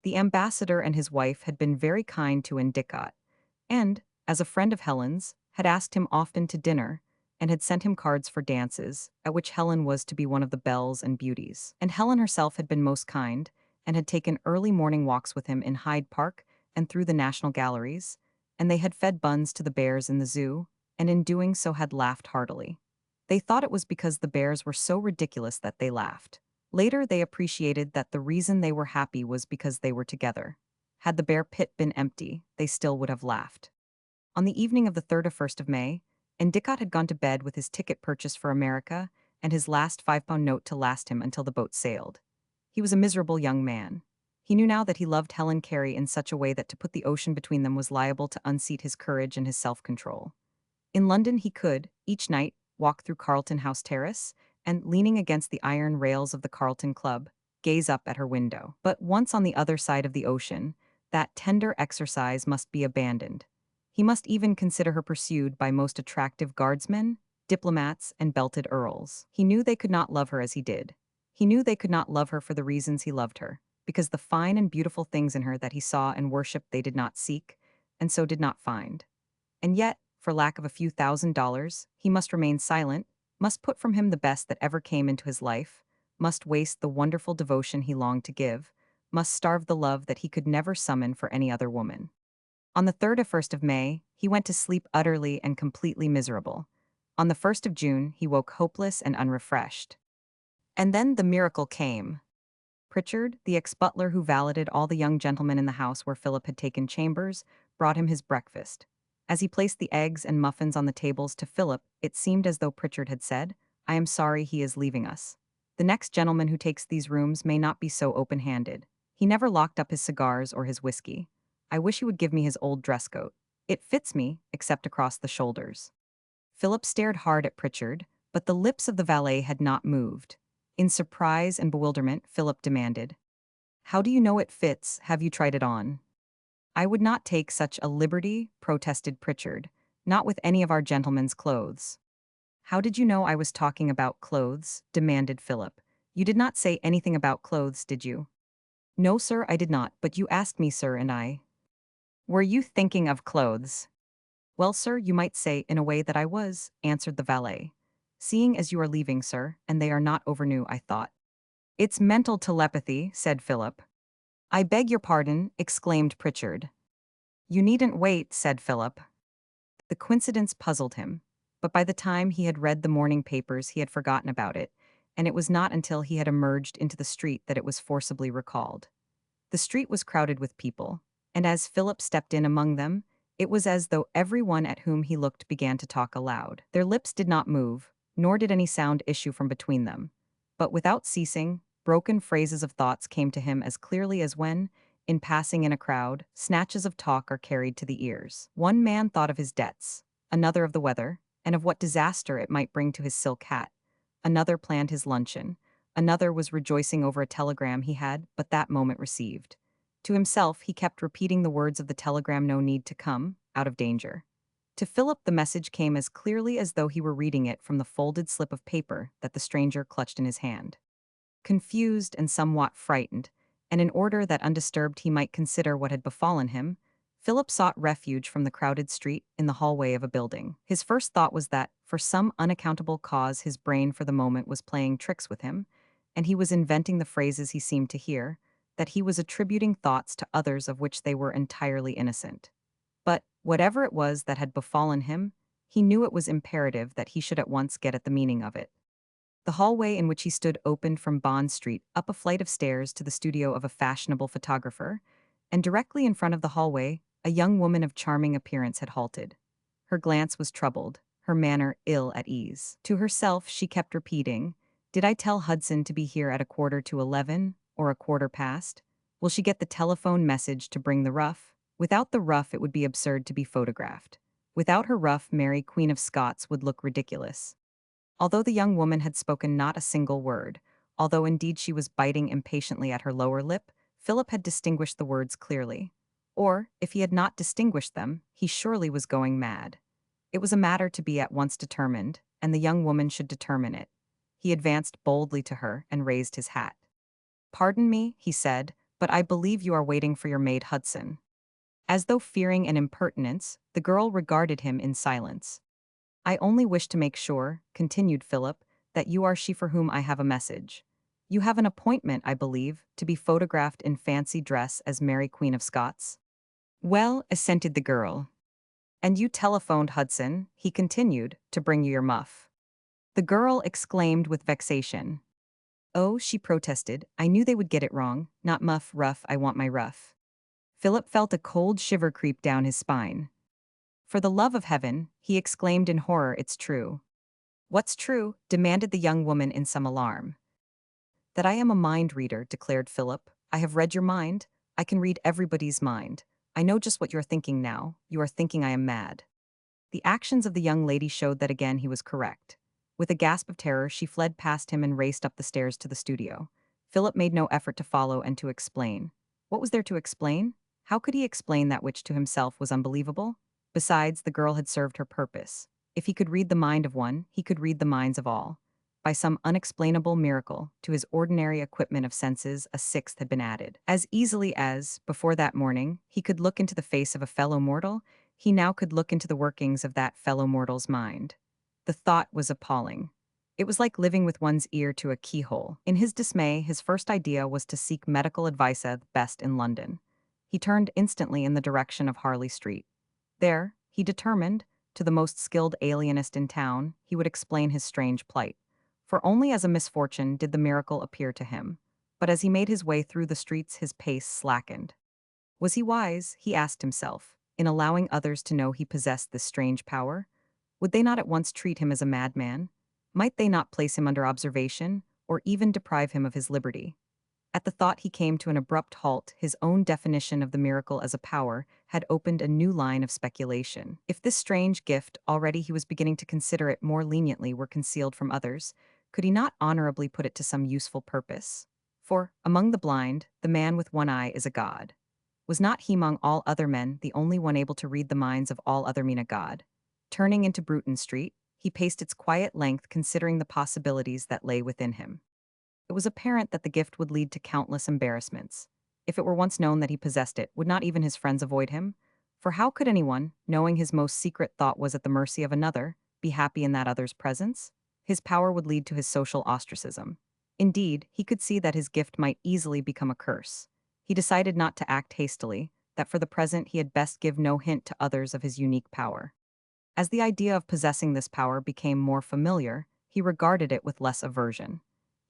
Speaker 1: The ambassador and his wife had been very kind to Endicott, and, as a friend of Helen's, had asked him often to dinner, and had sent him cards for dances, at which Helen was to be one of the belles and beauties. And Helen herself had been most kind, and had taken early morning walks with him in Hyde Park and through the National Galleries, and they had fed buns to the bears in the zoo, and in doing so had laughed heartily. They thought it was because the bears were so ridiculous that they laughed. Later they appreciated that the reason they were happy was because they were together. Had the bear pit been empty, they still would have laughed. On the evening of the 3rd or 1st of May, Endicott had gone to bed with his ticket purchased for America and his last £5 note to last him until the boat sailed. He was a miserable young man. He knew now that he loved Helen Carey in such a way that to put the ocean between them was liable to unseat his courage and his self-control. In London he could, each night, walk through Carlton House Terrace, and, leaning against the iron rails of the Carlton Club, gaze up at her window. But once on the other side of the ocean, that tender exercise must be abandoned. He must even consider her pursued by most attractive guardsmen, diplomats, and belted earls. He knew they could not love her as he did. He knew they could not love her for the reasons he loved her, because the fine and beautiful things in her that he saw and worshipped they did not seek, and so did not find. And yet, for lack of a few $1,000s, he must remain silent, must put from him the best that ever came into his life, must waste the wonderful devotion he longed to give, must starve the love that he could never summon for any other woman. On the 3rd or 1st of May, he went to sleep utterly and completely miserable. On the 1st of June, he woke hopeless and unrefreshed. And then the miracle came. Pritchard, the ex-butler who valeted all the young gentlemen in the house where Philip had taken chambers, brought him his breakfast. As he placed the eggs and muffins on the tables to Philip, it seemed as though Pritchard had said, "I am sorry he is leaving us. The next gentleman who takes these rooms may not be so open-handed. He never locked up his cigars or his whiskey. I wish he would give me his old dress coat. It fits me, except across the shoulders." Philip stared hard at Pritchard, but the lips of the valet had not moved. In surprise and bewilderment, Philip demanded, "How do you know it fits? Have you tried it on?" "I would not take such a liberty," protested Pritchard, "not with any of our gentlemen's clothes." "How did you know I was talking about clothes?" demanded Philip. "You did not say anything about clothes, did you?" "No, sir, I did not, but you asked me, sir, and I—" "Were you thinking of clothes?" "Well, sir, you might say, in a way, that I was," answered the valet. "Seeing as you are leaving, sir, and they are not over new, I thought—" "It's mental telepathy," said Philip. "I beg your pardon," exclaimed Pritchard. "You needn't wait," said Philip. The coincidence puzzled him, but by the time he had read the morning papers he had forgotten about it, and it was not until he had emerged into the street that it was forcibly recalled. The street was crowded with people, and as Philip stepped in among them, it was as though everyone at whom he looked began to talk aloud. Their lips did not move, nor did any sound issue from between them. But without ceasing, broken phrases of thoughts came to him as clearly as when, in passing in a crowd, snatches of talk are carried to the ears. One man thought of his debts, another of the weather, and of what disaster it might bring to his silk hat. Another planned his luncheon. Another was rejoicing over a telegram he had but that moment received. To himself, he kept repeating the words of the telegram: no need to come, out of danger. To Philip, the message came as clearly as though he were reading it from the folded slip of paper that the stranger clutched in his hand. Confused and somewhat frightened, and in order that undisturbed he might consider what had befallen him, Philip sought refuge from the crowded street in the hallway of a building. His first thought was that, for some unaccountable cause, his brain for the moment was playing tricks with him, and he was inventing the phrases he seemed to hear, that he was attributing thoughts to others of which they were entirely innocent. But, whatever it was that had befallen him, he knew it was imperative that he should at once get at the meaning of it. The hallway in which he stood opened from Bond Street up a flight of stairs to the studio of a fashionable photographer, and directly in front of the hallway, a young woman of charming appearance had halted. Her glance was troubled, her manner ill at ease. To herself, she kept repeating, "Did I tell Hudson to be here at 11:15, or 11:15? Will she get the telephone message to bring the ruff? Without the ruff, it would be absurd to be photographed. Without her ruff, Mary, Queen of Scots, would look ridiculous." Although the young woman had spoken not a single word, although indeed she was biting impatiently at her lower lip, Philip had distinguished the words clearly. Or, if he had not distinguished them, he surely was going mad. It was a matter to be at once determined, and the young woman should determine it. He advanced boldly to her and raised his hat. "Pardon me," he said, "but I believe you are waiting for your maid Hudson." As though fearing an impertinence, the girl regarded him in silence. "I only wish to make sure," continued Philip, "that you are she for whom I have a message. You have an appointment, I believe, to be photographed in fancy dress as Mary, Queen of Scots." "Well," assented the girl. "And you telephoned Hudson," he continued, "to bring you your muff." The girl exclaimed with vexation. "Oh," she protested, "I knew they would get it wrong. Not muff, ruff, I want my ruff." Philip felt a cold shiver creep down his spine. "For the love of heaven," he exclaimed in horror, "it's true." "What's true?" demanded the young woman in some alarm. "That I am a mind reader," declared Philip. "I have read your mind. I can read everybody's mind. I know just what you're thinking now. You are thinking I am mad." The actions of the young lady showed that again he was correct. With a gasp of terror, she fled past him and raced up the stairs to the studio. Philip made no effort to follow and to explain. What was there to explain? How could he explain that which to himself was unbelievable? Besides, the girl had served her purpose. If he could read the mind of one, he could read the minds of all. By some unexplainable miracle, to his ordinary equipment of senses, a sixth had been added. As easily as, before that morning, he could look into the face of a fellow mortal, he now could look into the workings of that fellow mortal's mind. The thought was appalling. It was like living with one's ear to a keyhole. In his dismay, his first idea was to seek medical advice at best in London. He turned instantly in the direction of Harley Street. There, he determined, to the most skilled alienist in town, he would explain his strange plight. For only as a misfortune did the miracle appear to him. But as he made his way through the streets, his pace slackened. Was he wise, he asked himself, in allowing others to know he possessed this strange power? Would they not at once treat him as a madman? Might they not place him under observation, or even deprive him of his liberty? At the thought he came to an abrupt halt. His own definition of the miracle as a power had opened a new line of speculation. If this strange gift, already he was beginning to consider it more leniently, were concealed from others, could he not honorably put it to some useful purpose? For, among the blind, the man with one eye is a god. Was not he among all other men the only one able to read the minds of all other men a god? Turning into Bruton Street, he paced its quiet length, considering the possibilities that lay within him. It was apparent that the gift would lead to countless embarrassments. If it were once known that he possessed it, would not even his friends avoid him? For how could anyone, knowing his most secret thought was at the mercy of another, be happy in that other's presence? His power would lead to his social ostracism. Indeed, he could see that his gift might easily become a curse. He decided not to act hastily, that for the present he had best give no hint to others of his unique power. As the idea of possessing this power became more familiar, he regarded it with less aversion.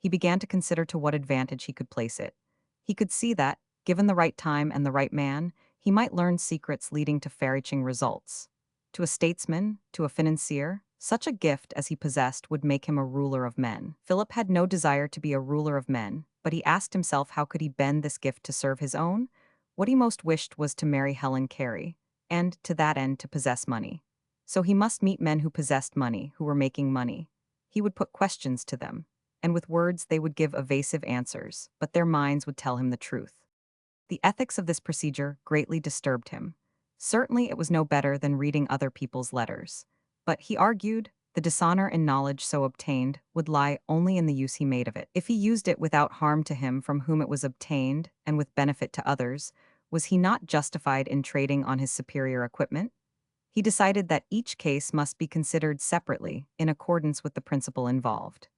Speaker 1: he began to consider to what advantage he could place it. He could see that, given the right time and the right man, he might learn secrets leading to far-reaching results. To a statesman, to a financier, such a gift as he possessed would make him a ruler of men. Philip had no desire to be a ruler of men, but he asked himself how could he bend this gift to serve his own? What he most wished was to marry Helen Carey, and, to that end, to possess money. So he must meet men who possessed money, who were making money. He would put questions to them, and with words they would give evasive answers, but their minds would tell him the truth. The ethics of this procedure greatly disturbed him. Certainly it was no better than reading other people's letters. But, he argued, the dishonor and knowledge so obtained would lie only in the use he made of it. If he used it without harm to him from whom it was obtained and with benefit to others, was he not justified in trading on his superior equipment? He decided that each case must be considered separately in accordance with the principle involved.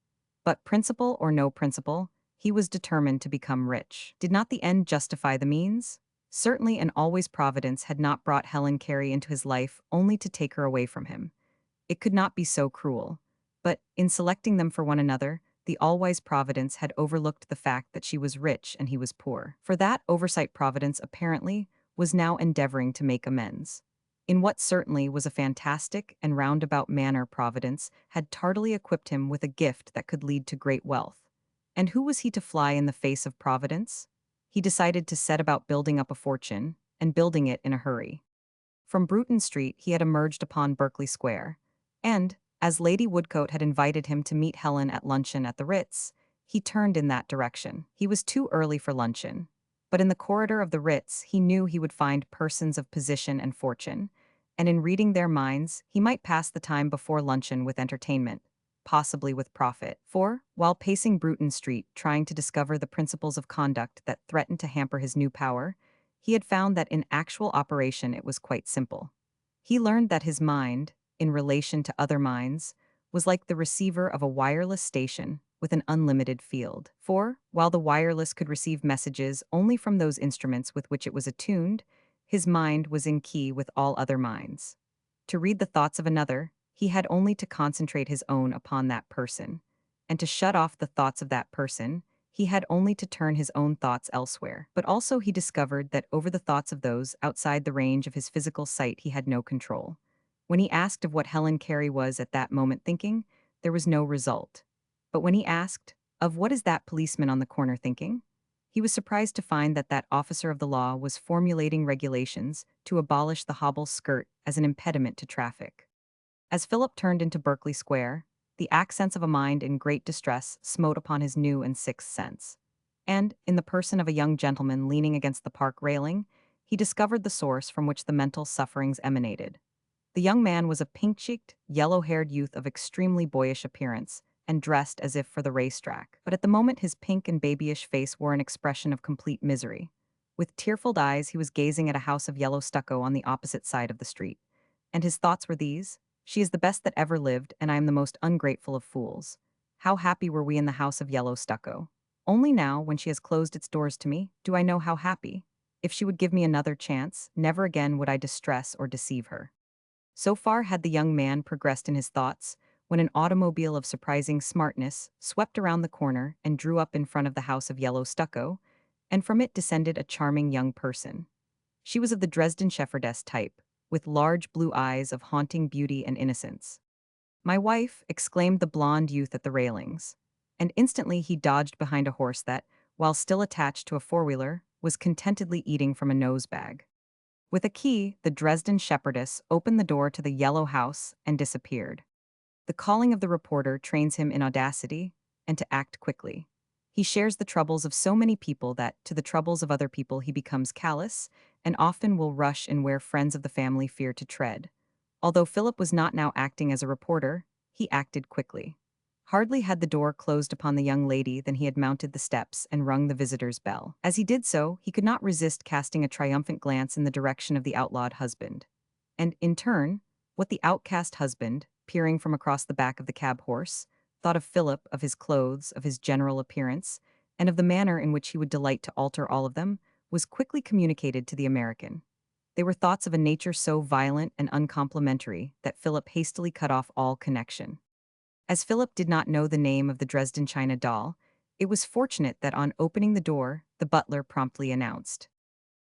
Speaker 1: But principle or no principle, he was determined to become rich. Did not the end justify the means? Certainly and always Providence had not brought Helen Carey into his life only to take her away from him. It could not be so cruel. But, in selecting them for one another, the all-wise Providence had overlooked the fact that she was rich and he was poor. For that oversight Providence, apparently, was now endeavoring to make amends. In what certainly was a fantastic and roundabout manner Providence had tardily equipped him with a gift that could lead to great wealth. And who was he to fly in the face of Providence? He decided to set about building up a fortune, and building it in a hurry. From Bruton Street he had emerged upon Berkeley Square, and, as Lady Woodcote had invited him to meet Helen at luncheon at the Ritz, he turned in that direction. He was too early for luncheon, but in the corridor of the Ritz he knew he would find persons of position and fortune, and in reading their minds he might pass the time before luncheon with entertainment, possibly with profit. For, while pacing Bruton Street trying to discover the principles of conduct that threatened to hamper his new power, he had found that in actual operation it was quite simple. He learned that his mind, in relation to other minds, was like the receiver of a wireless station with an unlimited field. For, while the wireless could receive messages only from those instruments with which it was attuned, his mind was in key with all other minds. To read the thoughts of another, he had only to concentrate his own upon that person, and to shut off the thoughts of that person, he had only to turn his own thoughts elsewhere. But also he discovered that over the thoughts of those outside the range of his physical sight he had no control. When he asked of what Helen Carey was at that moment thinking, there was no result. But when he asked, of what is that policeman on the corner thinking? He was surprised to find that that officer of the law was formulating regulations to abolish the hobble skirt as an impediment to traffic. As Philip turned into Berkeley Square, the accents of a mind in great distress smote upon his new and sixth sense. And, in the person of a young gentleman leaning against the park railing, he discovered the source from which the mental sufferings emanated. The young man was a pink-cheeked, yellow-haired youth of extremely boyish appearance, and dressed as if for the racetrack. But at the moment his pink and babyish face wore an expression of complete misery. With tearful eyes he was gazing at a house of yellow stucco on the opposite side of the street. And his thoughts were these: she is the best that ever lived, and I am the most ungrateful of fools. How happy were we in the house of yellow stucco. Only now, when she has closed its doors to me, do I know how happy. If she would give me another chance, never again would I distress or deceive her. So far had the young man progressed in his thoughts, when an automobile of surprising smartness swept around the corner and drew up in front of the house of yellow stucco, and from it descended a charming young person. She was of the Dresden shepherdess type, with large blue eyes of haunting beauty and innocence. "My wife," exclaimed the blonde youth at the railings, and instantly he dodged behind a horse that, while still attached to a four-wheeler, was contentedly eating from a nose-bag. With a key, the Dresden shepherdess opened the door to the yellow house and disappeared. The calling of the reporter trains him in audacity and to act quickly. He shares the troubles of so many people that, to the troubles of other people, he becomes callous, and often will rush in where friends of the family fear to tread. Although Philip was not now acting as a reporter, he acted quickly. Hardly had the door closed upon the young lady than he had mounted the steps and rung the visitor's bell. As he did so, he could not resist casting a triumphant glance in the direction of the outlawed husband. And, in turn, what the outcast husband, peering from across the back of the cab horse, thought of Philip, of his clothes, of his general appearance, and of the manner in which he would delight to alter all of them, was quickly communicated to the American. They were thoughts of a nature so violent and uncomplimentary that Philip hastily cut off all connection. As Philip did not know the name of the Dresden china doll, It was fortunate that on opening the door, the butler promptly announced,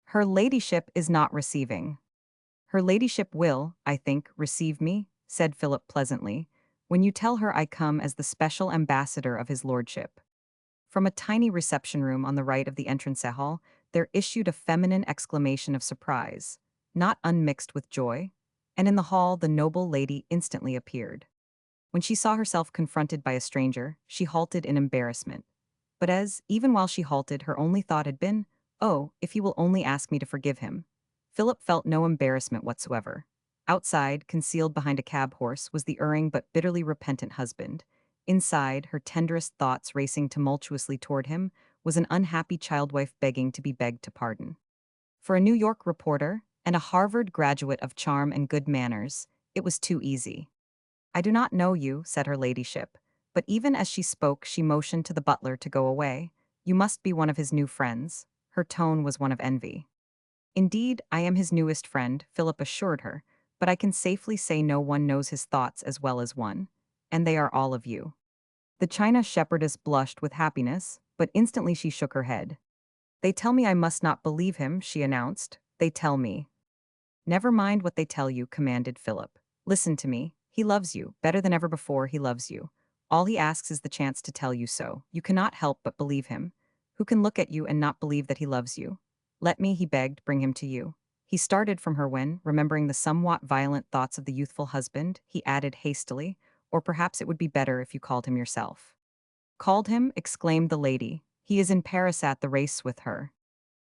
Speaker 1: "Her ladyship is not receiving." "Her ladyship will, I think, receive me," said Philip pleasantly, "when you tell her I come as the special ambassador of his lordship." From a tiny reception room on the right of the entrance hall, there issued a feminine exclamation of surprise, not unmixed with joy, and in the hall the noble lady instantly appeared. When she saw herself confronted by a stranger, she halted in embarrassment. But as, even while she halted, her only thought had been, "Oh, if he will only ask me to forgive him." Philip felt no embarrassment whatsoever. Outside, concealed behind a cab horse, was the erring but bitterly repentant husband. Inside, her tenderest thoughts racing tumultuously toward him, was an unhappy childwife begging to be begged to pardon. For a New York reporter, and a Harvard graduate of charm and good manners, it was too easy. "I do not know you," said her ladyship, but even as she spoke she motioned to the butler to go away. "You must be one of his new friends." Her tone was one of envy. "Indeed, I am his newest friend," Philip assured her, "but I can safely say no one knows his thoughts as well as one. And they are all of you." The China shepherdess blushed with happiness, but instantly she shook her head. "They tell me I must not believe him," she announced. "They tell me—" "Never mind what they tell you," commanded Philip. "Listen to me. He loves you, better than ever before he loves you. All he asks is the chance to tell you so. You cannot help but believe him. Who can look at you and not believe that he loves you? Let me," he begged, "bring him to you." He started from her when, remembering the somewhat violent thoughts of the youthful husband, he added hastily, "Or perhaps it would be better if you called him yourself." "Called him?" exclaimed the lady. "He is in Paris at the race with her."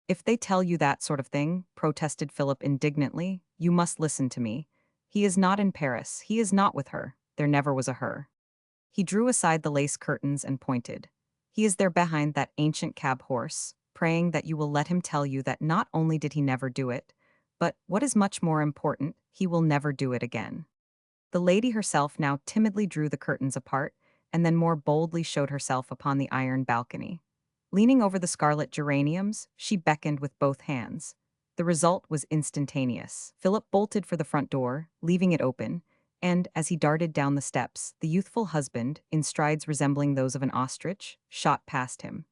Speaker 1: "If they tell you that sort of thing," protested Philip indignantly, "you must listen to me. He is not in Paris. He is not with her. There never was a her." He drew aside the lace curtains and pointed. "He is there behind that ancient cab horse, praying that you will let him tell you that not only did he never do it, but, what is much more important, he will never do it again." The lady herself now timidly drew the curtains apart, and then more boldly showed herself upon the iron balcony. Leaning over the scarlet geraniums, she beckoned with both hands. The result was instantaneous. Philip bolted for the front door, leaving it open, and, as he darted down the steps, the youthful husband, in strides resembling those of an ostrich, shot past him.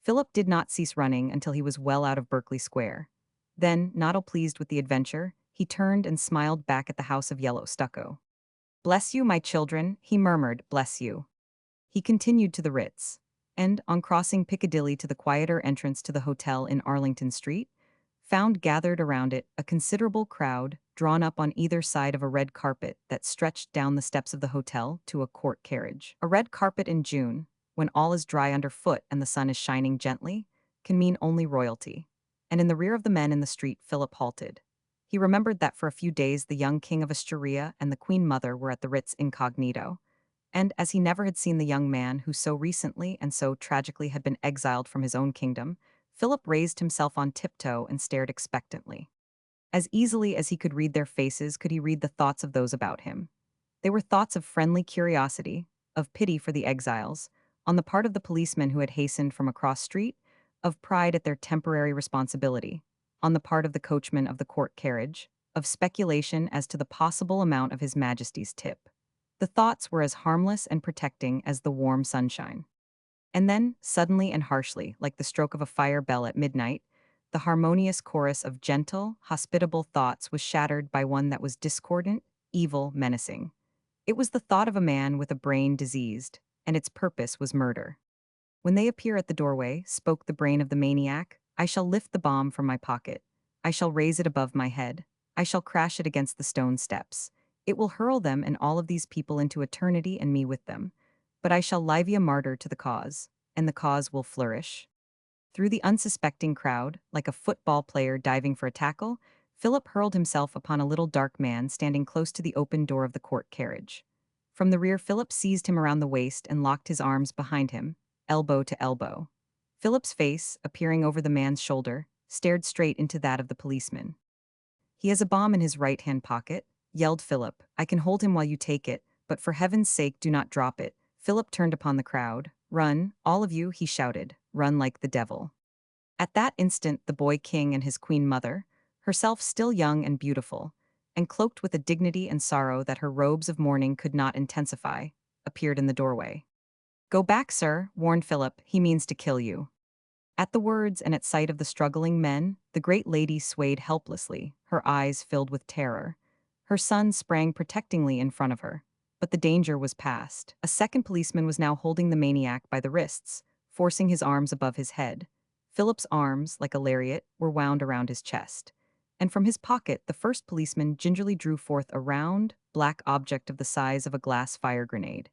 Speaker 1: Philip did not cease running until he was well out of Berkeley Square. Then, not ill pleased with the adventure, he turned and smiled back at the house of yellow stucco. "Bless you, my children," he murmured, "bless you." He continued to the Ritz, and, on crossing Piccadilly to the quieter entrance to the hotel in Arlington Street, found gathered around it a considerable crowd drawn up on either side of a red carpet that stretched down the steps of the hotel to a court carriage. A red carpet in June, when all is dry underfoot and the sun is shining gently, can mean only royalty. And in the rear of the men in the street, Philip halted. He remembered that for a few days the young king of Asturia and the queen mother were at the Ritz incognito, and as he never had seen the young man who so recently and so tragically had been exiled from his own kingdom, Philip raised himself on tiptoe and stared expectantly. As easily as he could read their faces could he read the thoughts of those about him. They were thoughts of friendly curiosity, of pity for the exiles, on the part of the policemen who had hastened from across street, of pride at their temporary responsibility, on the part of the coachman of the court carriage, of speculation as to the possible amount of His Majesty's tip. The thoughts were as harmless and protecting as the warm sunshine. And then, suddenly and harshly, like the stroke of a fire bell at midnight, the harmonious chorus of gentle, hospitable thoughts was shattered by one that was discordant, evil, menacing. It was the thought of a man with a brain diseased, and its purpose was murder. "When they appear at the doorway," spoke the brain of the maniac, "I shall lift the bomb from my pocket. I shall raise it above my head. I shall crash it against the stone steps. It will hurl them and all of these people into eternity and me with them. But I shall live a martyr to the cause, and the cause will flourish." Through the unsuspecting crowd, like a football player diving for a tackle, Philip hurled himself upon a little dark man standing close to the open door of the court carriage. From the rear, Philip seized him around the waist and locked his arms behind him, elbow to elbow. Philip's face, appearing over the man's shoulder, stared straight into that of the policeman. "He has a bomb in his right-hand pocket," yelled Philip. "I can hold him while you take it, but for heaven's sake do not drop it." Philip turned upon the crowd. "Run, all of you," he shouted. "Run like the devil." At that instant the boy king and his queen mother, herself still young and beautiful, and cloaked with a dignity and sorrow that her robes of mourning could not intensify, appeared in the doorway. Go back, sir, warned Philip, he means to kill you. At the words and at sight of the struggling men, the great lady swayed helplessly, her eyes filled with terror. Her son sprang protectingly in front of her. But the danger was past. A second policeman was now holding the maniac by the wrists, forcing his arms above his head. Philip's arms, like a lariat, were wound around his chest. And from his pocket, the first policeman gingerly drew forth a round, black object of the size of a glass fire grenade.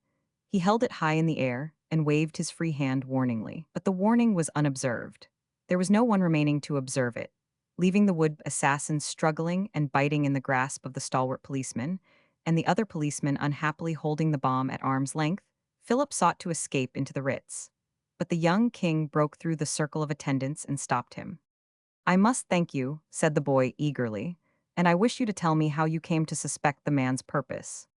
Speaker 1: He held it high in the air and waved his free hand warningly, but the warning was unobserved. There was no one remaining to observe it. Leaving the wood assassins struggling and biting in the grasp of the stalwart policeman, and the other policeman unhappily holding the bomb at arm's length, Philip sought to escape into the Ritz. But the young king broke through the circle of attendants and stopped him. I must thank you, said the boy eagerly, and I wish you to tell me how you came to suspect the man's purpose.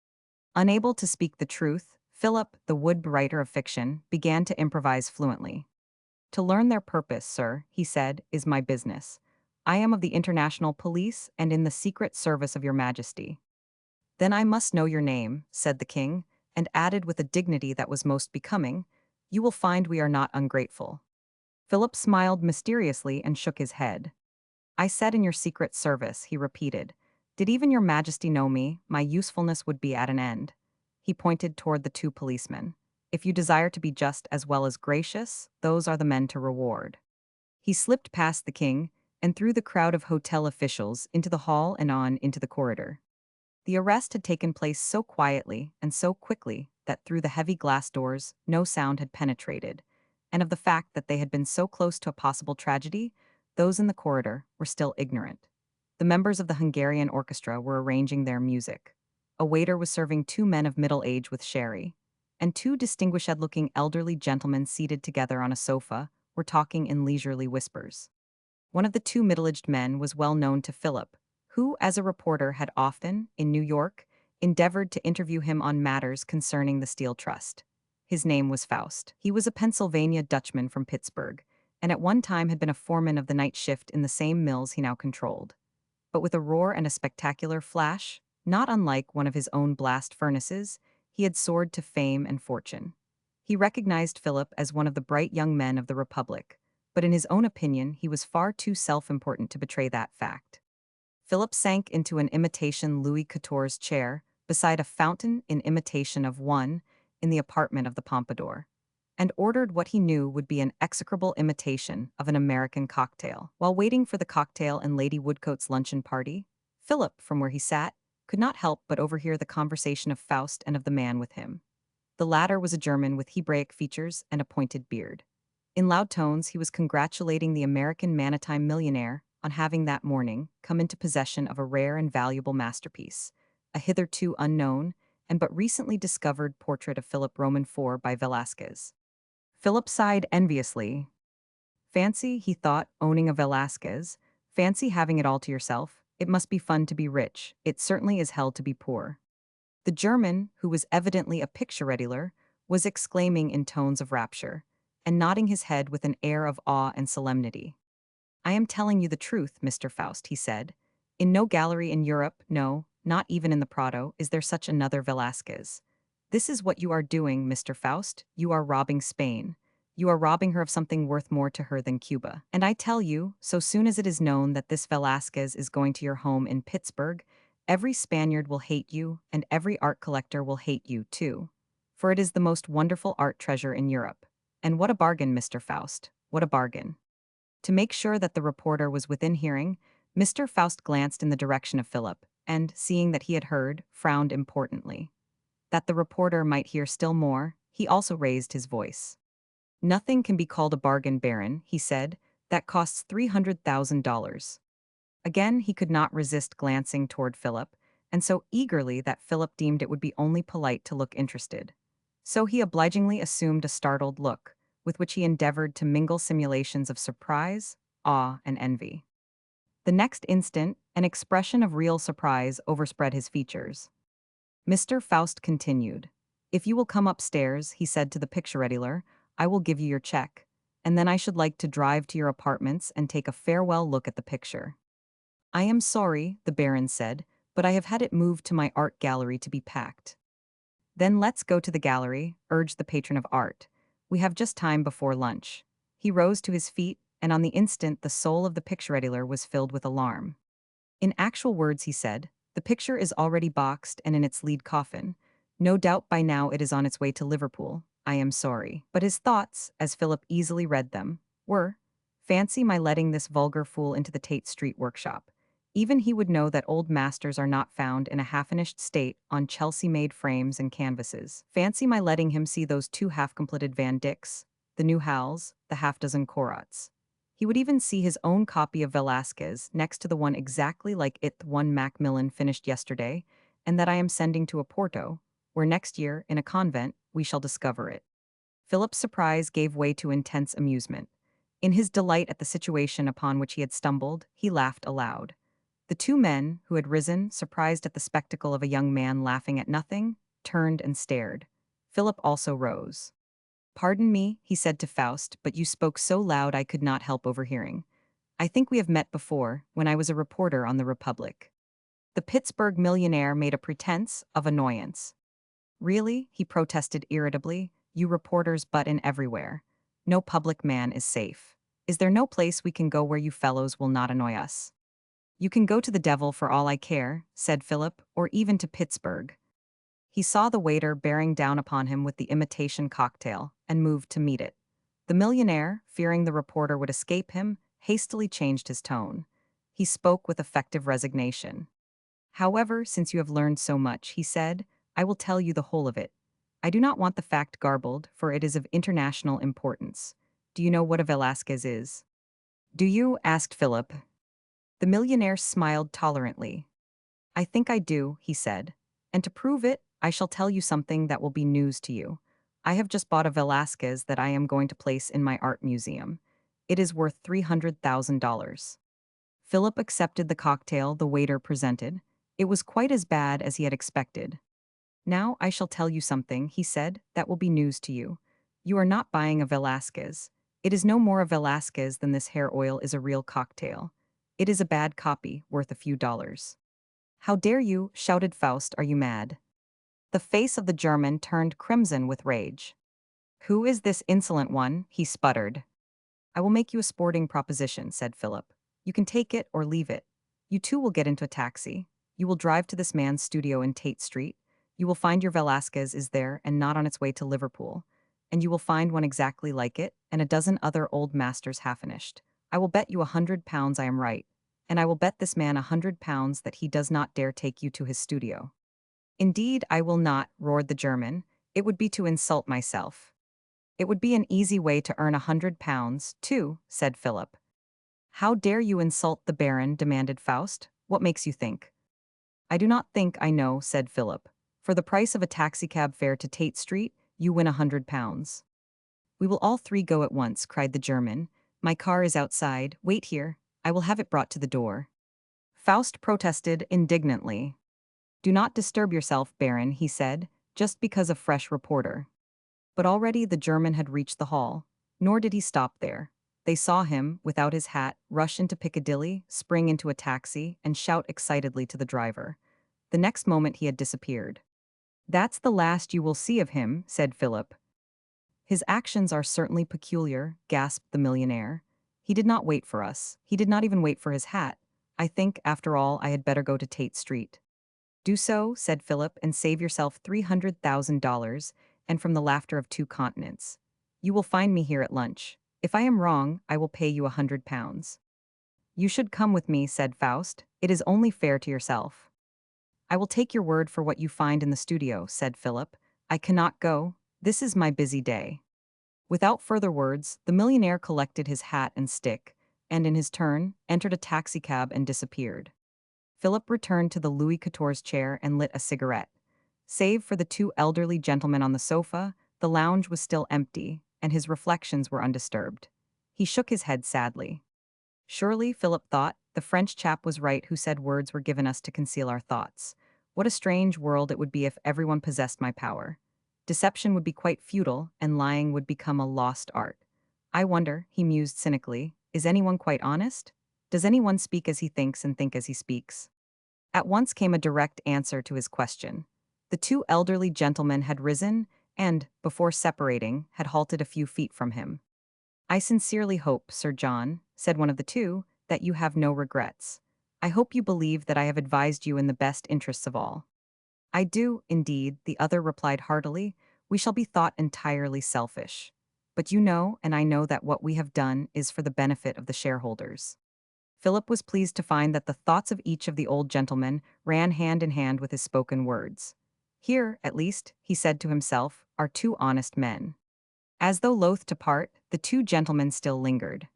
Speaker 1: Unable to speak the truth, Philip, the wood writer of fiction, began to improvise fluently. To learn their purpose, sir, he said, is my business. I am of the international police and in the secret service of your majesty. Then I must know your name, said the king, and added with a dignity that was most becoming, you will find we are not ungrateful. Philip smiled mysteriously and shook his head. I said in your secret service, he repeated. Did even your majesty know me, my usefulness would be at an end. He pointed toward the two policemen. If you desire to be just as well as gracious, those are the men to reward. He slipped past the king and through the crowd of hotel officials into the hall and on into the corridor. The arrest had taken place so quietly and so quickly that through the heavy glass doors no sound had penetrated, and of the fact that they had been so close to a possible tragedy, those in the corridor were still ignorant. The members of the Hungarian orchestra were arranging their music. A waiter was serving two men of middle age with sherry, and two distinguished-looking elderly gentlemen seated together on a sofa were talking in leisurely whispers. One of the two middle-aged men was well known to Philip, who, as a reporter, had often, in New York, endeavored to interview him on matters concerning the Steel Trust. His name was Faust. He was a Pennsylvania Dutchman from Pittsburgh, and at one time had been a foreman of the night shift in the same mills he now controlled. But with a roar and a spectacular flash, not unlike one of his own blast furnaces, he had soared to fame and fortune. He recognized Philip as one of the bright young men of the Republic, but in his own opinion he was far too self-important to betray that fact. Philip sank into an imitation Louis XIV's chair beside a fountain in imitation of one in the apartment of the Pompadour, and ordered what he knew would be an execrable imitation of an American cocktail. While waiting for the cocktail and Lady Woodcote's luncheon party, Philip, from where he sat, could not help but overhear the conversation of Faust and of the man with him. The latter was a German with Hebraic features and a pointed beard. In loud tones, he was congratulating the American maritime millionaire on having that morning come into possession of a rare and valuable masterpiece, a hitherto unknown and but recently discovered portrait of Philip Roman IV by Velázquez. Philip sighed enviously. Fancy, he thought, owning a Velázquez. Fancy having it all to yourself. It must be fun to be rich. It certainly is hell to be poor. The German, who was evidently a picture editor, was exclaiming in tones of rapture, and nodding his head with an air of awe and solemnity. I am telling you the truth, Mr. Faust, he said. In no gallery in Europe, no, not even in the Prado, is there such another Velázquez. This is what you are doing, Mr. Faust. You are robbing Spain. You are robbing her of something worth more to her than Cuba. And I tell you, so soon as it is known that this Velázquez is going to your home in Pittsburgh, every Spaniard will hate you, and every art collector will hate you, too. For it is the most wonderful art treasure in Europe. And what a bargain, Mr. Faust. What a bargain. To make sure that the reporter was within hearing, Mr. Faust glanced in the direction of Philip, and, seeing that he had heard, frowned importantly. That the reporter might hear still more, he also raised his voice. Nothing can be called a bargain, Baron, he said, that costs $300,000. Again he could not resist glancing toward Philip, and so eagerly that Philip deemed it would be only polite to look interested. So he obligingly assumed a startled look, with which he endeavored to mingle simulations of surprise, awe, and envy. The next instant, an expression of real surprise overspread his features. Mr. Faust continued. If you will come upstairs, he said to the picture editor, I will give you your check, and then I should like to drive to your apartments and take a farewell look at the picture. I am sorry, the Baron said, but I have had it moved to my art gallery to be packed. Then let's go to the gallery, urged the patron of art. We have just time before lunch. He rose to his feet, and on the instant the soul of the picture editor was filled with alarm. In actual words, he said, the picture is already boxed and in its lead coffin. No doubt by now it is on its way to Liverpool. I am sorry. But his thoughts, as Philip easily read them, were, fancy my letting this vulgar fool into the Tate Street workshop. Even he would know that old masters are not found in a half-finished state on Chelsea-made frames and canvases. Fancy my letting him see those two half-completed Van Dycks, the new Hals, the half-dozen Corats. He would even see his own copy of Velázquez next to the one exactly like it, the one Macmillan finished yesterday, and that I am sending to Oporto, where next year, in a convent, we shall discover it. Philip's surprise gave way to intense amusement. In his delight at the situation upon which he had stumbled, he laughed aloud. The two men, who had risen, surprised at the spectacle of a young man laughing at nothing, turned and stared. Philip also rose. "Pardon me," he said to Faust, "but you spoke so loud I could not help overhearing. I think we have met before, when I was a reporter on the Republic." The Pittsburgh millionaire made a pretense of annoyance. "Really," he protested irritably, "you reporters butt in everywhere. No public man is safe. Is there no place we can go where you fellows will not annoy us?" "You can go to the devil for all I care," said Philip, "or even to Pittsburgh." He saw the waiter bearing down upon him with the imitation cocktail, and moved to meet it. The millionaire, fearing the reporter would escape him, hastily changed his tone. He spoke with effective resignation. "However, since you have learned so much," he said, "I will tell you the whole of it. I do not want the fact garbled, for it is of international importance. Do you know what a Velasquez is?" "Do you?" asked Philip. The millionaire smiled tolerantly. "I think I do," he said. "And to prove it, I shall tell you something that will be news to you. I have just bought a Velasquez that I am going to place in my art museum. It is worth $300,000. Philip accepted the cocktail the waiter presented. It was quite as bad as he had expected. "Now I shall tell you something," he said, "that will be news to you. You are not buying a Velasquez. It is no more a Velasquez than this hair oil is a real cocktail. It is a bad copy, worth a few dollars." "How dare you?" shouted Faust. "Are you mad?" The face of the German turned crimson with rage. "Who is this insolent one?" he sputtered. "I will make you a sporting proposition," said Philip. "You can take it or leave it. You two will get into a taxi. You will drive to this man's studio in Tate Street. You will find your Velasquez is there and not on its way to Liverpool. And you will find one exactly like it, and a dozen other old masters half-finished. I will bet you £100 I am right. And I will bet this man £100 that he does not dare take you to his studio." "Indeed, I will not," roared the German. "It would be to insult myself." "It would be an easy way to earn £100, too," said Philip. "How dare you insult the Baron?" demanded Faust. "What makes you think?" "I do not think, I know," said Philip. "For the price of a taxicab fare to Tate Street, you win £100. "We will all three go at once," cried the German. "My car is outside. Wait here. I will have it brought to the door." Faust protested indignantly. "Do not disturb yourself, Baron," he said, "just because a fresh reporter." But already the German had reached the hall. Nor did he stop there. They saw him, without his hat, rush into Piccadilly, spring into a taxi, and shout excitedly to the driver. The next moment he had disappeared. "That's the last you will see of him," said Philip. "His actions are certainly peculiar," gasped the millionaire. "He did not wait for us. He did not even wait for his hat. I think, after all, I had better go to Tate Street." "Do so," said Philip, "and save yourself $300,000, and from the laughter of two continents. You will find me here at lunch. If I am wrong, I will pay you £100. "You should come with me," said Faust. "It is only fair to yourself." "I will take your word for what you find in the studio," said Philip. "I cannot go. This is my busy day." Without further words, the millionaire collected his hat and stick, and in his turn, entered a taxicab and disappeared. Philip returned to the Louis XIV's chair and lit a cigarette. Save for the two elderly gentlemen on the sofa, the lounge was still empty, and his reflections were undisturbed. He shook his head sadly. Surely, Philip thought, the French chap was right who said words were given us to conceal our thoughts. What a strange world it would be if everyone possessed my power. Deception would be quite futile, and lying would become a lost art. I wonder, he mused cynically, is anyone quite honest? Does anyone speak as he thinks and think as he speaks? At once came a direct answer to his question. The two elderly gentlemen had risen and, before separating, had halted a few feet from him. "I sincerely hope, Sir John," said one of the two, "that you have no regrets. I hope you believe that I have advised you in the best interests of all." "I do, indeed," the other replied heartily. "We shall be thought entirely selfish. But you know, and I know that what we have done is for the benefit of the shareholders." Philip was pleased to find that the thoughts of each of the old gentlemen ran hand in hand with his spoken words. "Here, at least," he said to himself, "are two honest men." As though loath to part, the two gentlemen still lingered.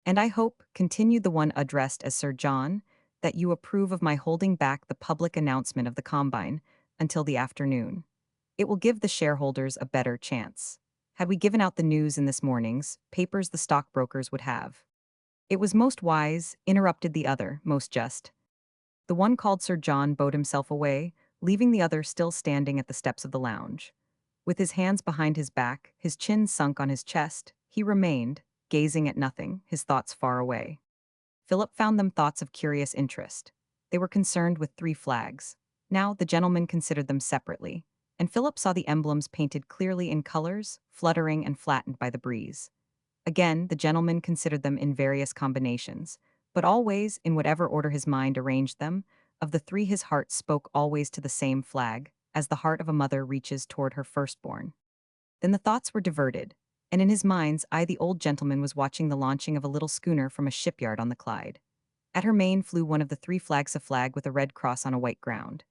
Speaker 1: "And I hope," continued the one addressed as Sir John, "that you approve of my holding back the public announcement of the combine until the afternoon. It will give the shareholders a better chance. Had we given out the news in this morning's papers, the stockbrokers would have." "It was most wise," interrupted the other, "most just." The one called Sir John bowed himself away, leaving the other still standing at the steps of the lounge. With his hands behind his back, his chin sunk on his chest, he remained, gazing at nothing, his thoughts far away. Philip found them thoughts of curious interest. They were concerned with three flags. Now the gentleman considered them separately, and Philip saw the emblems painted clearly in colors, fluttering and flattened by the breeze. Again, the gentleman considered them in various combinations, but always, in whatever order his mind arranged them, of the three his heart spoke always to the same flag, as the heart of a mother reaches toward her firstborn. Then the thoughts were diverted, and in his mind's eye the old gentleman was watching the launching of a little schooner from a shipyard on the Clyde. At her main flew one of the three flags, a flag with a red cross on a white ground.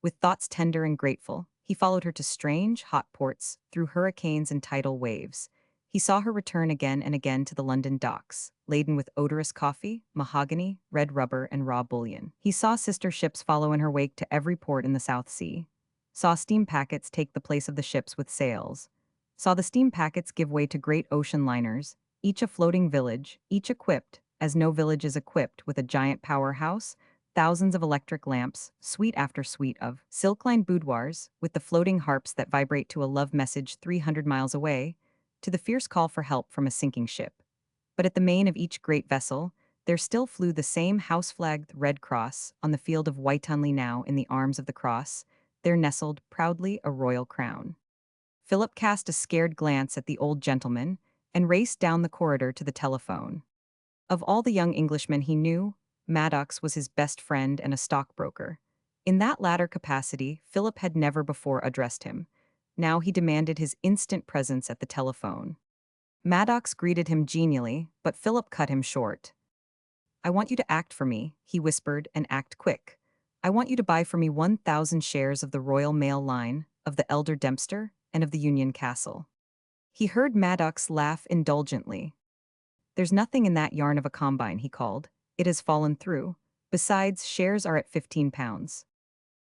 Speaker 1: With thoughts tender and grateful, he followed her to strange, hot ports, through hurricanes and tidal waves. He saw her return again and again to the London docks, laden with odorous coffee, mahogany, red rubber, and raw bullion. He saw sister ships follow in her wake to every port in the South Sea. Saw steam packets take the place of the ships with sails. Saw the steam packets give way to great ocean liners, each a floating village, each equipped, as no village is equipped, with a giant powerhouse, thousands of electric lamps, suite after suite of silk-lined boudoirs, with the floating harps that vibrate to a love message 300 miles away, to the fierce call for help from a sinking ship. But at the main of each great vessel, there still flew the same house-flagged red cross on the field of Whitetunley. Now, in the arms of the cross, there nestled proudly a royal crown. Philip cast a scared glance at the old gentleman and raced down the corridor to the telephone. Of all the young Englishmen he knew, Maddox was his best friend and a stockbroker. In that latter capacity, Philip had never before addressed him. Now he demanded his instant presence at the telephone. Maddox greeted him genially, but Philip cut him short. "I want you to act for me," he whispered, "and act quick. I want you to buy for me 1,000 shares of the Royal Mail Line, of the Elder Dempster, and of the Union Castle." He heard Maddox laugh indulgently. "There's nothing in that yarn of a combine," he called. "It has fallen through. Besides, shares are at £15.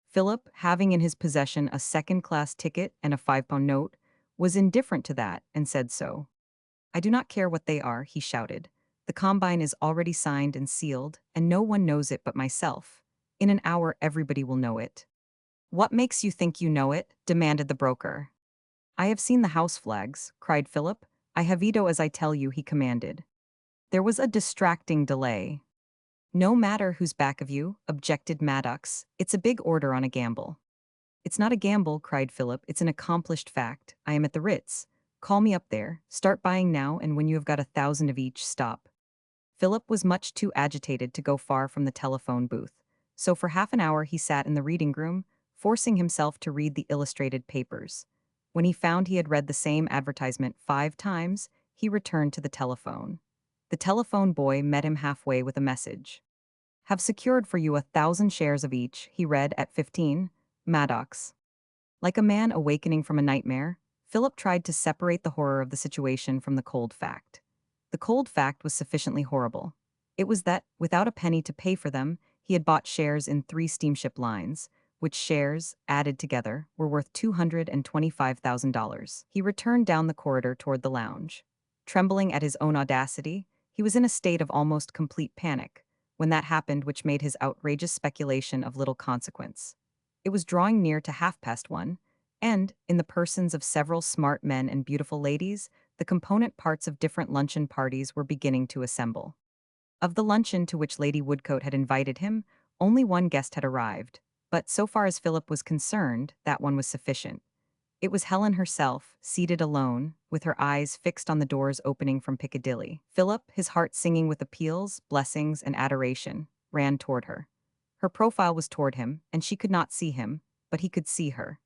Speaker 1: Philip, having in his possession a second-class ticket and a £5 note, was indifferent to that and said so. "I do not care what they are," he shouted. "The combine is already signed and sealed, and no one knows it but myself. In an hour everybody will know it." "What makes you think you know it?" demanded the broker. "I have seen the house flags," cried Philip. "I have veto as I tell you," he commanded. There was a distracting delay. "No matter who's back of you," objected Maddox. "It's a big order on a gamble." "It's not a gamble," cried Philip. "It's an accomplished fact. I am at the Ritz. Call me up there. Start buying now, and when you have got 1,000 of each, stop." Philip was much too agitated to go far from the telephone booth, so for half an hour he sat in the reading room, forcing himself to read the illustrated papers. When he found he had read the same advertisement 5 times, he returned to the telephone. The telephone boy met him halfway with a message. "Have secured for you 1,000 shares of each," he read, "at 15, Maddox." Like a man awakening from a nightmare, Philip tried to separate the horror of the situation from the cold fact. The cold fact was sufficiently horrible. It was that, without a penny to pay for them, he had bought shares in 3 steamship lines, which shares, added together, were worth $225,000. He returned down the corridor toward the lounge. Trembling at his own audacity, he was in a state of almost complete panic when that happened which made his outrageous speculation of little consequence. It was drawing near to 1:30, and, in the persons of several smart men and beautiful ladies, the component parts of different luncheon parties were beginning to assemble. Of the luncheon to which Lady Woodcote had invited him, only one guest had arrived, But so far as Philip was concerned, that one was sufficient. It was Helen herself, seated alone, with her eyes fixed on the doors opening from Piccadilly. Philip, his heart singing with appeals, blessings, and adoration, ran toward her. Her profile was toward him, and she could not see him, but he could see her.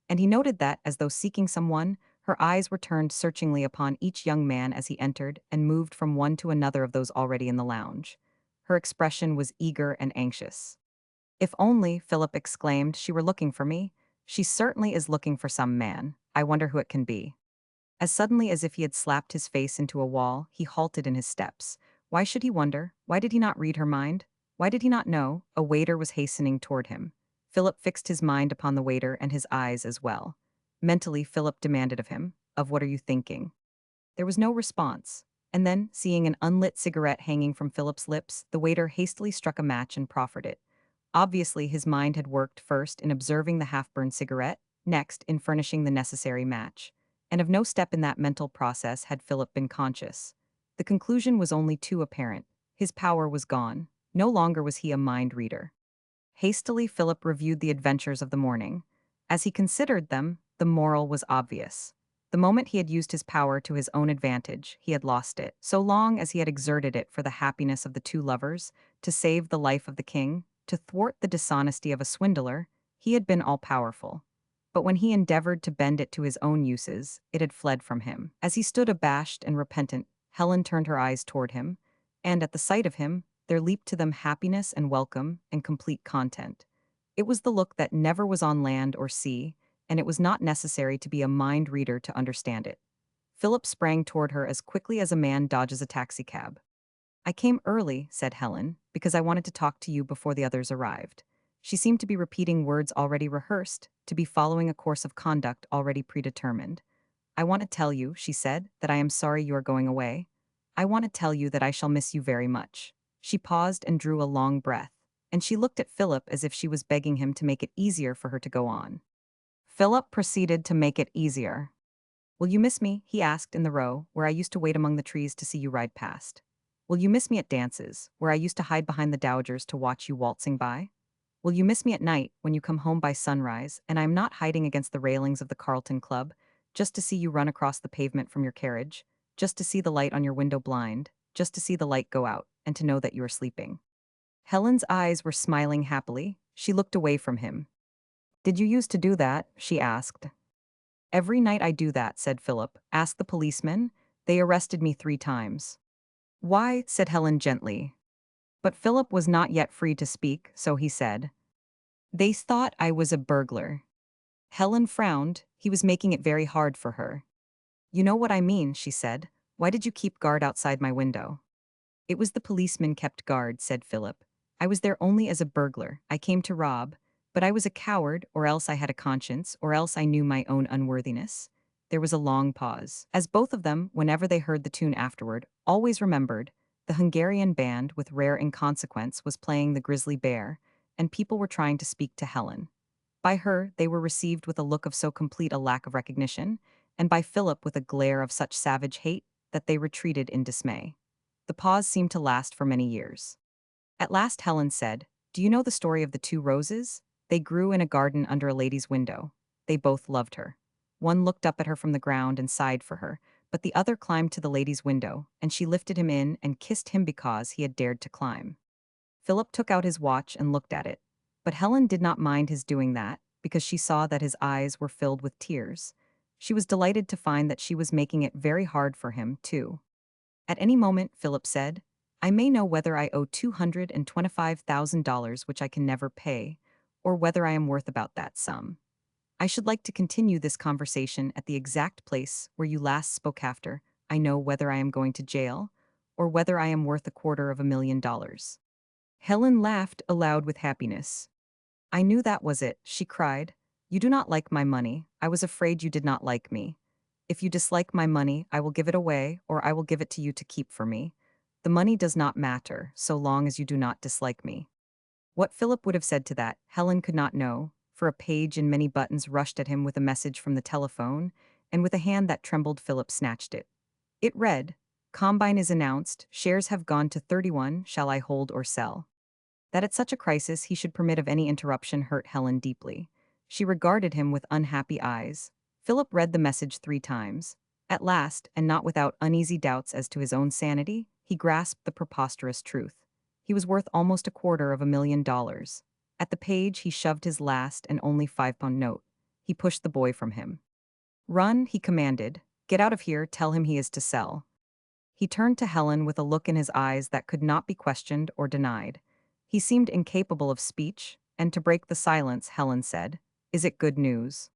Speaker 1: And he noted that, as though seeking someone, her eyes were turned searchingly upon each young man as he entered and moved from one to another of those already in the lounge. Her expression was eager and anxious. If only, Philip exclaimed, she were looking for me. She certainly is looking for some man. I wonder who it can be. As suddenly as if he had slapped his face into a wall, he halted in his steps. Why should he wonder? Why did he not read her mind? Why did he not know? A waiter was hastening toward him. Philip fixed his mind upon the waiter and his eyes as well. Mentally, Philip demanded of him, "Of what are you thinking?" There was no response. And then, seeing an unlit cigarette hanging from Philip's lips, the waiter hastily struck a match and proffered it. Obviously, his mind had worked first in observing the half-burned cigarette, next in furnishing the necessary match. And of no step in that mental process had Philip been conscious. The conclusion was only too apparent. His power was gone. No longer was he a mind reader. Hastily, Philip reviewed the adventures of the morning. As he considered them, the moral was obvious. The moment he had used his power to his own advantage, he had lost it. So long as he had exerted it for the happiness of the two lovers, to save the life of the king, to thwart the dishonesty of a swindler, he had been all-powerful. But when he endeavored to bend it to his own uses, it had fled from him. As he stood abashed and repentant, Helen turned her eyes toward him, and at the sight of him, there leaped to them happiness and welcome and complete content. It was the look that never was on land or sea, and it was not necessary to be a mind reader to understand it. Philip sprang toward her as quickly as a man dodges a taxicab. "I came early," said Helen, "because I wanted to talk to you before the others arrived." She seemed to be repeating words already rehearsed, to be following a course of conduct already predetermined. "I want to tell you," she said, "that I am sorry you are going away. I want to tell you that I shall miss you very much." She paused and drew a long breath, and she looked at Philip as if she was begging him to make it easier for her to go on. Philip proceeded to make it easier. "Will you miss me?" he asked, "in the row, where I used to wait among the trees to see you ride past? Will you miss me at dances, where I used to hide behind the dowagers to watch you waltzing by? Will you miss me at night, when you come home by sunrise, and I am not hiding against the railings of the Carlton Club, just to see you run across the pavement from your carriage, just to see the light on your window blind, just to see the light go out, and to know that you are sleeping?" Helen's eyes were smiling happily. She looked away from him. "Did you used to do that?" she asked. "Every night I do that," said Philip. "Ask the policemen. They arrested me 3 times." "Why?" said Helen gently. But Philip was not yet free to speak, so he said, "They thought I was a burglar." Helen frowned. He was making it very hard for her. "You know what I mean," she said. "Why did you keep guard outside my window?" "It was the policemen kept guard," said Philip. "I was there only as a burglar. I came to rob. But I was a coward, or else I had a conscience, or else I knew my own unworthiness." There was a long pause. As both of them, whenever they heard the tune afterward, always remembered, the Hungarian band, with rare inconsequence, was playing the Grizzly Bear, and people were trying to speak to Helen. By her, they were received with a look of so complete a lack of recognition, and by Philip with a glare of such savage hate, that they retreated in dismay. The pause seemed to last for many years. At last Helen said, "Do you know the story of the 2 roses? They grew in a garden under a lady's window. They both loved her. One looked up at her from the ground and sighed for her, but the other climbed to the lady's window, and she lifted him in and kissed him because he had dared to climb." Philip took out his watch and looked at it. But Helen did not mind his doing that, because she saw that his eyes were filled with tears. She was delighted to find that she was making it very hard for him, too. "At any moment," Philip said, "I may know whether I owe $225,000 which I can never pay, or whether I am worth about that sum. I should like to continue this conversation at the exact place where you last spoke after I know whether I am going to jail, or whether I am worth $250,000. Helen laughed aloud with happiness. "I knew that was it," she cried. "You do not like my money. I was afraid you did not like me. If you dislike my money, I will give it away, or I will give it to you to keep for me. The money does not matter, so long as you do not dislike me." What Philip would have said to that, Helen could not know, for a page in many buttons rushed at him with a message from the telephone, and with a hand that trembled Philip snatched it. It read, "Combine is announced, shares have gone to 31, shall I hold or sell?" That at such a crisis he should permit of any interruption hurt Helen deeply. She regarded him with unhappy eyes. Philip read the message 3 times. At last, and not without uneasy doubts as to his own sanity, he grasped the preposterous truth. He was worth almost $250,000. At the page, he shoved his last and only £5 note. He pushed the boy from him. "Run," he commanded. "Get out of here, tell him he is to sell." He turned to Helen with a look in his eyes that could not be questioned or denied. He seemed incapable of speech, and to break the silence, Helen said, "Is it good news?"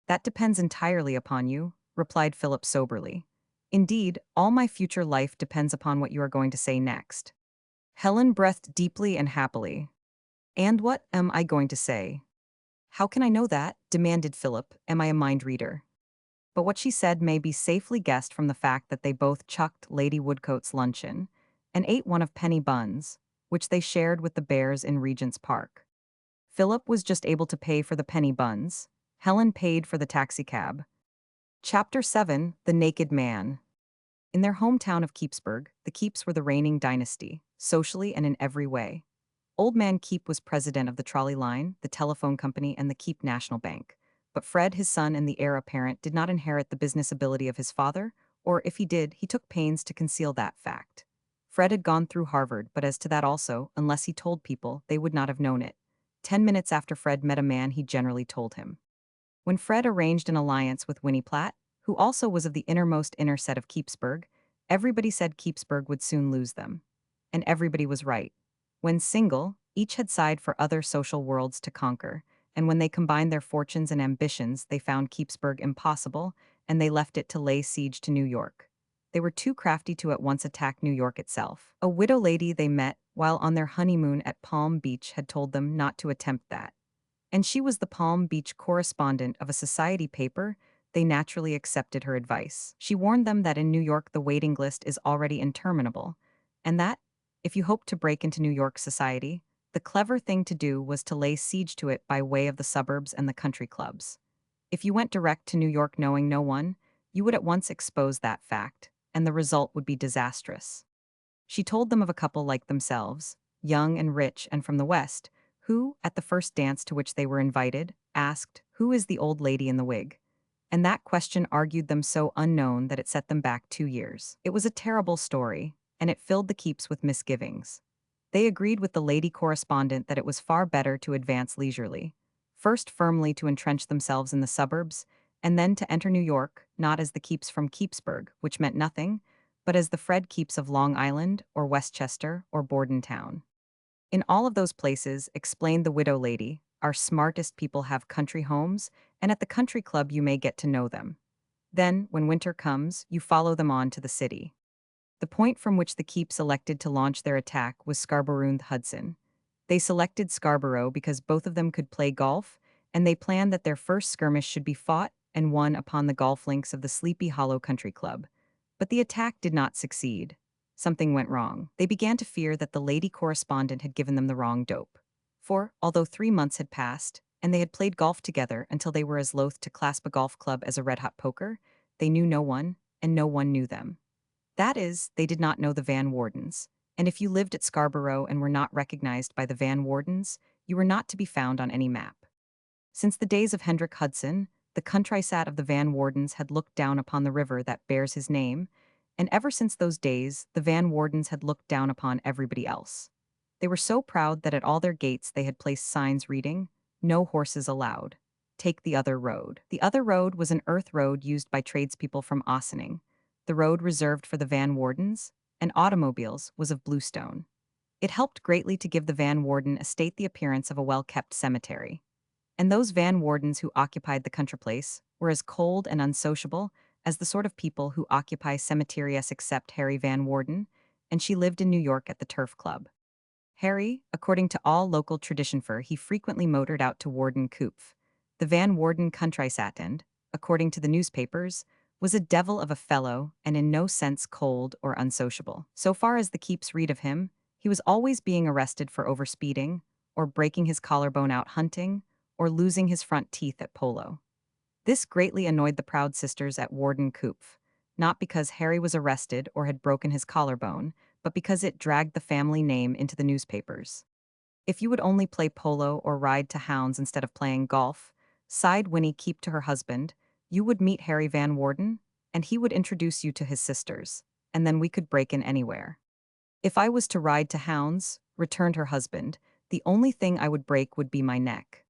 Speaker 1: "That depends entirely upon you," replied Philip soberly. "Indeed, all my future life depends upon what you are going to say next." Helen breathed deeply and happily. "And what am I going to say?" "How can I know that?" demanded Philip. "Am I a mind reader?" But what she said may be safely guessed from the fact that they both chucked Lady Woodcote's luncheon and ate one of Penny Bun's, which they shared with the bears in Regent's Park. Philip was just able to pay for the penny buns. Helen paid for the taxicab. Chapter 7: The Naked Man. In their hometown of Keepsburg, the Keeps were the reigning dynasty, socially and in every way. Old Man Keep was president of the trolley line, the telephone company, and the Keep National Bank. But Fred, his son and the heir apparent, did not inherit the business ability of his father, or if he did, he took pains to conceal that fact. Fred had gone through Harvard, but as to that also, unless he told people, they would not have known it. 10 minutes after Fred met a man he generally told him. When Fred arranged an alliance with Winnie Platt, who also was of the innermost inner set of Keepsburg, everybody said Keepsburg would soon lose them. And everybody was right. When single, each had sighed for other social worlds to conquer, and when they combined their fortunes and ambitions, they found Keepsburg impossible, and they left it to lay siege to New York. They were too crafty to at once attack New York itself. A widow lady they met while on their honeymoon at Palm Beach had told them not to attempt that. And she was the Palm Beach correspondent of a society paper. They naturally accepted her advice. She warned them that in New York the waiting list is already interminable, and that, if you hoped to break into New York society, the clever thing to do was to lay siege to it by way of the suburbs and the country clubs. If you went direct to New York knowing no one, you would at once expose that fact, and the result would be disastrous. She told them of a couple like themselves, young and rich and from the West, who, at the first dance to which they were invited, asked, "Who is the old lady in the wig?" And that question argued them so unknown that it set them back 2 years. It was a terrible story, and it filled the Keeps with misgivings. They agreed with the lady correspondent that it was far better to advance leisurely, first firmly to entrench themselves in the suburbs, and then to enter New York, not as the Keeps from Keepsburg, which meant nothing, but as the Fred Keeps of Long Island, or Westchester, or Bordentown. In all of those places, explained the widow lady, our smartest people have country homes, and at the country club you may get to know them. Then, when winter comes, you follow them on to the city. The point from which the Keeps elected to launch their attack was Scarborough-Hudson. They selected Scarborough because both of them could play golf, and they planned that their first skirmish should be fought and won upon the golf links of the Sleepy Hollow Country Club. But the attack did not succeed. Something went wrong. They began to fear that the lady correspondent had given them the wrong dope. For, although 3 months had passed, and they had played golf together until they were as loath to clasp a golf club as a red-hot poker, they knew no one, and no one knew them. That is, they did not know the Van Wardens, and if you lived at Scarborough and were not recognized by the Van Wardens, you were not to be found on any map. Since the days of Hendrik Hudson, the countrysat of the Van Wardens had looked down upon the river that bears his name, and ever since those days, the Van Wardens had looked down upon everybody else. They were so proud that at all their gates they had placed signs reading, "No horses allowed. Take the other road." The other road was an earth road used by tradespeople from Ossining. The road reserved for the Van Wardens, and automobiles, was of bluestone. It helped greatly to give the Van Warden estate the appearance of a well-kept cemetery. And those Van Wardens who occupied the country place were as cold and unsociable as the sort of people who occupy cemeterias except Harry Van Warden, and she lived in New York at the Turf Club. Harry, according to all local tradition for, he frequently motored out to Warden Coopf. The Van Warden countrysat and, according to the newspapers, was a devil of a fellow and in no sense cold or unsociable. So far as the Keeps read of him, he was always being arrested for overspeeding, or breaking his collarbone out hunting, or losing his front teeth at polo. This greatly annoyed the proud sisters at Warden Coopf, not because Harry was arrested or had broken his collarbone, but because it dragged the family name into the newspapers. If you would only play polo or ride to hounds instead of playing golf, sighed Winnie Keep to her husband, you would meet Harry Van Warden, and he would introduce you to his sisters, and then we could break in anywhere. If I was to ride to hounds, returned her husband, the only thing I would break would be my neck.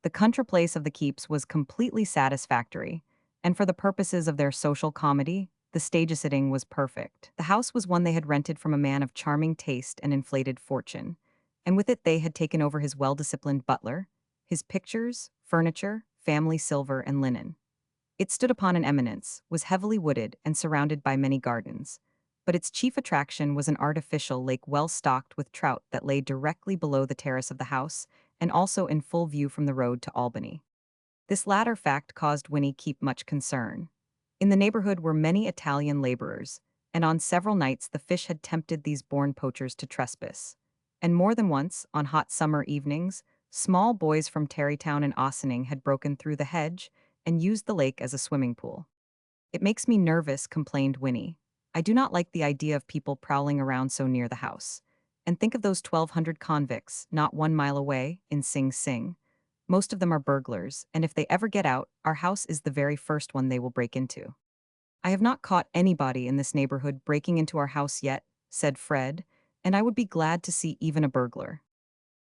Speaker 1: The country place of the Keeps was completely satisfactory, and for the purposes of their social comedy, the stage setting was perfect. The house was one they had rented from a man of charming taste and inflated fortune, and with it they had taken over his well-disciplined butler, his pictures, furniture, family silver, and linen. It stood upon an eminence, was heavily wooded, and surrounded by many gardens. But its chief attraction was an artificial lake well stocked with trout that lay directly below the terrace of the house, and also in full view from the road to Albany. This latter fact caused Winnie Keep much concern. In the neighborhood were many Italian laborers, and on several nights the fish had tempted these born poachers to trespass. And more than once, on hot summer evenings, small boys from Tarrytown and Ossining had broken through the hedge and used the lake as a swimming pool. It makes me nervous, complained Winnie. I do not like the idea of people prowling around so near the house. And think of those 1,200 convicts, not 1 mile away, in Sing Sing. Most of them are burglars, and if they ever get out, our house is the very first one they will break into. I have not caught anybody in this neighborhood breaking into our house yet, said Fred, and I would be glad to see even a burglar.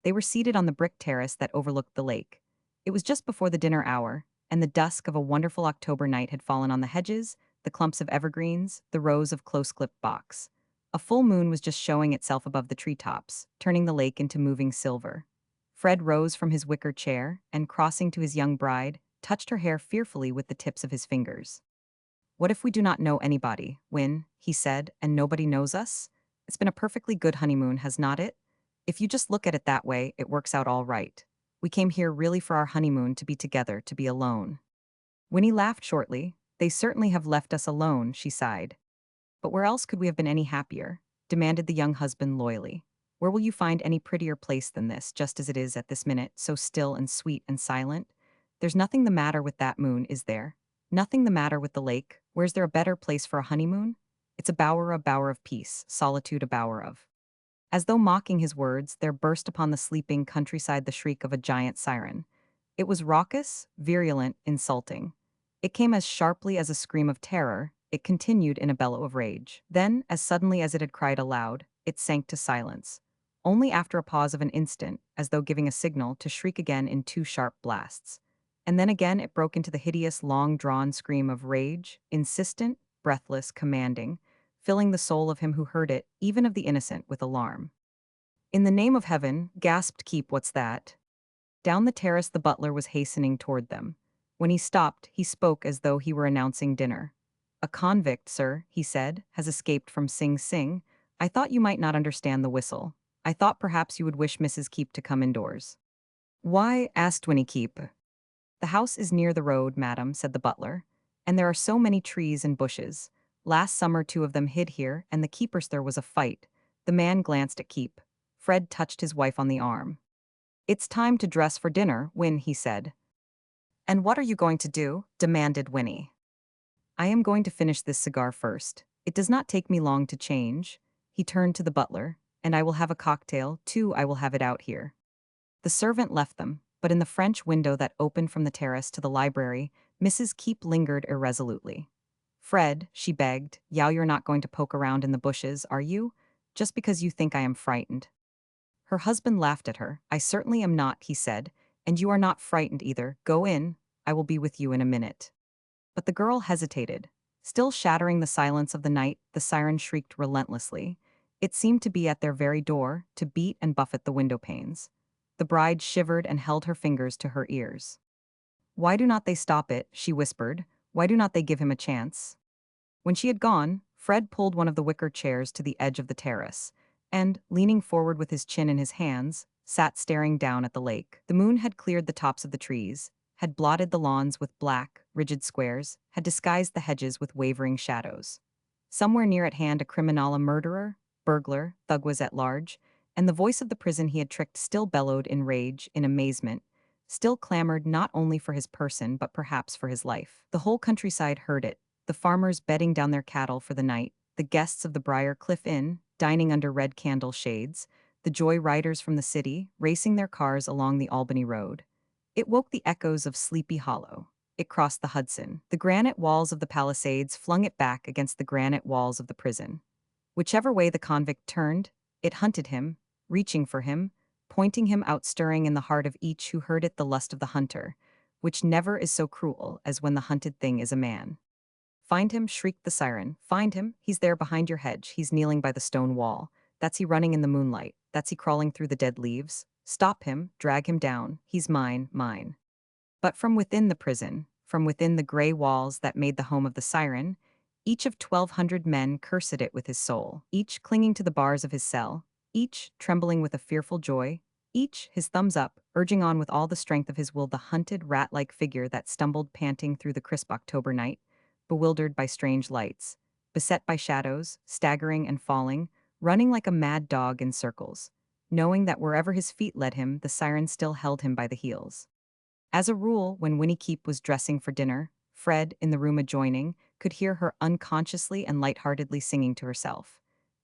Speaker 1: They were seated on the brick terrace that overlooked the lake. It was just before the dinner hour, and the dusk of a wonderful October night had fallen on the hedges, the clumps of evergreens, the rows of close-clipped box. A full moon was just showing itself above the treetops, turning the lake into moving silver. Fred rose from his wicker chair and, crossing to his young bride, touched her hair fearfully with the tips of his fingers. What if we do not know anybody, Win, he said, and nobody knows us? It's been a perfectly good honeymoon, has not it? If you just look at it that way, it works out all right. We came here really for our honeymoon, to be together, to be alone. Winnie laughed shortly. They certainly have left us alone, she sighed. But where else could we have been any happier? Demanded the young husband loyally. Where will you find any prettier place than this, just as it is at this minute, so still and sweet and silent? There's nothing the matter with that moon, is there? Nothing the matter with the lake? Where's there a better place for a honeymoon? It's a bower of peace, solitude a bower of. As though mocking his words, there burst upon the sleeping countryside the shriek of a giant siren. It was raucous, virulent, insulting. It came as sharply as a scream of terror. It continued in a bellow of rage. Then, as suddenly as it had cried aloud, it sank to silence. Only after a pause of an instant, as though giving a signal, to shriek again in two sharp blasts. And then again it broke into the hideous, long-drawn scream of rage, insistent, breathless, commanding, filling the soul of him who heard it, even of the innocent, with alarm. In the name of heaven, gasped Keep, what's that? Down the terrace the butler was hastening toward them. When he stopped, he spoke as though he were announcing dinner. A convict, sir, he said, has escaped from Sing Sing. I thought you might not understand the whistle. I thought perhaps you would wish Mrs. Keep to come indoors. Why? Asked Winnie Keep. The house is near the road, madam, said the butler, and there are so many trees and bushes. Last summer 2 of them hid here, and the keepers there was a fight. The man glanced at Keep. Fred touched his wife on the arm. It's time to dress for dinner, Win, he said. And what are you going to do? Demanded Winnie. I am going to finish this cigar first. It does not take me long to change. He turned to the butler. And I will have a cocktail, too. I will have it out here. The servant left them, but in the French window that opened from the terrace to the library, Mrs. Keep lingered irresolutely. Fred, she begged, you're not going to poke around in the bushes, are you? Just because you think I am frightened. Her husband laughed at her. I certainly am not, he said, and you are not frightened either. Go in. I will be with you in a minute. But the girl hesitated. Still shattering the silence of the night, the siren shrieked relentlessly. It seemed to be at their very door, to beat and buffet the window panes. The bride shivered and held her fingers to her ears. Why do not they stop it? She whispered. Why do not they give him a chance? When she had gone, Fred pulled one of the wicker chairs to the edge of the terrace, and, leaning forward with his chin in his hands, sat staring down at the lake. The moon had cleared the tops of the trees, had blotted the lawns with black, rigid squares, had disguised the hedges with wavering shadows. Somewhere near at hand a criminal, a murderer, burglar, thug was at large, and the voice of the prison he had tricked still bellowed in rage, in amazement, still clamored not only for his person but perhaps for his life. The whole countryside heard it, the farmers bedding down their cattle for the night, the guests of the Briar Cliff Inn, dining under red candle shades, the joy riders from the city, racing their cars along the Albany Road. It woke the echoes of Sleepy Hollow. It crossed the Hudson. The granite walls of the Palisades flung it back against the granite walls of the prison. Whichever way the convict turned, it hunted him, reaching for him, pointing him out, stirring in the heart of each who heard it the lust of the hunter, which never is so cruel as when the hunted thing is a man. "Find him," shrieked the siren. "Find him. He's there behind your hedge. He's kneeling by the stone wall. That's he running in the moonlight. That's he crawling through the dead leaves. Stop him. Drag him down. He's mine, mine." But from within the prison, from within the gray walls that made the home of the siren, each of 1,200 men cursed it with his soul, each clinging to the bars of his cell, each trembling with a fearful joy, each, his thumbs up, urging on with all the strength of his will the hunted, rat-like figure that stumbled panting through the crisp October night, bewildered by strange lights, beset by shadows, staggering and falling, running like a mad dog in circles, knowing that wherever his feet led him, the siren still held him by the heels. As a rule, when Winnie Keep was dressing for dinner, Fred, in the room adjoining, could hear her unconsciously and lightheartedly singing to herself.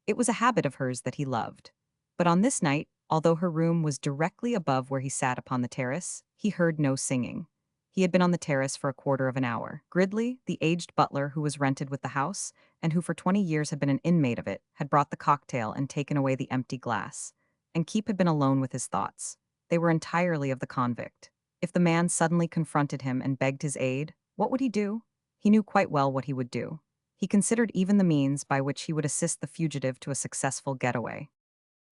Speaker 1: It was a habit of hers that he loved. But on this night, although her room was directly above where he sat upon the terrace, he heard no singing. He had been on the terrace for a quarter of an hour. Gridley, the aged butler who was rented with the house, and who for 20 years had been an inmate of it, had brought the cocktail and taken away the empty glass. And Keep had been alone with his thoughts. They were entirely of the convict. If the man suddenly confronted him and begged his aid, what would he do? He knew quite well what he would do. He considered even the means by which he would assist the fugitive to a successful getaway.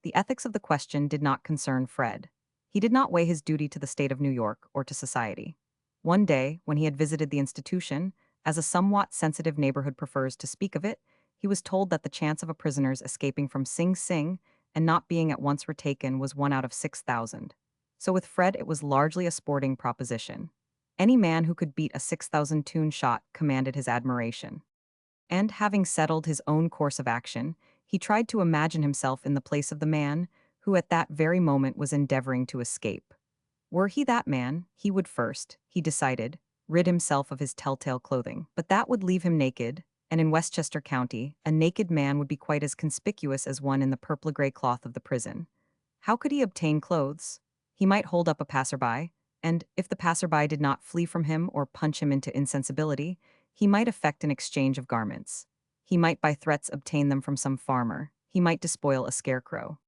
Speaker 1: The ethics of the question did not concern Fred. He did not weigh his duty to the state of New York or to society. One day, when he had visited the institution, as a somewhat sensitive neighborhood prefers to speak of it, he was told that the chance of a prisoner's escaping from Sing Sing and not being at once retaken was 1 out of 6,000. So with Fred, it was largely a sporting proposition. Any man who could beat a 6,000 tune shot commanded his admiration. And, having settled his own course of action, he tried to imagine himself in the place of the man who at that very moment was endeavoring to escape. Were he that man, he would first, he decided, rid himself of his telltale clothing. But that would leave him naked, and in Westchester County, a naked man would be quite as conspicuous as one in the purple-gray cloth of the prison. How could he obtain clothes? He might hold up a passerby, and, if the passerby did not flee from him or punch him into insensibility, he might effect an exchange of garments. He might by threats obtain them from some farmer. He might despoil a scarecrow.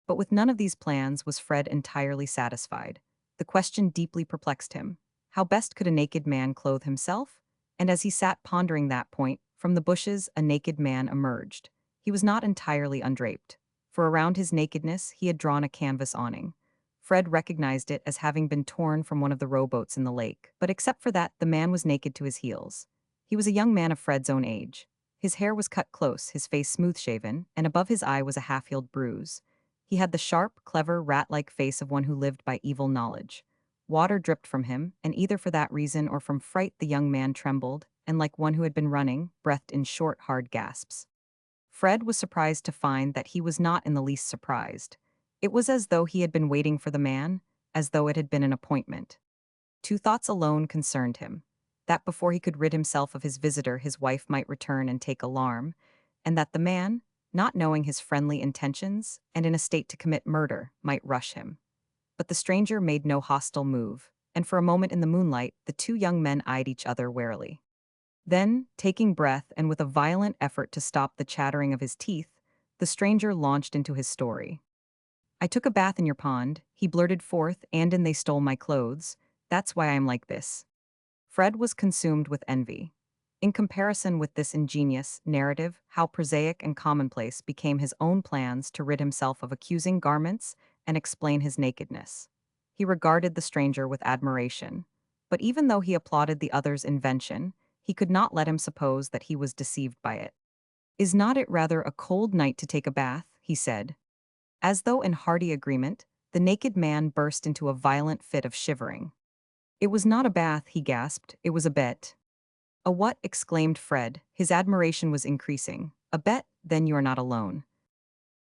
Speaker 1: But with none of these plans was Fred entirely satisfied. The question deeply perplexed him. How best could a naked man clothe himself? And as he sat pondering that point, from the bushes a naked man emerged. He was not entirely undraped, for around his nakedness he had drawn a canvas awning. Fred recognized it as having been torn from one of the rowboats in the lake. But except for that, the man was naked to his heels. He was a young man of Fred's own age. His hair was cut close, his face smooth-shaven, and above his eye was a half-healed bruise. He had the sharp, clever, rat-like face of one who lived by evil knowledge. Water dripped from him, and either for that reason or from fright the young man trembled, and like one who had been running, breathed in short, hard gasps. Fred was surprised to find that he was not in the least surprised. It was as though he had been waiting for the man, as though it had been an appointment. Two thoughts alone concerned him: that before he could rid himself of his visitor his wife might return and take alarm, and that the man, not knowing his friendly intentions and in a state to commit murder, might rush him. But the stranger made no hostile move, and for a moment in the moonlight the two young men eyed each other warily. Then, taking breath and with a violent effort to stop the chattering of his teeth, the stranger launched into his story. "I took a bath in your pond," he blurted forth, "and they stole my clothes. That's why I am like this." Fred was consumed with envy. In comparison with this ingenious narrative, how prosaic and commonplace became his own plans to rid himself of accusing garments and explain his nakedness. He regarded the stranger with admiration, but even though he applauded the other's invention, he could not let him suppose that he was deceived by it. "Is not it rather a cold night to take a bath?" he said. As though in hearty agreement, the naked man burst into a violent fit of shivering. "It was not a bath," he gasped, "it was a bet." "A what?" exclaimed Fred. His admiration was increasing. "A bet? Then you are not alone."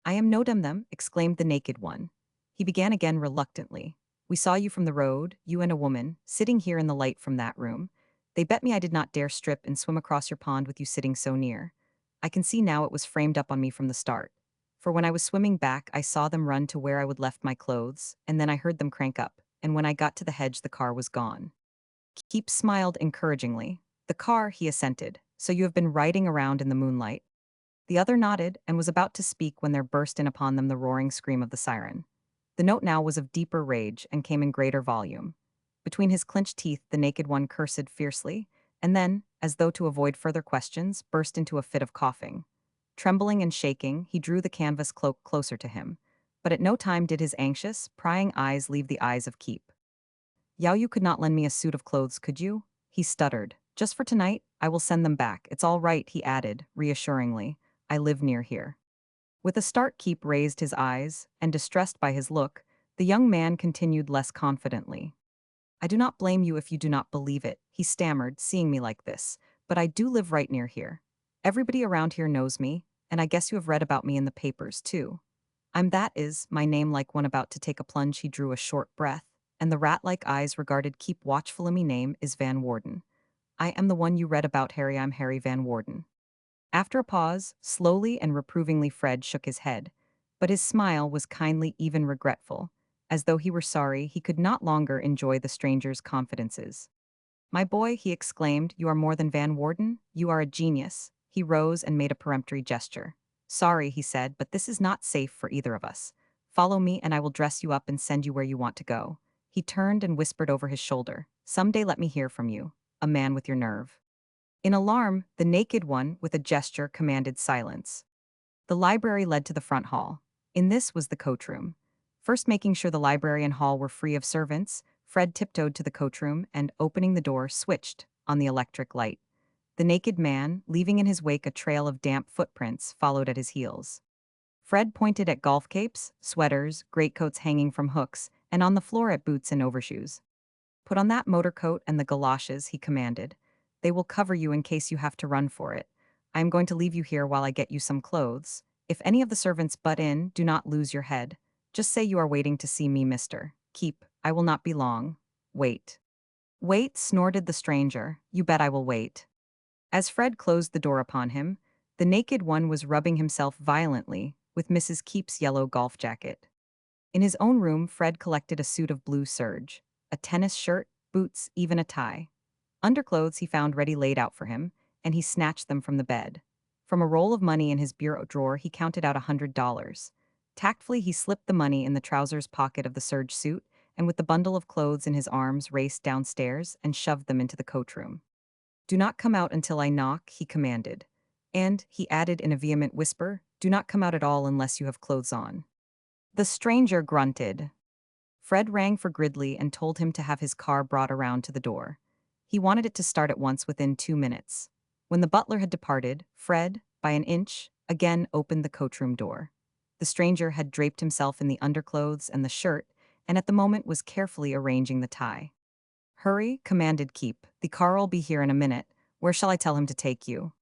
Speaker 1: "I am no them," exclaimed the naked one. He began again reluctantly. "We saw you from the road, you and a woman, sitting here in the light from that room. They bet me I did not dare strip and swim across your pond with you sitting so near. I can see now it was framed up on me from the start. For when I was swimming back, I saw them run to where I would left my clothes, and then I heard them crank up, and when I got to the hedge, the car was gone. Keep smiled encouragingly. The car, he assented. So you have been riding around in the moonlight? The other nodded and was about to speak when there burst in upon them the roaring scream of the siren. The note now was of deeper rage and came in greater volume. Between his clenched teeth, the naked one cursed fiercely, and then, as though to avoid further questions, burst into a fit of coughing. Trembling and shaking, he drew the canvas cloak closer to him, but at no time did his anxious, prying eyes leave the eyes of Keep. Yao, you could not lend me a suit of clothes, could you? He stuttered. Just for tonight, I will send them back. It's all right, he added, reassuringly. I live near here. With a start, Keep raised his eyes, and distressed by his look, the young man continued less confidently. I do not blame you if you do not believe it, he stammered, seeing me like this, but I do live right near here. Everybody around here knows me, and I guess you have read about me in the papers, too. I'm that is, my name like one about to take a plunge, he drew a short breath, and the rat-like eyes regarded Keep watchfully. Me name is Van Warden. I am the one you read about, Harry, I'm Harry Van Warden. After a pause, slowly and reprovingly Fred shook his head, but his smile was kindly, even regretful, as though he were sorry he could not longer enjoy the stranger's confidences. My boy, he exclaimed, you are more than Van Warden? You are a genius. He rose and made a peremptory gesture. Sorry, he said, but this is not safe for either of us. Follow me and I will dress you up and send you where you want to go. He turned and whispered over his shoulder. Someday let me hear from you, a man with your nerve. In alarm, the naked one, with a gesture, commanded silence. The library led to the front hall. In this was the coach room. First making sure the library and hall were free of servants, Fred tiptoed to the coach room and, opening the door, switched on the electric light. The naked man, leaving in his wake a trail of damp footprints, followed at his heels. Fred pointed at golf capes, sweaters, greatcoats hanging from hooks, and on the floor at boots and overshoes. Put on that motor coat and the galoshes, he commanded. They will cover you in case you have to run for it. I am going to leave you here while I get you some clothes. If any of the servants butt in, do not lose your head. Just say you are waiting to see me, mister. Keep, I will not be long. Wait. Wait, snorted the stranger. You bet I will wait. As Fred closed the door upon him, the naked one was rubbing himself violently with Mrs. Keep's yellow golf jacket. In his own room, Fred collected a suit of blue serge, a tennis shirt, boots, even a tie. Underclothes he found ready laid out for him, and he snatched them from the bed. From a roll of money in his bureau drawer, he counted out $100. Tactfully, he slipped the money in the trousers pocket of the serge suit, and with the bundle of clothes in his arms, raced downstairs and shoved them into the coach room. Do not come out until I knock, he commanded. And, he added in a vehement whisper, do not come out at all unless you have clothes on. The stranger grunted. Fred rang for Gridley and told him to have his car brought around to the door. He wanted it to start at once within 2 minutes. When the butler had departed, Fred, by an inch, again opened the coachroom door. The stranger had draped himself in the underclothes and the shirt, and at the moment was carefully arranging the tie. Hurry, commanded Keep. The car'll be here in a minute. Where shall I tell him to take you?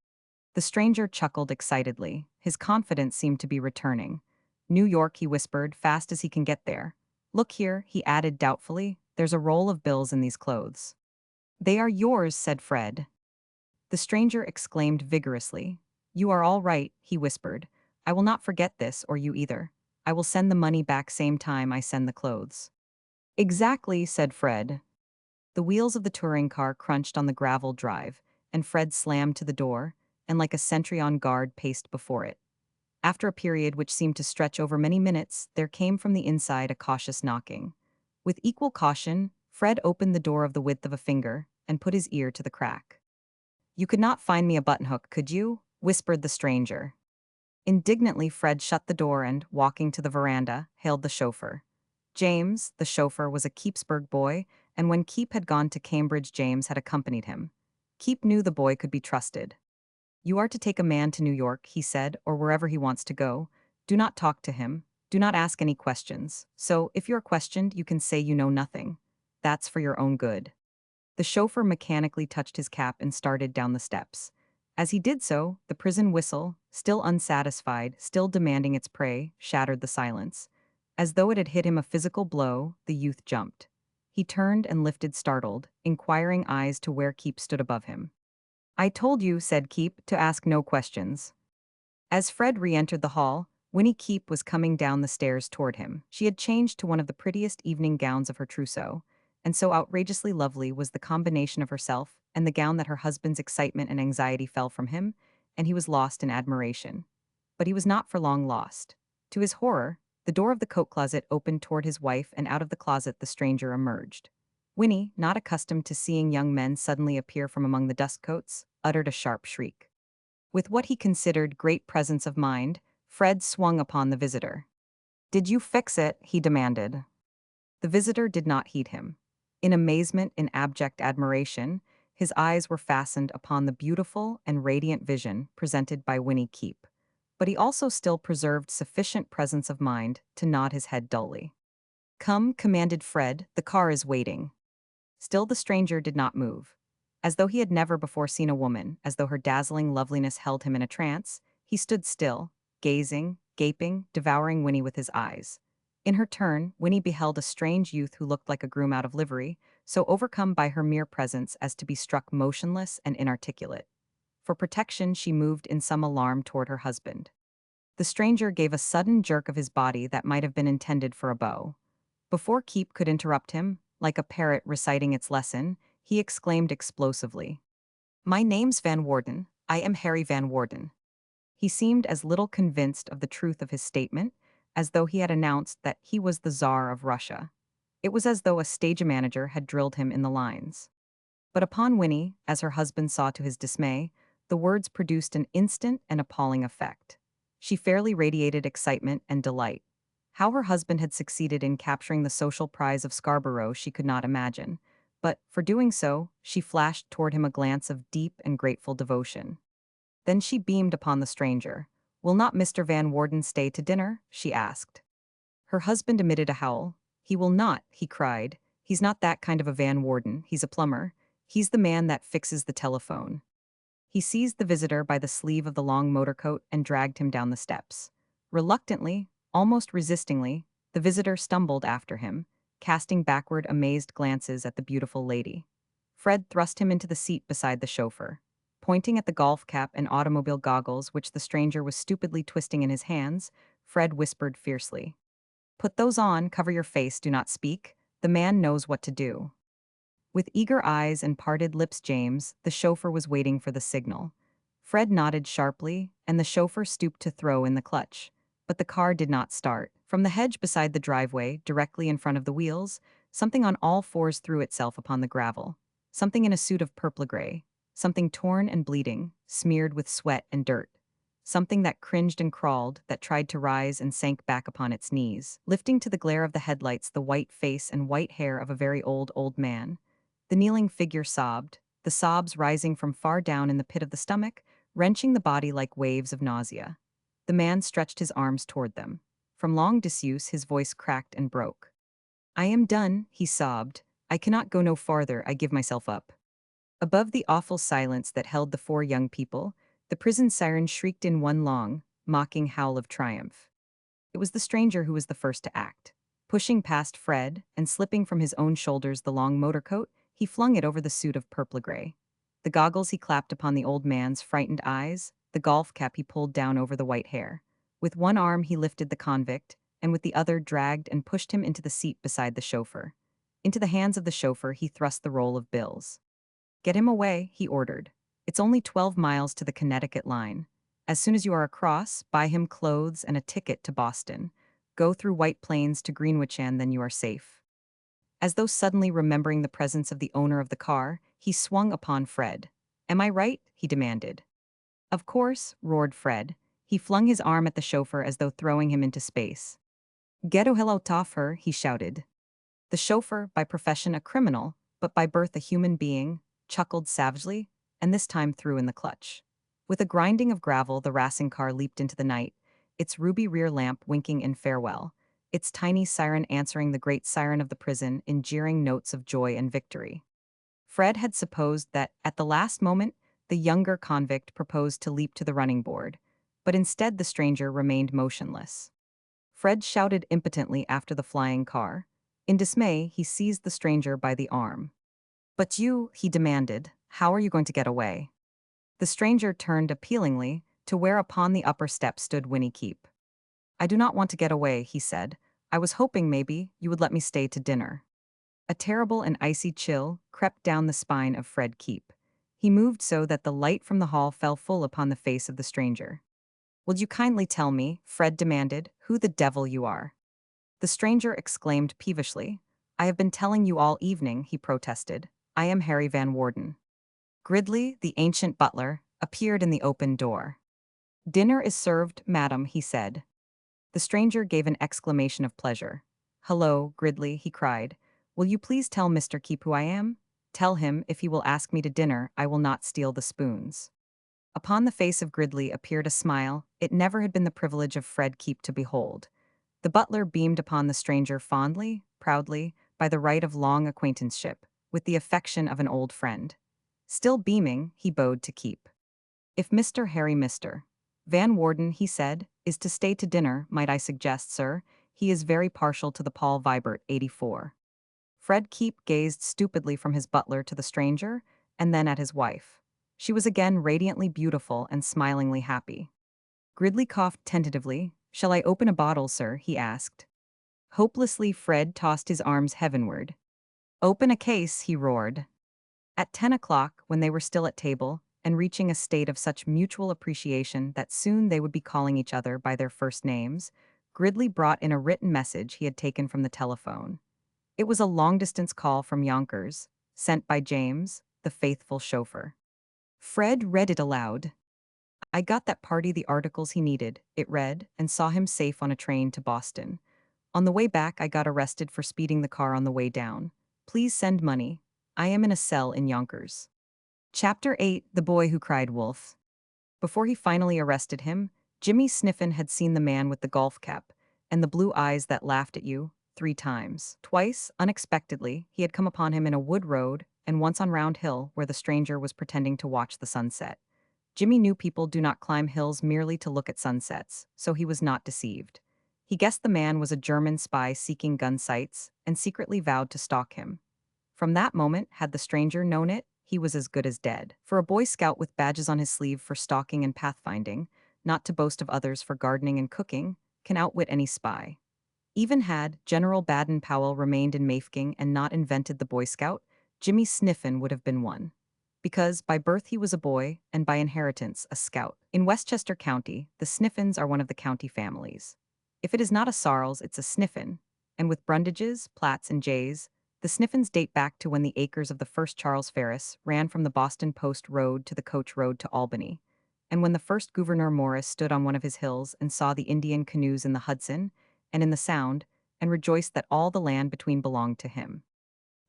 Speaker 1: The stranger chuckled excitedly. His confidence seemed to be returning. New York, he whispered, fast as he can get there. Look here, he added doubtfully, there's a roll of bills in these clothes. They are yours, said Fred. The stranger exclaimed vigorously. You are all right, he whispered. I will not forget this, or you either. I will send the money back same time I send the clothes. Exactly, said Fred. The wheels of the touring car crunched on the gravel drive, and Fred slammed to the door, and like a sentry on guard paced before it. After a period which seemed to stretch over many minutes, there came from the inside a cautious knocking. With equal caution, Fred opened the door of the width of a finger and put his ear to the crack. You could not find me a button-hook, could you? Whispered the stranger. Indignantly, Fred shut the door and, walking to the veranda, hailed the chauffeur. James, the chauffeur, was a Keepsburg boy, and when Keep had gone to Cambridge, James had accompanied him. Keep knew the boy could be trusted. You are to take a man to New York, he said, or wherever he wants to go. Do not talk to him. Do not ask any questions. So, if you're questioned, you can say you know nothing. That's for your own good. The chauffeur mechanically touched his cap and started down the steps. As he did so, the prison whistle, still unsatisfied, still demanding its prey, shattered the silence. As though it had hit him a physical blow, the youth jumped. He turned and lifted startled, inquiring eyes to where Keep stood above him. I told you, said Keep, to ask no questions. As Fred re-entered the hall, Winnie Keep was coming down the stairs toward him. She had changed to one of the prettiest evening gowns of her trousseau, and so outrageously lovely was the combination of herself and the gown that her husband's excitement and anxiety fell from him, and he was lost in admiration. But he was not for long lost. To his horror, the door of the coat closet opened toward his wife, and out of the closet the stranger emerged. Winnie, not accustomed to seeing young men suddenly appear from among the dust coats, uttered a sharp shriek. With what he considered great presence of mind, Fred swung upon the visitor. "Did you fix it?" he demanded. The visitor did not heed him. In amazement and abject admiration, his eyes were fastened upon the beautiful and radiant vision presented by Winnie Keep. But he also still preserved sufficient presence of mind to nod his head dully. "Come," commanded Fred, "the car is waiting." Still the stranger did not move. As though he had never before seen a woman, as though her dazzling loveliness held him in a trance, he stood still, gazing, gaping, devouring Winnie with his eyes. In her turn, Winnie beheld a strange youth who looked like a groom out of livery, so overcome by her mere presence as to be struck motionless and inarticulate. For protection, she moved in some alarm toward her husband. The stranger gave a sudden jerk of his body that might have been intended for a bow. Before Keep could interrupt him, like a parrot reciting its lesson, he exclaimed explosively, "My name's Van Warden. I am Harry Van Warden." He seemed as little convinced of the truth of his statement as though he had announced that he was the Tsar of Russia. It was as though a stage manager had drilled him in the lines. But upon Winnie, as her husband saw to his dismay, the words produced an instant and appalling effect. She fairly radiated excitement and delight. How her husband had succeeded in capturing the social prize of Scarborough she could not imagine, but, for doing so, she flashed toward him a glance of deep and grateful devotion. Then she beamed upon the stranger. "Will not Mr. Van Warden stay to dinner?" she asked. Her husband emitted a howl. "He will not," he cried. "He's not that kind of a Van Warden, he's a plumber. He's the man that fixes the telephone." He seized the visitor by the sleeve of the long motor coat and dragged him down the steps. Reluctantly, almost resistingly, the visitor stumbled after him, casting backward amazed glances at the beautiful lady. Fred thrust him into the seat beside the chauffeur. Pointing at the golf cap and automobile goggles which the stranger was stupidly twisting in his hands, Fred whispered fiercely, "Put those on, cover your face, do not speak. The man knows what to do." With eager eyes and parted lips, James, the chauffeur was waiting for the signal. Fred nodded sharply, and the chauffeur stooped to throw in the clutch. But the car did not start. From the hedge beside the driveway, directly in front of the wheels, something on all fours threw itself upon the gravel. Something in a suit of purple-gray. Something torn and bleeding, smeared with sweat and dirt. Something that cringed and crawled, that tried to rise and sank back upon its knees, lifting to the glare of the headlights the white face and white hair of a very old man. The kneeling figure sobbed, the sobs rising from far down in the pit of the stomach, wrenching the body like waves of nausea. The man stretched his arms toward them. From long disuse, his voice cracked and broke. "I am done," he sobbed. "I cannot go no farther, I give myself up." Above the awful silence that held the four young people, the prison siren shrieked in one long, mocking howl of triumph. It was the stranger who was the first to act. Pushing past Fred, and slipping from his own shoulders the long motor coat, he flung it over the suit of purple-gray. The goggles he clapped upon the old man's frightened eyes, the golf cap he pulled down over the white hair. With one arm he lifted the convict, and with the other dragged and pushed him into the seat beside the chauffeur. Into the hands of the chauffeur he thrust the roll of bills. "Get him away," he ordered. "It's only 12 miles to the Connecticut line. As soon as you are across, buy him clothes and a ticket to Boston. Go through White Plains to Greenwich, and then you are safe." As though suddenly remembering the presence of the owner of the car, he swung upon Fred. "Am I right?" he demanded. "Of course," roared Fred. He flung his arm at the chauffeur as though throwing him into space. "Get o hell out of her," he shouted. The chauffeur, by profession a criminal, but by birth a human being, chuckled savagely, and this time threw in the clutch. With a grinding of gravel, the racing car leaped into the night, its ruby rear lamp winking in farewell, its tiny siren answering the great siren of the prison in jeering notes of joy and victory. Fred had supposed that, at the last moment, the younger convict proposed to leap to the running board, but instead the stranger remained motionless. Fred shouted impotently after the flying car. In dismay, he seized the stranger by the arm. "But you," he demanded, "how are you going to get away?" The stranger turned appealingly to where upon the upper step stood Winnie Keep. I do not want to get away, he said. I was hoping maybe you would let me stay to dinner. A terrible and icy chill crept down the spine of Fred Keep. He moved so that the light from the hall fell full upon the face of the stranger. Will you kindly tell me, Fred demanded, who the devil you are? The stranger exclaimed peevishly. I have been telling you all evening, he protested. I am Harry Van Warden. Gridley, the ancient butler, appeared in the open door. Dinner is served, madam, he said. The stranger gave an exclamation of pleasure. Hello, Gridley, he cried. Will you please tell Mr. Keep who I am? Tell him, if he will ask me to dinner, I will not steal the spoons. Upon the face of Gridley appeared a smile it never had been the privilege of Fred Keep to behold. The butler beamed upon the stranger fondly, proudly, by the right of long acquaintanceship, with the affection of an old friend. Still beaming, he bowed to Keep. If Mr. Van Warden, he said, is to stay to dinner, might I suggest, sir, he is very partial to the Paul Vibert 84. Fred Keep gazed stupidly from his butler to the stranger, and then at his wife. She was again radiantly beautiful and smilingly happy. Gridley coughed tentatively. Shall I open a bottle, sir? He asked. Hopelessly, Fred tossed his arms heavenward. Open a case, he roared. At 10 o'clock, when they were still at table, and reaching a state of such mutual appreciation that soon they would be calling each other by their first names, Gridley brought in a written message he had taken from the telephone. It was a long-distance call from Yonkers, sent by James, the faithful chauffeur. Fred read it aloud. I got that party the articles he needed, it read, and saw him safe on a train to Boston. On the way back, I got arrested for speeding the car on the way down. Please send money. I am in a cell in Yonkers. Chapter 8: The Boy Who Cried Wolf. Before he finally arrested him, Jimmy Sniffen had seen the man with the golf cap and the blue eyes that laughed at you 3 times. Twice, unexpectedly, he had come upon him in a wood road and once on Round Hill where the stranger was pretending to watch the sunset. Jimmy knew people do not climb hills merely to look at sunsets, so he was not deceived. He guessed the man was a German spy seeking gun sites and secretly vowed to stalk him. From that moment, had the stranger known it, he was as good as dead. For a Boy Scout with badges on his sleeve for stalking and pathfinding, not to boast of others for gardening and cooking, can outwit any spy. Even had General Baden-Powell remained in Mafeking and not invented the Boy Scout, Jimmy Sniffen would have been one. Because by birth he was a boy, and by inheritance a scout. In Westchester County, the Sniffens are one of the county families. If it is not a Sarles, it's a Sniffen, and with Brundages, Platts, and Jays, the Sniffens date back to when the acres of the first Charles Ferris ran from the Boston Post Road to the Coach Road to Albany, and when the first Gouverneur Morris stood on one of his hills and saw the Indian canoes in the Hudson and in the Sound, and rejoiced that all the land between belonged to him.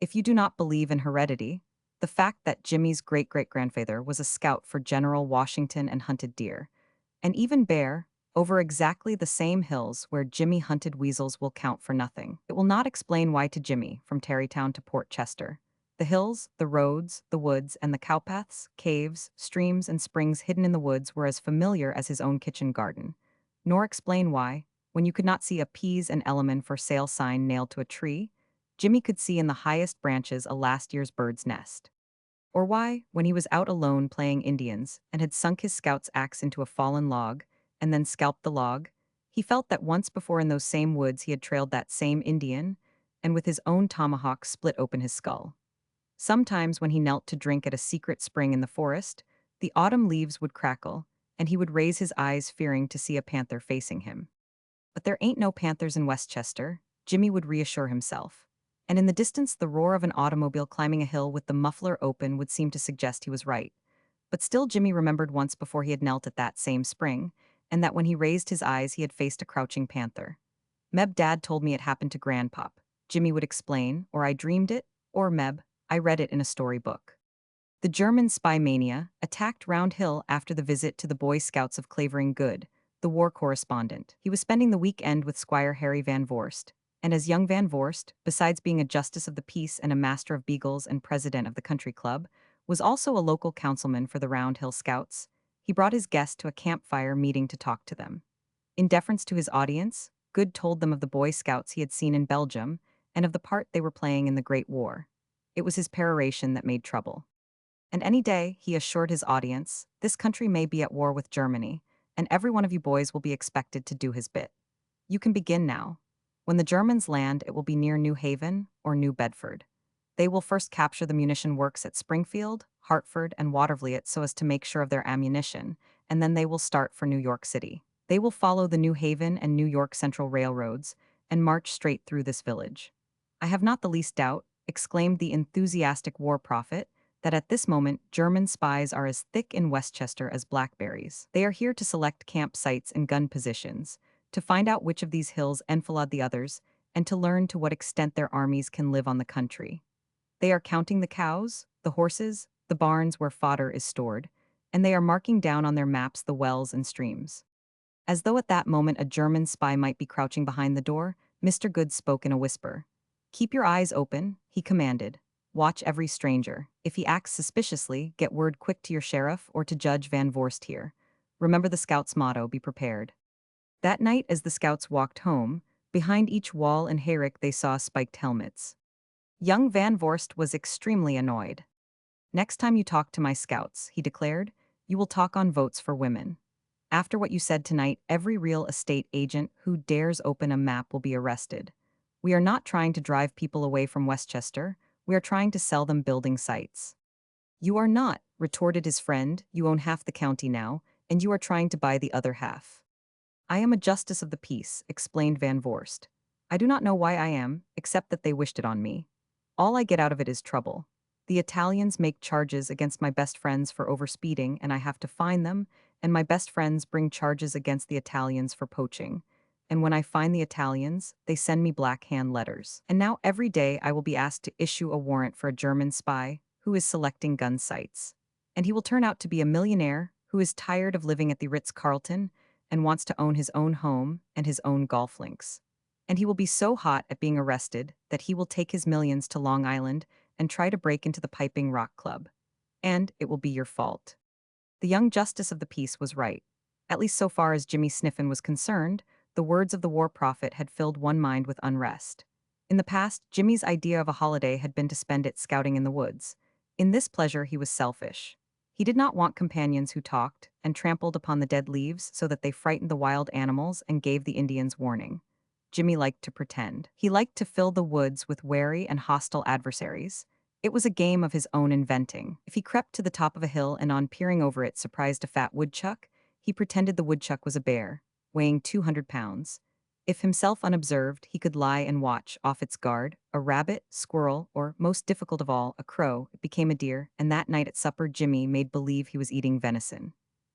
Speaker 1: If you do not believe in heredity, the fact that Jimmy's great-great-grandfather was a scout for General Washington and hunted deer, and even bear, over exactly the same hills where Jimmy hunted weasels will count for nothing. It will not explain why to Jimmy, from Tarrytown to Port Chester, the hills, the roads, the woods, and the cowpaths, caves, streams, and springs hidden in the woods were as familiar as his own kitchen garden, nor explain why, when you could not see a peas and elliman for sale sign nailed to a tree, Jimmy could see in the highest branches a last year's bird's nest. Or why, when he was out alone playing Indians and had sunk his scout's axe into a fallen log and then scalped the log, he felt that once before in those same woods he had trailed that same Indian and with his own tomahawk split open his skull. Sometimes when he knelt to drink at a secret spring in the forest, the autumn leaves would crackle and he would raise his eyes fearing to see a panther facing him. But there ain't no panthers in Westchester, Jimmy would reassure himself. And in the distance the roar of an automobile climbing a hill with the muffler open would seem to suggest he was right. But still Jimmy remembered once before he had knelt at that same spring, and that when he raised his eyes he had faced a crouching panther. Meb Dad told me it happened to Grandpop, Jimmy would explain, or I dreamed it, or Meb, I read it in a storybook. The German spy mania attacked Round Hill after the visit to the Boy Scouts of Clavering Good, the war correspondent. He was spending the weekend with Squire Harry Van Vorst, and as young Van Vorst, besides being a justice of the peace and a master of beagles and president of the country club, was also a local councilman for the Round Hill Scouts. He brought his guests to a campfire meeting to talk to them. In deference to his audience, Good told them of the Boy Scouts he had seen in Belgium and of the part they were playing in the Great War. It was his peroration that made trouble. And any day, he assured his audience, this country may be at war with Germany, and every one of you boys will be expected to do his bit. You can begin now. When the Germans land, it will be near New Haven or New Bedford. They will first capture the munition works at Springfield, Hartford, and Watervliet so as to make sure of their ammunition, and then they will start for New York City. They will follow the New Haven and New York Central railroads and march straight through this village. I have not the least doubt, exclaimed the enthusiastic war prophet, that at this moment German spies are as thick in Westchester as blackberries. They are here to select camp sites and gun positions, to find out which of these hills enfilade the others, and to learn to what extent their armies can live on the country. They are counting the cows, the horses, the barns where fodder is stored, and they are marking down on their maps the wells and streams. As though at that moment a German spy might be crouching behind the door, Mr. Good spoke in a whisper. Keep your eyes open, he commanded. Watch every stranger. If he acts suspiciously, get word quick to your sheriff or to Judge Van Vorst here. Remember the scouts' motto, be prepared. That night, as the scouts walked home, behind each wall and hayrick they saw spiked helmets. Young Van Vorst was extremely annoyed. Next time you talk to my scouts, he declared, you will talk on votes for women. After what you said tonight, every real estate agent who dares open a map will be arrested. We are not trying to drive people away from Westchester, we are trying to sell them building sites. You are not, retorted his friend, you own half the county now, and you are trying to buy the other half. I am a justice of the peace, explained Van Vorst. I do not know why I am, except that they wished it on me. All I get out of it is trouble. The Italians make charges against my best friends for overspeeding, and I have to fine them, and my best friends bring charges against the Italians for poaching. And when I find the Italians, they send me black hand letters. And now every day I will be asked to issue a warrant for a German spy who is selecting gun sites. And he will turn out to be a millionaire who is tired of living at the Ritz-Carlton and wants to own his own home and his own golf links. And he will be so hot at being arrested that he will take his millions to Long Island and try to break into the Piping Rock Club. And it will be your fault. The young justice of the peace was right. At least so far as Jimmy Sniffen was concerned, the words of the war prophet had filled one mind with unrest. In the past, Jimmy's idea of a holiday had been to spend it scouting in the woods. In this pleasure, he was selfish. He did not want companions who talked and trampled upon the dead leaves so that they frightened the wild animals and gave the Indians warning. Jimmy liked to pretend. He liked to fill the woods with wary and hostile adversaries. It was a game of his own inventing. If he crept to the top of a hill and on peering over it surprised a fat woodchuck, he pretended the woodchuck was a bear, weighing 200 pounds. If himself unobserved, he could lie and watch, off its guard, a rabbit, squirrel, or, most difficult of all, a crow. It became a deer, and that night at supper Jimmy made believe he was eating venison.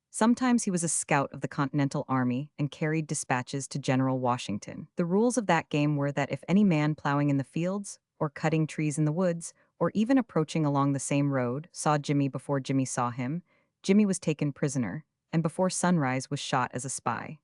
Speaker 1: Sometimes he was a scout of the Continental Army and carried dispatches to General Washington. The rules of that game were that if any man plowing in the fields, or cutting trees in the woods, or even approaching along the same road, saw Jimmy before Jimmy saw him, Jimmy was taken prisoner, and before sunrise was shot as a spy.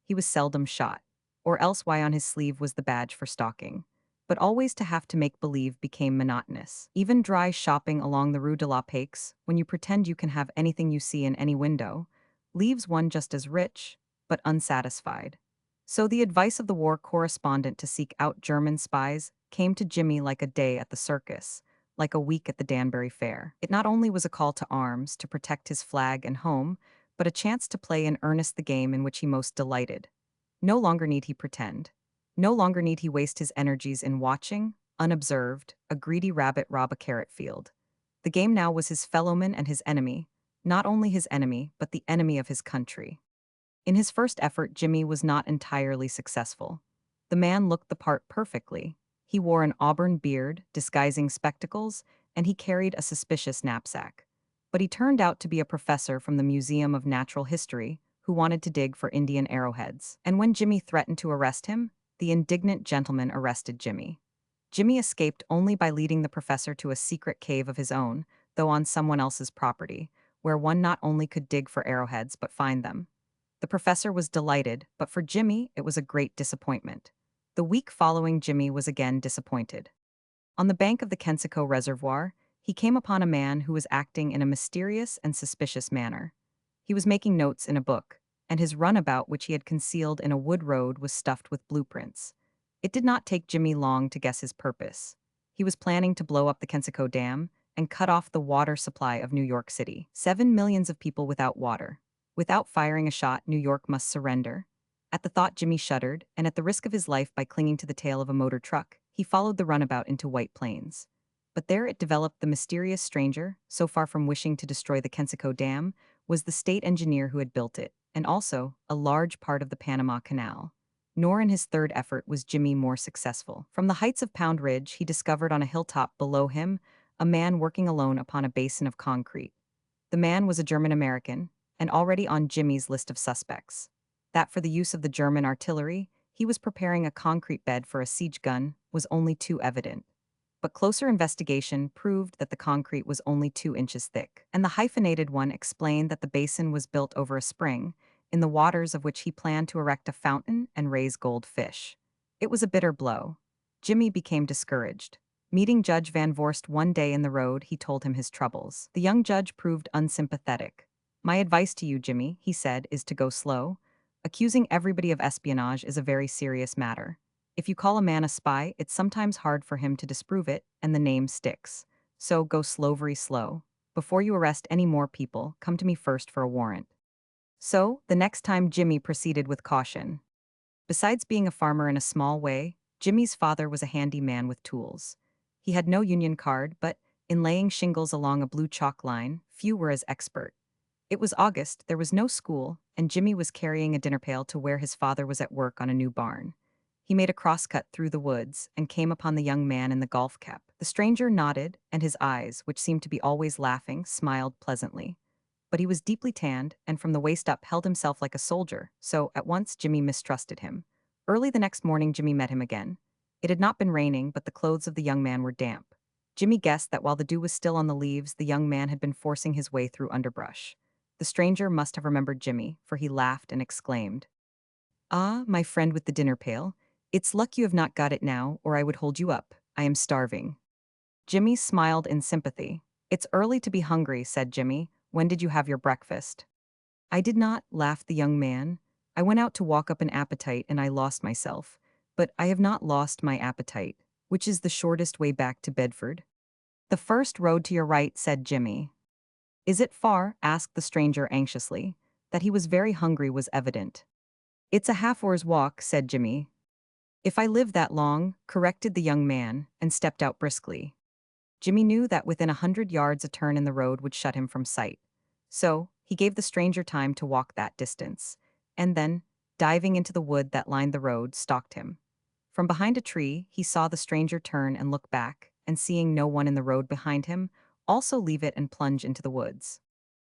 Speaker 1: He was seldom shot, or else why on his sleeve was the badge for stalking. But always to have to make believe became monotonous. Even dry shopping along the Rue de la Paix, when you pretend you can have anything you see in any window, leaves one just as rich, but unsatisfied. So the advice of the war correspondent to seek out German spies came to Jimmy like a day at the circus, like a week at the Danbury Fair. It not only was a call to arms to protect his flag and home, but a chance to play in earnest the game in which he most delighted. No longer need he pretend. No longer need he waste his energies in watching, unobserved, a greedy rabbit rob a carrot field. The game now was his fellowman and his enemy, not only his enemy, but the enemy of his country. In his first effort, Jimmy was not entirely successful. The man looked the part perfectly. He wore an auburn beard, disguising spectacles, and he carried a suspicious knapsack. But he turned out to be a professor from the Museum of Natural History who wanted to dig for Indian arrowheads. And when Jimmy threatened to arrest him, the indignant gentleman arrested Jimmy. Jimmy escaped only by leading the professor to a secret cave of his own, though on someone else's property, where one not only could dig for arrowheads but find them. The professor was delighted, but for Jimmy it was a great disappointment. The week following, Jimmy was again disappointed. On the bank of the Kensico Reservoir, he came upon a man who was acting in a mysterious and suspicious manner. He was making notes in a book, and his runabout, which he had concealed in a wood road, was stuffed with blueprints. It did not take Jimmy long to guess his purpose. He was planning to blow up the Kensico Dam and cut off the water supply of New York City. 7 million of people without water. Without firing a shot, New York must surrender. At the thought, Jimmy shuddered, and at the risk of his life by clinging to the tail of a motor truck, he followed the runabout into White Plains. But there it developed the mysterious stranger, so far from wishing to destroy the Kensico Dam, was the state engineer who had built it, and also a large part of the Panama Canal. Nor in his third effort was Jimmy more successful. From the heights of Pound Ridge, he discovered on a hilltop below him a man working alone upon a basin of concrete. The man was a German American, and already on Jimmy's list of suspects. That for the use of the German artillery, he was preparing a concrete bed for a siege gun, was only too evident. But closer investigation proved that the concrete was only 2 inches thick, and the hyphenated one explained that the basin was built over a spring, in the waters of which he planned to erect a fountain and raise gold fish. It was a bitter blow. Jimmy became discouraged. Meeting Judge Van Vorst one day in the road, he told him his troubles. The young judge proved unsympathetic. "My advice to you, Jimmy," he said, "is to go slow. Accusing everybody of espionage is a very serious matter. If you call a man a spy, it's sometimes hard for him to disprove it, and the name sticks. So go slow, very slow. Before you arrest any more people, come to me first for a warrant." So, the next time Jimmy proceeded with caution. Besides being a farmer in a small way, Jimmy's father was a handy man with tools. He had no union card, but in laying shingles along a blue chalk line, few were as expert. It was August, there was no school, and Jimmy was carrying a dinner pail to where his father was at work on a new barn. He made a crosscut through the woods and came upon the young man in the golf cap. The stranger nodded, and his eyes, which seemed to be always laughing, smiled pleasantly. But he was deeply tanned, and from the waist up held himself like a soldier, so at once Jimmy mistrusted him. Early the next morning Jimmy met him again. It had not been raining, but the clothes of the young man were damp. Jimmy guessed that while the dew was still on the leaves, the young man had been forcing his way through underbrush. The stranger must have remembered Jimmy, for he laughed and exclaimed, "Ah, my friend with the dinner pail, it's luck you have not got it now, or I would hold you up. I am starving." Jimmy smiled in sympathy. "It's early to be hungry," said Jimmy. "When did you have your breakfast?" "I did not," laughed the young man. "I went out to walk up an appetite and I lost myself. But I have not lost my appetite. Which is the shortest way back to Bedford?" "The first road to your right," said Jimmy. "Is it far?" asked the stranger anxiously. That he was very hungry was evident. "It's a half-hour's walk," said Jimmy. "If I live that long," corrected the young man, and stepped out briskly. Jimmy knew that within 100 yards a turn in the road would shut him from sight. So, he gave the stranger time to walk that distance, and then, diving into the wood that lined the road, stalked him. From behind a tree, he saw the stranger turn and look back, and seeing no one in the road behind him, also leave it and plunge into the woods.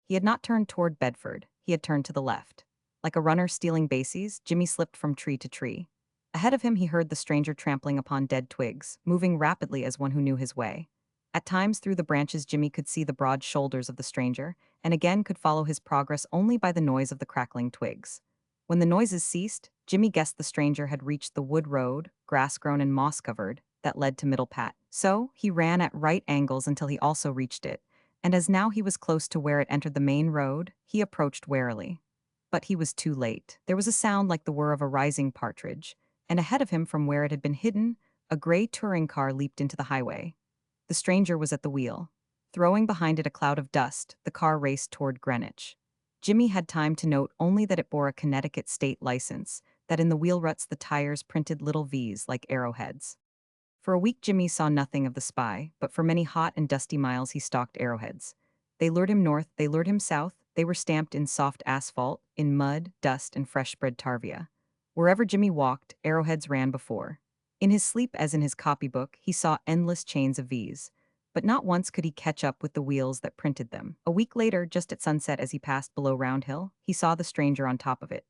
Speaker 1: He had not turned toward Bedford, he had turned to the left. Like a runner stealing bases, Jimmy slipped from tree to tree. Ahead of him he heard the stranger trampling upon dead twigs, moving rapidly as one who knew his way. At times through the branches Jimmy could see the broad shoulders of the stranger, and again could follow his progress only by the noise of the crackling twigs. When the noises ceased, Jimmy guessed the stranger had reached the wood road, grass-grown and moss-covered, that led to Middle Pat. So, he ran at right angles until he also reached it, and as now he was close to where it entered the main road, he approached warily. But he was too late. There was a sound like the whir of a rising partridge, and ahead of him from where it had been hidden, a gray touring car leaped into the highway. The stranger was at the wheel. Throwing behind it a cloud of dust, the car raced toward Greenwich. Jimmy had time to note only that it bore a Connecticut state license, that in the wheel ruts the tires printed little V's like arrowheads. For a week Jimmy saw nothing of the spy, but for many hot and dusty miles he stalked arrowheads. They lured him north, they lured him south, they were stamped in soft asphalt, in mud, dust, and fresh-spread tarvia. Wherever Jimmy walked, arrowheads ran before. In his sleep as in his copybook, he saw endless chains of V's. But not once could he catch up with the wheels that printed them. A week later, just at sunset as he passed below Round Hill, he saw the stranger on top of it.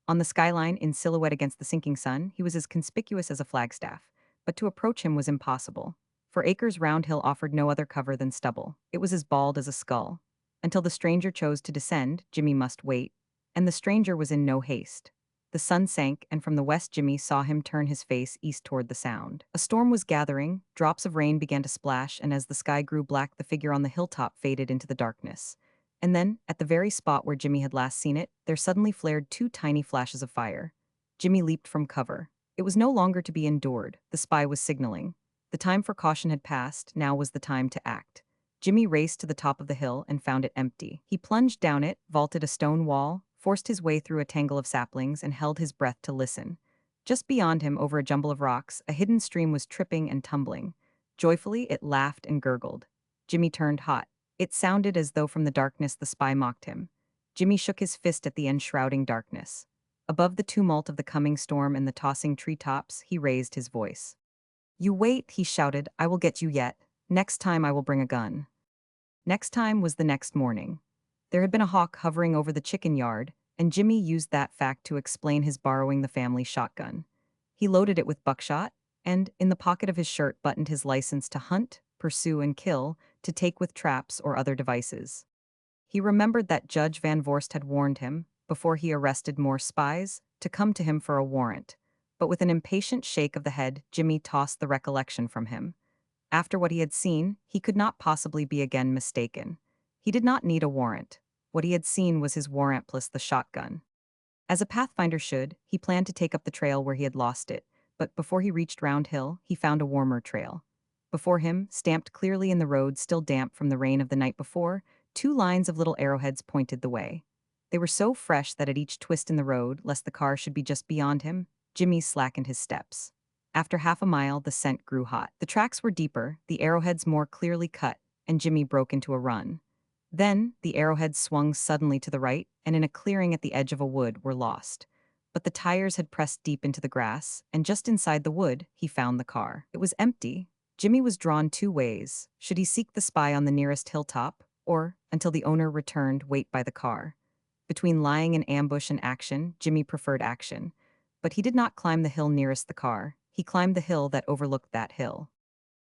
Speaker 1: On the skyline, in silhouette against the sinking sun, he was as conspicuous as a flagstaff. But to approach him was impossible. For acres Round Hill offered no other cover than stubble. It was as bald as a skull. Until the stranger chose to descend, Jimmy must wait. And the stranger was in no haste. The sun sank, and from the west Jimmy saw him turn his face east toward the sound. A storm was gathering, drops of rain began to splash, and as the sky grew black the figure on the hilltop faded into the darkness. And then, at the very spot where Jimmy had last seen it, there suddenly flared 2 tiny flashes of fire. Jimmy leaped from cover. It was no longer to be endured, the spy was signaling. The time for caution had passed, now was the time to act. Jimmy raced to the top of the hill and found it empty. He plunged down it, vaulted a stone wall, forced his way through a tangle of saplings, and held his breath to listen. Just beyond him, over a jumble of rocks, a hidden stream was tripping and tumbling. Joyfully, it laughed and gurgled. Jimmy turned hot. It sounded as though from the darkness the spy mocked him. Jimmy shook his fist at the enshrouding darkness. Above the tumult of the coming storm and the tossing treetops, he raised his voice. "You wait," he shouted, "I will get you yet. Next time I will bring a gun." Next time was the next morning. There had been a hawk hovering over the chicken yard, and Jimmy used that fact to explain his borrowing the family shotgun. He loaded it with buckshot, and, in the pocket of his shirt, buttoned his license to hunt, pursue, and kill, to take with traps or other devices. He remembered that Judge Van Vorst had warned him, before he arrested more spies, to come to him for a warrant. But with an impatient shake of the head, Jimmy tossed the recollection from him. After what he had seen, he could not possibly be again mistaken. He did not need a warrant. What he had seen was his warrant plus the shotgun. As a pathfinder should, he planned to take up the trail where he had lost it, but before he reached Round Hill, he found a warmer trail. Before him, stamped clearly in the road still damp from the rain of the night before, two lines of little arrowheads pointed the way. They were so fresh that at each twist in the road, lest the car should be just beyond him, Jimmy slackened his steps. After half a mile, the scent grew hot. The tracks were deeper, the arrowheads more clearly cut, and Jimmy broke into a run. Then, the arrowheads swung suddenly to the right, and in a clearing at the edge of a wood were lost. But the tires had pressed deep into the grass, and just inside the wood, he found the car. It was empty. Jimmy was drawn two ways. Should he seek the spy on the nearest hilltop, or, until the owner returned, wait by the car? Between lying in ambush and action, Jimmy preferred action. But he did not climb the hill nearest the car. He climbed the hill that overlooked that hill.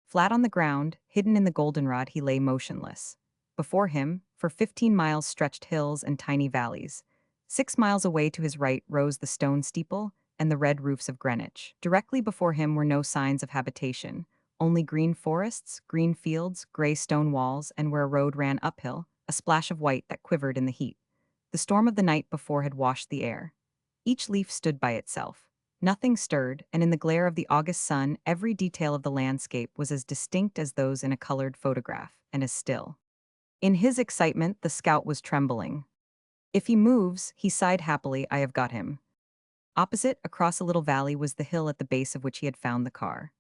Speaker 1: Flat on the ground, hidden in the goldenrod, he lay motionless. Before him, for 15 miles stretched hills and tiny valleys. 6 miles away to his right rose the stone steeple and the red roofs of Greenwich. Directly before him were no signs of habitation, only green forests, green fields, gray stone walls, and where a road ran uphill, a splash of white that quivered in the heat. The storm of the night before had washed the air. Each leaf stood by itself. Nothing stirred, and in the glare of the August sun, every detail of the landscape was as distinct as those in a colored photograph, and as still. In his excitement, the scout was trembling. "If he moves," he sighed happily, "I have got him." Opposite, across a little valley, was the hill at the base of which he had found the car.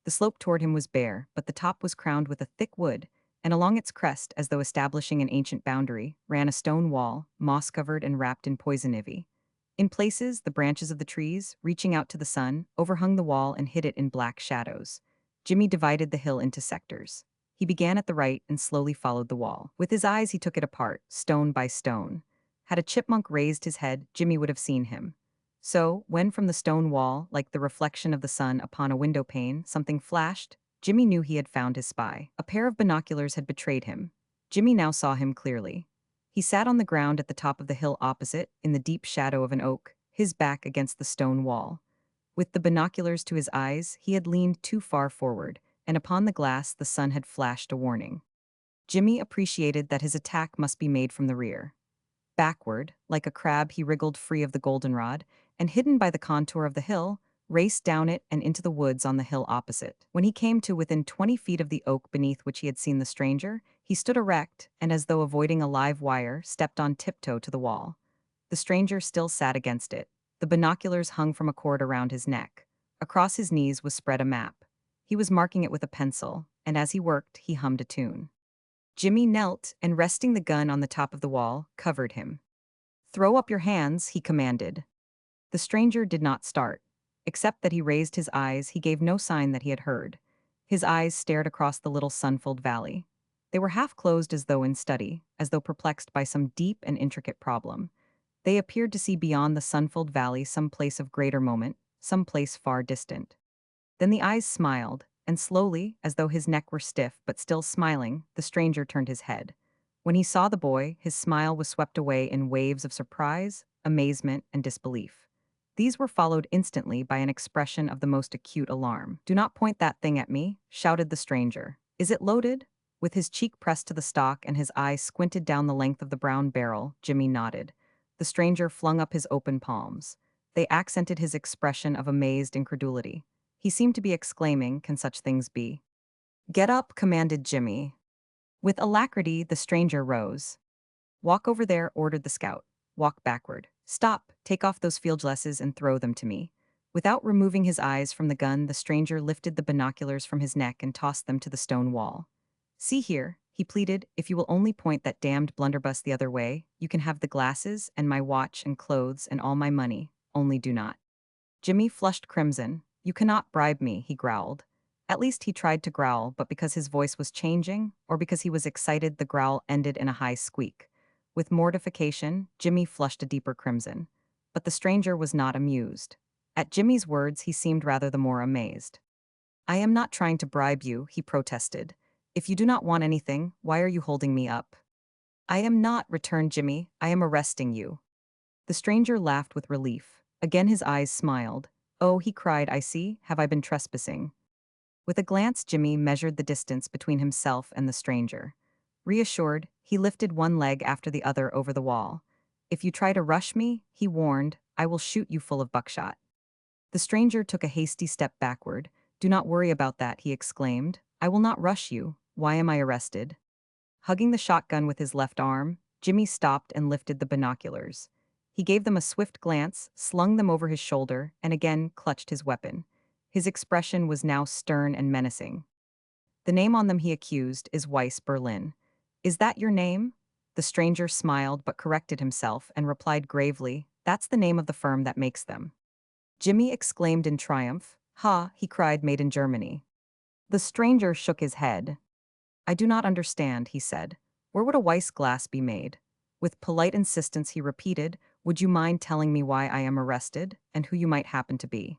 Speaker 1: The slope toward him was bare, but the top was crowned with a thick wood, and along its crest, as though establishing an ancient boundary, ran a stone wall, moss-covered and wrapped in poison ivy. In places, the branches of the trees, reaching out to the sun, overhung the wall and hid it in black shadows. Jimmy divided the hill into sectors. He began at the right and slowly followed the wall. With his eyes, he took it apart, stone by stone. Had a chipmunk raised his head, Jimmy would have seen him. So, when from the stone wall, like the reflection of the sun upon a window pane, something flashed, Jimmy knew he had found his spy. A pair of binoculars had betrayed him. Jimmy now saw him clearly. He sat on the ground at the top of the hill opposite, in the deep shadow of an oak, his back against the stone wall. With the binoculars to his eyes, he had leaned too far forward, and upon the glass the sun had flashed a warning. Jimmy appreciated that his attack must be made from the rear. Backward, like a crab, he wriggled free of the goldenrod, and hidden by the contour of the hill, raced down it and into the woods on the hill opposite. When he came to within 20 feet of the oak beneath which he had seen the stranger, he stood erect, and as though avoiding a live wire, stepped on tiptoe to the wall. The stranger still sat against it. The binoculars hung from a cord around his neck. Across his knees was spread a map. He was marking it with a pencil, and as he worked, he hummed a tune. Jimmy knelt, and resting the gun on the top of the wall, covered him. "Throw up your hands," he commanded. The stranger did not start. Except that he raised his eyes, he gave no sign that he had heard. His eyes stared across the little sun-filled valley. They were half closed as though in study, as though perplexed by some deep and intricate problem. They appeared to see beyond the sun-filled valley some place of greater moment, some place far distant. Then the eyes smiled, and slowly, as though his neck were stiff but still smiling, the stranger turned his head. When he saw the boy, his smile was swept away in waves of surprise, amazement, and disbelief. These were followed instantly by an expression of the most acute alarm. "Do not point that thing at me," shouted the stranger. "Is it loaded?" With his cheek pressed to the stock and his eyes squinted down the length of the brown barrel, Jimmy nodded. The stranger flung up his open palms. They accented his expression of amazed incredulity. He seemed to be exclaiming, "Can such things be?" "Get up," commanded Jimmy. With alacrity, the stranger rose. "Walk over there," ordered the scout. walk backward. Stop, take off those field glasses and throw them to me. Without removing his eyes from the gun, the stranger lifted the binoculars from his neck and tossed them to the stone wall. See here, he pleaded, if you will only point that damned blunderbuss the other way, you can have the glasses and my watch and clothes and all my money, only do not. Jimmy flushed crimson. You cannot bribe me, he growled. At least he tried to growl, but because his voice was changing, or because he was excited, the growl ended in a high squeak. With mortification, Jimmy flushed a deeper crimson. But the stranger was not amused. At Jimmy's words, he seemed rather the more amazed. I am not trying to bribe you, he protested. If you do not want anything, why are you holding me up? I am not, returned Jimmy. I am arresting you. The stranger laughed with relief. Again his eyes smiled. Oh, he cried, I see, have I been trespassing? With a glance, Jimmy measured the distance between himself and the stranger. Reassured, he lifted one leg after the other over the wall. If you try to rush me, he warned, I will shoot you full of buckshot. The stranger took a hasty step backward. Do not worry about that, he exclaimed. I will not rush you. Why am I arrested? Hugging the shotgun with his left arm, Jimmy stopped and lifted the binoculars. He gave them a swift glance, slung them over his shoulder, and again clutched his weapon. His expression was now stern and menacing. The name on them, he accused, is Weiss Berlin. Is that your name? The stranger smiled but corrected himself and replied gravely, that's the name of the firm that makes them. Jimmy exclaimed in triumph. Ha, he cried, made in Germany. The stranger shook his head. I do not understand, he said. Where would a Weiss glass be made? With polite insistence he repeated, would you mind telling me why I am arrested, and who you might happen to be?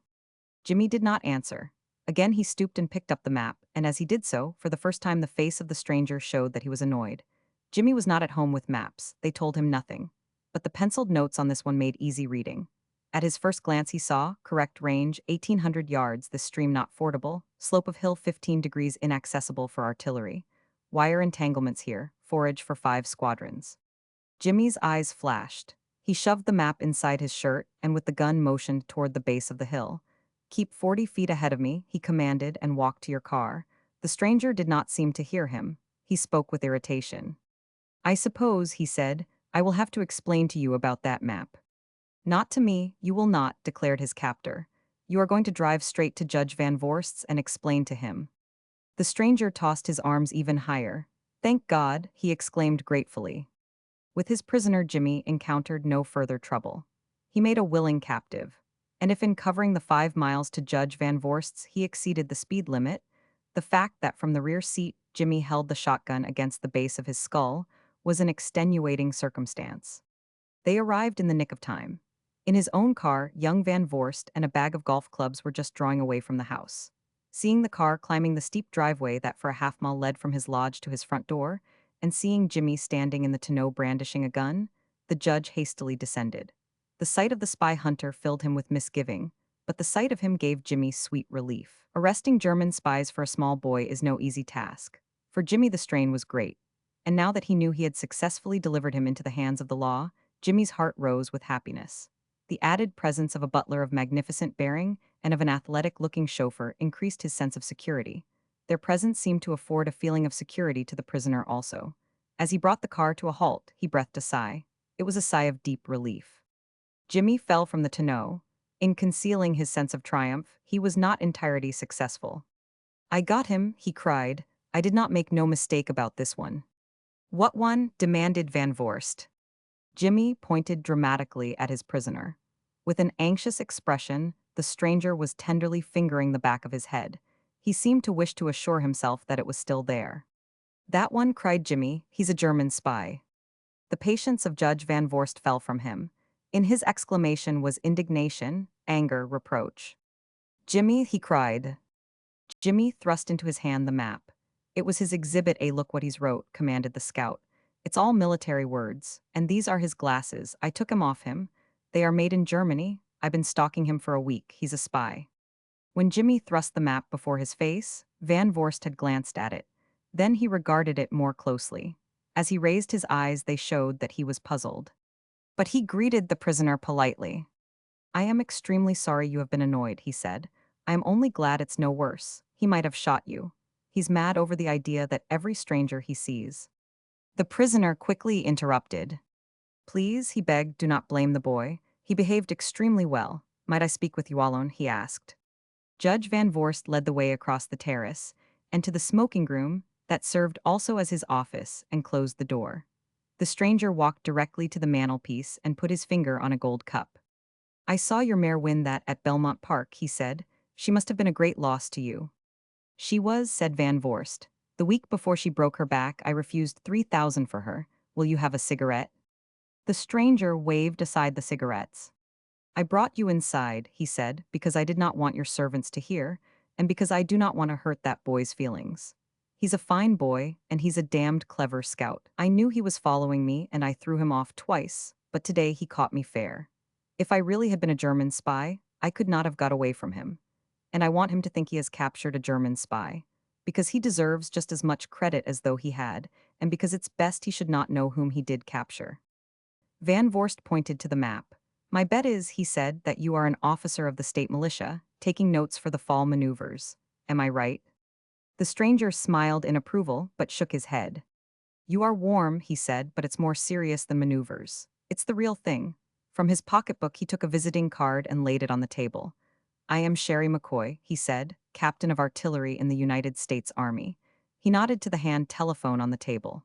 Speaker 1: Jimmy did not answer. Again he stooped and picked up the map, and as he did so, for the first time the face of the stranger showed that he was annoyed. Jimmy was not at home with maps, they told him nothing. But the penciled notes on this one made easy reading. At his first glance he saw, correct range, 1,800 yards, this stream not fordable, slope of hill 15 degrees inaccessible for artillery. Wire entanglements here, forage for 5 squadrons. Jimmy's eyes flashed. He shoved the map inside his shirt and with the gun motioned toward the base of the hill. Keep 40 feet ahead of me, he commanded, and walk to your car. The stranger did not seem to hear him. He spoke with irritation. I suppose, he said, I will have to explain to you about that map. Not to me, you will not, declared his captor. You are going to drive straight to Judge Van Voorst's and explain to him. The stranger tossed his arms even higher. Thank God, he exclaimed gratefully. With his prisoner, Jimmy encountered no further trouble. He made a willing captive. And if in covering the 5 miles to Judge Van Voorst's he exceeded the speed limit, the fact that from the rear seat Jimmy held the shotgun against the base of his skull was an extenuating circumstance. They arrived in the nick of time. In his own car, young Van Voorst and a bag of golf clubs were just drawing away from the house. Seeing the car climbing the steep driveway that for a half-mile led from his lodge to his front door, and seeing Jimmy standing in the tonneau brandishing a gun, the judge hastily descended. The sight of the spy hunter filled him with misgiving, but the sight of him gave Jimmy sweet relief. Arresting German spies for a small boy is no easy task. For Jimmy the strain was great, and now that he knew he had successfully delivered him into the hands of the law, Jimmy's heart rose with happiness. The added presence of a butler of magnificent bearing and of an athletic-looking chauffeur increased his sense of security. Their presence seemed to afford a feeling of security to the prisoner also. As he brought the car to a halt, he breathed a sigh. It was a sigh of deep relief. Jimmy fell from the tonneau. In concealing his sense of triumph, he was not entirely successful. I got him, he cried. I did not make no mistake about this one. What one? Demanded Van Voorst. Jimmy pointed dramatically at his prisoner. With an anxious expression, the stranger was tenderly fingering the back of his head. He seemed to wish to assure himself that it was still there. That one, cried Jimmy, he's a German spy. The patience of Judge Van Voorst fell from him. In his exclamation was indignation, anger, reproach. Jimmy, he cried. Jimmy thrust into his hand the map. It was his Exhibit A. Look what he's wrote, commanded the scout. It's all military words, and these are his glasses. I took him off him. They are made in Germany. I've been stalking him for a week. He's a spy. When Jimmy thrust the map before his face, Van Voorst had glanced at it. Then he regarded it more closely. As he raised his eyes, they showed that he was puzzled. But he greeted the prisoner politely. I am extremely sorry you have been annoyed, he said. I am only glad it's no worse. He might have shot you. He's mad over the idea that every stranger he sees. The prisoner quickly interrupted. Please, he begged, do not blame the boy. He behaved extremely well. Might I speak with you alone? He asked. Judge Van Voorst led the way across the terrace, and to the smoking room that served also as his office, and closed the door. The stranger walked directly to the mantelpiece and put his finger on a gold cup. I saw your mare win that at Belmont Park, he said. She must have been a great loss to you. She was, said Van Voorst. The week before she broke her back, I refused 3,000 for her. Will you have a cigarette? The stranger waved aside the cigarettes. I brought you inside, he said, because I did not want your servants to hear, and because I do not want to hurt that boy's feelings. He's a fine boy, and he's a damned clever scout. I knew he was following me, and I threw him off twice, but today he caught me fair. If I really had been a German spy, I could not have got away from him. And I want him to think he has captured a German spy. Because he deserves just as much credit as though he had, and because it's best he should not know whom he did capture. Van Voorst pointed to the map. My bet is, he said, that you are an officer of the state militia, taking notes for the fall maneuvers. Am I right? The stranger smiled in approval, but shook his head. You are warm, he said, but it's more serious than maneuvers. It's the real thing. From his pocketbook he took a visiting card and laid it on the table. I am Sherry McCoy, he said, captain of artillery in the United States Army. He nodded to the hand telephone on the table.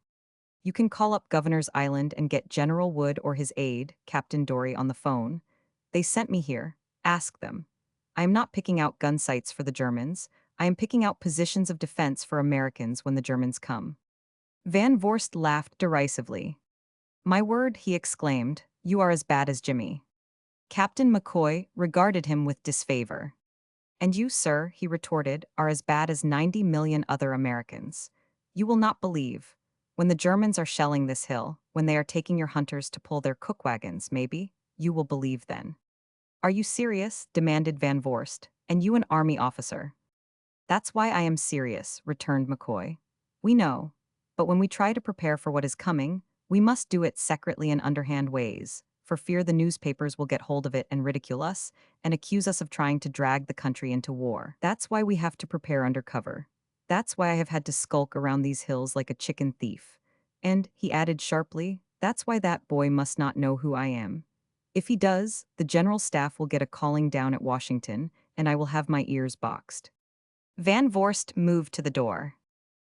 Speaker 1: You can call up Governor's Island and get General Wood or his aide, Captain Dory, on the phone. They sent me here. Ask them. I am not picking out gun sites for the Germans. I am picking out positions of defense for Americans when the Germans come. Van Voorst laughed derisively. My word, he exclaimed, you are as bad as Jimmy. Captain McCoy regarded him with disfavor. And you, sir, he retorted, are as bad as 90 million other Americans. You will not believe. When the Germans are shelling this hill, when they are taking your hunters to pull their cook wagons, maybe, you will believe then. Are you serious? Demanded Van Voorst. And you an army officer? That's why I am serious, returned McCoy. We know. But when we try to prepare for what is coming, we must do it secretly in underhand ways, for fear the newspapers will get hold of it and ridicule us, and accuse us of trying to drag the country into war. That's why we have to prepare under cover. That's why I have had to skulk around these hills like a chicken thief. And, he added sharply, that's why that boy must not know who I am. If he does, the general staff will get a calling down at Washington, and I will have my ears boxed. Van Voorst moved to the door.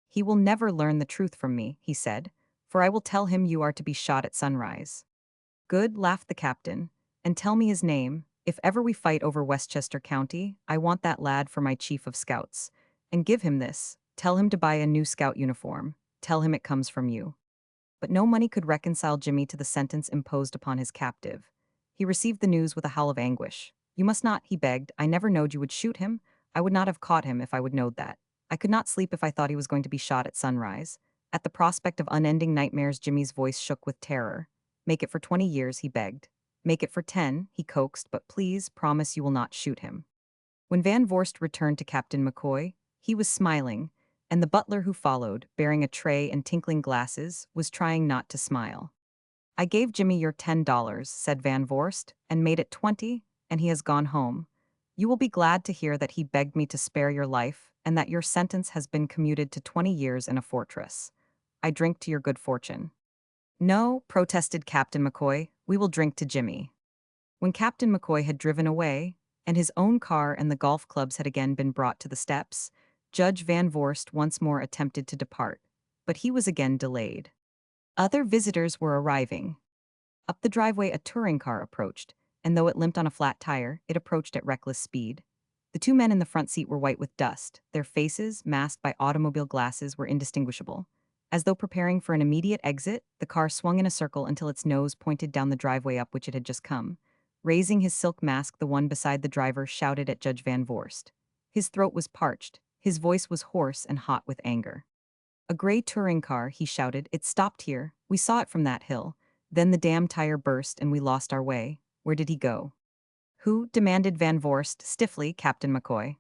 Speaker 1: He will never learn the truth from me, he said, for I will tell him you are to be shot at sunrise. Good, laughed the captain, and tell me his name. If ever we fight over Westchester County, I want that lad for my chief of scouts. And give him this. Tell him to buy a new scout uniform. Tell him it comes from you. But no money could reconcile Jimmy to the sentence imposed upon his captive. He received the news with a howl of anguish. You must not, he begged. I never knowed you would shoot him. I would not have caught him if I would knowed that. I could not sleep if I thought he was going to be shot at sunrise. At the prospect of unending nightmares, Jimmy's voice shook with terror. Make it for 20 years, he begged. Make it for 10, he coaxed, but please promise you will not shoot him. When Van Voorst returned to Captain McCoy, he was smiling, and the butler who followed, bearing a tray and tinkling glasses, was trying not to smile. I gave Jimmy your $10, said Van Voorst, and made it 20, and he has gone home. You will be glad to hear that he begged me to spare your life, and that your sentence has been commuted to 20 years in a fortress. I drink to your good fortune. No, protested Captain McCoy, we will drink to Jimmy. When Captain McCoy had driven away, and his own car and the golf clubs had again been brought to the steps, Judge Van Voorst once more attempted to depart, but he was again delayed. Other visitors were arriving. Up the driveway a touring car approached, and though it limped on a flat tire, it approached at reckless speed. The two men in the front seat were white with dust. Their faces, masked by automobile glasses, were indistinguishable. As though preparing for an immediate exit, the car swung in a circle until its nose pointed down the driveway up which it had just come. Raising his silk mask, the one beside the driver shouted at Judge Van Voorst. His throat was parched. His voice was hoarse and hot with anger. A gray touring car, he shouted. It stopped here. We saw it from that hill. Then the damn tire burst and we lost our way. Where did he go? Who? Demanded Van Voorst, stiffly, Captain McCoy.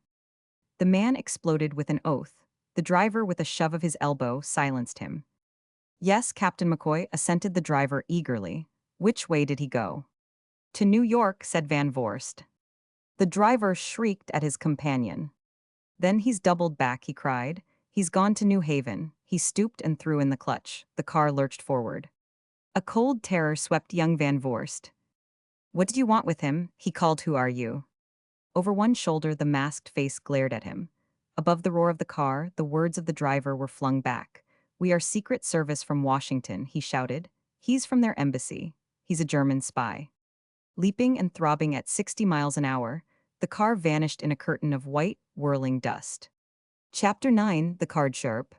Speaker 1: The man exploded with an oath. The driver, with a shove of his elbow, silenced him. Yes, Captain McCoy, assented the driver eagerly. Which way did he go? To New York, said Van Voorst. The driver shrieked at his companion. Then he's doubled back, he cried. He's gone to New Haven. He stooped and threw in the clutch. The car lurched forward. A cold terror swept young Van Vorst. "What did you want with him?" he called. "Who are you?" Over one shoulder, the masked face glared at him. Above the roar of the car, the words of the driver were flung back. "We are Secret Service from Washington," he shouted. "He's from their embassy. He's a German spy." Leaping and throbbing at 60 miles an hour, the car vanished in a curtain of white, whirling dust. Chapter 9: The Card Sharp.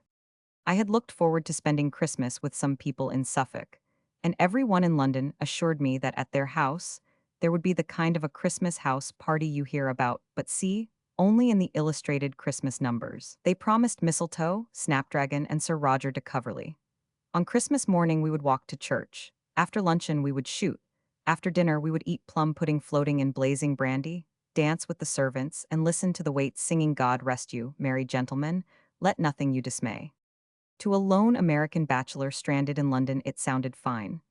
Speaker 1: I had looked forward to spending Christmas with some people in Suffolk, and everyone in London assured me that at their house, there would be the kind of a Christmas house party you hear about, but see, only in the illustrated Christmas numbers. They promised mistletoe, snapdragon, and Sir Roger de Coverley. On Christmas morning, we would walk to church. After luncheon, we would shoot. After dinner, we would eat plum pudding floating in blazing brandy, dance with the servants, and listen to the waits singing "God rest you, merry gentlemen, let nothing you dismay." To a lone American bachelor stranded in London, it sounded fine.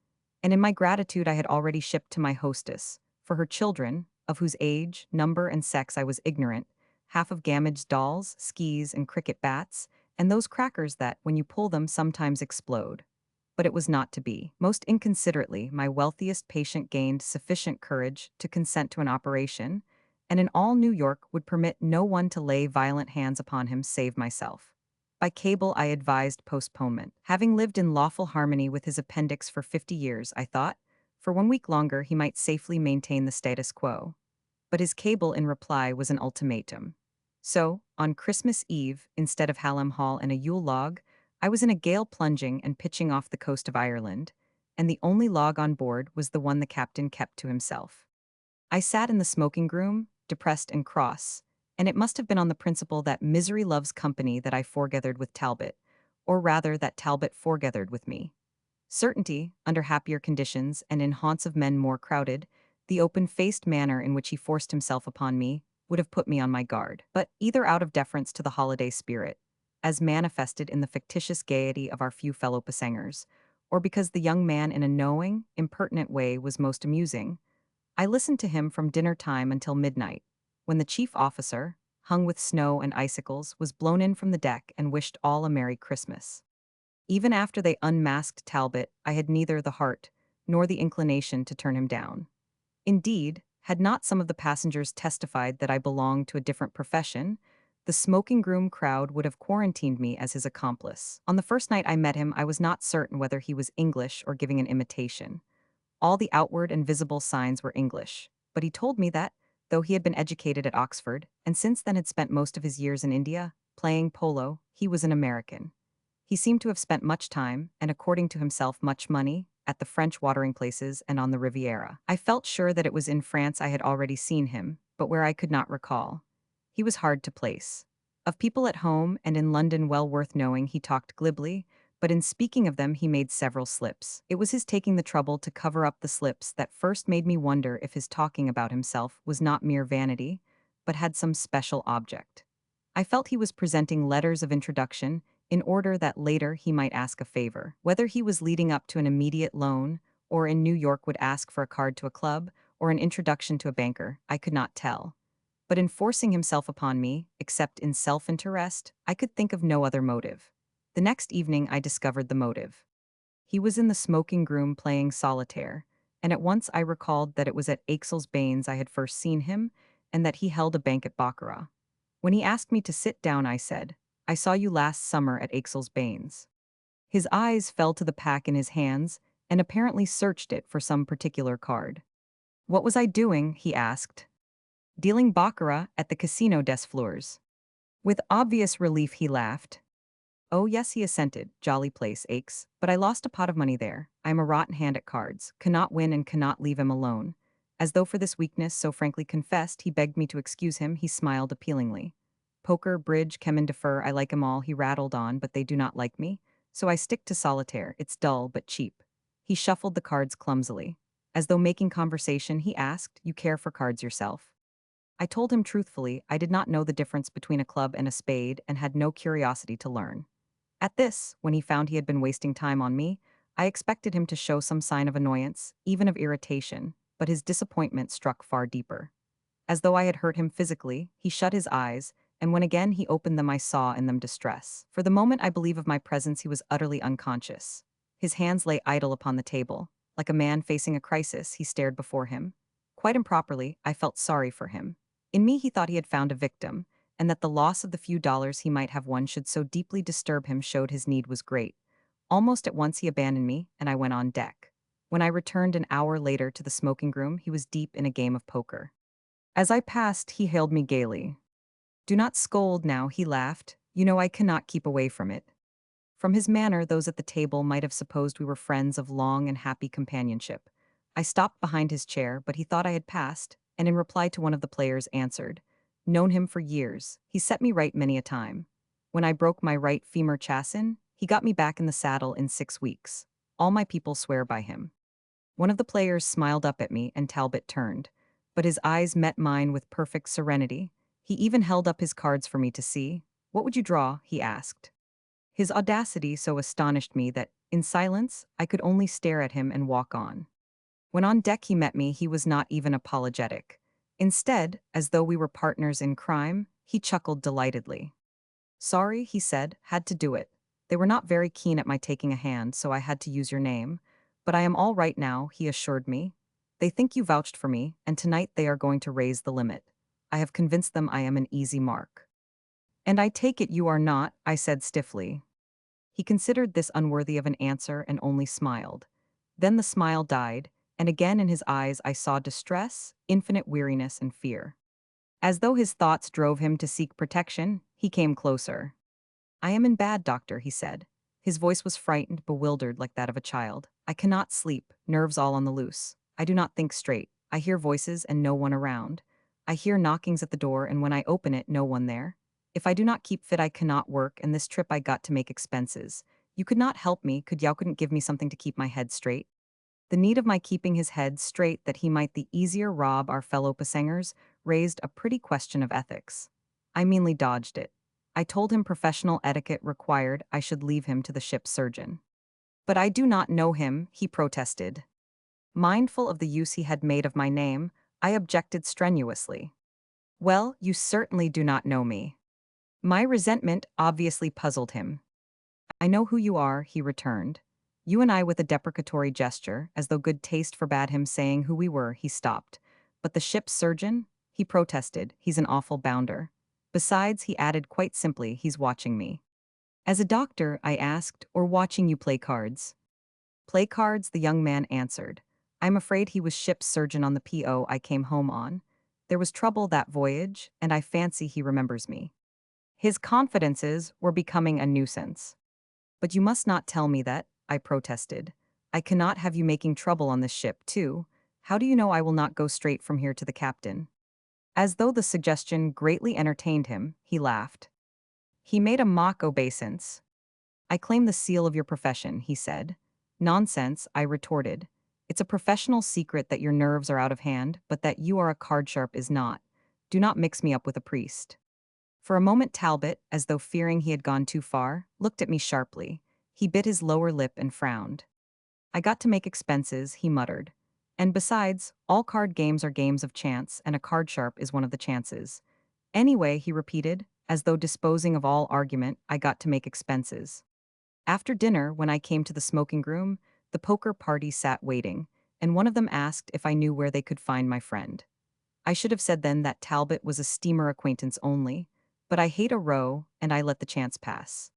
Speaker 1: And in my gratitude, I had already shipped to my hostess, for her children, of whose age, number, and sex I was ignorant, half of Gamage dolls, skis, and cricket bats, and those crackers that, when you pull them, sometimes explode. But it was not to be. Most inconsiderately, my wealthiest patient gained sufficient courage to consent to an operation, and in all New York would permit no one to lay violent hands upon him save myself. By cable, I advised postponement. Having lived in lawful harmony with his appendix for 50 years, I thought, for 1 week longer he might safely maintain the status quo. But his cable in reply was an ultimatum. So, on Christmas Eve, instead of Hallam Hall and a Yule log, I was in a gale plunging and pitching off the coast of Ireland, and the only log on board was the one the captain kept to himself. I sat in the smoking room, depressed and cross, and it must have been on the principle that misery loves company that I foregathered with Talbot, or rather that Talbot foregathered with me. Certainty, under happier conditions and in haunts of men more crowded, the open-faced manner in which he forced himself upon me would have put me on my guard, but either out of deference to the holiday spirit, as manifested in the fictitious gaiety of our few fellow passengers, or because the young man in a knowing, impertinent way was most amusing, I listened to him from dinner time until midnight, when the chief officer, hung with snow and icicles, was blown in from the deck and wished all a Merry Christmas. Even after they unmasked Talbot, I had neither the heart nor the inclination to turn him down. Indeed, had not some of the passengers testified that I belonged to a different profession, the smoking room crowd would have quarantined me as his accomplice. On the first night I met him, I was not certain whether he was English or giving an imitation. All the outward and visible signs were English, but he told me that, though he had been educated at Oxford, and since then had spent most of his years in India, playing polo, he was an American. He seemed to have spent much time, and according to himself much money, at the French watering places and on the Riviera. I felt sure that it was in France I had already seen him, but where I could not recall. He was hard to place. Of people at home and in London well worth knowing he talked glibly, but in speaking of them he made several slips. It was his taking the trouble to cover up the slips that first made me wonder if his talking about himself was not mere vanity, but had some special object. I felt he was presenting letters of introduction in order that later he might ask a favor. Whether he was leading up to an immediate loan, or in New York would ask for a card to a club, or an introduction to a banker, I could not tell. But in forcing himself upon me, except in self-interest, I could think of no other motive. The next evening I discovered the motive. He was in the smoking room playing solitaire, and at once I recalled that it was at Aix-les-Bains I had first seen him, and that he held a bank at Baccarat. When he asked me to sit down, I said, "I saw you last summer at Aix-les-Bains." His eyes fell to the pack in his hands, and apparently searched it for some particular card. "What was I doing?" he asked. "Dealing baccarat at the Casino des Fleurs." With obvious relief he laughed. "Oh yes," he assented, "jolly place, Aix, but I lost a pot of money there. I am a rotten hand at cards, cannot win and cannot leave him alone." As though for this weakness so frankly confessed, he begged me to excuse him, he smiled appealingly. "Poker, bridge, kemen defer, I like 'em all," he rattled on, "but they do not like me. So I stick to solitaire, it's dull but cheap." He shuffled the cards clumsily. As though making conversation, he asked, "You care for cards yourself?" I told him truthfully I did not know the difference between a club and a spade and had no curiosity to learn. At this, when he found he had been wasting time on me, I expected him to show some sign of annoyance, even of irritation, but his disappointment struck far deeper. As though I had hurt him physically, he shut his eyes, and when again he opened them I saw in them distress. For the moment I believe of my presence he was utterly unconscious. His hands lay idle upon the table. Like a man facing a crisis, he stared before him. Quite improperly, I felt sorry for him. In me, he thought he had found a victim, and that the loss of the few dollars he might have won should so deeply disturb him showed his need was great. Almost at once he abandoned me, and I went on deck. When I returned an hour later to the smoking room, he was deep in a game of poker. As I passed, he hailed me gaily. "Do not scold now," he laughed. "You know I cannot keep away from it." From his manner, those at the table might have supposed we were friends of long and happy companionship. I stopped behind his chair, but he thought I had passed, and in reply to one of the players answered, "Known him for years. He set me right many a time. When I broke my right femur chassin, he got me back in the saddle in 6 weeks. All my people swear by him." One of the players smiled up at me, and Talbot turned. But his eyes met mine with perfect serenity. He even held up his cards for me to see. "What would you draw?" he asked. His audacity so astonished me that, in silence, I could only stare at him and walk on. When on deck he met me, he was not even apologetic. Instead, as though we were partners in crime, he chuckled delightedly. "Sorry," he said, "had to do it. They were not very keen at my taking a hand, so I had to use your name. But I am all right now," he assured me. "They think you vouched for me, and tonight they are going to raise the limit. I have convinced them I am an easy mark." "And I take it you are not," I said stiffly. He considered this unworthy of an answer and only smiled. Then the smile died, and again in his eyes I saw distress, infinite weariness, and fear. As though his thoughts drove him to seek protection, he came closer. "I am in bad, doctor," he said. His voice was frightened, bewildered, like that of a child. "I cannot sleep, nerves all on the loose. I do not think straight. I hear voices and no one around. I hear knockings at the door, and when I open it, no one there. If I do not keep fit, I cannot work, and this trip I got to make expenses. You could not help me, could you couldn't give me something to keep my head straight?" The need of my keeping his head straight that he might the easier rob our fellow passengers raised a pretty question of ethics. I meanly dodged it. I told him professional etiquette required I should leave him to the ship's surgeon. "But I do not know him," he protested. Mindful of the use he had made of my name, I objected strenuously. "Well, you certainly do not know me." My resentment obviously puzzled him. "I know who you are," he returned. You and I, with a deprecatory gesture, as though good taste forbade him saying who we were, he stopped. "But the ship's surgeon?" He protested. "He's an awful bounder. Besides," he added quite simply, "he's watching me." "As a doctor," I asked, "or watching you play cards?" "Play cards," the young man answered. "I'm afraid he was ship's surgeon on the PO I came home on. There was trouble that voyage, and I fancy he remembers me." His confidences were becoming a nuisance. "But you must not tell me that," I protested. "I cannot have you making trouble on this ship, too. How do you know I will not go straight from here to the captain?" As though the suggestion greatly entertained him, he laughed. He made a mock obeisance. "I claim the seal of your profession," he said. "Nonsense," I retorted. "It's a professional secret that your nerves are out of hand, but that you are a card sharp is not. Do not mix me up with a priest." For a moment Talbot, as though fearing he had gone too far, looked at me sharply. He bit his lower lip and frowned. "I got to make expenses," he muttered. "And besides, all card games are games of chance, and a card sharp is one of the chances. Anyway," he repeated, as though disposing of all argument, "I got to make expenses." After dinner, when I came to the smoking room, the poker party sat waiting, and one of them asked if I knew where they could find my friend. I should have said then that Talbot was a steamer acquaintance only, but I hate a row, and I let the chance pass.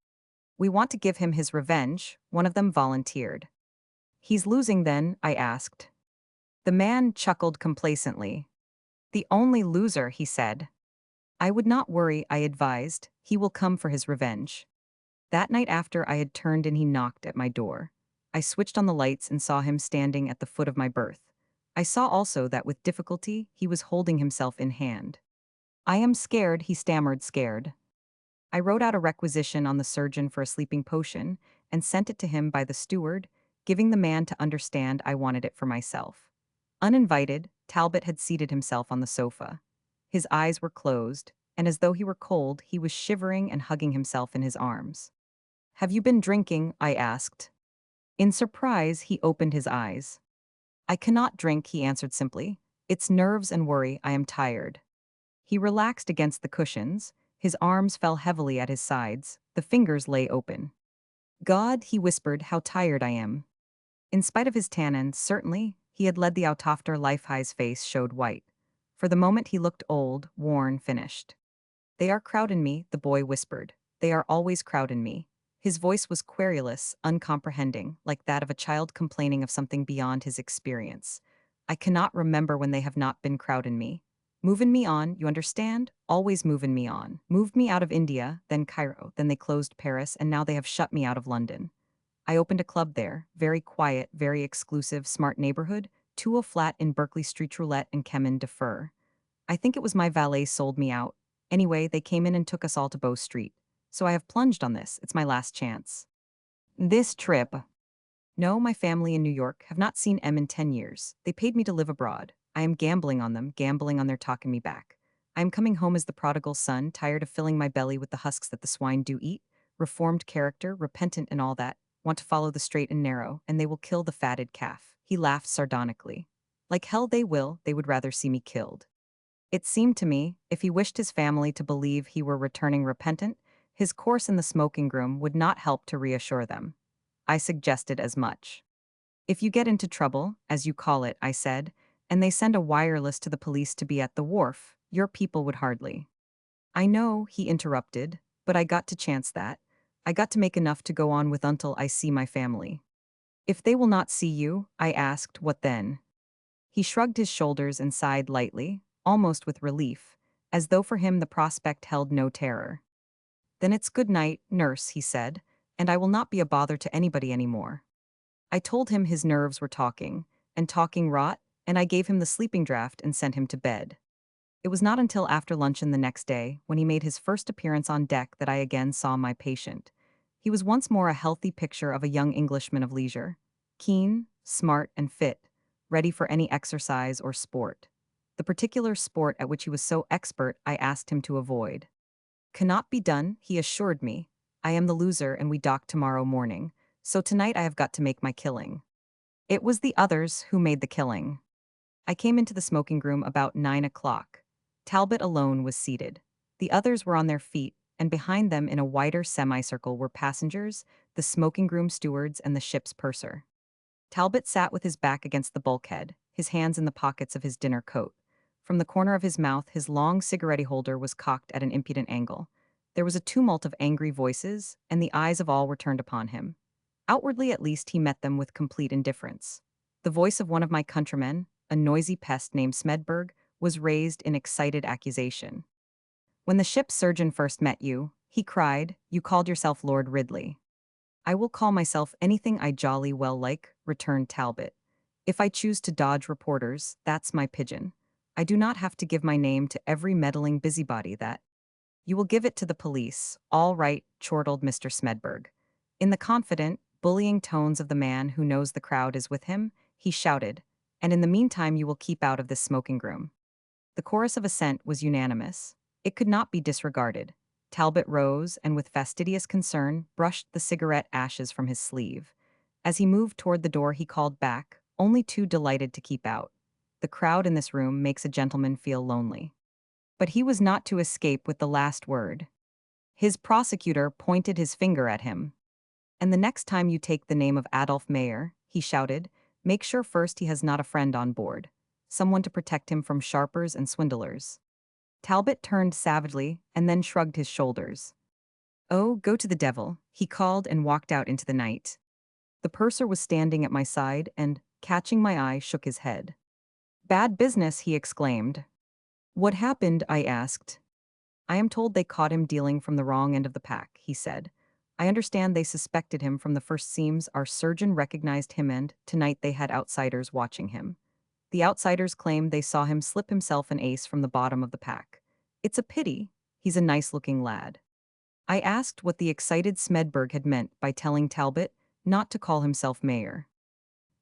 Speaker 1: "We want to give him his revenge," one of them volunteered. "He's losing then?" I asked. The man chuckled complacently. "The only loser," he said. "I would not worry," I advised. "He will come for his revenge." That night after I had turned in, he knocked at my door. I switched on the lights and saw him standing at the foot of my berth. I saw also that with difficulty he was holding himself in hand. "I am scared," he stammered, scared. I wrote out a requisition on the surgeon for a sleeping potion and sent it to him by the steward, giving the man to understand I wanted it for myself. Uninvited, Talbot had seated himself on the sofa. His eyes were closed, and as though he were cold, he was shivering and hugging himself in his arms. "Have you been drinking?" I asked. In surprise, he opened his eyes. "I cannot drink," he answered simply. "It's nerves and worry, I am tired." He relaxed against the cushions, his arms fell heavily at his sides, the fingers lay open. God, he whispered, how tired I am. In spite of his tannins, certainly, he had led the Autofter Lifehigh's face showed white. For the moment he looked old, worn, finished. They are crowdin' me, the boy whispered. They are always crowdin' me. His voice was querulous, uncomprehending, like that of a child complaining of something beyond his experience. I cannot remember when they have not been crowdin' me. Movin' me on, you understand? Always movin' me on. Moved me out of India, then Cairo, then they closed Paris, and now they have shut me out of London. I opened a club there, very quiet, very exclusive, smart neighborhood, two a flat in Berkeley Street Roulette and Chemin de Fer. I think it was my valet sold me out. Anyway, they came in and took us all to Bow Street. So I have plunged on this. It's my last chance. This trip. No, my family in New York have not seen M in 10 years. They paid me to live abroad. I am gambling on them, gambling on their talking me back. I am coming home as the prodigal son, tired of filling my belly with the husks that the swine do eat, reformed character, repentant and all that, want to follow the straight and narrow, and they will kill the fatted calf. He laughed sardonically. Like hell they will, they would rather see me killed. It seemed to me, if he wished his family to believe he were returning repentant, his course in the smoking room would not help to reassure them. I suggested as much. If you get into trouble, as you call it, I said, and they send a wireless to the police to be at the wharf, your people would hardly. I know, he interrupted, but I got to chance that. I got to make enough to go on with until I see my family. If they will not see you, I asked, what then? He shrugged his shoulders and sighed lightly, almost with relief, as though for him the prospect held no terror. Then it's good night, nurse, he said, and I will not be a bother to anybody any more. I told him his nerves were talking, and talking rot, and I gave him the sleeping draught and sent him to bed. It was not until after luncheon the next day, when he made his first appearance on deck, that I again saw my patient. He was once more a healthy picture of a young Englishman of leisure, keen, smart, and fit, ready for any exercise or sport. The particular sport at which he was so expert I asked him to avoid. Cannot be done, he assured me. I am the loser and we dock tomorrow morning, so tonight I have got to make my killing. It was the others who made the killing. I came into the smoking room about 9 o'clock. Talbot alone was seated. The others were on their feet, and behind them in a wider semicircle were passengers, the smoking room stewards, and the ship's purser. Talbot sat with his back against the bulkhead, his hands in the pockets of his dinner coat. From the corner of his mouth, his long cigarette holder was cocked at an impudent angle. There was a tumult of angry voices, and the eyes of all were turned upon him. Outwardly, at least, he met them with complete indifference. The voice of one of my countrymen, a noisy pest named Smedberg, was raised in excited accusation. When the ship's surgeon first met you, he cried, you called yourself Lord Ridley. I will call myself anything I jolly well like, returned Talbot. If I choose to dodge reporters, that's my pigeon. I do not have to give my name to every meddling busybody that. You will give it to the police. All right, chortled Mr. Smedberg. In the confident, bullying tones of the man who knows the crowd is with him, he shouted, and in the meantime you will keep out of this smoking room. The chorus of assent was unanimous. It could not be disregarded. Talbot rose and with fastidious concern brushed the cigarette ashes from his sleeve. As he moved toward the door he called back, only too delighted to keep out. The crowd in this room makes a gentleman feel lonely. But he was not to escape with the last word. His prosecutor pointed his finger at him. And the next time you take the name of Adolf Mayer, he shouted, make sure first he has not a friend on board, someone to protect him from sharpers and swindlers. Talbot turned savagely and then shrugged his shoulders. Oh, go to the devil, he called and walked out into the night. The purser was standing at my side and, catching my eye, shook his head. Bad business, he exclaimed. What happened? I asked. I am told they caught him dealing from the wrong end of the pack, he said. I understand they suspected him from the first. Seems our surgeon recognized him and, tonight they had outsiders watching him. The outsiders claimed they saw him slip himself an ace from the bottom of the pack. It's a pity. He's a nice-looking lad. I asked what the excited Smedberg had meant by telling Talbot not to call himself mayor.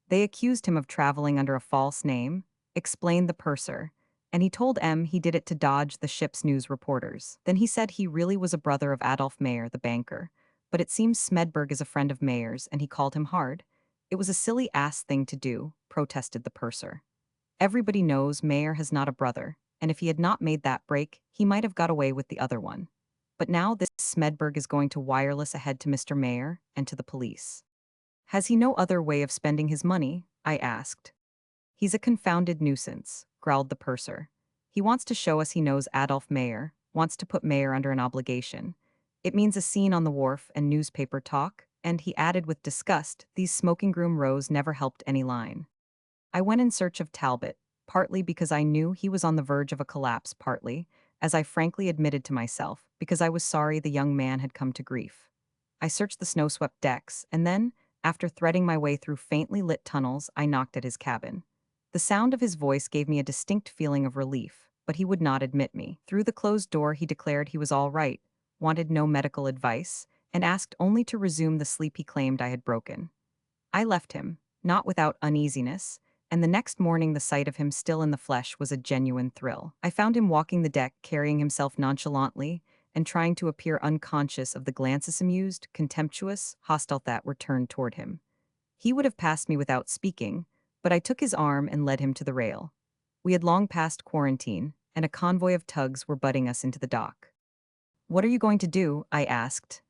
Speaker 1: They accused him of traveling under a false name, explained the purser, and he told M he did it to dodge the ship's news reporters. Then he said he really was a brother of Adolf Mayer, the banker, but it seems Smedberg is a friend of Mayer's and he called him hard. It was a silly ass thing to do, protested the purser. Everybody knows Mayer has not a brother, and if he had not made that break, he might have got away with the other one. But now this Smedberg is going to wireless ahead to Mr. Mayor and to the police. Has he no other way of spending his money? I asked. He's a confounded nuisance, growled the purser. He wants to show us he knows Adolf Mayer, wants to put Mayer under an obligation. It means a scene on the wharf and newspaper talk, and he added with disgust, these smoking room rows never helped any line. I went in search of Talbot, partly because I knew he was on the verge of a collapse, partly, as I frankly admitted to myself, because I was sorry the young man had come to grief. I searched the snow-swept decks, and then, after threading my way through faintly lit tunnels, I knocked at his cabin. The sound of his voice gave me a distinct feeling of relief, but he would not admit me. Through the closed door he declared he was all right, wanted no medical advice, and asked only to resume the sleep he claimed I had broken. I left him, not without uneasiness, and the next morning the sight of him still in the flesh was a genuine thrill. I found him walking the deck, carrying himself nonchalantly, and trying to appear unconscious of the glances amused, contemptuous, hostile that were turned toward him. He would have passed me without speaking, but I took his arm and led him to the rail. We had long passed quarantine, and a convoy of tugs were butting us into the dock. "What are you going to do?" I asked.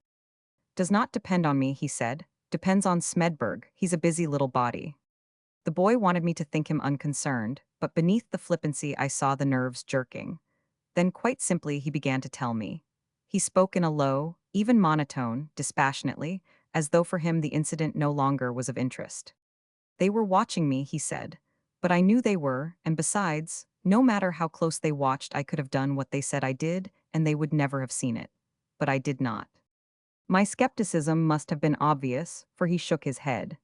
Speaker 1: "Does not depend on me," he said. "Depends on Smedberg. He's a busy little body." The boy wanted me to think him unconcerned, but beneath the flippancy I saw the nerves jerking. Then quite simply he began to tell me. He spoke in a low, even monotone, dispassionately, as though for him the incident no longer was of interest. "They were watching me," he said. "But I knew they were, and besides, no matter how close they watched, I could have done what they said I did, and they would never have seen it. But I did not." My skepticism must have been obvious, for he shook his head.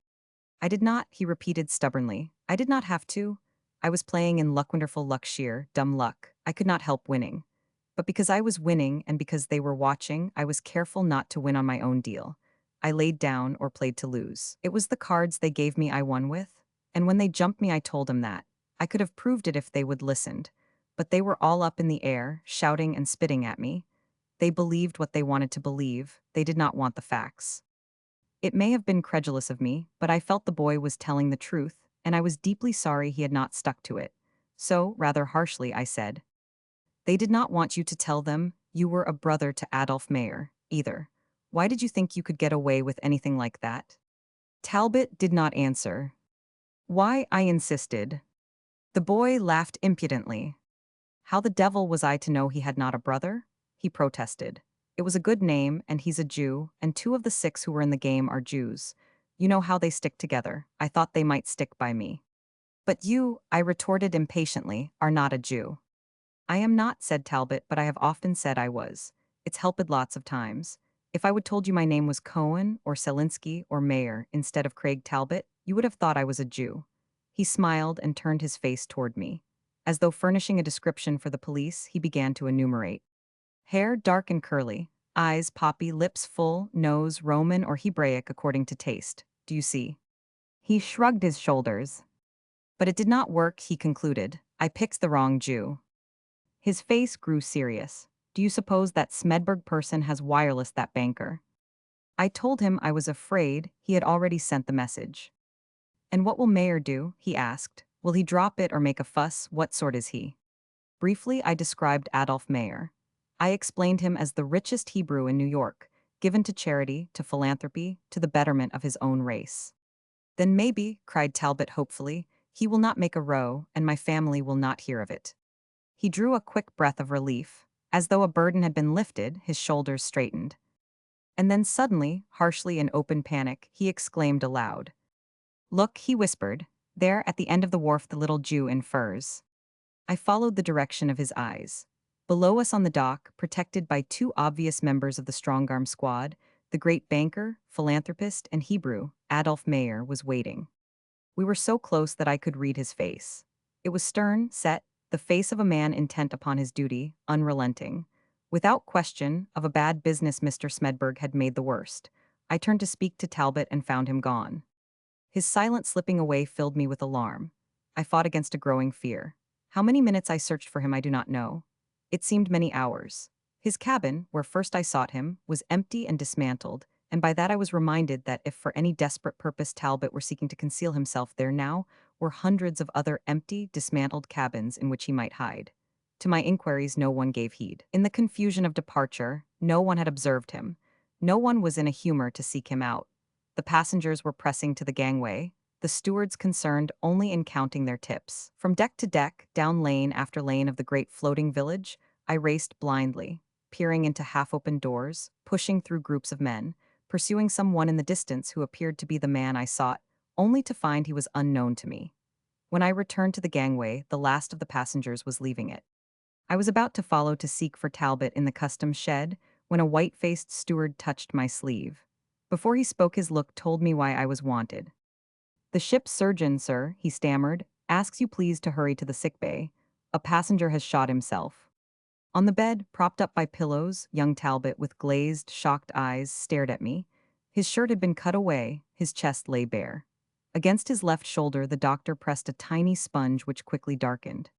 Speaker 1: "I did not," he repeated stubbornly. "I did not have to. I was playing in luck, wonderful luck, sheer, dumb luck. I could not help winning. But because I was winning and because they were watching, I was careful not to win on my own deal. I laid down or played to lose. It was the cards they gave me I won with, and when they jumped me I told them that. I could have proved it if they would listened. But they were all up in the air, shouting and spitting at me. They believed what they wanted to believe. They did not want the facts. It may have been credulous of me, but I felt the boy was telling the truth, and I was deeply sorry he had not stuck to it. So, rather harshly, I said, they did not want you to tell them you were a brother to Adolf Mayer, either. Why did you think you could get away with anything like that?" Talbot did not answer. "Why?" I insisted. The boy laughed impudently. "How the devil was I to know he had not a brother?" he protested. "It was a good name, and he's a Jew, and 2 of the 6 who were in the game are Jews. You know how they stick together. I thought they might stick by me." "But you," I retorted impatiently, "are not a Jew." "I am not," said Talbot, "but I have often said I was. It's helped lots of times. If I would told you my name was Cohen or Selinsky or Mayer instead of Craig Talbot, you would have thought I was a Jew." He smiled and turned his face toward me. As though furnishing a description for the police, he began to enumerate. Hair dark and curly, eyes poppy, lips full, nose Roman or Hebraic according to taste. Do you see? He shrugged his shoulders. "But it did not work," he concluded. "I picked the wrong Jew." His face grew serious. "Do you suppose that Smedberg person has wirelessed that banker?" I told him I was afraid he had already sent the message. "And what will Mayer do?" he asked. "Will he drop it or make a fuss? What sort is he?" Briefly, I described Adolf Mayer. I explained him as the richest Hebrew in New York, given to charity, to philanthropy, to the betterment of his own race. "Then maybe," cried Talbot hopefully, "he will not make a row, and my family will not hear of it." He drew a quick breath of relief. As though a burden had been lifted, his shoulders straightened. And then suddenly, harshly in open panic, he exclaimed aloud. "Look," he whispered, "there at the end of the wharf the little Jew in furs." I followed the direction of his eyes. Below us on the dock, protected by 2 obvious members of the Strongarm squad, the great banker, philanthropist, and Hebrew, Adolf Mayer, was waiting. We were so close that I could read his face. It was stern, set, the face of a man intent upon his duty, unrelenting. Without question, of a bad business Mr. Smedberg had made the worst. I turned to speak to Talbot and found him gone. His silent slipping away filled me with alarm. I fought against a growing fear. How many minutes I searched for him I do not know. It seemed many hours. His cabin, where first I sought him, was empty and dismantled, and by that I was reminded that if for any desperate purpose Talbot were seeking to conceal himself there now were hundreds of other empty, dismantled cabins in which he might hide. To my inquiries no one gave heed. In the confusion of departure, No one had observed him. No one was in a humor to seek him out. The passengers were pressing to the gangway, the stewards concerned only in counting their tips. From deck to deck, down lane after lane of the great floating village, I raced blindly, peering into half-open doors, pushing through groups of men, pursuing someone in the distance who appeared to be the man I sought, only to find he was unknown to me. When I returned to the gangway, the last of the passengers was leaving it. I was about to follow to seek for Talbot in the customs shed when a white-faced steward touched my sleeve. Before he spoke, his look told me why I was wanted. "The ship's surgeon, sir," he stammered, "asks you please to hurry to the sick bay. A passenger has shot himself." On the bed, propped up by pillows, young Talbot, with glazed, shocked eyes, stared at me. His shirt had been cut away, his chest lay bare. Against his left shoulder, the doctor pressed a tiny sponge which quickly darkened.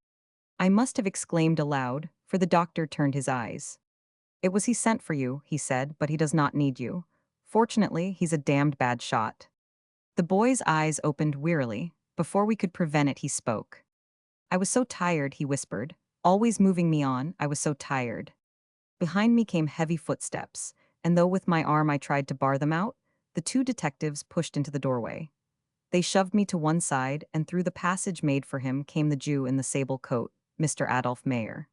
Speaker 1: I must have exclaimed aloud, for the doctor turned his eyes. "It was he sent for you," he said, "but he does not need you. Fortunately, he's a damned bad shot." The boy's eyes opened wearily. Before we could prevent it, he spoke. "I was so tired," he whispered. "Always moving me on, I was so tired." Behind me came heavy footsteps, and though with my arm I tried to bar them out, the two detectives pushed into the doorway. They shoved me to one side, and through the passage made for him came the Jew in the sable coat, Mr. Adolf Mayer.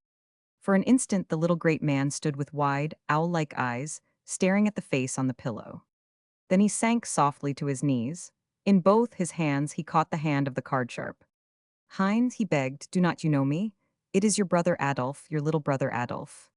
Speaker 1: For an instant the little great man stood with wide, owl-like eyes, staring at the face on the pillow. Then he sank softly to his knees. In both his hands he caught the hand of the card-sharp. "Heinz," he begged, "do not you know me? It is your brother Adolf, your little brother Adolf."